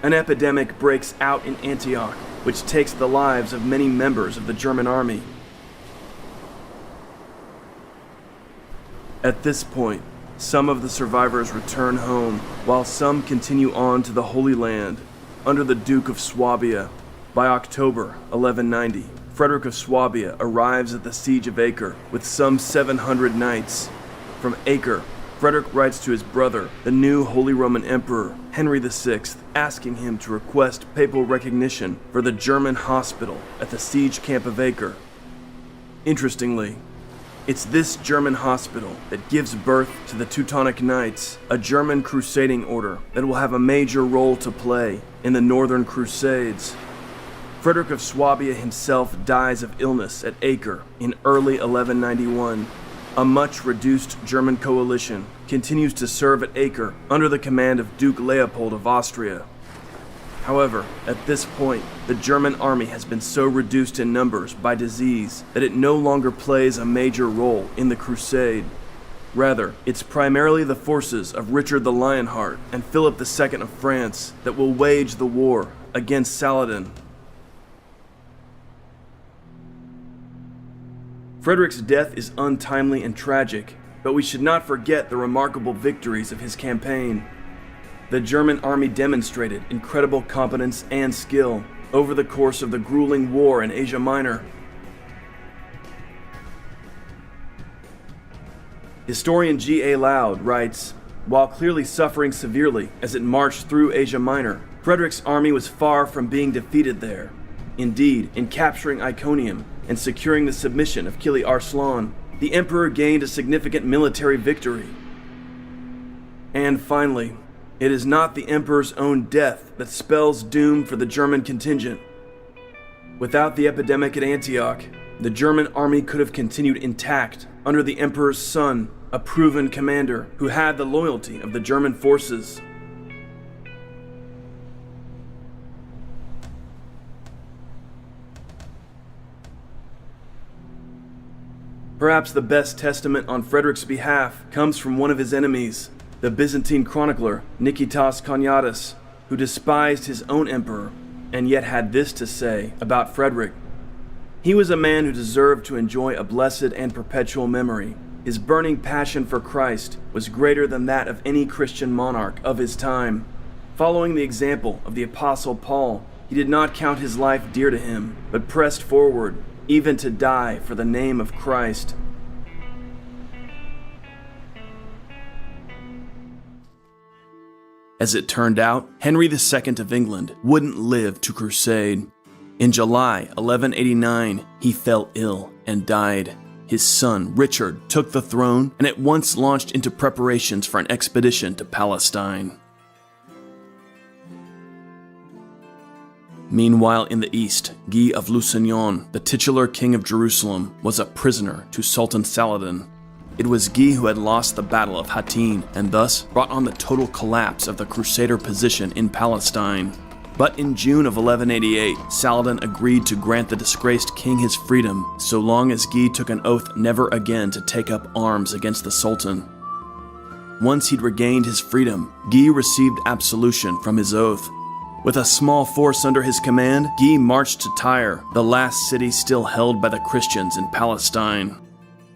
An epidemic breaks out in Antioch, which takes the lives of many members of the German army. At this point, some of the survivors return home, while some continue on to the Holy Land under the Duke of Swabia. By October 1190, Frederick of Swabia arrives at the siege of Acre with some 700 knights. From Acre, Frederick writes to his brother, the new Holy Roman Emperor, Henry VI, asking him to request papal recognition for the German hospital at the siege camp of Acre. Interestingly, it's this German hospital that gives birth to the Teutonic Knights, a German crusading order that will have a major role to play in the Northern Crusades. Frederick of Swabia himself dies of illness at Acre in early 1191. A much reduced German coalition continues to serve at Acre under the command of Duke Leopold of Austria. However, at this point, the German army has been so reduced in numbers by disease that it no longer plays a major role in the crusade. Rather, it's primarily the forces of Richard the Lionheart and Philip II of France that will wage the war against Saladin. Frederick's death is untimely and tragic, but we should not forget the remarkable victories of his campaign. The German army demonstrated incredible competence and skill over the course of the grueling war in Asia Minor. Historian G.A. Loud writes, while clearly suffering severely as it marched through Asia Minor, Frederick's army was far from being defeated there. Indeed, in capturing Iconium and securing the submission of Kili Arslan, the emperor gained a significant military victory. And finally, it is not the Emperor's own death that spells doom for the German contingent. Without the epidemic at Antioch, the German army could have continued intact under the Emperor's son, a proven commander who had the loyalty of the German forces. Perhaps the best testament on Frederick's behalf comes from one of his enemies, the Byzantine chronicler Nikitas Choniates, who despised his own emperor and yet had this to say about Frederick. He was a man who deserved to enjoy a blessed and perpetual memory. His burning passion for Christ was greater than that of any Christian monarch of his time. Following the example of the Apostle Paul, he did not count his life dear to him, but pressed forward, even to die for the name of Christ. As it turned out, Henry II of England wouldn't live to crusade. In July 1189, he fell ill and died. His son, Richard, took the throne and at once launched into preparations for an expedition to Palestine. Meanwhile, in the east, Guy of Lusignan, the titular king of Jerusalem, was a prisoner to Sultan Saladin. It was Guy who had lost the Battle of Hattin and thus brought on the total collapse of the Crusader position in Palestine. But in June of 1188, Saladin agreed to grant the disgraced king his freedom so long as Guy took an oath never again to take up arms against the Sultan. Once he'd regained his freedom, Guy received absolution from his oath. With a small force under his command, Guy marched to Tyre, the last city still held by the Christians in Palestine.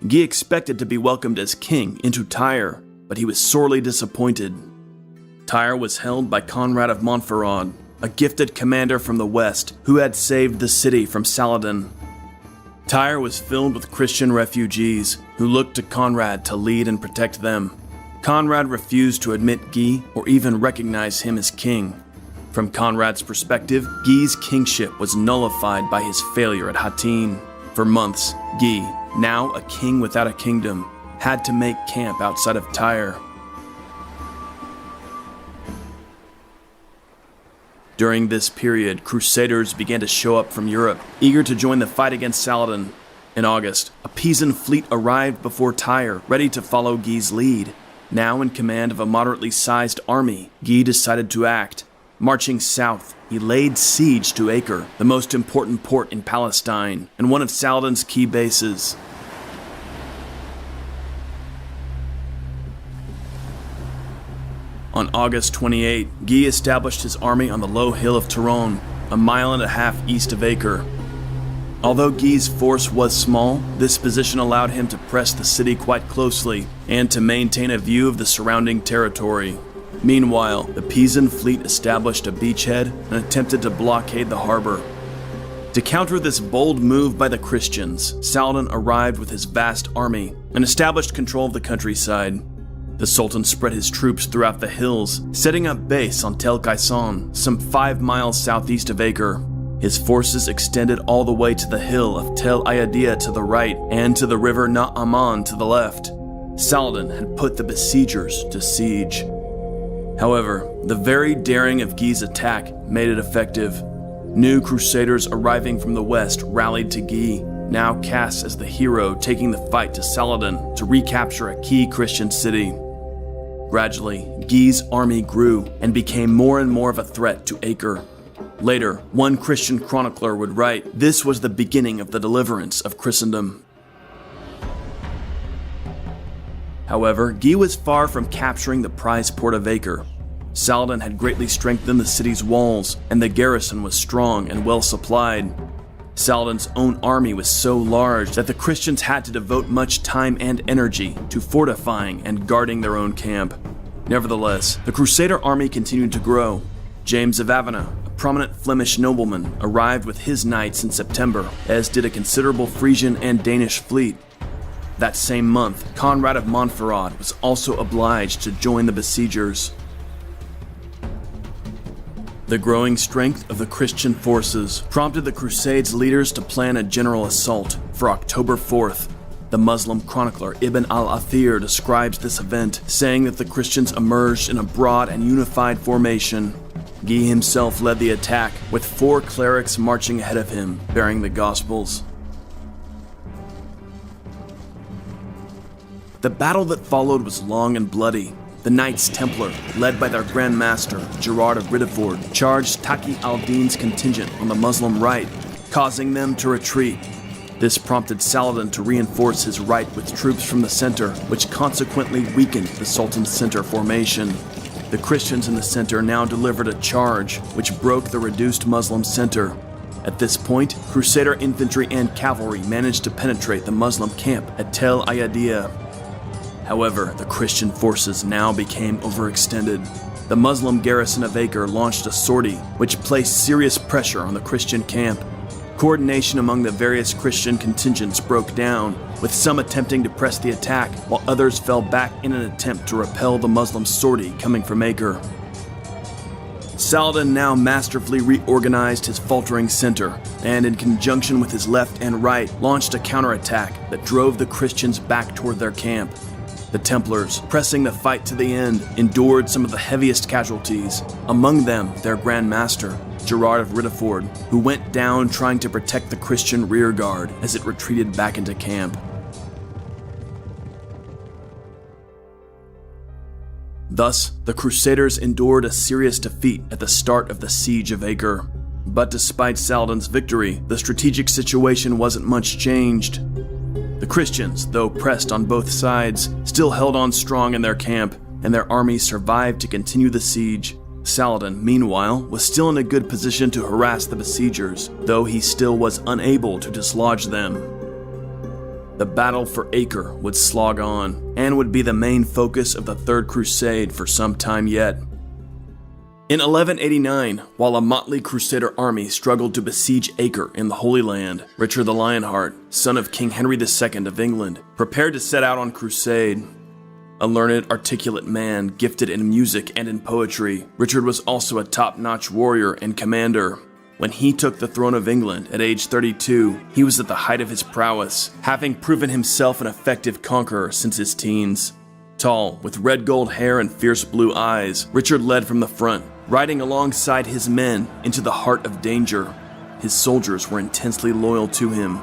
Guy expected to be welcomed as king into Tyre, but he was sorely disappointed. Tyre was held by Conrad of Montferrat, a gifted commander from the west who had saved the city from Saladin. Tyre was filled with Christian refugees who looked to Conrad to lead and protect them. Conrad refused to admit Guy or even recognize him as king. From Conrad's perspective, Guy's kingship was nullified by his failure at Hattin. For months, Guy, now a king without a kingdom, had to make camp outside of Tyre. During this period, crusaders began to show up from Europe, eager to join the fight against Saladin. In August, a Pisan fleet arrived before Tyre, ready to follow Guy's lead. Now in command of a moderately sized army, Guy decided to act. Marching south, he laid siege to Acre, the most important port in Palestine, and one of Saladin's key bases. On August 28, Guy established his army on the low hill of Turon, a mile and a half east of Acre. Although Guy's force was small, this position allowed him to press the city quite closely and to maintain a view of the surrounding territory. Meanwhile, the Pisan fleet established a beachhead and attempted to blockade the harbor. To counter this bold move by the Christians, Saladin arrived with his vast army and established control of the countryside. The Sultan spread his troops throughout the hills, setting up base on Tel Kaisan, some 5 miles southeast of Acre. His forces extended all the way to the hill of Tel Ayadiyah to the right and to the river Na'aman to the left. Saladin had put the besiegers to siege. However, the very daring of Guy's attack made it effective. New crusaders arriving from the west rallied to Guy, now cast as the hero taking the fight to Saladin to recapture a key Christian city. Gradually, Guy's army grew and became more and more of a threat to Acre. Later, one Christian chronicler would write, "This was the beginning of the deliverance of Christendom." However, Guy was far from capturing the prized port of Acre. Saladin had greatly strengthened the city's walls, and the garrison was strong and well supplied. Saladin's own army was so large that the Christians had to devote much time and energy to fortifying and guarding their own camp. Nevertheless, the Crusader army continued to grow. James of Avena, a prominent Flemish nobleman, arrived with his knights in September, as did a considerable Frisian and Danish fleet. That same month, Conrad of Montferrat was also obliged to join the besiegers. The growing strength of the Christian forces prompted the Crusades' leaders to plan a general assault for October 4th, the The Muslim chronicler Ibn al-Athir describes this event, saying that the Christians emerged in a broad and unified formation. Guy himself led the attack, with 4 clerics marching ahead of him, bearing the Gospels. The battle that followed was long and bloody. The Knights Templar, led by their Grand Master, Gerard of Ridderford, charged Taqi al-Din's contingent on the Muslim right, causing them to retreat. This prompted Saladin to reinforce his right with troops from the center, which consequently weakened the Sultan's center formation. The Christians in the center now delivered a charge, which broke the reduced Muslim center. At this point, Crusader infantry and cavalry managed to penetrate the Muslim camp at Tel Ayadiyah. However, the Christian forces now became overextended. The Muslim garrison of Acre launched a sortie, which placed serious pressure on the Christian camp. Coordination among the various Christian contingents broke down, with some attempting to press the attack, while others fell back in an attempt to repel the Muslim sortie coming from Acre. Saladin now masterfully reorganized his faltering center, and in conjunction with his left and right, launched a counterattack that drove the Christians back toward their camp. The Templars, pressing the fight to the end, endured some of the heaviest casualties, among them their Grand Master, Gerard of Ridderford, who went down trying to protect the Christian rearguard as it retreated back into camp. Thus, the Crusaders endured a serious defeat at the start of the Siege of Acre. But despite Saladin's victory, the strategic situation wasn't much changed. The Christians, though pressed on both sides, still held on strong in their camp, and their armies survived to continue the siege. Saladin, meanwhile, was still in a good position to harass the besiegers, though he still was unable to dislodge them. The battle for Acre would slog on, and would be the main focus of the Third Crusade for some time yet. In 1189, while a motley Crusader army struggled to besiege Acre in the Holy Land, Richard the Lionheart, son of King Henry II of England, prepared to set out on crusade. A learned, articulate man gifted in music and in poetry, Richard was also a top-notch warrior and commander. When he took the throne of England at age 32, he was at the height of his prowess, having proven himself an effective conqueror since his teens. Tall, with red gold hair and fierce blue eyes, Richard led from the front, riding alongside his men into the heart of danger. His soldiers were intensely loyal to him.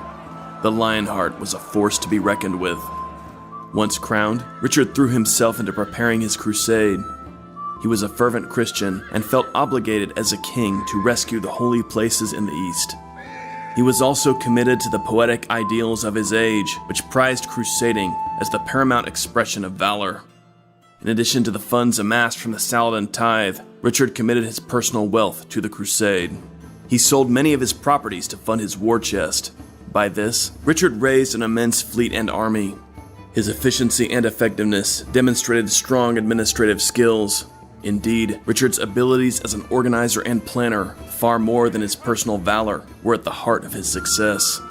The Lionheart was a force to be reckoned with. Once crowned, Richard threw himself into preparing his crusade. He was a fervent Christian and felt obligated as a king to rescue the holy places in the East. He was also committed to the poetic ideals of his age, which prized crusading as the paramount expression of valor. In addition to the funds amassed from the Saladin tithe, Richard committed his personal wealth to the crusade. He sold many of his properties to fund his war chest. By this, Richard raised an immense fleet and army. His efficiency and effectiveness demonstrated strong administrative skills. Indeed, Richard's abilities as an organizer and planner, far more than his personal valor, were at the heart of his success.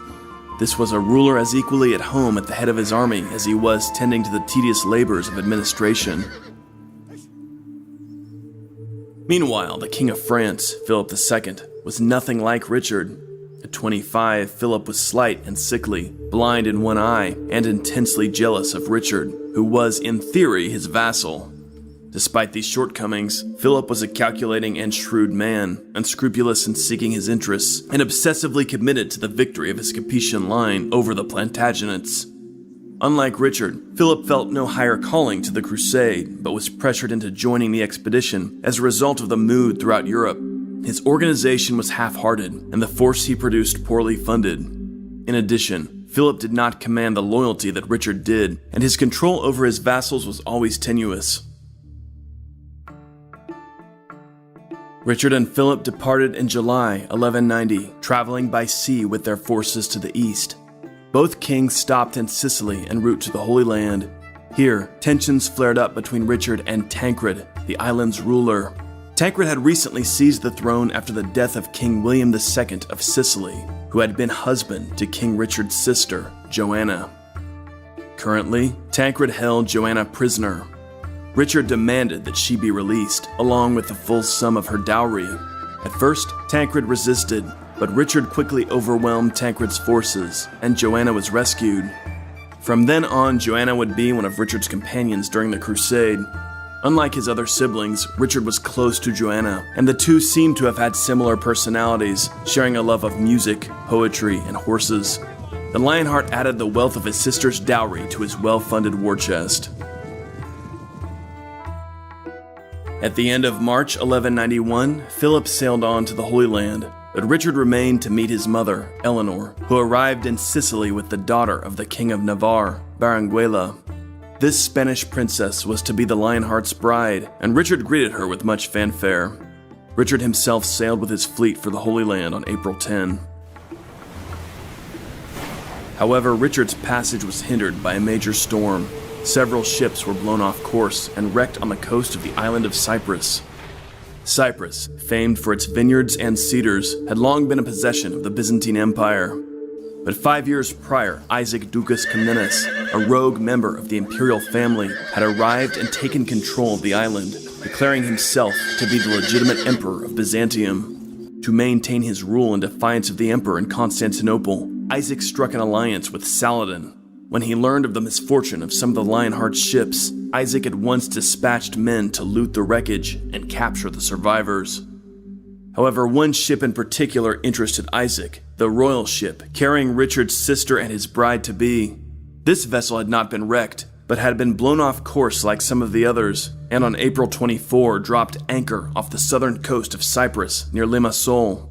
This was a ruler as equally at home at the head of his army as he was tending to the tedious labors of administration. Meanwhile, the King of France, Philip II, was nothing like Richard. At 25, Philip was slight and sickly, blind in one eye, and intensely jealous of Richard, who was, in theory, his vassal. Despite these shortcomings, Philip was a calculating and shrewd man, unscrupulous in seeking his interests, and obsessively committed to the victory of his Capetian line over the Plantagenets. Unlike Richard, Philip felt no higher calling to the crusade, but was pressured into joining the expedition as a result of the mood throughout Europe. His organization was half-hearted, and the force he produced poorly funded. In addition, Philip did not command the loyalty that Richard did, and his control over his vassals was always tenuous. Richard and Philip departed in July 1190, traveling by sea with their forces to the east. Both kings stopped in Sicily en route to the Holy Land. Here, tensions flared up between Richard and Tancred, the island's ruler. Tancred had recently seized the throne after the death of King William II of Sicily, who had been husband to King Richard's sister, Joanna. Currently, Tancred held Joanna prisoner. Richard demanded that she be released, along with the full sum of her dowry. At first, Tancred resisted, but Richard quickly overwhelmed Tancred's forces, and Joanna was rescued. From then on, Joanna would be one of Richard's companions during the crusade. Unlike his other siblings, Richard was close to Joanna, and the two seemed to have had similar personalities, sharing a love of music, poetry, and horses. The Lionheart added the wealth of his sister's dowry to his well-funded war chest. At the end of March 1191, Philip sailed on to the Holy Land, but Richard remained to meet his mother, Eleanor, who arrived in Sicily with the daughter of the King of Navarre, Berenguela. This Spanish princess was to be the Lionheart's bride, and Richard greeted her with much fanfare. Richard himself sailed with his fleet for the Holy Land on April 10. However, Richard's passage was hindered by a major storm. Several ships were blown off course and wrecked on the coast of the island of Cyprus. Cyprus, famed for its vineyards and cedars, had long been a possession of the Byzantine Empire. But 5 years prior, Isaac Ducas Comnenus, a rogue member of the imperial family, had arrived and taken control of the island, declaring himself to be the legitimate emperor of Byzantium. To maintain his rule in defiance of the emperor in Constantinople, Isaac struck an alliance with Saladin. When he learned of the misfortune of some of the Lionheart's ships, Isaac at once dispatched men to loot the wreckage and capture the survivors. However, one ship in particular interested Isaac, the royal ship, carrying Richard's sister and his bride-to-be. This vessel had not been wrecked, but had been blown off course like some of the others, and on April 24 dropped anchor off the southern coast of Cyprus near Limassol.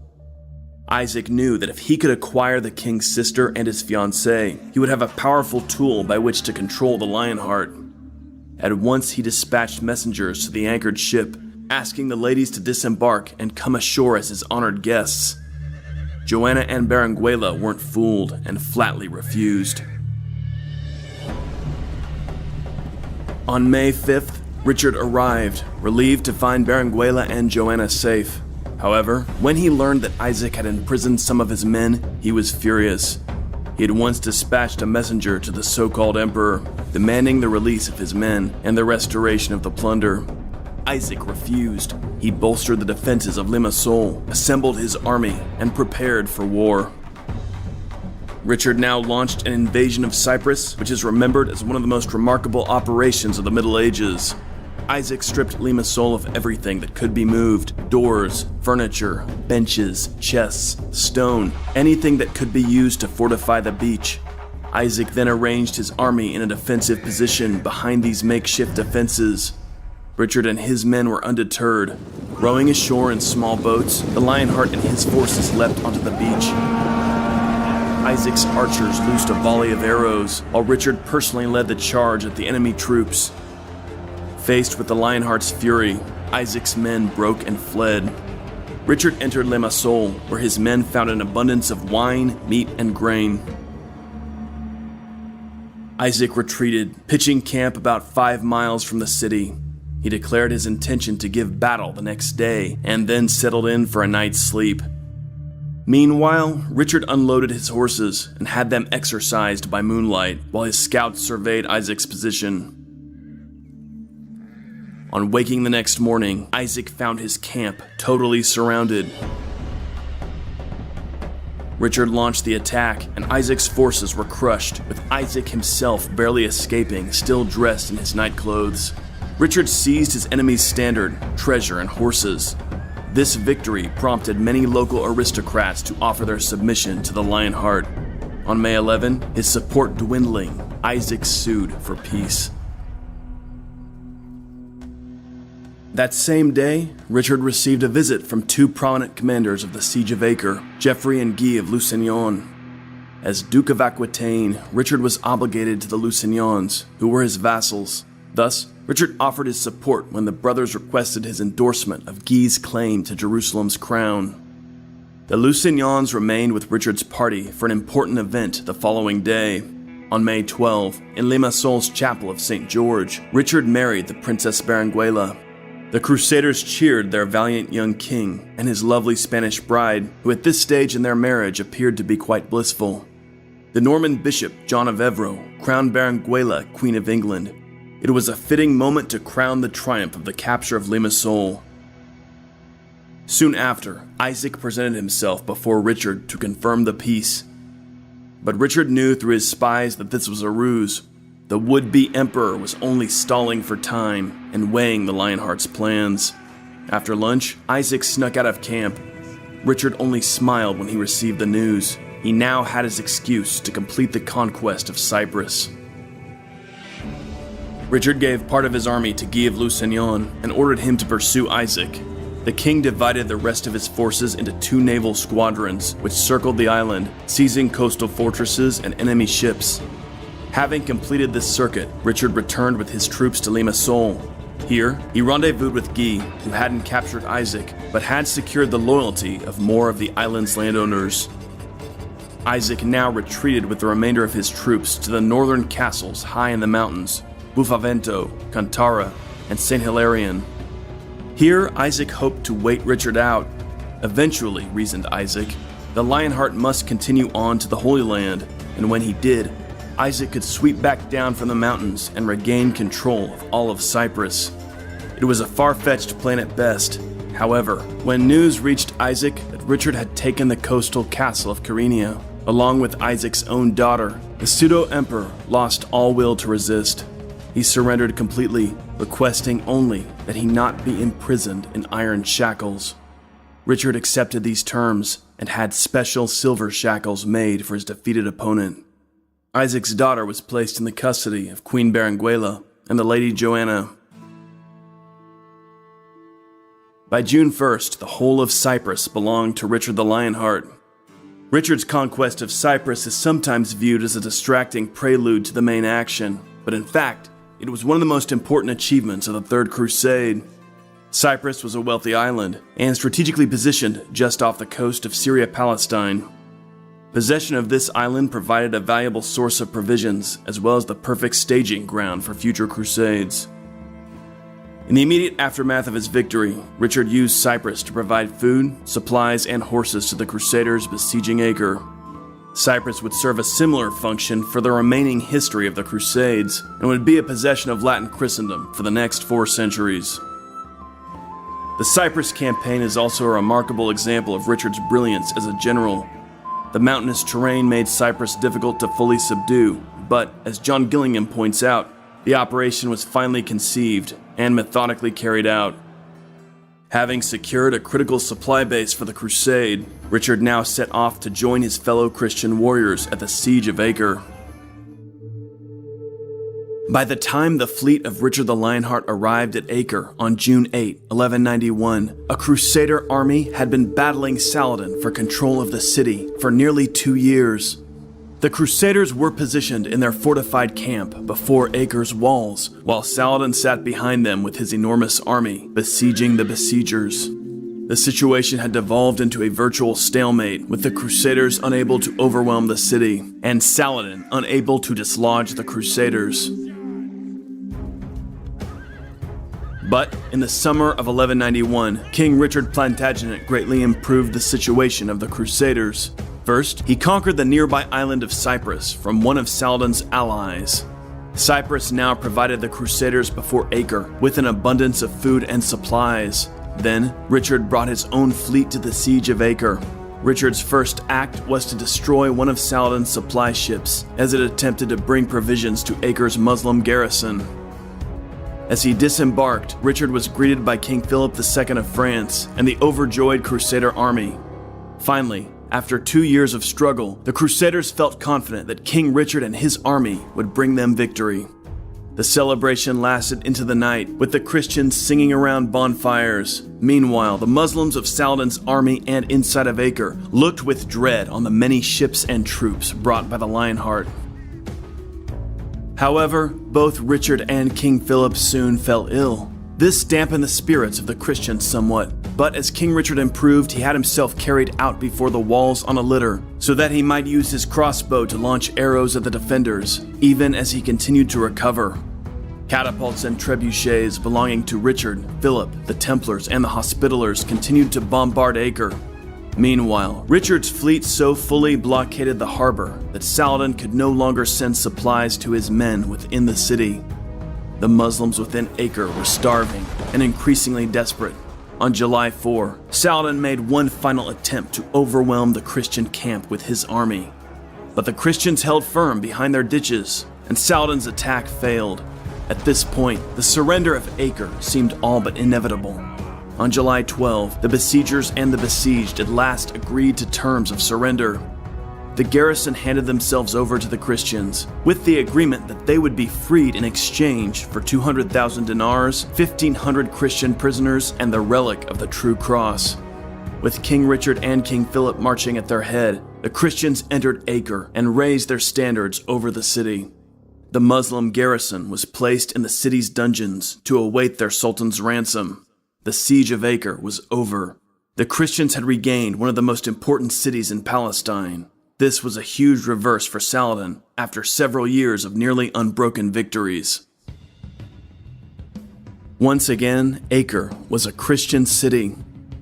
Isaac knew that if he could acquire the king's sister and his fiancée, he would have a powerful tool by which to control the Lionheart. At once he dispatched messengers to the anchored ship, asking the ladies to disembark and come ashore as his honored guests. Joanna and Berenguela weren't fooled and flatly refused. On May 5th, Richard arrived, relieved to find Berenguela and Joanna safe. However, when he learned that Isaac had imprisoned some of his men, he was furious. He had once dispatched a messenger to the so-called emperor, demanding the release of his men and the restoration of the plunder. Isaac refused. He bolstered the defenses of Limassol, assembled his army, and prepared for war. Richard now launched an invasion of Cyprus, which is remembered as one of the most remarkable operations of the Middle Ages. Isaac stripped Limassol of everything that could be moved: doors, furniture, benches, chests, stone, anything that could be used to fortify the beach. Isaac then arranged his army in a defensive position behind these makeshift defenses. Richard and his men were undeterred. Rowing ashore in small boats, the Lionheart and his forces leapt onto the beach. Isaac's archers loosed a volley of arrows, while Richard personally led the charge at the enemy troops. Faced with the Lionheart's fury, Isaac's men broke and fled. Richard entered Limassol, where his men found an abundance of wine, meat, and grain. Isaac retreated, pitching camp about 5 miles from the city. He declared his intention to give battle the next day, and then settled in for a night's sleep. Meanwhile, Richard unloaded his horses and had them exercised by moonlight, while his scouts surveyed Isaac's position. On waking the next morning, Isaac found his camp totally surrounded. Richard launched the attack, and Isaac's forces were crushed, with Isaac himself barely escaping, still dressed in his night clothes. Richard seized his enemy's standard, treasure, and horses. This victory prompted many local aristocrats to offer their submission to the Lionheart. On May 11, his support dwindling, Isaac sued for peace. That same day, Richard received a visit from 2 prominent commanders of the Siege of Acre, Geoffrey and Guy of Lusignan. As Duke of Aquitaine, Richard was obligated to the Lusignans, who were his vassals. Thus, Richard offered his support when the brothers requested his endorsement of Guy's claim to Jerusalem's crown. The Lusignans remained with Richard's party for an important event the following day. On May 12, in Limassol's chapel of St. George, Richard married the Princess Berenguela. The Crusaders cheered their valiant young king and his lovely Spanish bride, who at this stage in their marriage appeared to be quite blissful. The Norman bishop, John of Evreux, crowned Berenguela Queen of England. It was a fitting moment to crown the triumph of the capture of Limassol. Soon after, Isaac presented himself before Richard to confirm the peace. But Richard knew through his spies that this was a ruse. The would-be emperor was only stalling for time and weighing the Lionheart's plans. After lunch, Isaac snuck out of camp. Richard only smiled when he received the news. He now had his excuse to complete the conquest of Cyprus. Richard gave part of his army to Guy of Lusignan and ordered him to pursue Isaac. The king divided the rest of his forces into 2 naval squadrons, which circled the island, seizing coastal fortresses and enemy ships. Having completed this circuit, Richard returned with his troops to Limassol. Here, he rendezvoused with Guy, who hadn't captured Isaac, but had secured the loyalty of more of the island's landowners. Isaac now retreated with the remainder of his troops to the northern castles high in the mountains, Buffavento, Cantara, and St. Hilarion. Here, Isaac hoped to wait Richard out. Eventually, reasoned Isaac, the Lionheart must continue on to the Holy Land, and when he did, Isaac could sweep back down from the mountains and regain control of all of Cyprus. It was a far-fetched plan at best. However, when news reached Isaac that Richard had taken the coastal castle of Kyrenia, along with Isaac's own daughter, the pseudo-emperor lost all will to resist. He surrendered completely, requesting only that he not be imprisoned in iron shackles. Richard accepted these terms and had special silver shackles made for his defeated opponent. Isaac's daughter was placed in the custody of Queen Berenguela and the Lady Joanna. By June 1st, the whole of Cyprus belonged to Richard the Lionheart. Richard's conquest of Cyprus is sometimes viewed as a distracting prelude to the main action, but in fact, it was one of the most important achievements of the Third Crusade. Cyprus was a wealthy island and strategically positioned just off the coast of Syria-Palestine. Possession of this island provided a valuable source of provisions, as well as the perfect staging ground for future crusades. In the immediate aftermath of his victory, Richard used Cyprus to provide food, supplies, and horses to the Crusaders besieging Acre. Cyprus would serve a similar function for the remaining history of the Crusades, and would be a possession of Latin Christendom for the next 4 centuries. The Cyprus campaign is also a remarkable example of Richard's brilliance as a general. The mountainous terrain made Cyprus difficult to fully subdue, but, as John Gillingham points out, the operation was finally conceived and methodically carried out. Having secured a critical supply base for the crusade, Richard now set off to join his fellow Christian warriors at the siege of Acre. By the time the fleet of Richard the Lionheart arrived at Acre on June 8, 1191, a Crusader army had been battling Saladin for control of the city for nearly 2 years. The Crusaders were positioned in their fortified camp before Acre's walls, while Saladin sat behind them with his enormous army, besieging the besiegers. The situation had devolved into a virtual stalemate, with the Crusaders unable to overwhelm the city, and Saladin unable to dislodge the Crusaders. But in the summer of 1191, King Richard Plantagenet greatly improved the situation of the Crusaders. First, he conquered the nearby island of Cyprus from one of Saladin's allies. Cyprus now provided the Crusaders before Acre with an abundance of food and supplies. Then, Richard brought his own fleet to the siege of Acre. Richard's first act was to destroy one of Saladin's supply ships as it attempted to bring provisions to Acre's Muslim garrison. As he disembarked, Richard was greeted by King Philip II of France and the overjoyed Crusader army. Finally, after 2 years of struggle, the Crusaders felt confident that King Richard and his army would bring them victory. The celebration lasted into the night, with the Christians singing around bonfires. Meanwhile, the Muslims of Saladin's army and inside of Acre looked with dread on the many ships and troops brought by the Lionheart. However, both Richard and King Philip soon fell ill. This dampened the spirits of the Christians somewhat, but as King Richard improved, he had himself carried out before the walls on a litter, so that he might use his crossbow to launch arrows at the defenders, even as he continued to recover. Catapults and trebuchets belonging to Richard, Philip, the Templars, and the Hospitallers continued to bombard Acre. Meanwhile, Richard's fleet so fully blockaded the harbor that Saladin could no longer send supplies to his men within the city. The Muslims within Acre were starving and increasingly desperate. On July 4, Saladin made one final attempt to overwhelm the Christian camp with his army. but the Christians held firm behind their ditches, and Saladin's attack failed. At this point, the surrender of Acre seemed all but inevitable. On July 12, the besiegers and the besieged at last agreed to terms of surrender. The garrison handed themselves over to the Christians, with the agreement that they would be freed in exchange for 200,000 dinars, 1,500 Christian prisoners, and the relic of the True Cross. With King Richard and King Philip marching at their head, the Christians entered Acre and raised their standards over the city. The Muslim garrison was placed in the city's dungeons to await their sultan's ransom. The siege of Acre was over. The Christians had regained one of the most important cities in Palestine. This was a huge reverse for Saladin after several years of nearly unbroken victories. Once again, Acre was a Christian city.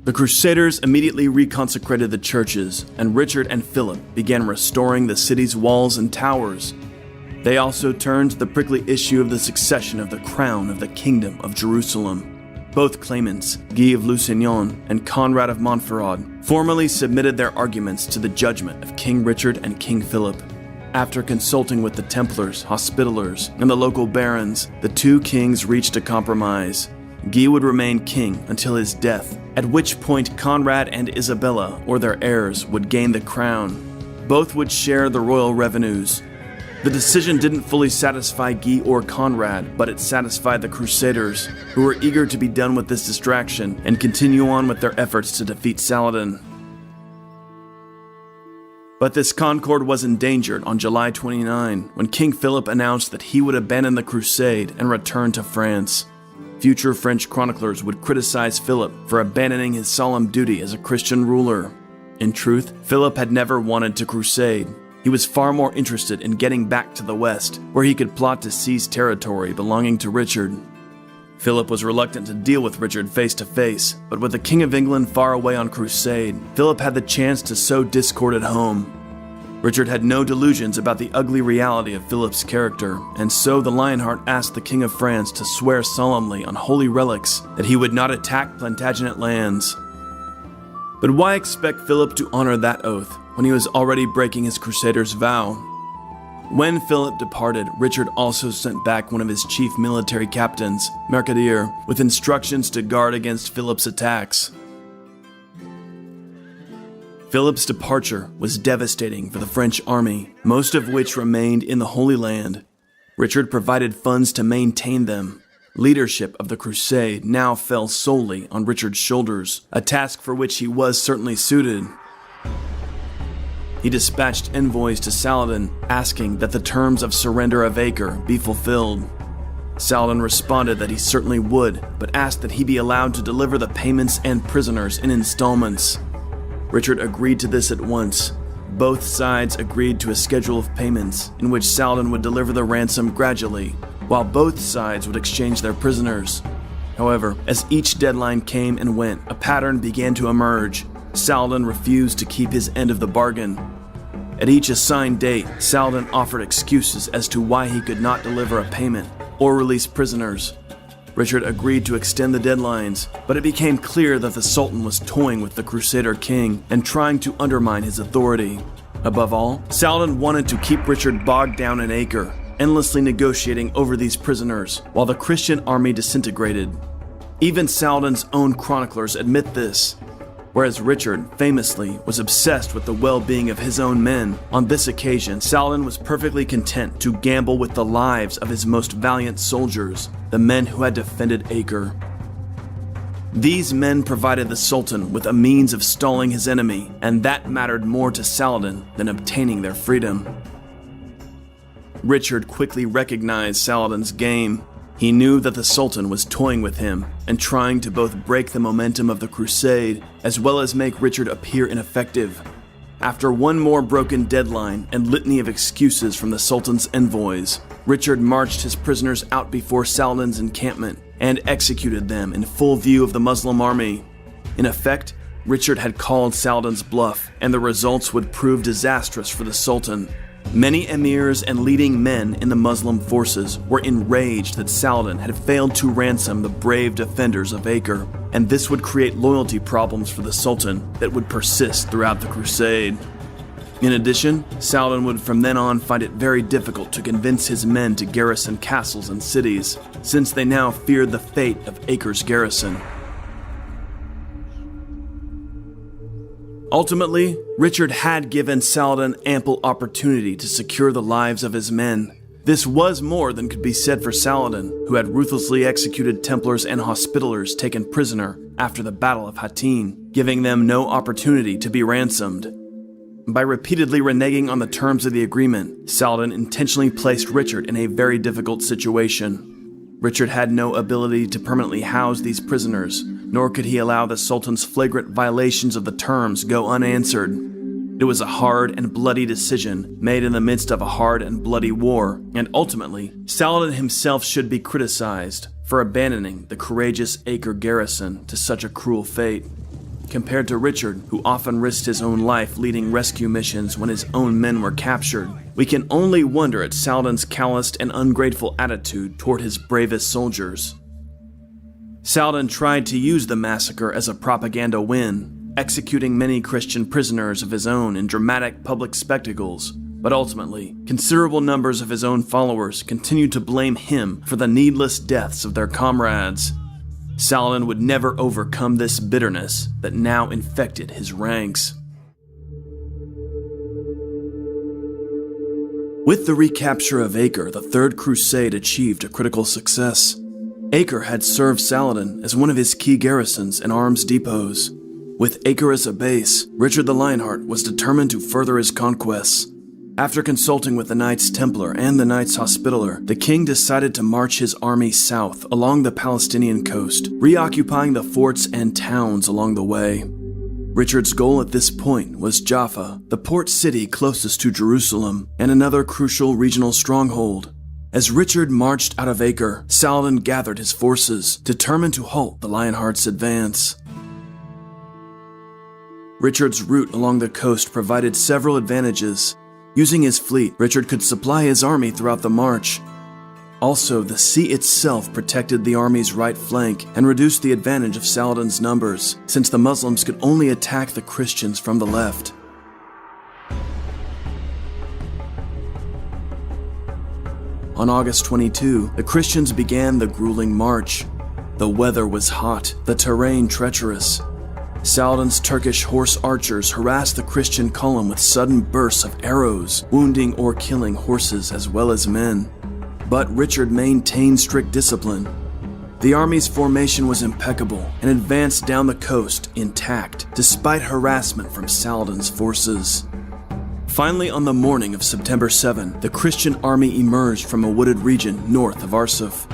The Crusaders immediately reconsecrated the churches, and Richard and Philip began restoring the city's walls and towers. They also turned to the prickly issue of the succession of the crown of the Kingdom of Jerusalem. Both claimants, Guy of Lusignan and Conrad of Montferrat, formally submitted their arguments to the judgment of King Richard and King Philip. After consulting with the Templars, Hospitallers, and the local barons, the two kings reached a compromise. Guy would remain king until his death, at which point Conrad and Isabella, or their heirs, would gain the crown. Both would share the royal revenues. The decision didn't fully satisfy Guy or Conrad, but it satisfied the Crusaders, who were eager to be done with this distraction and continue on with their efforts to defeat Saladin. But this concord was endangered on July 29, when King Philip announced that he would abandon the crusade and return to France. Future French chroniclers would criticize Philip for abandoning his solemn duty as a Christian ruler. In truth, Philip had never wanted to crusade. He was far more interested in getting back to the west, where he could plot to seize territory belonging to Richard. Philip was reluctant to deal with Richard face to face, but with the King of England far away on crusade, Philip had the chance to sow discord at home. Richard had no delusions about the ugly reality of Philip's character, and so the Lionheart asked the King of France to swear solemnly on holy relics that he would not attack Plantagenet lands. But why expect Philip to honor that oath when he was already breaking his Crusader's vow? When Philip departed, Richard also sent back one of his chief military captains, Mercadier, with instructions to guard against Philip's attacks. Philip's departure was devastating for the French army, most of which remained in the Holy Land. Richard provided funds to maintain them. Leadership of the crusade now fell solely on Richard's shoulders, a task for which he was certainly suited. He dispatched envoys to Saladin, asking that the terms of surrender of Acre be fulfilled. Saladin responded that he certainly would, but asked that he be allowed to deliver the payments and prisoners in installments. Richard agreed to this at once. Both sides agreed to a schedule of payments, in which Saladin would deliver the ransom gradually, while both sides would exchange their prisoners. However, as each deadline came and went, a pattern began to emerge. Saladin refused to keep his end of the bargain. At each assigned date, Saladin offered excuses as to why he could not deliver a payment or release prisoners. Richard agreed to extend the deadlines, but it became clear that the Sultan was toying with the Crusader king and trying to undermine his authority. Above all, Saladin wanted to keep Richard bogged down in Acre, endlessly negotiating over these prisoners, while the Christian army disintegrated. Even Saladin's own chroniclers admit this. Whereas Richard, famously, was obsessed with the well-being of his own men, on this occasion Saladin was perfectly content to gamble with the lives of his most valiant soldiers, the men who had defended Acre. These men provided the Sultan with a means of stalling his enemy, and that mattered more to Saladin than obtaining their freedom. Richard quickly recognized Saladin's game. He knew that the Sultan was toying with him and trying to both break the momentum of the crusade as well as make Richard appear ineffective. After one more broken deadline and litany of excuses from the Sultan's envoys, Richard marched his prisoners out before Saladin's encampment and executed them in full view of the Muslim army. In effect, Richard had called Saladin's bluff, and the results would prove disastrous for the Sultan. Many emirs and leading men in the Muslim forces were enraged that Saladin had failed to ransom the brave defenders of Acre, and this would create loyalty problems for the Sultan that would persist throughout the crusade. In addition, Saladin would from then on find it very difficult to convince his men to garrison castles and cities, since they now feared the fate of Acre's garrison. Ultimately, Richard had given Saladin ample opportunity to secure the lives of his men. This was more than could be said for Saladin, who had ruthlessly executed Templars and Hospitallers taken prisoner after the Battle of Hattin, giving them no opportunity to be ransomed. By repeatedly reneging on the terms of the agreement, Saladin intentionally placed Richard in a very difficult situation. Richard had no ability to permanently house these prisoners, nor could he allow the Sultan's flagrant violations of the terms go unanswered. It was a hard and bloody decision made in the midst of a hard and bloody war, and ultimately, Saladin himself should be criticized for abandoning the courageous Acre garrison to such a cruel fate. Compared to Richard, who often risked his own life leading rescue missions when his own men were captured, we can only wonder at Saladin's calloused and ungrateful attitude toward his bravest soldiers. Saladin tried to use the massacre as a propaganda win, executing many Christian prisoners of his own in dramatic public spectacles, but ultimately, considerable numbers of his own followers continued to blame him for the needless deaths of their comrades. Saladin would never overcome this bitterness that now infected his ranks. With the recapture of Acre, the Third Crusade achieved a critical success. Acre had served Saladin as one of his key garrisons and arms depots. With Acre as a base, Richard the Lionheart was determined to further his conquests. After consulting with the Knights Templar and the Knights Hospitaller, the king decided to march his army south along the Palestinian coast, reoccupying the forts and towns along the way. Richard's goal at this point was Jaffa, the port city closest to Jerusalem, and another crucial regional stronghold. As Richard marched out of Acre, Saladin gathered his forces, determined to halt the Lionheart's advance. Richard's route along the coast provided several advantages. Using his fleet, Richard could supply his army throughout the march. Also, the sea itself protected the army's right flank and reduced the advantage of Saladin's numbers, since the Muslims could only attack the Christians from the left. On August 22, the Christians began the grueling march. The weather was hot, the terrain treacherous. Saladin's Turkish horse archers harassed the Christian column with sudden bursts of arrows, wounding or killing horses as well as men. But Richard maintained strict discipline. The army's formation was impeccable and advanced down the coast intact, despite harassment from Saladin's forces. Finally, on the morning of September 7, the Christian army emerged from a wooded region north of Arsuf.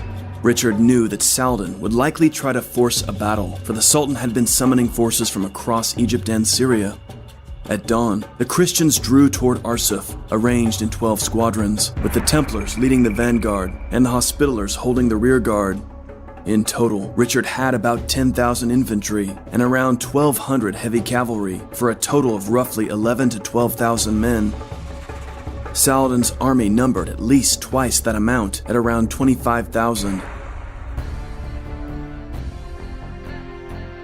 Richard knew that Saladin would likely try to force a battle, for the Sultan had been summoning forces from across Egypt and Syria. At dawn, the Christians drew toward Arsuf, arranged in 12 squadrons, with the Templars leading the vanguard and the Hospitallers holding the rear guard. In total, Richard had about 10,000 infantry and around 1,200 heavy cavalry, for a total of roughly 11,000 to 12,000 men. Saladin's army numbered at least twice that amount, at around 25,000.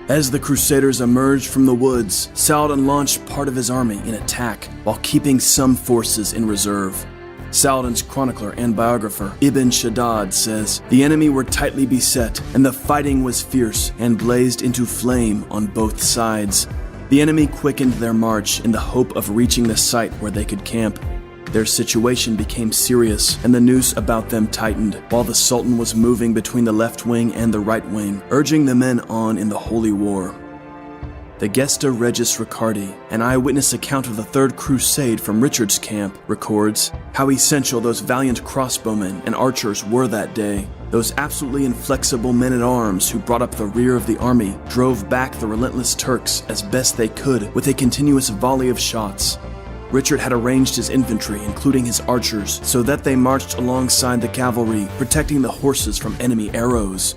As the Crusaders emerged from the woods, Saladin launched part of his army in attack, while keeping some forces in reserve. Saladin's chronicler and biographer, Ibn Shaddad, says, "The enemy were tightly beset, and the fighting was fierce and blazed into flame on both sides. The enemy quickened their march in the hope of reaching the site where they could camp. Their situation became serious, and the noose about them tightened, while the Sultan was moving between the left wing and the right wing, urging the men on in the Holy War." The Gesta Regis Riccardi, an eyewitness account of the Third Crusade from Richard's camp, records how essential those valiant crossbowmen and archers were that day. Those absolutely inflexible men-at-arms who brought up the rear of the army drove back the relentless Turks as best they could with a continuous volley of shots. Richard had arranged his infantry, including his archers, so that they marched alongside the cavalry, protecting the horses from enemy arrows.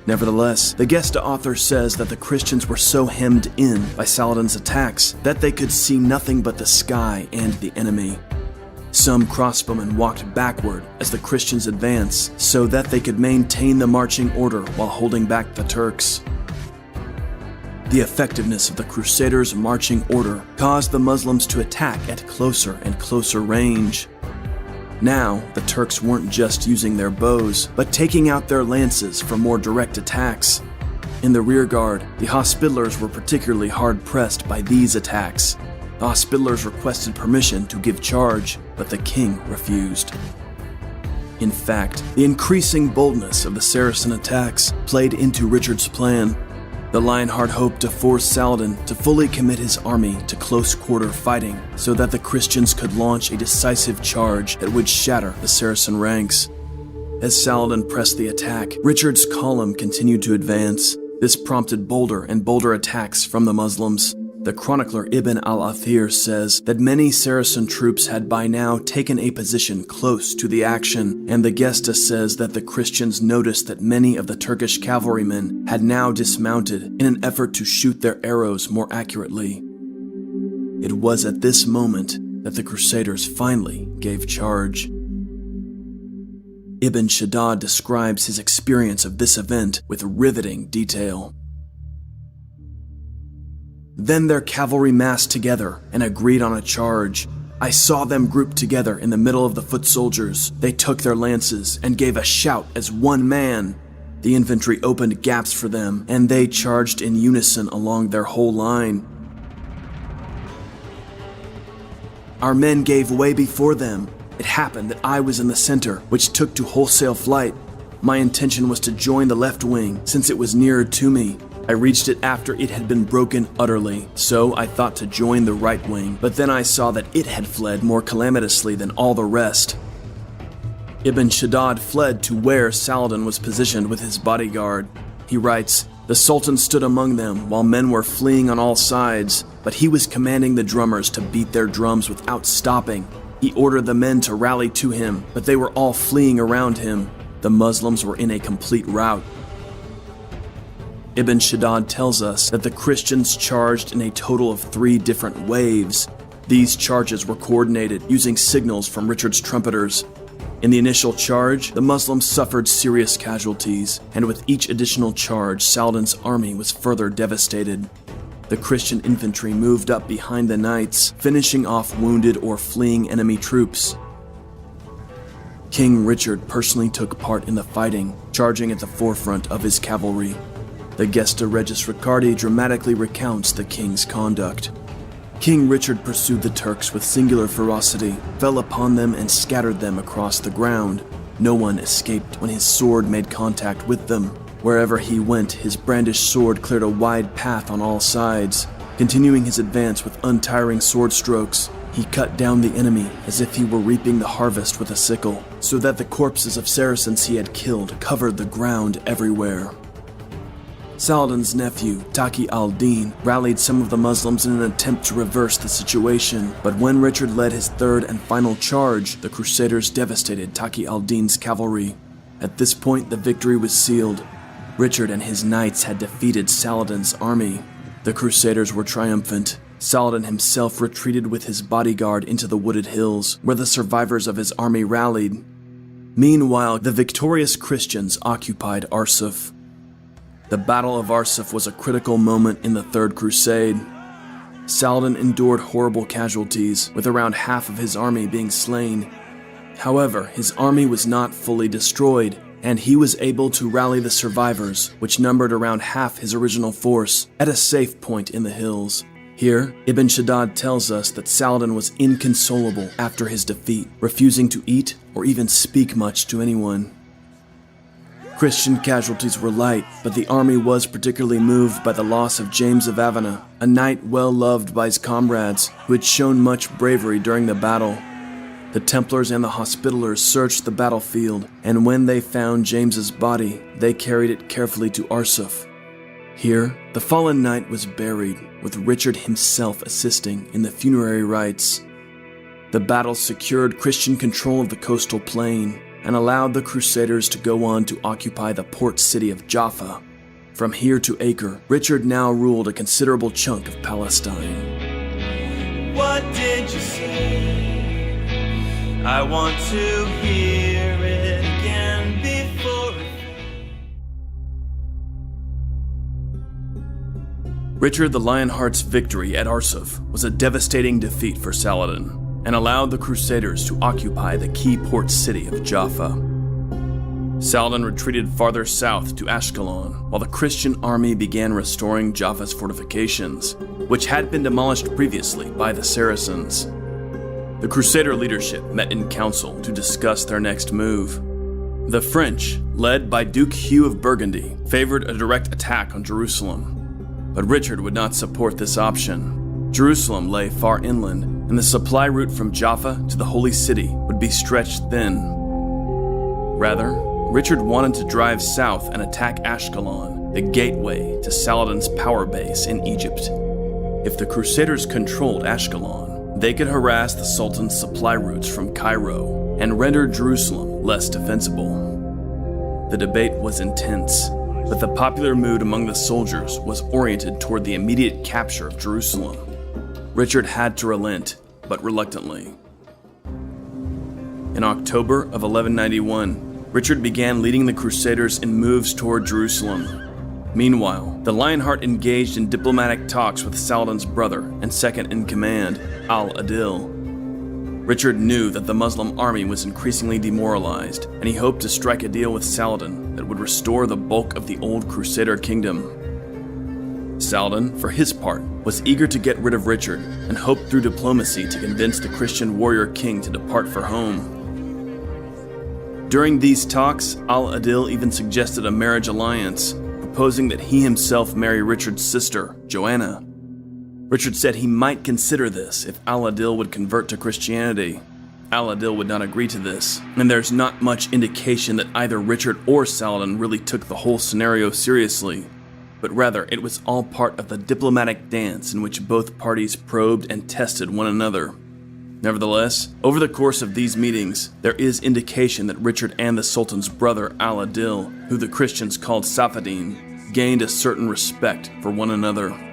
Nevertheless, the Gesta author says that the Christians were so hemmed in by Saladin's attacks that they could see nothing but the sky and the enemy. Some crossbowmen walked backward as the Christians advanced, so that they could maintain the marching order while holding back the Turks. The effectiveness of the Crusaders' marching order caused the Muslims to attack at closer and closer range. Now, the Turks weren't just using their bows, but taking out their lances for more direct attacks. In the rearguard, the Hospitallers were particularly hard-pressed by these attacks. The Hospitallers requested permission to give charge, but the king refused. In fact, the increasing boldness of the Saracen attacks played into Richard's plan. The Lionheart hoped to force Saladin to fully commit his army to close-quarter fighting so that the Christians could launch a decisive charge that would shatter the Saracen ranks. As Saladin pressed the attack, Richard's column continued to advance. This prompted bolder and bolder attacks from the Muslims. The chronicler Ibn al-Athir says that many Saracen troops had by now taken a position close to the action, and the Gesta says that the Christians noticed that many of the Turkish cavalrymen had now dismounted in an effort to shoot their arrows more accurately. It was at this moment that the Crusaders finally gave charge. Ibn Shaddad describes his experience of this event with riveting detail. Then their cavalry massed together and agreed on a charge. I saw them grouped together in the middle of the foot soldiers. They took their lances and gave a shout as one man. The infantry opened gaps for them, and they charged in unison along their whole line. Our men gave way before them. It happened that I was in the center, which took to wholesale flight. My intention was to join the left wing, since it was nearer to me. I reached it after it had been broken utterly, so I thought to join the right wing, but then I saw that it had fled more calamitously than all the rest. Ibn Shaddad fled to where Saladin was positioned with his bodyguard. He writes, "The Sultan stood among them while men were fleeing on all sides, but he was commanding the drummers to beat their drums without stopping. He ordered the men to rally to him, but they were all fleeing around him. The Muslims were in a complete rout." Ibn Shaddad tells us that the Christians charged in a total of 3 different waves. These charges were coordinated using signals from Richard's trumpeters. In the initial charge, the Muslims suffered serious casualties, and with each additional charge, Saladin's army was further devastated. The Christian infantry moved up behind the knights, finishing off wounded or fleeing enemy troops. King Richard personally took part in the fighting, charging at the forefront of his cavalry. The Gesta Regis Ricardi dramatically recounts the king's conduct. King Richard pursued the Turks with singular ferocity, fell upon them and scattered them across the ground. No one escaped when his sword made contact with them. Wherever he went, his brandished sword cleared a wide path on all sides. Continuing his advance with untiring sword strokes, he cut down the enemy as if he were reaping the harvest with a sickle, so that the corpses of Saracens he had killed covered the ground everywhere. Saladin's nephew, Taqi al-Din, rallied some of the Muslims in an attempt to reverse the situation, but when Richard led his third and final charge, the Crusaders devastated Taqi al-Din's cavalry. At this point, the victory was sealed. Richard and his knights had defeated Saladin's army. The Crusaders were triumphant. Saladin himself retreated with his bodyguard into the wooded hills, where the survivors of his army rallied. Meanwhile, the victorious Christians occupied Arsuf. The Battle of Arsuf was a critical moment in the Third Crusade. Saladin endured horrible casualties, with around half of his army being slain. However, his army was not fully destroyed, and he was able to rally the survivors, which numbered around half his original force, at a safe point in the hills. Here, Ibn Shaddad tells us that Saladin was inconsolable after his defeat, refusing to eat or even speak much to anyone. Christian casualties were light, but the army was particularly moved by the loss of James of Avana, a knight well loved by his comrades who had shown much bravery during the battle. The Templars and the Hospitallers searched the battlefield, and when they found James's body, they carried it carefully to Arsuf. Here, the fallen knight was buried, with Richard himself assisting in the funerary rites. The battle secured Christian control of the coastal plain, and allowed the Crusaders to go on to occupy the port city of Jaffa. From here to Acre, Richard now ruled a considerable chunk of Palestine. What did you say? I want to hear it again before it Richard the Lionheart's victory at Arsuf was a devastating defeat for Saladin and allowed the Crusaders to occupy the key port city of Jaffa. Saladin retreated farther south to Ashkelon, while the Christian army began restoring Jaffa's fortifications, which had been demolished previously by the Saracens. The Crusader leadership met in council to discuss their next move. The French, led by Duke Hugh of Burgundy, favored a direct attack on Jerusalem. But Richard would not support this option. Jerusalem lay far inland, and the supply route from Jaffa to the Holy City would be stretched thin. Rather, Richard wanted to drive south and attack Ashkelon, the gateway to Saladin's power base in Egypt. If the Crusaders controlled Ashkelon, they could harass the Sultan's supply routes from Cairo and render Jerusalem less defensible. The debate was intense, but the popular mood among the soldiers was oriented toward the immediate capture of Jerusalem. Richard had to relent, but reluctantly. In October of 1191, Richard began leading the Crusaders in moves toward Jerusalem. Meanwhile, the Lionheart engaged in diplomatic talks with Saladin's brother and second-in-command, Al-Adil. Richard knew that the Muslim army was increasingly demoralized, and he hoped to strike a deal with Saladin that would restore the bulk of the old Crusader kingdom. Saladin, for his part, was eager to get rid of Richard and hoped through diplomacy to convince the Christian warrior king to depart for home. During these talks, Al-Adil even suggested a marriage alliance, proposing that he himself marry Richard's sister, Joanna. Richard said he might consider this if Al-Adil would convert to Christianity. Al-Adil would not agree to this, and there's not much indication that either Richard or Saladin really took the whole scenario seriously, but rather it was all part of the diplomatic dance in which both parties probed and tested one another. Nevertheless, over the course of these meetings, there is indication that Richard and the Sultan's brother Al-Adil, who the Christians called Safaddin, gained a certain respect for one another.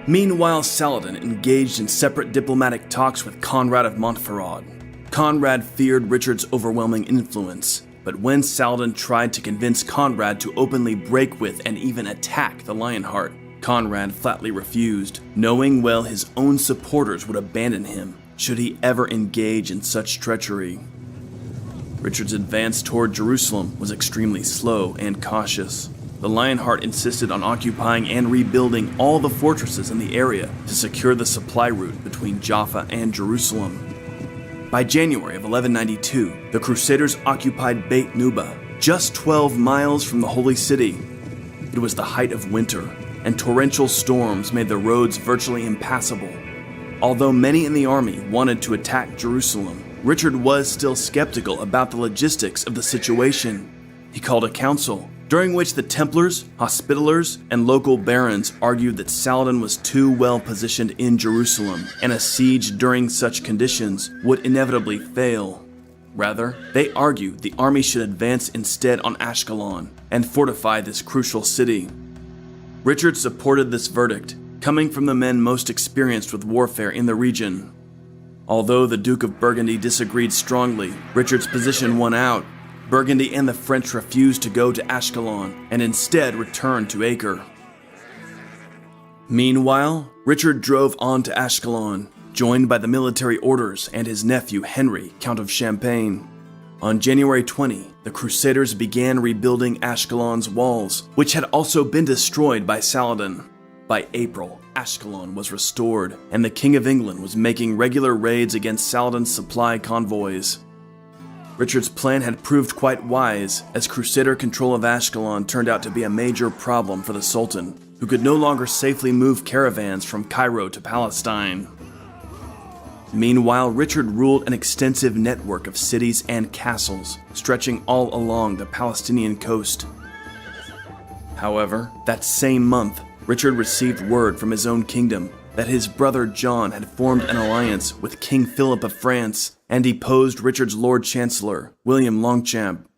Meanwhile, Saladin engaged in separate diplomatic talks with Conrad of Montferrat. Conrad feared Richard's overwhelming influence, but when Saladin tried to convince Conrad to openly break with and even attack the Lionheart, Conrad flatly refused, knowing well his own supporters would abandon him should he ever engage in such treachery. Richard's advance toward Jerusalem was extremely slow and cautious. The Lionheart insisted on occupying and rebuilding all the fortresses in the area to secure the supply route between Jaffa and Jerusalem. By January of 1192, the Crusaders occupied Beit Nuba, just 12 miles from the Holy City. It was the height of winter, and torrential storms made the roads virtually impassable. Although many in the army wanted to attack Jerusalem, Richard was still skeptical about the logistics of the situation. He called a council, during which the Templars, Hospitallers, and local barons argued that Saladin was too well positioned in Jerusalem, and a siege during such conditions would inevitably fail. Rather, they argued the army should advance instead on Ashkelon and fortify this crucial city. Richard supported this verdict, coming from the men most experienced with warfare in the region. Although the Duke of Burgundy disagreed strongly, Richard's position won out. Burgundy and the French refused to go to Ashkelon and instead returned to Acre. Meanwhile, Richard drove on to Ashkelon, joined by the military orders and his nephew Henry, Count of Champagne. On January 20, the Crusaders began rebuilding Ashkelon's walls, which had also been destroyed by Saladin. By April, Ashkelon was restored, and the King of England was making regular raids against Saladin's supply convoys. Richard's plan had proved quite wise, as Crusader control of Ashkelon turned out to be a major problem for the Sultan, who could no longer safely move caravans from Cairo to Palestine. Meanwhile, Richard ruled an extensive network of cities and castles, stretching all along the Palestinian coast. However, that same month, Richard received word from his own kingdom that his brother John had formed an alliance with King Philip of France and deposed Richard's Lord Chancellor, William Longchamp.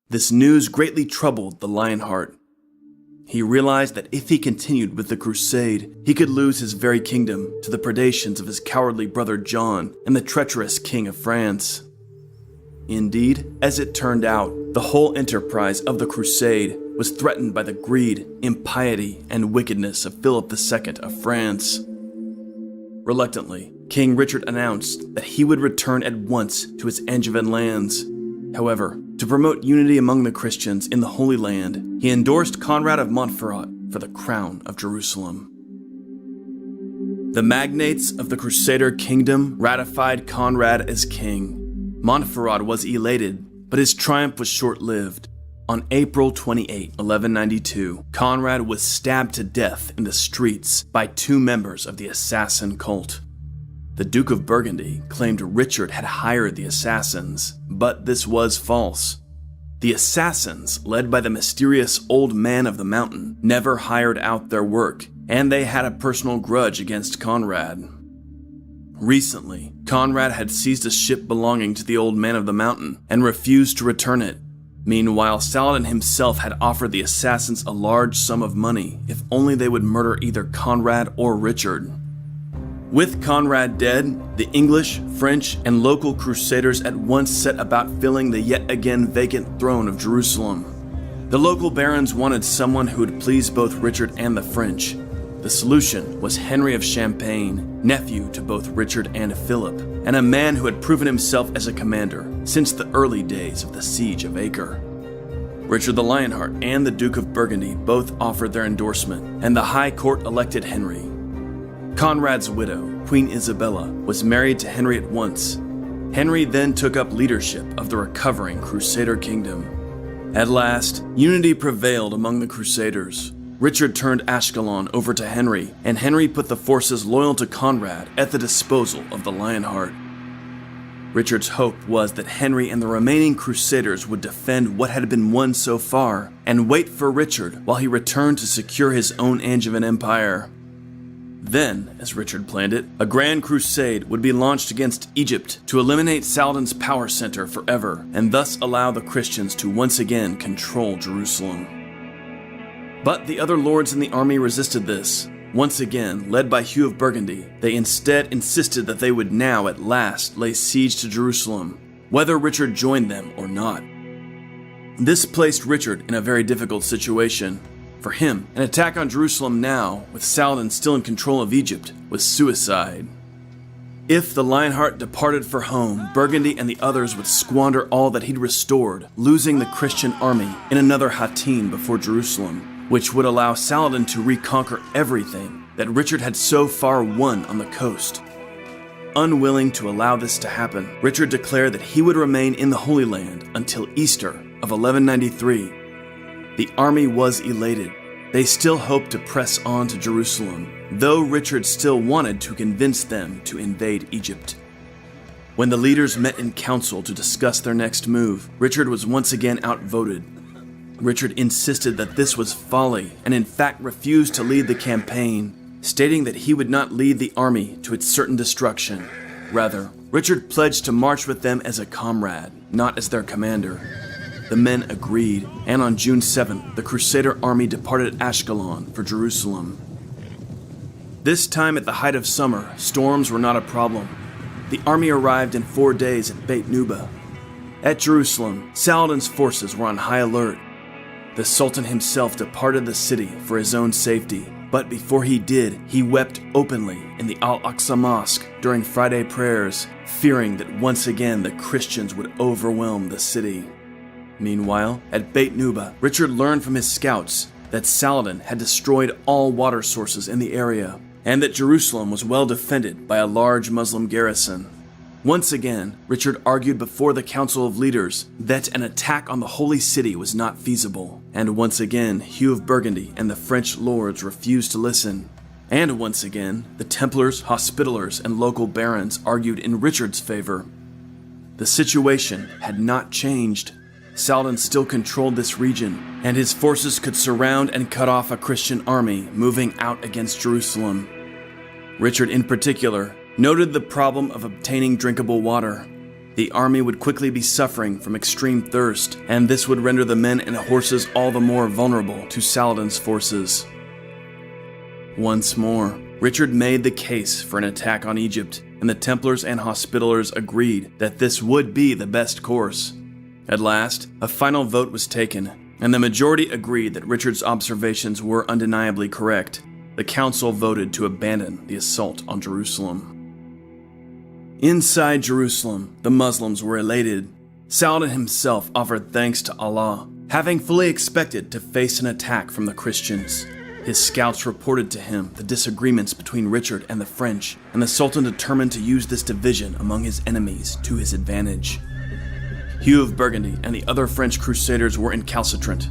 This news greatly troubled the Lionheart. He realized that if he continued with the crusade, he could lose his very kingdom to the predations of his cowardly brother John and the treacherous King of France. Indeed, as it turned out, the whole enterprise of the crusade was threatened by the greed, impiety, and wickedness of Philip II of France. Reluctantly, King Richard announced that he would return at once to his Angevin lands. However, to promote unity among the Christians in the Holy Land, he endorsed Conrad of Montferrat for the crown of Jerusalem. The magnates of the Crusader kingdom ratified Conrad as king. Montferrat was elated, but his triumph was short-lived. On April 28, 1192, Conrad was stabbed to death in the streets by two members of the assassin cult. The Duke of Burgundy claimed Richard had hired the assassins, but this was false. The assassins, led by the mysterious Old Man of the Mountain, never hired out their work, and they had a personal grudge against Conrad. Recently, Conrad had seized a ship belonging to the Old Man of the Mountain and refused to return it. Meanwhile, Saladin himself had offered the assassins a large sum of money if only they would murder either Conrad or Richard. With Conrad dead, the English, French, and local crusaders at once set about filling the yet again vacant throne of Jerusalem. The local barons wanted someone who would please both Richard and the French. The solution was Henry of Champagne, nephew to both Richard and Philip, and a man who had proven himself as a commander since the early days of the Siege of Acre. Richard the Lionheart and the Duke of Burgundy both offered their endorsement, and the High Court elected Henry. Conrad's widow, Queen Isabella, was married to Henry at once. Henry then took up leadership of the recovering Crusader kingdom. At last, unity prevailed among the Crusaders. Richard turned Ashkelon over to Henry, and Henry put the forces loyal to Conrad at the disposal of the Lionheart. Richard's hope was that Henry and the remaining Crusaders would defend what had been won so far, and wait for Richard while he returned to secure his own Angevin empire. Then, as Richard planned it, a grand crusade would be launched against Egypt to eliminate Saladin's power center forever, and thus allow the Christians to once again control Jerusalem. But the other lords in the army resisted this. Once again, led by Hugh of Burgundy, they instead insisted that they would now at last lay siege to Jerusalem, whether Richard joined them or not. This placed Richard in a very difficult situation. For him, an attack on Jerusalem now, with Saladin still in control of Egypt, was suicide. If the Lionheart departed for home, Burgundy and the others would squander all that he'd restored, losing the Christian army in another Hattin before Jerusalem, which would allow Saladin to reconquer everything that Richard had so far won on the coast. Unwilling to allow this to happen, Richard declared that he would remain in the Holy Land until Easter of 1193. The army was elated. They still hoped to press on to Jerusalem, though Richard still wanted to convince them to invade Egypt. When the leaders met in council to discuss their next move, Richard was once again outvoted. Richard insisted that this was folly and in fact refused to lead the campaign, stating that he would not lead the army to its certain destruction. Rather, Richard pledged to march with them as a comrade, not as their commander. The men agreed, and on June 7th, the Crusader army departed Ashkelon for Jerusalem. This time at the height of summer, storms were not a problem. The army arrived in 4 days at Beit Nuba. At Jerusalem, Saladin's forces were on high alert. The Sultan himself departed the city for his own safety, but before he did, he wept openly in the Al-Aqsa Mosque during Friday prayers, fearing that once again the Christians would overwhelm the city. Meanwhile, at Beit Nuba, Richard learned from his scouts that Saladin had destroyed all water sources in the area, and that Jerusalem was well defended by a large Muslim garrison. Once again, Richard argued before the Council of Leaders that an attack on the Holy City was not feasible, and once again, Hugh of Burgundy and the French lords refused to listen. And once again, the Templars, Hospitallers, and local barons argued in Richard's favor. The situation had not changed. Saladin still controlled this region, and his forces could surround and cut off a Christian army moving out against Jerusalem. Richard, in particular, noted the problem of obtaining drinkable water. The army would quickly be suffering from extreme thirst, and this would render the men and horses all the more vulnerable to Saladin's forces. Once more, Richard made the case for an attack on Egypt, and the Templars and Hospitallers agreed that this would be the best course. At last, a final vote was taken, and the majority agreed that Richard's observations were undeniably correct. The council voted to abandon the assault on Jerusalem. Inside Jerusalem, the Muslims were elated. Saladin himself offered thanks to Allah, having fully expected to face an attack from the Christians. His scouts reported to him the disagreements between Richard and the French, and the Sultan determined to use this division among his enemies to his advantage. Hugh of Burgundy and the other French crusaders were incalcitrant.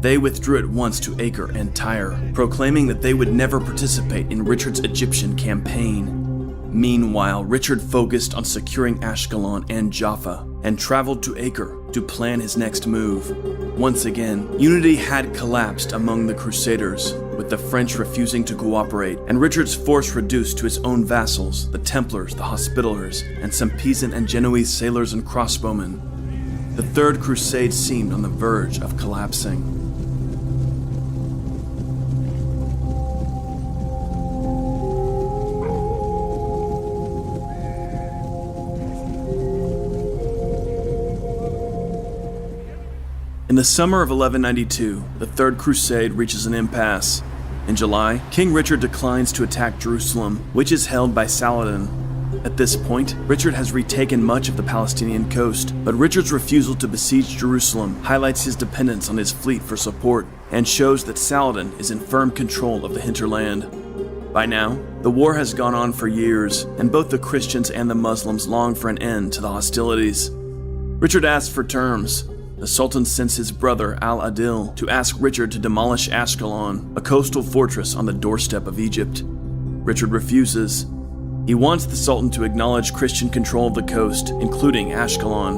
They withdrew at once to Acre and Tyre, proclaiming that they would never participate in Richard's Egyptian campaign. Meanwhile, Richard focused on securing Ashkelon and Jaffa, and traveled to Acre to plan his next move. Once again, unity had collapsed among the Crusaders, with the French refusing to cooperate, and Richard's force reduced to his own vassals, the Templars, the Hospitallers, and some Pisan and Genoese sailors and crossbowmen. The Third Crusade seemed on the verge of collapsing. In the summer of 1192, the Third Crusade reaches an impasse. In July, King Richard declines to attack Jerusalem, which is held by Saladin. At this point, Richard has retaken much of the Palestinian coast, but Richard's refusal to besiege Jerusalem highlights his dependence on his fleet for support and shows that Saladin is in firm control of the hinterland. By now, the war has gone on for years, and both the Christians and the Muslims long for an end to the hostilities. Richard asks for terms. The Sultan sends his brother Al-Adil to ask Richard to demolish Ashkelon, a coastal fortress on the doorstep of Egypt. Richard refuses. He wants the Sultan to acknowledge Christian control of the coast, including Ashkelon.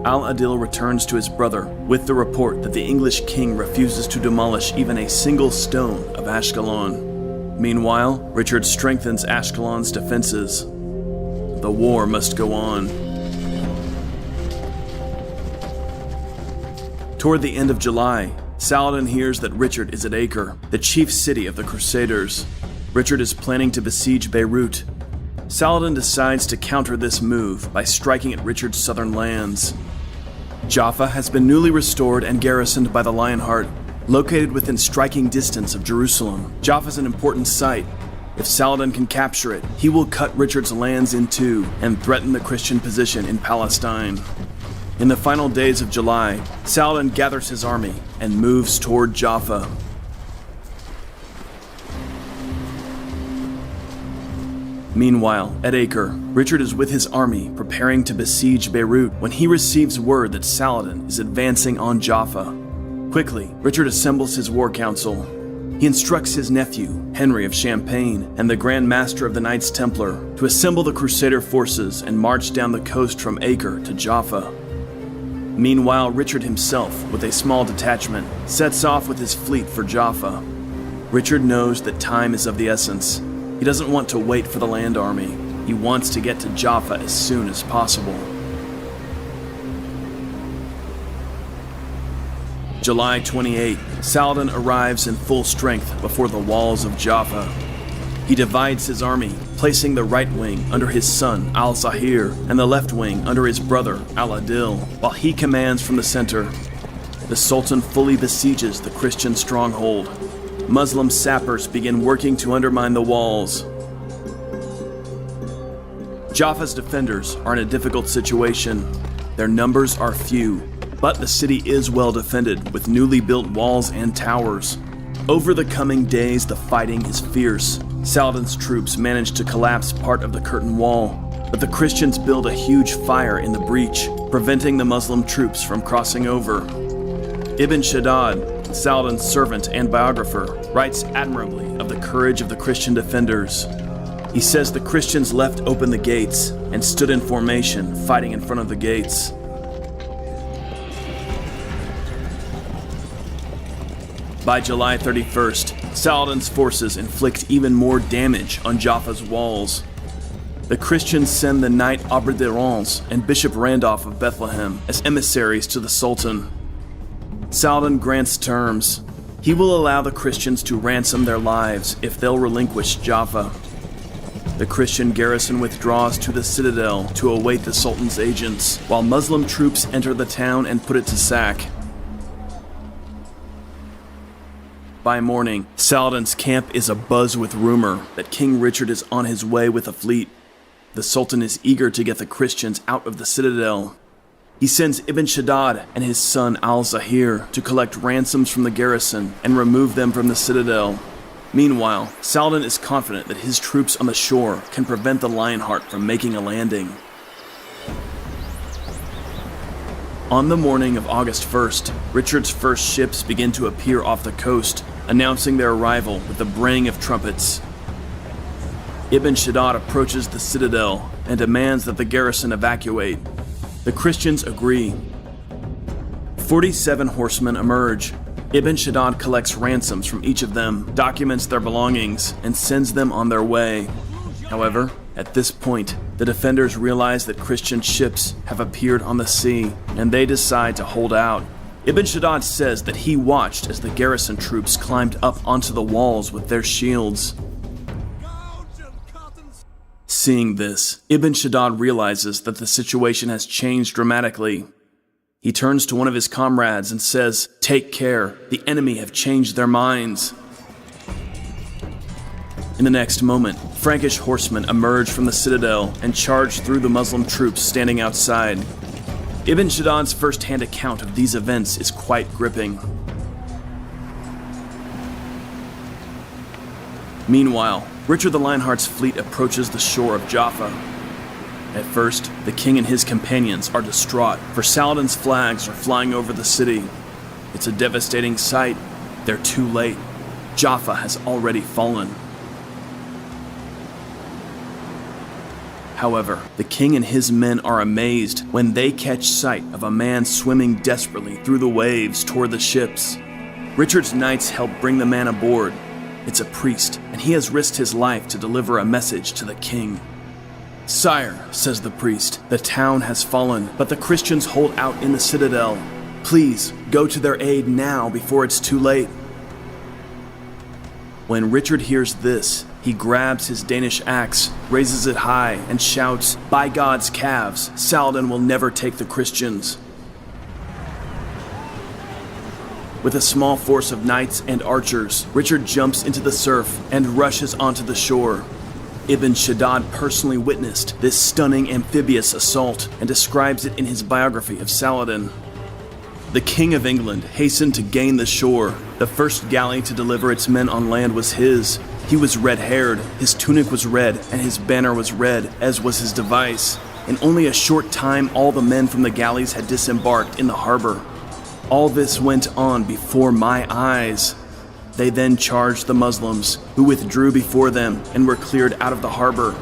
Al-Adil returns to his brother with the report that the English king refuses to demolish even a single stone of Ashkelon. Meanwhile, Richard strengthens Ashkelon's defenses. The war must go on. Toward the end of July, Saladin hears that Richard is at Acre, the chief city of the Crusaders. Richard is planning to besiege Beirut. Saladin decides to counter this move by striking at Richard's southern lands. Jaffa has been newly restored and garrisoned by the Lionheart. Located within striking distance of Jerusalem, Jaffa is an important site. If Saladin can capture it, he will cut Richard's lands in two and threaten the Christian position in Palestine. In the final days of July, Saladin gathers his army and moves toward Jaffa. Meanwhile, at Acre, Richard is with his army preparing to besiege Beirut when he receives word that Saladin is advancing on Jaffa. Quickly, Richard assembles his war council. He instructs his nephew, Henry of Champagne, and the Grand Master of the Knights Templar to assemble the Crusader forces and march down the coast from Acre to Jaffa. Meanwhile, Richard himself, with a small detachment, sets off with his fleet for Jaffa. Richard knows that time is of the essence. He doesn't want to wait for the land army. He wants to get to Jaffa as soon as possible. July 28, Saladin arrives in full strength before the walls of Jaffa. He divides his army, placing the right wing under his son Al-Zahir and the left wing under his brother Al-Adil, while he commands from the center. The Sultan fully besieges the Christian stronghold. Muslim sappers begin working to undermine the walls. Jaffa's defenders are in a difficult situation. Their numbers are few, but the city is well defended with newly built walls and towers. Over the coming days, the fighting is fierce. Saladin's troops manage to collapse part of the curtain wall, but the Christians build a huge fire in the breach, preventing the Muslim troops from crossing over. Ibn Shaddad, Saladin's servant and biographer, writes admirably of the courage of the Christian defenders. He says the Christians left open the gates and stood in formation, fighting in front of the gates. By July 31st, Saladin's forces inflict even more damage on Jaffa's walls. The Christians send the Knight Abderrahmans and Bishop Randolph of Bethlehem as emissaries to the Sultan. Saladin grants terms. He will allow the Christians to ransom their lives if they'll relinquish Jaffa. The Christian garrison withdraws to the citadel to await the Sultan's agents, while Muslim troops enter the town and put it to sack. By morning, Saladin's camp is abuzz with rumor that King Richard is on his way with a fleet. The Sultan is eager to get the Christians out of the citadel. He sends Ibn Shaddad and his son Al-Zahir to collect ransoms from the garrison and remove them from the citadel. Meanwhile, Saladin is confident that his troops on the shore can prevent the Lionheart from making a landing. On the morning of August 1st, Richard's first ships begin to appear off the coast, announcing their arrival with the braying of trumpets. Ibn Shaddad approaches the citadel and demands that the garrison evacuate. The Christians agree. 47 horsemen emerge. Ibn Shaddad collects ransoms from each of them, documents their belongings, and sends them on their way. However, at this point, the defenders realize that Christian ships have appeared on the sea, and they decide to hold out. Ibn Shaddad says that he watched as the garrison troops climbed up onto the walls with their shields. Seeing this, Ibn Shaddad realizes that the situation has changed dramatically. He turns to one of his comrades and says, "Take care, the enemy have changed their minds." In the next moment, Frankish horsemen emerge from the citadel and charge through the Muslim troops standing outside. Ibn Shaddad's first-hand account of these events is quite gripping. Meanwhile, Richard the Lionheart's fleet approaches the shore of Jaffa. At first, the king and his companions are distraught, for Saladin's flags are flying over the city. It's a devastating sight. They're too late. Jaffa has already fallen. However, the king and his men are amazed when they catch sight of a man swimming desperately through the waves toward the ships. Richard's knights help bring the man aboard. It's a priest, and he has risked his life to deliver a message to the king. "Sire," says the priest, "the town has fallen, but the Christians hold out in the citadel. Please, go to their aid now before it's too late." When Richard hears this, he grabs his Danish axe, raises it high, and shouts, "By God's calves, Saladin will never take the Christians." With a small force of knights and archers, Richard jumps into the surf and rushes onto the shore. Ibn Shaddad personally witnessed this stunning amphibious assault and describes it in his biography of Saladin. The King of England hastened to gain the shore. The first galley to deliver its men on land was his. He was red-haired, his tunic was red, and his banner was red, as was his device. In only a short time, all the men from the galleys had disembarked in the harbor. All this went on before my eyes. They then charged the Muslims, who withdrew before them and were cleared out of the harbor.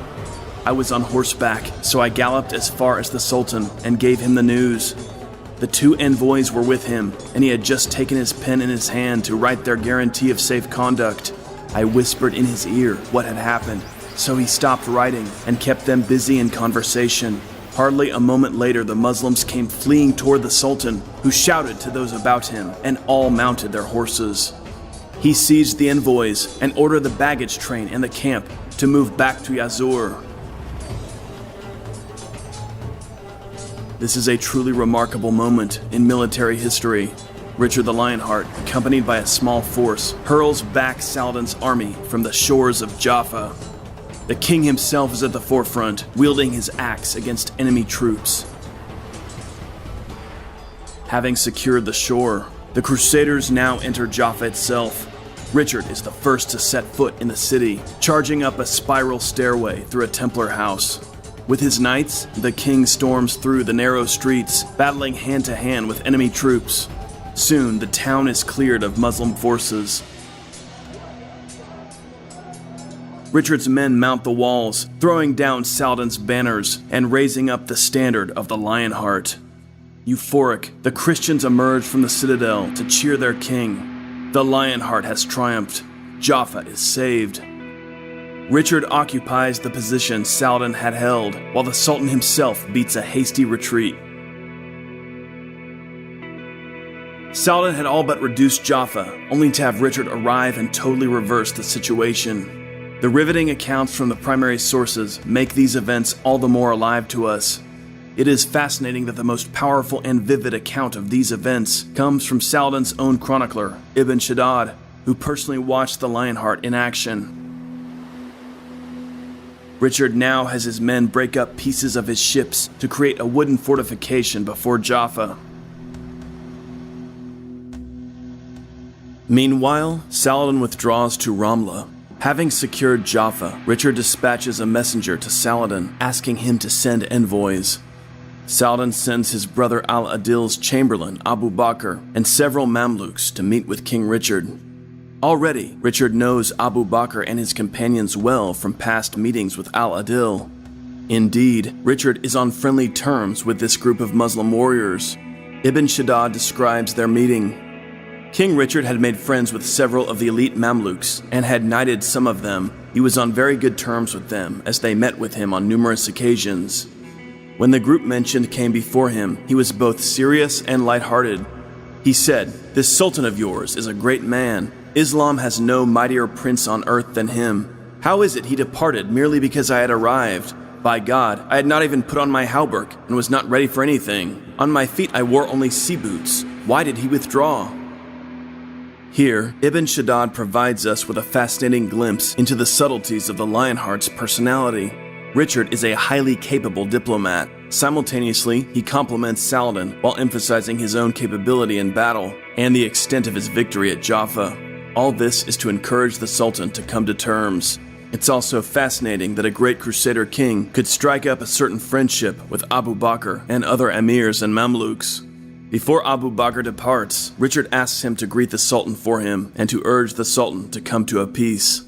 I was on horseback, so I galloped as far as the Sultan and gave him the news. The two envoys were with him, and he had just taken his pen in his hand to write their guarantee of safe conduct. I whispered in his ear what had happened, so he stopped writing and kept them busy in conversation. Hardly a moment later, the Muslims came fleeing toward the Sultan, who shouted to those about him, and all mounted their horses. He seized the envoys and ordered the baggage train and the camp to move back to Yazur. This is a truly remarkable moment in military history. Richard the Lionheart, accompanied by a small force, hurls back Saladin's army from the shores of Jaffa. The king himself is at the forefront, wielding his axe against enemy troops. Having secured the shore, the Crusaders now enter Jaffa itself. Richard is the first to set foot in the city, charging up a spiral stairway through a Templar house. With his knights, the king storms through the narrow streets, battling hand-to-hand with enemy troops. Soon, the town is cleared of Muslim forces. Richard's men mount the walls, throwing down Saladin's banners and raising up the standard of the Lionheart. Euphoric, the Christians emerge from the citadel to cheer their king. The Lionheart has triumphed. Jaffa is saved. Richard occupies the position Saladin had held, while the Sultan himself beats a hasty retreat. Saladin had all but reduced Jaffa, only to have Richard arrive and totally reverse the situation. The riveting accounts from the primary sources make these events all the more alive to us. It is fascinating that the most powerful and vivid account of these events comes from Saladin's own chronicler, Ibn Shaddad. who personally watched the Lionheart in action. Richard now has his men break up pieces of his ships to create a wooden fortification before Jaffa. Meanwhile, Saladin withdraws to Ramla. Having secured Jaffa, Richard dispatches a messenger to Saladin, asking him to send envoys. Saladin sends his brother Al-Adil's chamberlain, Abu Bakr, and several Mamluks to meet with King Richard. Already, Richard knows Abu Bakr and his companions well from past meetings with Al-Adil. Indeed, Richard is on friendly terms with this group of Muslim warriors. Ibn Shaddad describes their meeting. King Richard had made friends with several of the elite Mamluks and had knighted some of them. He was on very good terms with them as they met with him on numerous occasions. When the group mentioned came before him, he was both serious and lighthearted. He said, "This sultan of yours is a great man. Islam has no mightier prince on earth than him. How is it he departed merely because I had arrived? By God, I had not even put on my hauberk and was not ready for anything. On my feet I wore only sea boots. Why did he withdraw?" Here, Ibn Shaddad provides us with a fascinating glimpse into the subtleties of the Lionheart's personality. Richard is a highly capable diplomat. Simultaneously, he compliments Saladin while emphasizing his own capability in battle and the extent of his victory at Jaffa. All this is to encourage the Sultan to come to terms. It's also fascinating that a great Crusader king could strike up a certain friendship with Abu Bakr and other emirs and Mamluks. Before Abu Bakr departs, Richard asks him to greet the Sultan for him and to urge the Sultan to come to a peace.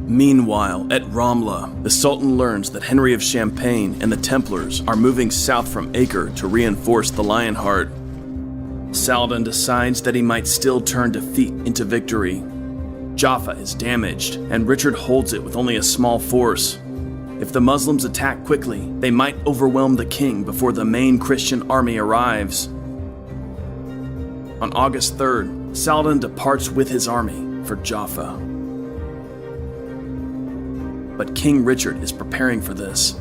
Meanwhile, at Ramla, the Sultan learns that Henry of Champagne and the Templars are moving south from Acre to reinforce the Lionheart. Saladin decides that he might still turn defeat into victory. Jaffa is damaged, and Richard holds it with only a small force. If the Muslims attack quickly, they might overwhelm the king before the main Christian army arrives. On August 3rd, Saladin departs with his army for Jaffa. But King Richard is preparing for this.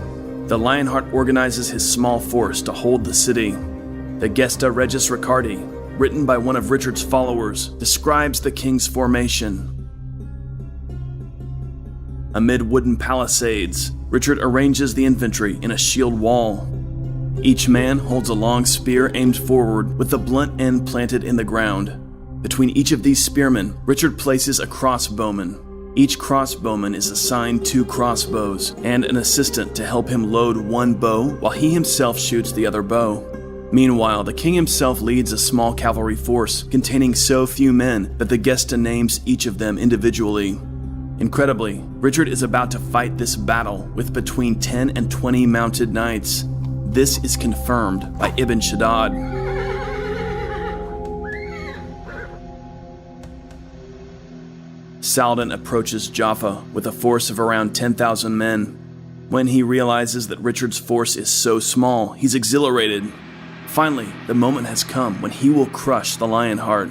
The Lionheart organizes his small force to hold the city. The Gesta Regis Ricardi, written by one of Richard's followers, describes the king's formation. Amid wooden palisades, Richard arranges the infantry in a shield wall. Each man holds a long spear aimed forward with the blunt end planted in the ground. Between each of these spearmen, Richard places a crossbowman. Each crossbowman is assigned 2 crossbows and an assistant to help him load one bow while he himself shoots the other bow. Meanwhile, the king himself leads a small cavalry force containing so few men that the Gesta names each of them individually. Incredibly, Richard is about to fight this battle with between 10 and 20 mounted knights. This is confirmed by Ibn Shaddad. Saladin approaches Jaffa with a force of around 10,000 men. When he realizes that Richard's force is so small, he's exhilarated. Finally, the moment has come when he will crush the Lionheart.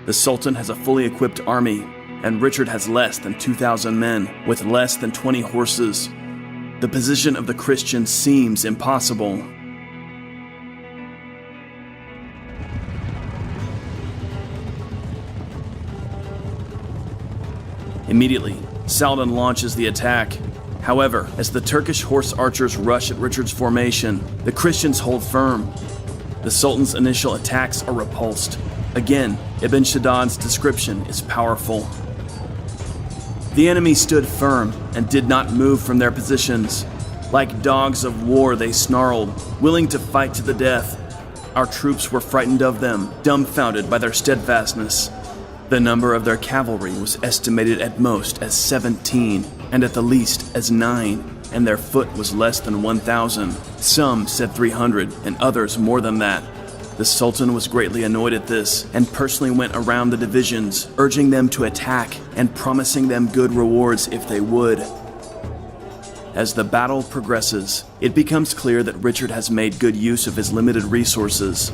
The Sultan has a fully equipped army, and Richard has less than 2,000 men with less than 20 horses. The position of the Christians seems impossible. Immediately, Saladin launches the attack. However, as the Turkish horse archers rush at Richard's formation, the Christians hold firm. The Sultan's initial attacks are repulsed. Again, Ibn Shaddad's description is powerful. The enemy stood firm and did not move from their positions. Like dogs of war, they snarled, willing to fight to the death. Our troops were frightened of them, dumbfounded by their steadfastness. The number of their cavalry was estimated at most as 17, and at the least as 9, and their foot was less than 1,000. Some said 300, and others more than that. The Sultan was greatly annoyed at this, and personally went around the divisions, urging them to attack, and promising them good rewards if they would. As the battle progresses, it becomes clear that Richard has made good use of his limited resources.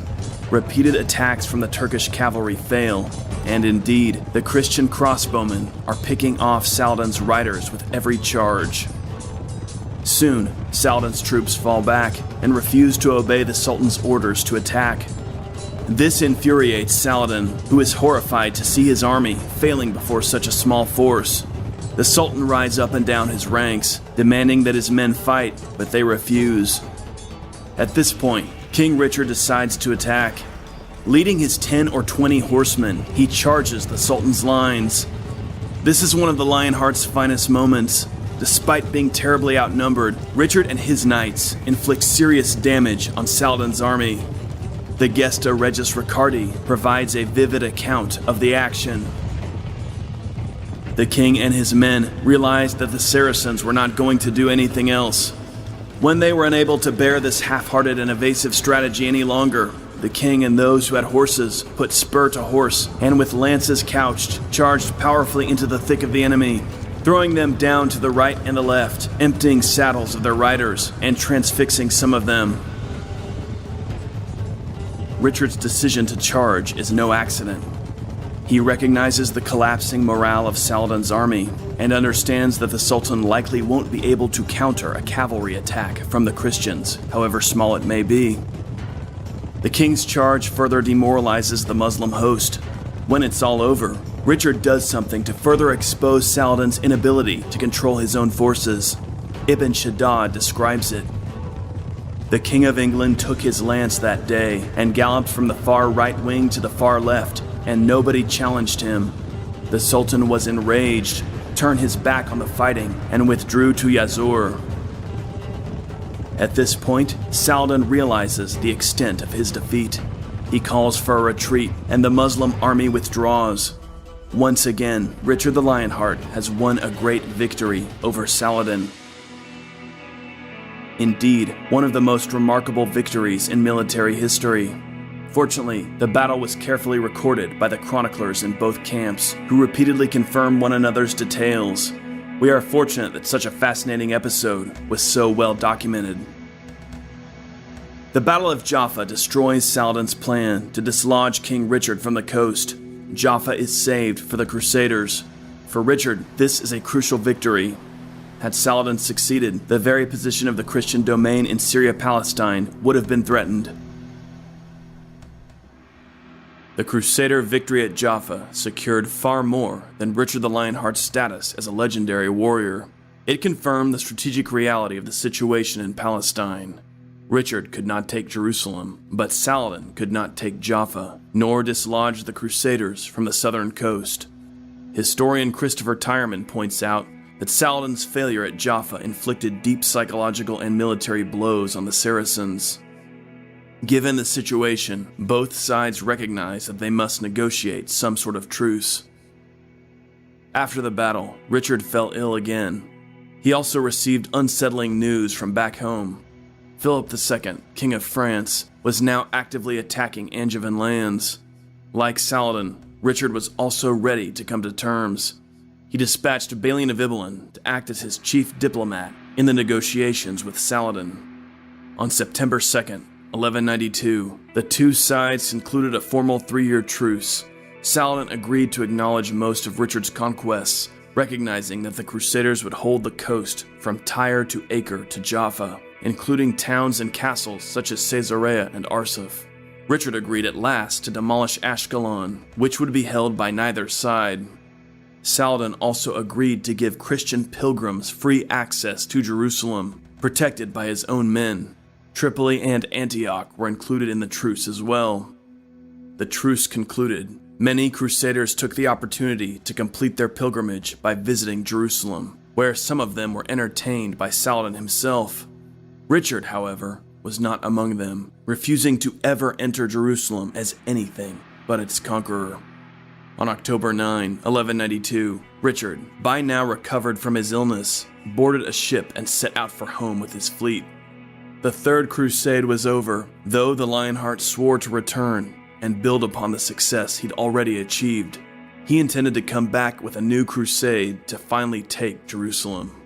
Repeated attacks from the Turkish cavalry fail, and indeed, the Christian crossbowmen are picking off Saladin's riders with every charge. Soon, Saladin's troops fall back and refuse to obey the Sultan's orders to attack. This infuriates Saladin, who is horrified to see his army failing before such a small force. The Sultan rides up and down his ranks, demanding that his men fight, but they refuse. At this point, King Richard decides to attack. Leading his 10 or 20 horsemen, he charges the Sultan's lines. This is one of the Lionheart's finest moments. Despite being terribly outnumbered, Richard and his knights inflict serious damage on Saladin's army. The Gesta Regis Ricardi provides a vivid account of the action. The king and his men realized that the Saracens were not going to do anything else. When they were unable to bear this half-hearted and evasive strategy any longer, the king and those who had horses put spur to horse and with lances couched, charged powerfully into the thick of the enemy, throwing them down to the right and the left, emptying saddles of their riders and transfixing some of them. Richard's decision to charge is no accident. He recognizes the collapsing morale of Saladin's army and understands that the Sultan likely won't be able to counter a cavalry attack from the Christians, however small it may be. The king's charge further demoralizes the Muslim host. When it's all over, Richard does something to further expose Saladin's inability to control his own forces. Ibn Shaddad describes it. The King of England took his lance that day and galloped from the far right wing to the far left, and nobody challenged him. The Sultan was enraged, turned his back on the fighting, and withdrew to Yazur. At this point, Saladin realizes the extent of his defeat. He calls for a retreat, and the Muslim army withdraws. Once again, Richard the Lionheart has won a great victory over Saladin. Indeed, one of the most remarkable victories in military history. Fortunately, the battle was carefully recorded by the chroniclers in both camps, who repeatedly confirm one another's details. We are fortunate that such a fascinating episode was so well documented. The Battle of Jaffa destroys Saladin's plan to dislodge King Richard from the coast. Jaffa is saved for the Crusaders. For Richard, this is a crucial victory. Had Saladin succeeded, the very position of the Christian domain in Syria-Palestine would have been threatened. The Crusader victory at Jaffa secured far more than Richard the Lionheart's status as a legendary warrior. It confirmed the strategic reality of the situation in Palestine. Richard could not take Jerusalem, but Saladin could not take Jaffa, nor dislodge the Crusaders from the southern coast. Historian Christopher Tyerman points out that Saladin's failure at Jaffa inflicted deep psychological and military blows on the Saracens. Given the situation, both sides recognized that they must negotiate some sort of truce. After the battle, Richard fell ill again. He also received unsettling news from back home. Philip II, King of France, was now actively attacking Angevin lands. Like Saladin, Richard was also ready to come to terms. He dispatched Balian of Ibelin to act as his chief diplomat in the negotiations with Saladin. On September 2nd, 1192, the two sides concluded a formal 3-year truce. Saladin agreed to acknowledge most of Richard's conquests, recognizing that the Crusaders would hold the coast from Tyre to Acre to Jaffa, including towns and castles such as Caesarea and Arsuf. Richard agreed at last to demolish Ashkelon, which would be held by neither side. Saladin also agreed to give Christian pilgrims free access to Jerusalem, protected by his own men. Tripoli and Antioch were included in the truce as well. The truce concluded. Many Crusaders took the opportunity to complete their pilgrimage by visiting Jerusalem, where some of them were entertained by Saladin himself. Richard, however, was not among them, refusing to ever enter Jerusalem as anything but its conqueror. On October 9, 1192, Richard, by now recovered from his illness, boarded a ship and set out for home with his fleet. The Third Crusade was over, though the Lionheart swore to return and build upon the success he'd already achieved. He intended to come back with a new crusade to finally take Jerusalem.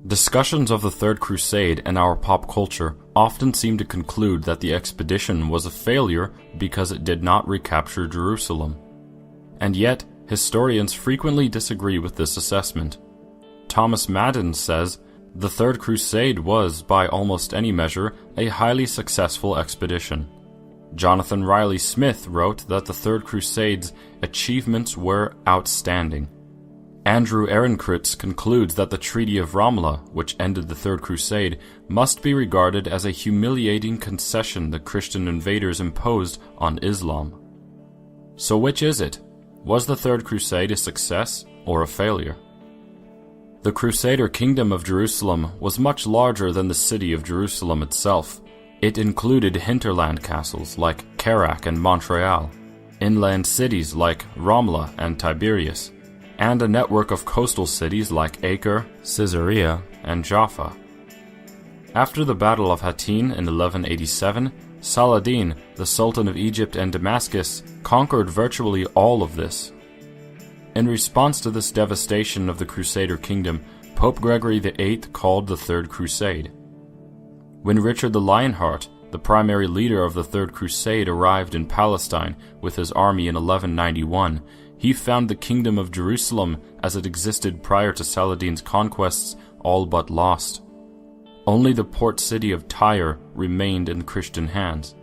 Discussions of the Third Crusade in our pop culture often seem to conclude that the expedition was a failure because it did not recapture Jerusalem. And yet, historians frequently disagree with this assessment. Thomas Madden says The Third Crusade was, by almost any measure, a highly successful expedition. Jonathan Riley Smith wrote that the Third Crusade's achievements were outstanding. Andrew Ehrenkritz concludes that the Treaty of Ramla, which ended the Third Crusade, must be regarded as a humiliating concession the Christian invaders imposed on Islam. So which is it? Was the Third Crusade a success or a failure? The Crusader Kingdom of Jerusalem was much larger than the city of Jerusalem itself. It included hinterland castles like Kerak and Montreal, inland cities like Ramla and Tiberias, and a network of coastal cities like Acre, Caesarea, and Jaffa. After the Battle of Hattin in 1187, Saladin, the Sultan of Egypt and Damascus, conquered virtually all of this. In response to this devastation of the Crusader kingdom, Pope Gregory VIII called the Third Crusade. When Richard the Lionheart, the primary leader of the Third Crusade, arrived in Palestine with his army in 1191, he found the kingdom of Jerusalem, as it existed prior to Saladin's conquests, all but lost. Only the port city of Tyre remained in Christian hands.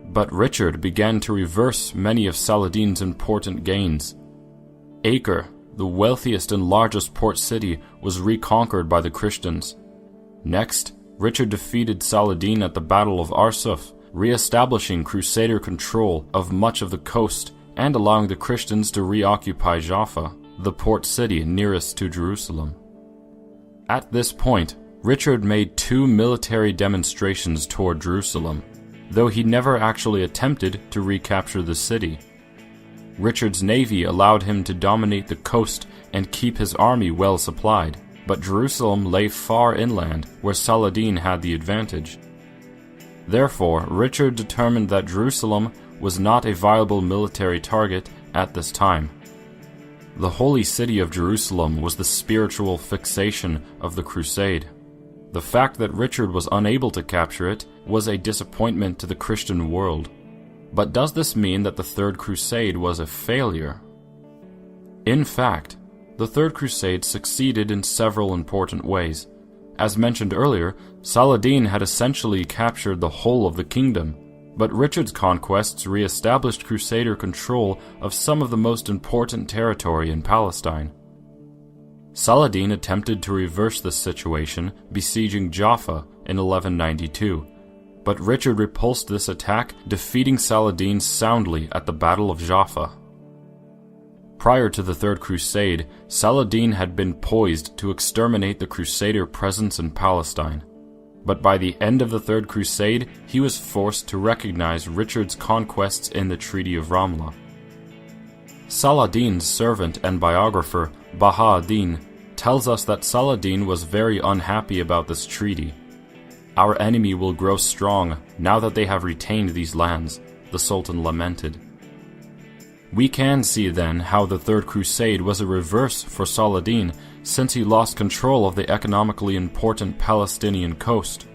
But Richard began to reverse many of Saladin's important gains. Acre, the wealthiest and largest port city, was reconquered by the Christians. Next, Richard defeated Saladin at the Battle of Arsuf, re-establishing Crusader control of much of the coast and allowing the Christians to reoccupy Jaffa, the port city nearest to Jerusalem. At this point, Richard made 2 military demonstrations toward Jerusalem, though he never actually attempted to recapture the city. Richard's navy allowed him to dominate the coast and keep his army well supplied, but Jerusalem lay far inland where Saladin had the advantage. Therefore, Richard determined that Jerusalem was not a viable military target at this time. The holy city of Jerusalem was the spiritual fixation of the crusade. The fact that Richard was unable to capture it was a disappointment to the Christian world. But does this mean that the Third Crusade was a failure? In fact, the Third Crusade succeeded in several important ways. As mentioned earlier, Saladin had essentially captured the whole of the kingdom, but Richard's conquests re-established Crusader control of some of the most important territory in Palestine. Saladin attempted to reverse this situation, besieging Jaffa in 1192, but Richard repulsed this attack, defeating Saladin soundly at the Battle of Jaffa. Prior to the Third Crusade, Saladin had been poised to exterminate the Crusader presence in Palestine. But by the end of the Third Crusade, he was forced to recognize Richard's conquests in the Treaty of Ramla. Saladin's servant and biographer, Baha ad-Din, tells us that Saladin was very unhappy about this treaty. "Our enemy will grow strong now that they have retained these lands," the Sultan lamented. We can see then how the Third Crusade was a reverse for Saladin, since he lost control of the economically important Palestinian coast.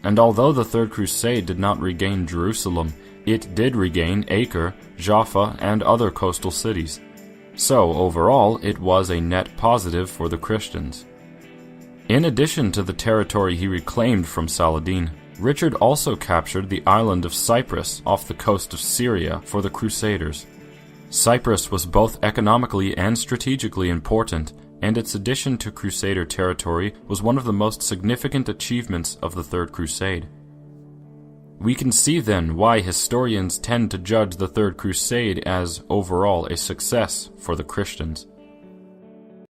And although the Third Crusade did not regain Jerusalem, it did regain Acre, Jaffa, and other coastal cities. So overall, it was a net positive for the Christians. In addition to the territory he reclaimed from Saladin, Richard also captured the island of Cyprus off the coast of Syria for the Crusaders. Cyprus was both economically and strategically important, and its addition to Crusader territory was one of the most significant achievements of the Third Crusade. We can see then why historians tend to judge the Third Crusade as overall a success for the Christians.